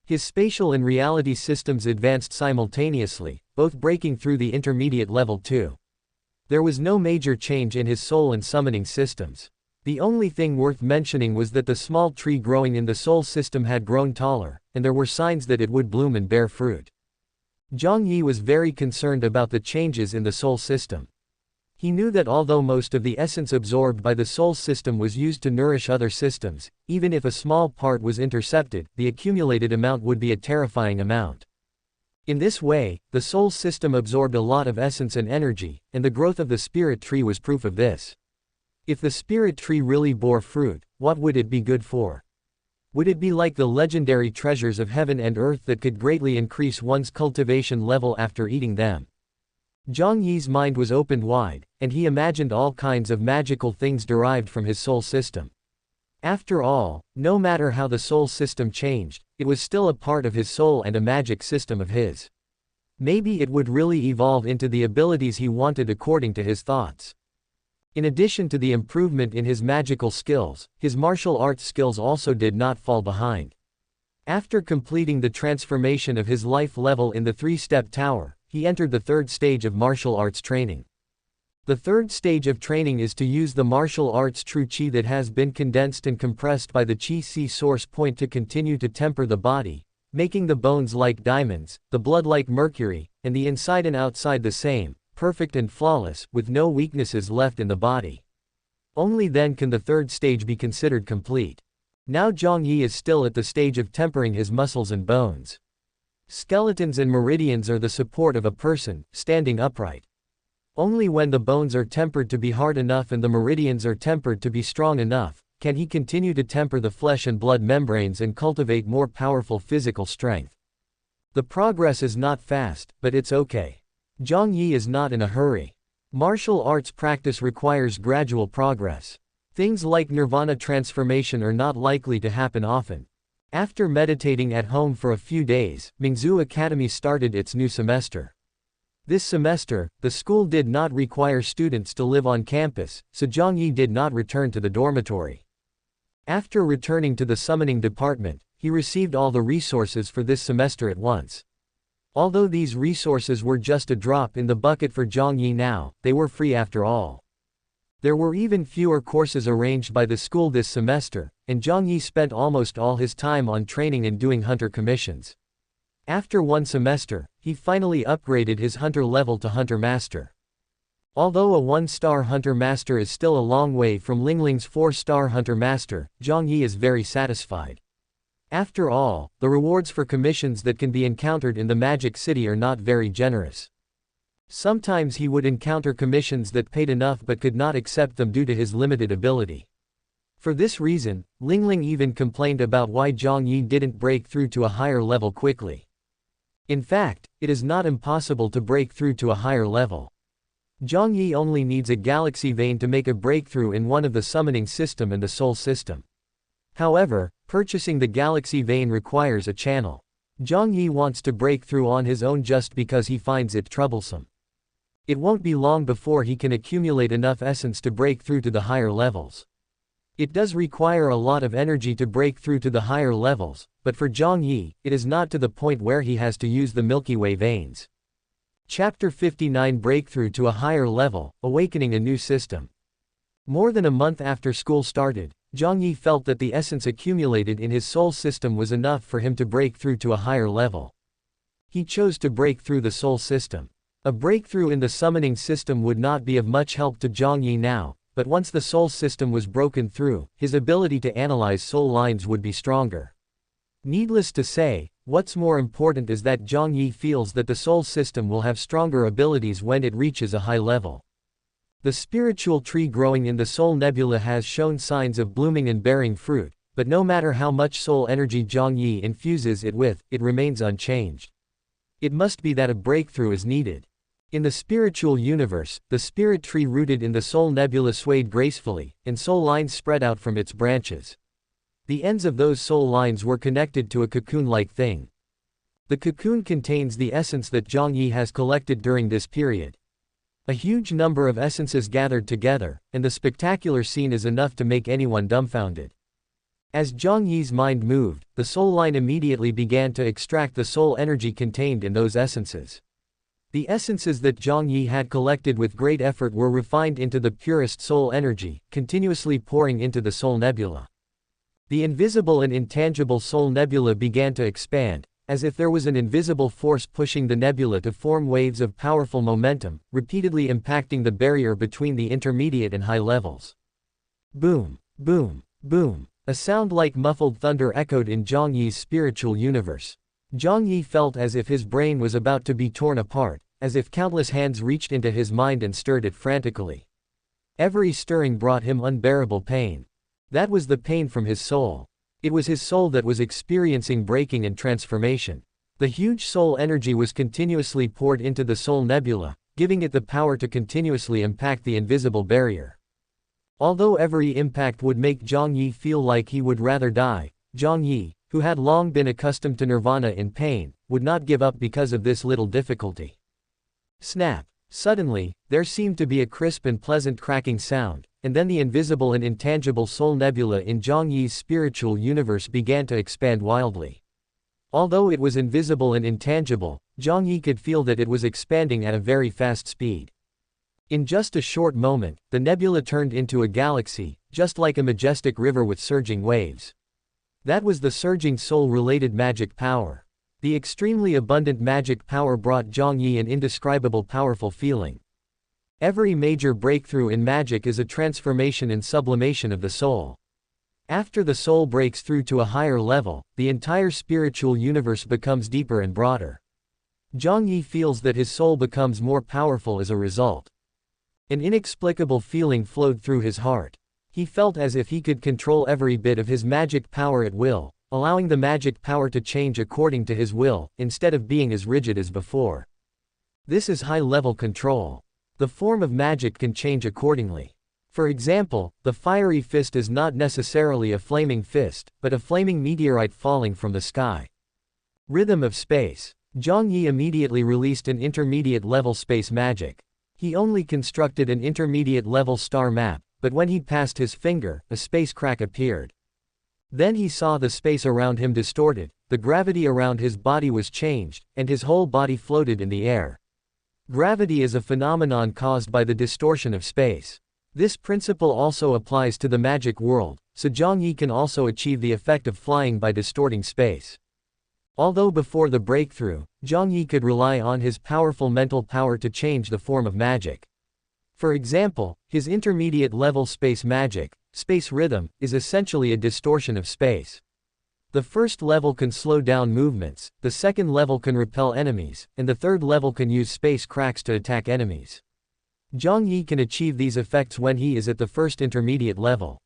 His spatial and reality systems advanced simultaneously, both breaking through the intermediate level 2. There was no major change in his soul and summoning systems. The only thing worth mentioning was that the small tree growing in the soul system had grown taller, and there were signs that it would bloom and bear fruit. Jiang Yi was very concerned about the changes in the soul system. He knew that although most of the essence absorbed by the soul system was used to nourish other systems, even if a small part was intercepted, the accumulated amount would be a terrifying amount. In this way, the soul system absorbed a lot of essence and energy, and the growth of the spirit tree was proof of this. If the spirit tree really bore fruit, what would it be good for? Would it be like the legendary treasures of heaven and earth that could greatly increase one's cultivation level after eating them? Jiang Yi's mind was opened wide, and he imagined all kinds of magical things derived from his soul system. After all, no matter how the soul system changed, it was still a part of his soul and a magic system of his. Maybe it would really evolve into the abilities he wanted according to his thoughts. In addition to the improvement in his magical skills, his martial arts skills also did not fall behind. After completing the transformation of his life level in the 3-step tower, he entered the 3rd stage of martial arts training. The 3rd stage of training is to use the martial arts true qi that has been condensed and compressed by the qi source point to continue to temper the body, making the bones like diamonds, the blood like mercury, and the inside and outside the same, perfect and flawless, with no weaknesses left in the body. Only then can the 3rd stage be considered complete. Now Jiang Yi is still at the stage of tempering his muscles and bones. Skeletons and meridians are the support of a person, standing upright. Only when the bones are tempered to be hard enough and the meridians are tempered to be strong enough, can he continue to temper the flesh and blood membranes and cultivate more powerful physical strength. The progress is not fast, but it's okay. Jiang Yi is not in a hurry. Martial arts practice requires gradual progress. Things like nirvana transformation are not likely to happen often. After meditating at home for a few days, Mingzu Academy started its new semester. This semester, the school did not require students to live on campus, so Jiang Yi did not return to the dormitory. After returning to the summoning department, he received all the resources for this semester at once. Although these resources were just a drop in the bucket for Jiang Yi now, they were free after all. There were even fewer courses arranged by the school this semester, and Jiang Yi spent almost all his time on training and doing hunter commissions. After one semester, he finally upgraded his hunter level to Hunter Master. Although a 1-star Hunter Master is still a long way from Lingling's 4-star Hunter Master, Jiang Yi is very satisfied. After all, the rewards for commissions that can be encountered in the Magic City are not very generous. Sometimes he would encounter commissions that paid enough but could not accept them due to his limited ability. For this reason, Lingling even complained about why Jiang Yi didn't break through to a higher level quickly. In fact, it is not impossible to break through to a higher level. Jiang Yi only needs a galaxy vein to make a breakthrough in one of the summoning system and the soul system. However, purchasing the galaxy vein requires a channel. Jiang Yi wants to break through on his own just because he finds it troublesome. It won't be long before he can accumulate enough essence to break through to the higher levels. It does require a lot of energy to break through to the higher levels, but for Jiang Yi, it is not to the point where he has to use the Milky Way veins. Chapter 59 Breakthrough to a Higher Level, Awakening a New System. More than a month after school started, Jiang Yi felt that the essence accumulated in his soul system was enough for him to break through to a higher level. He chose to break through the soul system. A breakthrough in the summoning system would not be of much help to Jiang Yi now, but once the soul system was broken through, his ability to analyze soul lines would be stronger. Needless to say, what's more important is that Jiang Yi feels that the soul system will have stronger abilities when it reaches a high level. The spiritual tree growing in the Soul Nebula has shown signs of blooming and bearing fruit, but no matter how much soul energy Jiang Yi infuses it with, it remains unchanged. It must be that a breakthrough is needed. In the spiritual universe, the spirit tree rooted in the Soul Nebula swayed gracefully, and soul lines spread out from its branches. The ends of those soul lines were connected to a cocoon-like thing. The cocoon contains the essence that Jiang Yi has collected during this period. A huge number of essences gathered together, and the spectacular scene is enough to make anyone dumbfounded. As Jiang Yi's mind moved, the soul line immediately began to extract the soul energy contained in those essences. The essences that Jiang Yi had collected with great effort were refined into the purest soul energy, continuously pouring into the Soul Nebula. The invisible and intangible Soul Nebula began to expand, as if there was an invisible force pushing the nebula to form waves of powerful momentum, repeatedly impacting the barrier between the intermediate and high levels. Boom, boom, boom. A sound like muffled thunder echoed in Jiang Yi's spiritual universe. Jiang Yi felt as if his brain was about to be torn apart, as if countless hands reached into his mind and stirred it frantically. Every stirring brought him unbearable pain. That was the pain from his soul. It was his soul that was experiencing breaking and transformation. The huge soul energy was continuously poured into the Soul Nebula, giving it the power to continuously impact the invisible barrier. Although every impact would make Jiang Yi feel like he would rather die, Jiang Yi, who had long been accustomed to nirvana in pain, would not give up because of this little difficulty. Snap! Suddenly, there seemed to be a crisp and pleasant cracking sound, and then the invisible and intangible soul nebula in Jiang Yi's spiritual universe began to expand wildly. Although it was invisible and intangible, Jiang Yi could feel that it was expanding at a very fast speed. In just a short moment, the nebula turned into a galaxy, just like a majestic river with surging waves. That was the surging soul-related magic power. The extremely abundant magic power brought Jiang Yi an indescribable powerful feeling. Every major breakthrough in magic is a transformation and sublimation of the soul. After the soul breaks through to a higher level, the entire spiritual universe becomes deeper and broader. Jiang Yi feels that his soul becomes more powerful as a result. An inexplicable feeling flowed through his heart. He felt as if he could control every bit of his magic power at will, allowing the magic power to change according to his will, instead of being as rigid as before. This is high-level control. The form of magic can change accordingly. For example, the fiery fist is not necessarily a flaming fist, but a flaming meteorite falling from the sky. Rhythm of space. Jiang Yi immediately released an intermediate-level space magic. He only constructed an intermediate-level star map, but when he passed his finger, a space crack appeared. Then he saw the space around him distorted, the gravity around his body was changed, and his whole body floated in the air. Gravity is a phenomenon caused by the distortion of space. This principle also applies to the magic world, so Jiang Yi can also achieve the effect of flying by distorting space. Although before the breakthrough, Jiang Yi could rely on his powerful mental power to change the form of magic. For example, his intermediate-level space magic, space rhythm, is essentially a distortion of space. The first level can slow down movements, the second level can repel enemies, and the third level can use space cracks to attack enemies. Jiang Yi can achieve these effects when he is at the first intermediate level.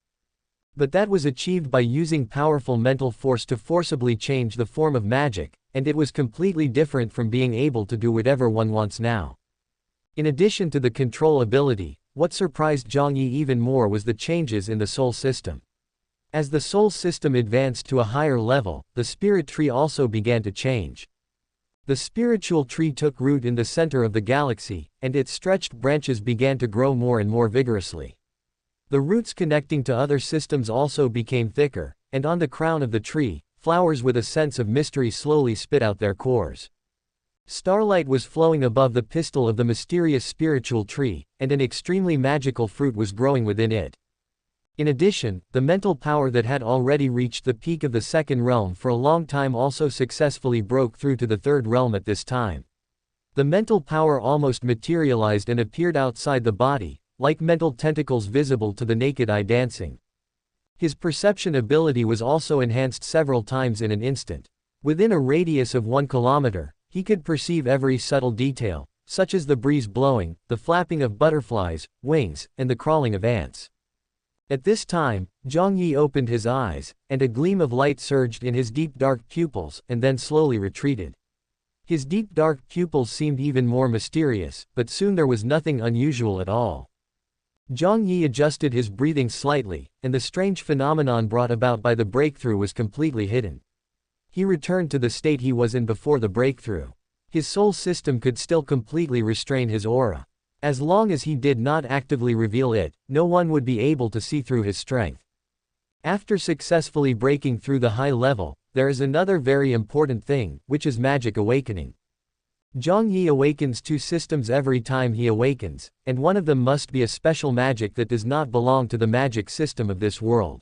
But that was achieved by using powerful mental force to forcibly change the form of magic, and it was completely different from being able to do whatever one wants now. In addition to the control ability, what surprised Jiang Yi even more was the changes in the soul system. As the soul system advanced to a higher level, the spirit tree also began to change. The spiritual tree took root in the center of the galaxy, and its stretched branches began to grow more and more vigorously. The roots connecting to other systems also became thicker, and on the crown of the tree, flowers with a sense of mystery slowly spit out their cores. Starlight was flowing above the pistil of the mysterious spiritual tree, and an extremely magical fruit was growing within it. In addition, the mental power that had already reached the peak of the second realm for a long time also successfully broke through to the third realm at this time. The mental power almost materialized and appeared outside the body, like mental tentacles visible to the naked eye dancing. His perception ability was also enhanced several times in an instant. Within a radius of 1 kilometer, he could perceive every subtle detail, such as the breeze blowing, the flapping of butterflies' wings, and the crawling of ants. At this time, Jiang Yi opened his eyes, and a gleam of light surged in his deep dark pupils, and then slowly retreated. His deep dark pupils seemed even more mysterious, but soon there was nothing unusual at all. Jiang Yi adjusted his breathing slightly, and the strange phenomenon brought about by the breakthrough was completely hidden. He returned to the state he was in before the breakthrough. His soul system could still completely restrain his aura. As long as he did not actively reveal it, no one would be able to see through his strength. After successfully breaking through the high level, there is another very important thing, which is magic awakening. Jiang Yi awakens 2 systems every time he awakens, and one of them must be a special magic that does not belong to the magic system of this world.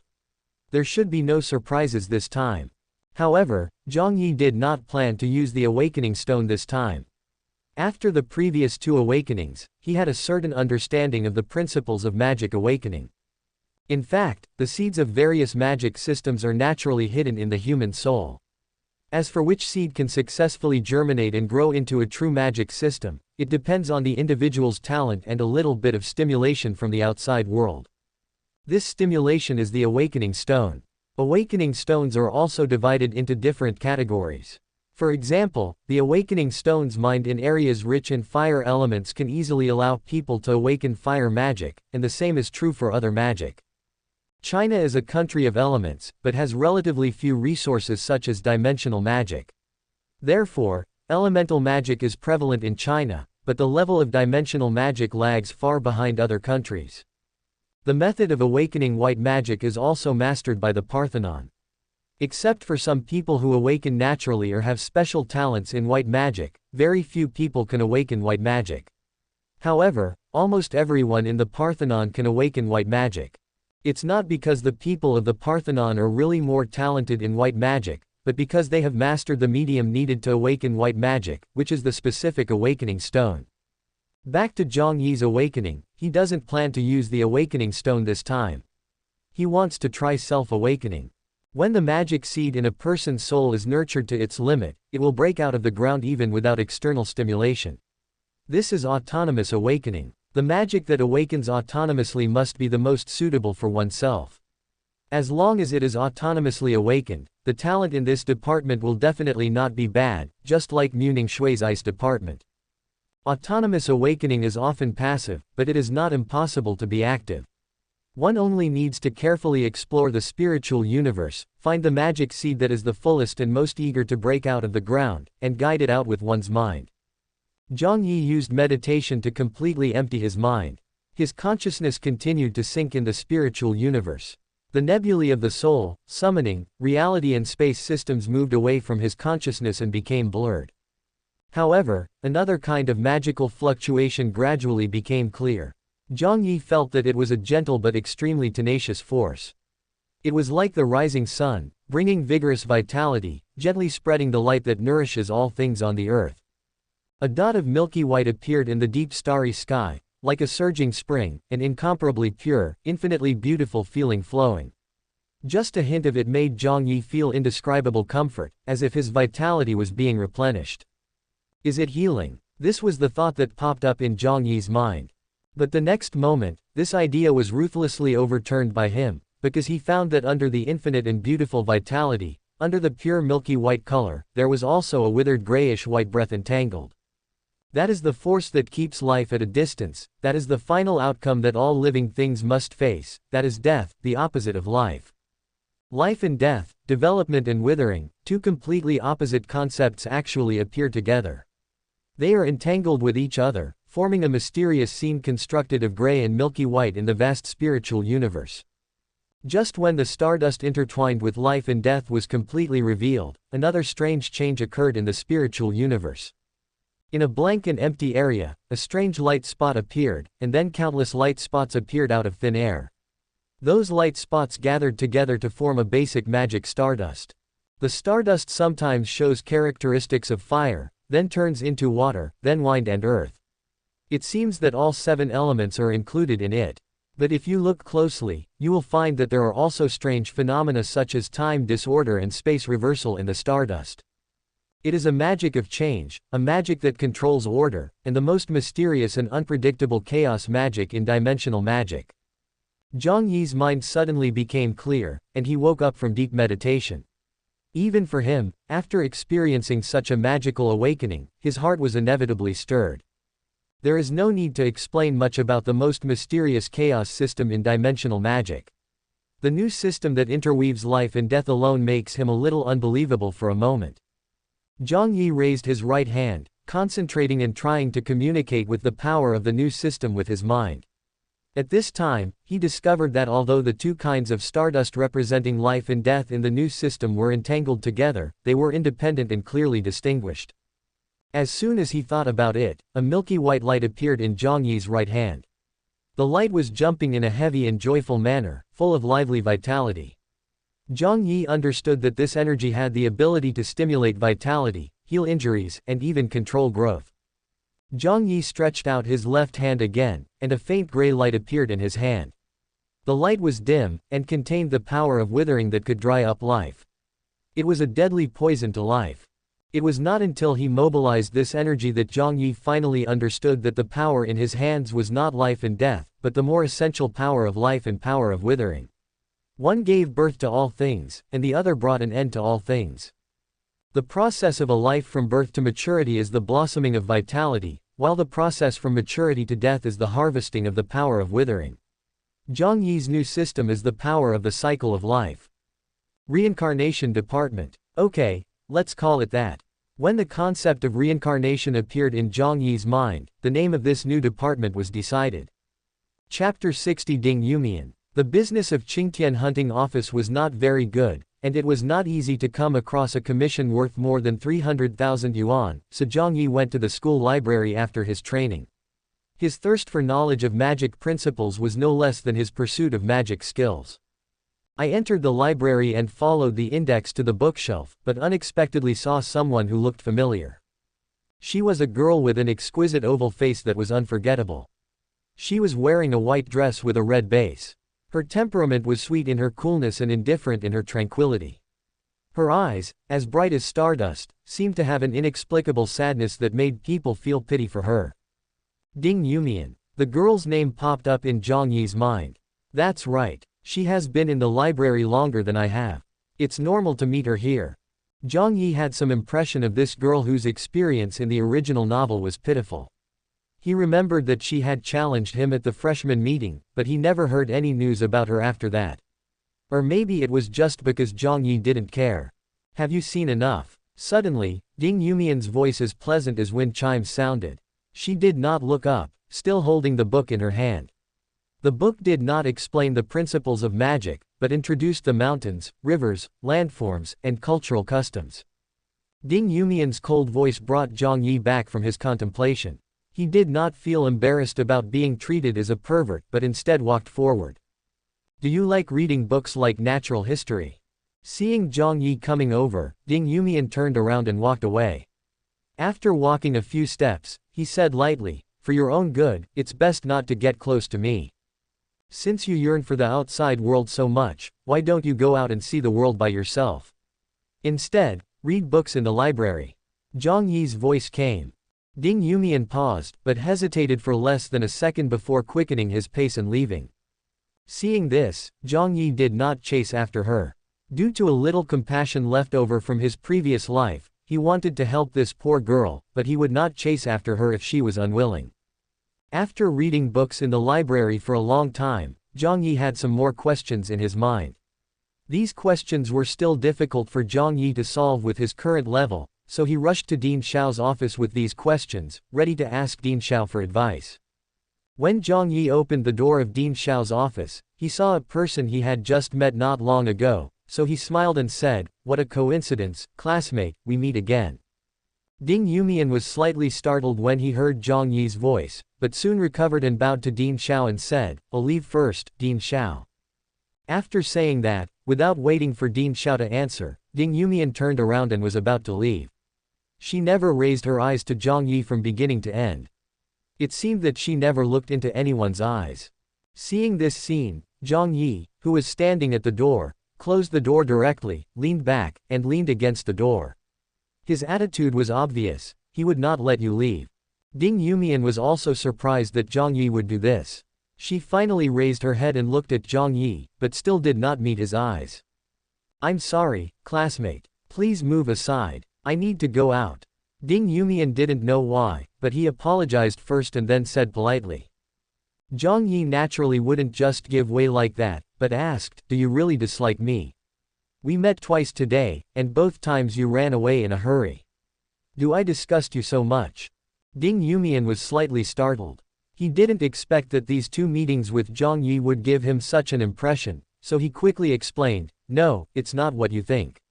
There should be no surprises this time. However, Jiang Yi did not plan to use the awakening stone this time. After the previous 2 awakenings, he had a certain understanding of the principles of magic awakening. In fact, the seeds of various magic systems are naturally hidden in the human soul. As for which seed can successfully germinate and grow into a true magic system, it depends on the individual's talent and a little bit of stimulation from the outside world. This stimulation is the awakening stone. Awakening stones are also divided into different categories. For example, the awakening stones mined in areas rich in fire elements can easily allow people to awaken fire magic, and the same is true for other magic. China is a country of elements, but has relatively few resources such as dimensional magic. Therefore, elemental magic is prevalent in China, but the level of dimensional magic lags far behind other countries. The method of awakening white magic is also mastered by the Parthenon. Except for some people who awaken naturally or have special talents in white magic, very few people can awaken white magic. However, almost everyone in the Parthenon can awaken white magic. It's not because the people of the Parthenon are really more talented in white magic, but because they have mastered the medium needed to awaken white magic, which is the specific awakening stone. Back to Jiang Yi's awakening, he doesn't plan to use the awakening stone this time. He wants to try self-awakening. When the magic seed in a person's soul is nurtured to its limit, it will break out of the ground even without external stimulation. This is autonomous awakening. The magic that awakens autonomously must be the most suitable for oneself. As long as it is autonomously awakened, the talent in this department will definitely not be bad, just like Muning Shui's ice department. Autonomous awakening is often passive, but it is not impossible to be active. One only needs to carefully explore the spiritual universe, find the magic seed that is the fullest and most eager to break out of the ground, and guide it out with one's mind. Jiang Yi used meditation to completely empty his mind. His consciousness continued to sink in the spiritual universe. The nebulae of the soul, summoning, reality and space systems moved away from his consciousness and became blurred. However, another kind of magical fluctuation gradually became clear. Jiang Yi felt that it was a gentle but extremely tenacious force. It was like the rising sun, bringing vigorous vitality, gently spreading the light that nourishes all things on the earth. A dot of milky white appeared in the deep starry sky, like a surging spring, an incomparably pure, infinitely beautiful feeling flowing. Just a hint of it made Jiang Yi feel indescribable comfort, as if his vitality was being replenished. Is it healing? This was the thought that popped up in Jiang Yi's mind. But the next moment, this idea was ruthlessly overturned by him, because he found that under the infinite and beautiful vitality, under the pure milky white color, there was also a withered grayish-white breath entangled. That is the force that keeps life at a distance, that is the final outcome that all living things must face, that is death, the opposite of life. Life and death, development and withering, two completely opposite concepts actually appear together. They are entangled with each other, forming a mysterious scene constructed of gray and milky white in the vast spiritual universe. Just when the stardust intertwined with life and death was completely revealed, another strange change occurred in the spiritual universe. In a blank and empty area, a strange light spot appeared, and then countless light spots appeared out of thin air. Those light spots gathered together to form a basic magic stardust. The stardust sometimes shows characteristics of fire, then turns into water, then wind and earth. It seems that all 7 elements are included in it. But if you look closely, you will find that there are also strange phenomena such as time disorder and space reversal in the stardust. It is a magic of change, a magic that controls order, and the most mysterious and unpredictable chaos magic in dimensional magic. Jiang Yi's mind suddenly became clear, and he woke up from deep meditation. Even for him, after experiencing such a magical awakening, his heart was inevitably stirred. There is no need to explain much about the most mysterious chaos system in dimensional magic. The new system that interweaves life and death alone makes him a little unbelievable for a moment. Jiang Yi raised his right hand, concentrating and trying to communicate with the power of the new system with his mind. At this time, he discovered that although the two kinds of stardust representing life and death in the new system were entangled together, they were independent and clearly distinguished. As soon as he thought about it, a milky white light appeared in Jiang Yi's right hand. The light was jumping in a heavy and joyful manner, full of lively vitality. Jiang Yi understood that this energy had the ability to stimulate vitality, heal injuries, and even control growth. Jiang Yi stretched out his left hand again, and a faint gray light appeared in his hand. The light was dim, and contained the power of withering that could dry up life. It was a deadly poison to life. It was not until he mobilized this energy that Jiang Yi finally understood that the power in his hands was not life and death, but the more essential power of life and power of withering. One gave birth to all things, and the other brought an end to all things. The process of a life from birth to maturity is the blossoming of vitality, while the process from maturity to death is the harvesting of the power of withering. Jiang Yi's new system is the power of the cycle of life. Reincarnation Department. Okay, let's call it that. When the concept of reincarnation appeared in Jiang Yi's mind, the name of this new department was decided. Chapter 60 Ding Yumian. The business of Qingtian hunting office was not very good, and it was not easy to come across a commission worth more than 300,000 yuan, so Jiang Yi went to the school library after his training. His thirst for knowledge of magic principles was no less than his pursuit of magic skills. I entered the library and followed the index to the bookshelf, but unexpectedly saw someone who looked familiar. She was a girl with an exquisite oval face that was unforgettable. She was wearing a white dress with a red base. Her temperament was sweet in her coolness and indifferent in her tranquility. Her eyes, as bright as stardust, seemed to have an inexplicable sadness that made people feel pity for her. Ding Yumian. The girl's name popped up in Jiang Yi's mind. That's right. She has been in the library longer than I have. It's normal to meet her here. Jiang Yi had some impression of this girl whose experience in the original novel was pitiful. He remembered that she had challenged him at the freshman meeting, but he never heard any news about her after that. Or maybe it was just because Jiang Yi didn't care. Have you seen enough? Suddenly, Ding Yumian's voice as pleasant as wind chimes sounded. She did not look up, still holding the book in her hand. The book did not explain the principles of magic, but introduced the mountains, rivers, landforms, and cultural customs. Ding Yumian's cold voice brought Jiang Yi back from his contemplation. He did not feel embarrassed about being treated as a pervert but instead walked forward. Do you like reading books like natural history? Seeing Jiang Yi coming over, Ding Yumian turned around and walked away. After walking a few steps, he said lightly, "For your own good, it's best not to get close to me. Since you yearn for the outside world so much, why don't you go out and see the world by yourself? Instead, read books in the library." Jiang Yi's voice came. Ding Yumian paused, but hesitated for less than a second before quickening his pace and leaving. Seeing this, Jiang Yi did not chase after her. Due to a little compassion left over from his previous life, he wanted to help this poor girl, but he would not chase after her if she was unwilling. After reading books in the library for a long time, Jiang Yi had some more questions in his mind. These questions were still difficult for Jiang Yi to solve with his current level, so he rushed to Dean Xiao's office with these questions, ready to ask Dean Xiao for advice. When Jiang Yi opened the door of Dean Xiao's office, he saw a person he had just met not long ago, so he smiled and said, "What a coincidence, classmate, we meet again." Ding Yumian was slightly startled when he heard Jiang Yi's voice, but soon recovered and bowed to Dean Xiao and said, "I'll leave first, Dean Xiao." After saying that, without waiting for Dean Xiao to answer, Ding Yumian turned around and was about to leave. She never raised her eyes to Jiang Yi from beginning to end. It seemed that she never looked into anyone's eyes. Seeing this scene, Jiang Yi, who was standing at the door, closed the door directly, leaned back, and leaned against the door. His attitude was obvious, he would not let you leave. Ding Yumian was also surprised that Jiang Yi would do this. She finally raised her head and looked at Jiang Yi, but still did not meet his eyes. "I'm sorry, classmate. Please move aside. I need to go out." Ding Yumian didn't know why, but he apologized first and then said politely. Jiang Yi naturally wouldn't just give way like that, but asked, "Do you really dislike me? We met twice today, and both times you ran away in a hurry. Do I disgust you so much?" Ding Yumian was slightly startled. He didn't expect that these two meetings with Jiang Yi would give him such an impression, so he quickly explained, "No, it's not what you think.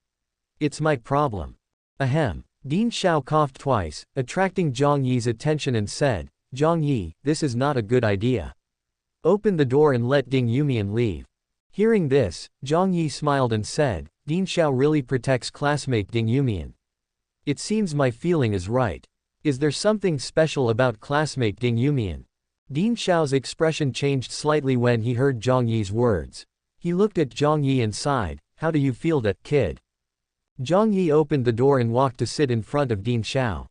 It's my problem." Ahem. Dean Xiao coughed twice, attracting Jiang Yi's attention and said, "Jiang Yi, this is not a good idea. Open the door and let Ding Yumian leave." Hearing this, Jiang Yi smiled and said, "Dean Xiao really protects classmate Ding Yumian. It seems my feeling is right. Is there something special about classmate Ding Yumian?" Dean Xiao's expression changed slightly when he heard Jiang Yi's words. He looked at Jiang Yi and sighed, "How do you feel that, kid?" Jiang Yi opened the door and walked to sit in front of Dean Xiao.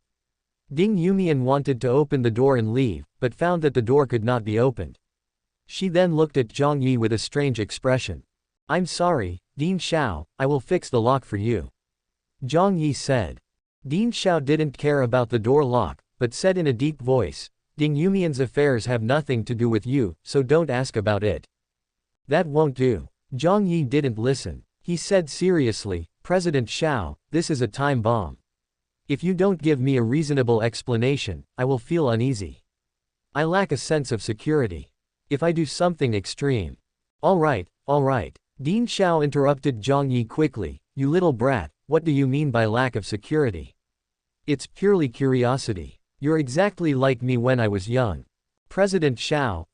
Ding Yumian wanted to open the door and leave, but found that the door could not be opened. She then looked at Jiang Yi with a strange expression. "I'm sorry, Dean Xiao, I will fix the lock for you." Jiang Yi said. Ding Xiao didn't care about the door lock, but said in a deep voice, Ding Yumian's affairs have nothing to do with you, so don't ask about it. That won't do. Jiang Yi didn't listen. He said seriously, President Xiao, this is a time bomb. If you don't give me a reasonable explanation, I will feel uneasy. I lack a sense of security. If I do something extreme. All right. Ding Xiao interrupted Jiang Yi quickly, you little brat, what do you mean by lack of security? It's purely curiosity. You're exactly like me when I was young. President Xiao,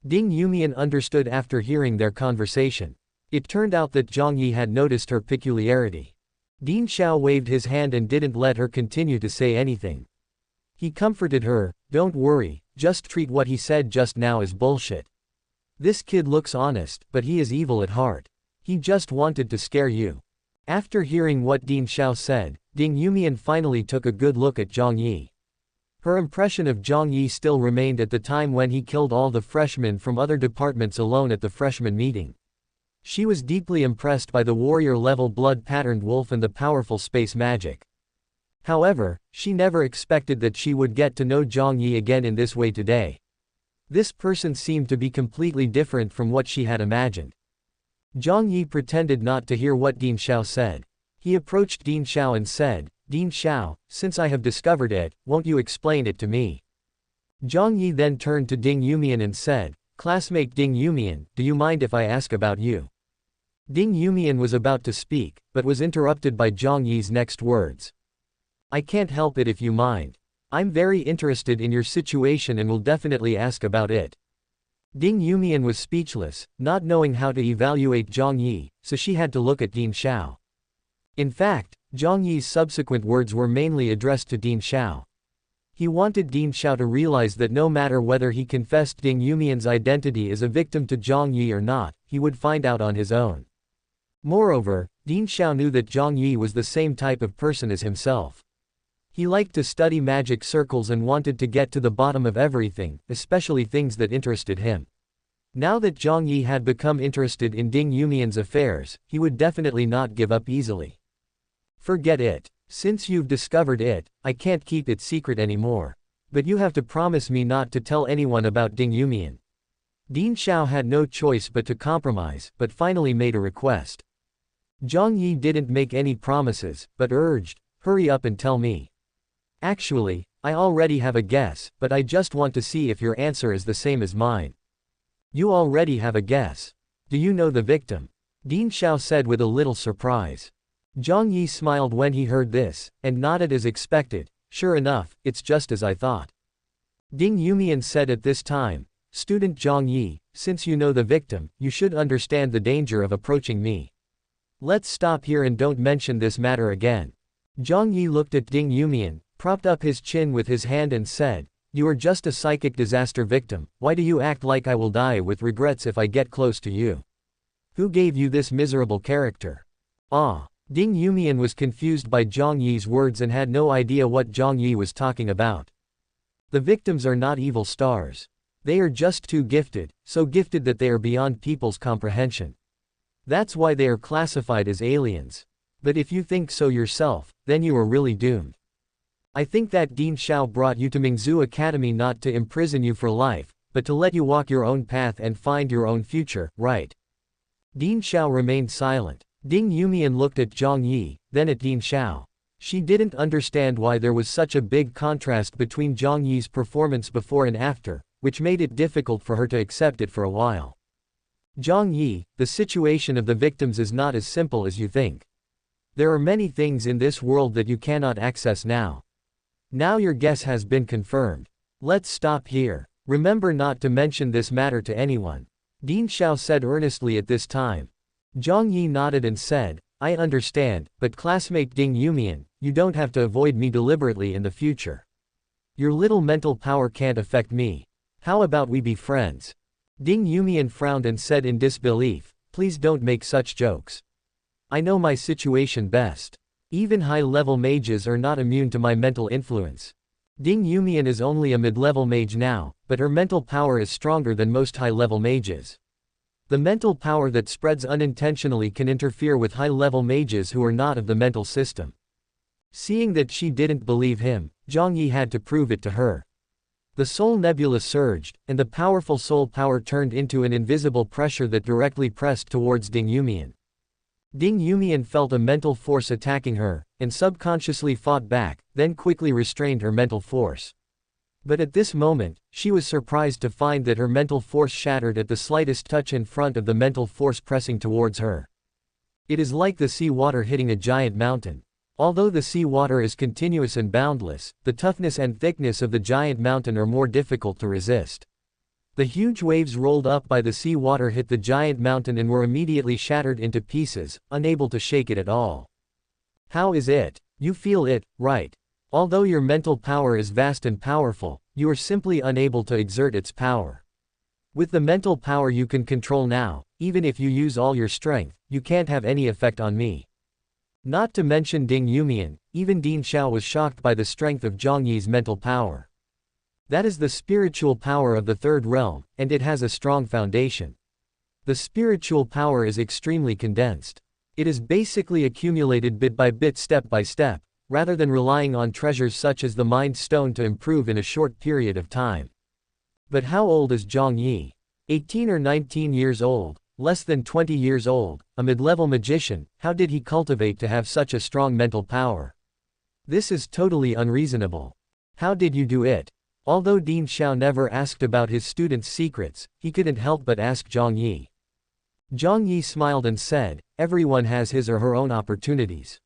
Ding Yumian understood after hearing their conversation. It turned out that Jiang Yi had noticed her peculiarity. Ding Xiao waved his hand and didn't let her continue to say anything. He comforted her, don't worry, just treat what he said just now as bullshit. This kid looks honest, but he is evil at heart. He just wanted to scare you. After hearing what Ding Xiao said, Ding Yumian finally took a good look at Jiang Yi. Her impression of Jiang Yi still remained at the time when he killed all the freshmen from other departments alone at the freshman meeting. She was deeply impressed by the warrior-level blood-patterned wolf and the powerful space magic. However, she never expected that she would get to know Jiang Yi again in this way today. This person seemed to be completely different from what she had imagined. Jiang Yi pretended not to hear what Ding Xiao said. He approached Ding Xiao and said, Ding Xiao, since I have discovered it, won't you explain it to me? Jiang Yi then turned to Ding Yumian and said, Classmate Ding Yumian, do you mind if I ask about you? Ding Yumian was about to speak, but was interrupted by Jiang Yi's next words. I can't help it if you mind. I'm very interested in your situation and will definitely ask about it. Ding Yumian was speechless, not knowing how to evaluate Jiang Yi, so she had to look at Ding Xiao. In fact, Jiang Yi's subsequent words were mainly addressed to Ding Xiao. He wanted Ding Xiao to realize that no matter whether he confessed Ding Yumian's identity as a victim to Jiang Yi or not, he would find out on his own. Moreover, Ding Xiao knew that Jiang Yi was the same type of person as himself. He liked to study magic circles and wanted to get to the bottom of everything, especially things that interested him. Now that Jiang Yi had become interested in Ding Yumian's affairs, he would definitely not give up easily. Forget it. Since you've discovered it, I can't keep it secret anymore. But you have to promise me not to tell anyone about Ding Yumian. Ding Xiao had no choice but to compromise, but finally made a request. Jiang Yi didn't make any promises, but urged, hurry up and tell me. Actually, I already have a guess, but I just want to see if your answer is the same as mine. You already have a guess. Do you know the victim? Ding Xiao said with a little surprise. Jiang Yi smiled when he heard this, and nodded as expected, sure enough, it's just as I thought. Ding Yumian said at this time, Student Jiang Yi, since you know the victim, you should understand the danger of approaching me. Let's stop here and don't mention this matter again. Jiang Yi looked at Ding Yumian, propped up his chin with his hand and said, You are just a psychic disaster victim, why do you act like I will die with regrets if I get close to you? Who gave you this miserable character? Ding Yumian was confused by Jiang Yi's words and had no idea what Jiang Yi was talking about. The victims are not evil stars. They are just too gifted, so gifted that they are beyond people's comprehension. That's why they are classified as aliens. But if you think so yourself, then you are really doomed. I think that Ding Xiao brought you to Mingzhu Academy not to imprison you for life, but to let you walk your own path and find your own future, right? Ding Xiao remained silent. Ding Yumian looked at Jiang Yi, then at Ding Xiao. She didn't understand why there was such a big contrast between Jiang Yi's performance before and after, which made it difficult for her to accept it for a while. Jiang Yi, the situation of the victims is not as simple as you think. There are many things in this world that you cannot access now. Now your guess has been confirmed. Let's stop here. Remember not to mention this matter to anyone. Ding Xiao said earnestly at this time. Jiang Yi nodded and said, I understand, but classmate Ding Yumian, you don't have to avoid me deliberately in the future. Your little mental power can't affect me. How about we be friends? Ding Yumian frowned and said in disbelief, Please don't make such jokes. I know my situation best. Even high-level mages are not immune to my mental influence. Ding Yumian is only a mid-level mage now, but her mental power is stronger than most high-level mages. The mental power that spreads unintentionally can interfere with high-level mages who are not of the mental system. Seeing that she didn't believe him, Jiang Yi had to prove it to her. The soul nebula surged, and the powerful soul power turned into an invisible pressure that directly pressed towards Ding Yumian. Ding Yumian felt a mental force attacking her, and subconsciously fought back, then quickly restrained her mental force. But at this moment, she was surprised to find that her mental force shattered at the slightest touch in front of the mental force pressing towards her. It is like the sea water hitting a giant mountain. Although the sea water is continuous and boundless, the toughness and thickness of the giant mountain are more difficult to resist. The huge waves rolled up by the sea water hit the giant mountain and were immediately shattered into pieces, unable to shake it at all. How is it? You feel it, right? Although your mental power is vast and powerful, you are simply unable to exert its power. With the mental power you can control now, even if you use all your strength, you can't have any effect on me. Not to mention Ding Yumian, even Ding Xiao was shocked by the strength of Jiang Yi's mental power. That is the spiritual power of the third realm, and it has a strong foundation. The spiritual power is extremely condensed. It is basically accumulated bit by bit, step by step, rather than relying on treasures such as the Mind Stone to improve in a short period of time. But how old is Jiang Yi? 18 or 19 years old, less than 20 years old, a mid-level magician. How did he cultivate to have such a strong mental power? This is totally unreasonable. How did you do it? Although Ding Xiao never asked about his students' secrets, he couldn't help but ask Jiang Yi. Jiang Yi smiled and said, everyone has his or her own opportunities.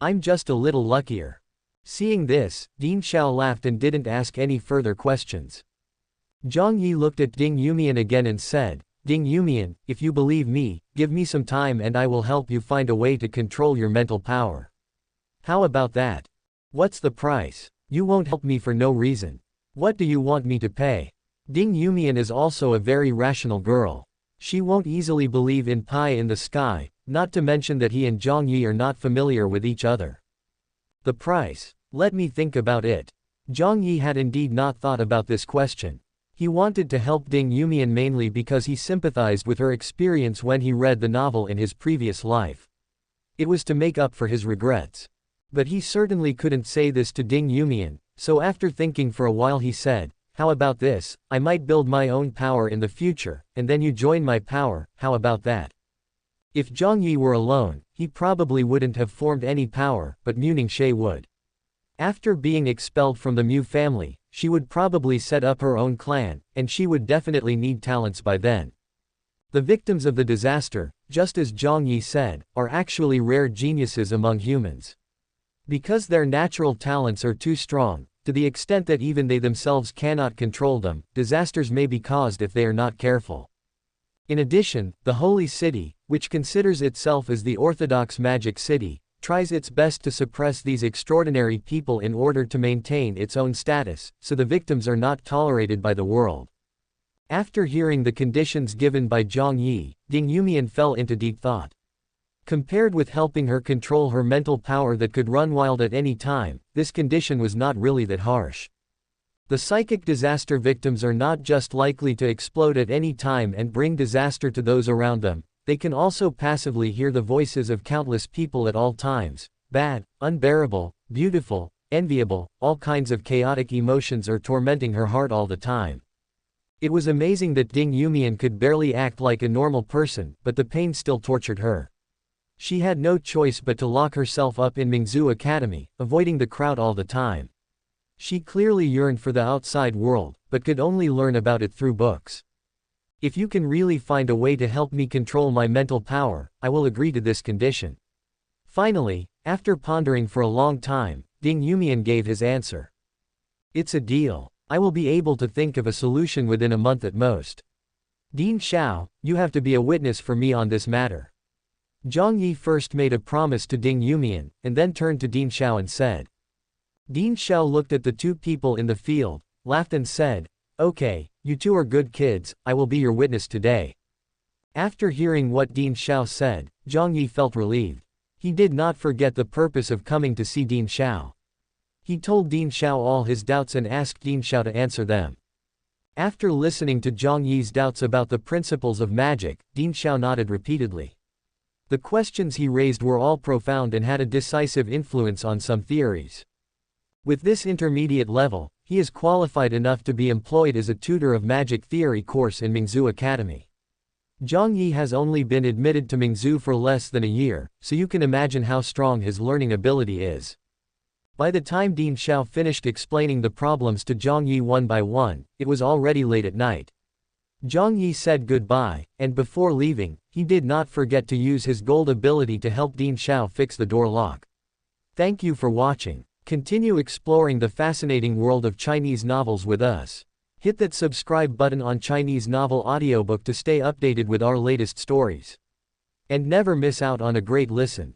I'm just a little luckier. Seeing this, Ding Xiao laughed and didn't ask any further questions. Jiang Yi looked at Ding Yumian again and said, Ding Yumian, if you believe me, give me some time and I will help you find a way to control your mental power. How about that? What's the price? You won't help me for no reason. What do you want me to pay? Ding Yumian is also a very rational girl. She won't easily believe in pie in the sky, not to mention that he and Jiang Yi are not familiar with each other. The price? Let me think about it. Jiang Yi had indeed not thought about this question. He wanted to help Ding Yumian mainly because he sympathized with her experience when he read the novel in his previous life. It was to make up for his regrets. But he certainly couldn't say this to Ding Yumian, so after thinking for a while he said, how about this, I might build my own power in the future, and then you join my power, how about that? If Jiang Yi were alone, he probably wouldn't have formed any power, but Mu Ningxie would. After being expelled from the Mu family, she would probably set up her own clan, and she would definitely need talents by then. The victims of the disaster, just as Jiang Yi said, are actually rare geniuses among humans. Because their natural talents are too strong, to the extent that even they themselves cannot control them, disasters may be caused if they are not careful. In addition, the Holy City, which considers itself as the orthodox magic city, tries its best to suppress these extraordinary people in order to maintain its own status, so the victims are not tolerated by the world. After hearing the conditions given by Jiang Yi, Ding Yumian fell into deep thought. Compared with helping her control her mental power that could run wild at any time, this condition was not really that harsh. The psychic disaster victims are not just likely to explode at any time and bring disaster to those around them, they can also passively hear the voices of countless people at all times. Bad, unbearable, beautiful, enviable, all kinds of chaotic emotions are tormenting her heart all the time. It was amazing that Ding Yumian could barely act like a normal person, but the pain still tortured her. She had no choice but to lock herself up in Mingzhu Academy, avoiding the crowd all the time. She clearly yearned for the outside world, but could only learn about it through books. If you can really find a way to help me control my mental power, I will agree to this condition. Finally, after pondering for a long time, Ding Yumian gave his answer. It's a deal. I will be able to think of a solution within a month at most. Ding Xiao, you have to be a witness for me on this matter. Jiang Yi first made a promise to Ding Yumian, and then turned to Ding Xiao and said. Ding Xiao looked at the two people in the field, laughed and said, okay, you two are good kids, I will be your witness today. After hearing what Ding Xiao said, Jiang Yi felt relieved. He did not forget the purpose of coming to see Ding Xiao. He told Ding Xiao all his doubts and asked Ding Xiao to answer them. After listening to Jiang Yi's doubts about the principles of magic, Ding Xiao nodded repeatedly. The questions he raised were all profound and had a decisive influence on some theories. With this intermediate level, he is qualified enough to be employed as a tutor of magic theory course in Mingzhu Academy. Jiang Yi has only been admitted to Mingzhu for less than a year, so you can imagine how strong his learning ability is. By the time Dean Xiao finished explaining the problems to Jiang Yi one by one, it was already late at night. Jiang Yi said goodbye, and before leaving, he did not forget to use his gold ability to help Dean Xiao fix the door lock. Thank you for watching. Continue exploring the fascinating world of Chinese novels with us. Hit that subscribe button on Chinese Novel Audiobook to stay updated with our latest stories. And never miss out on a great listen.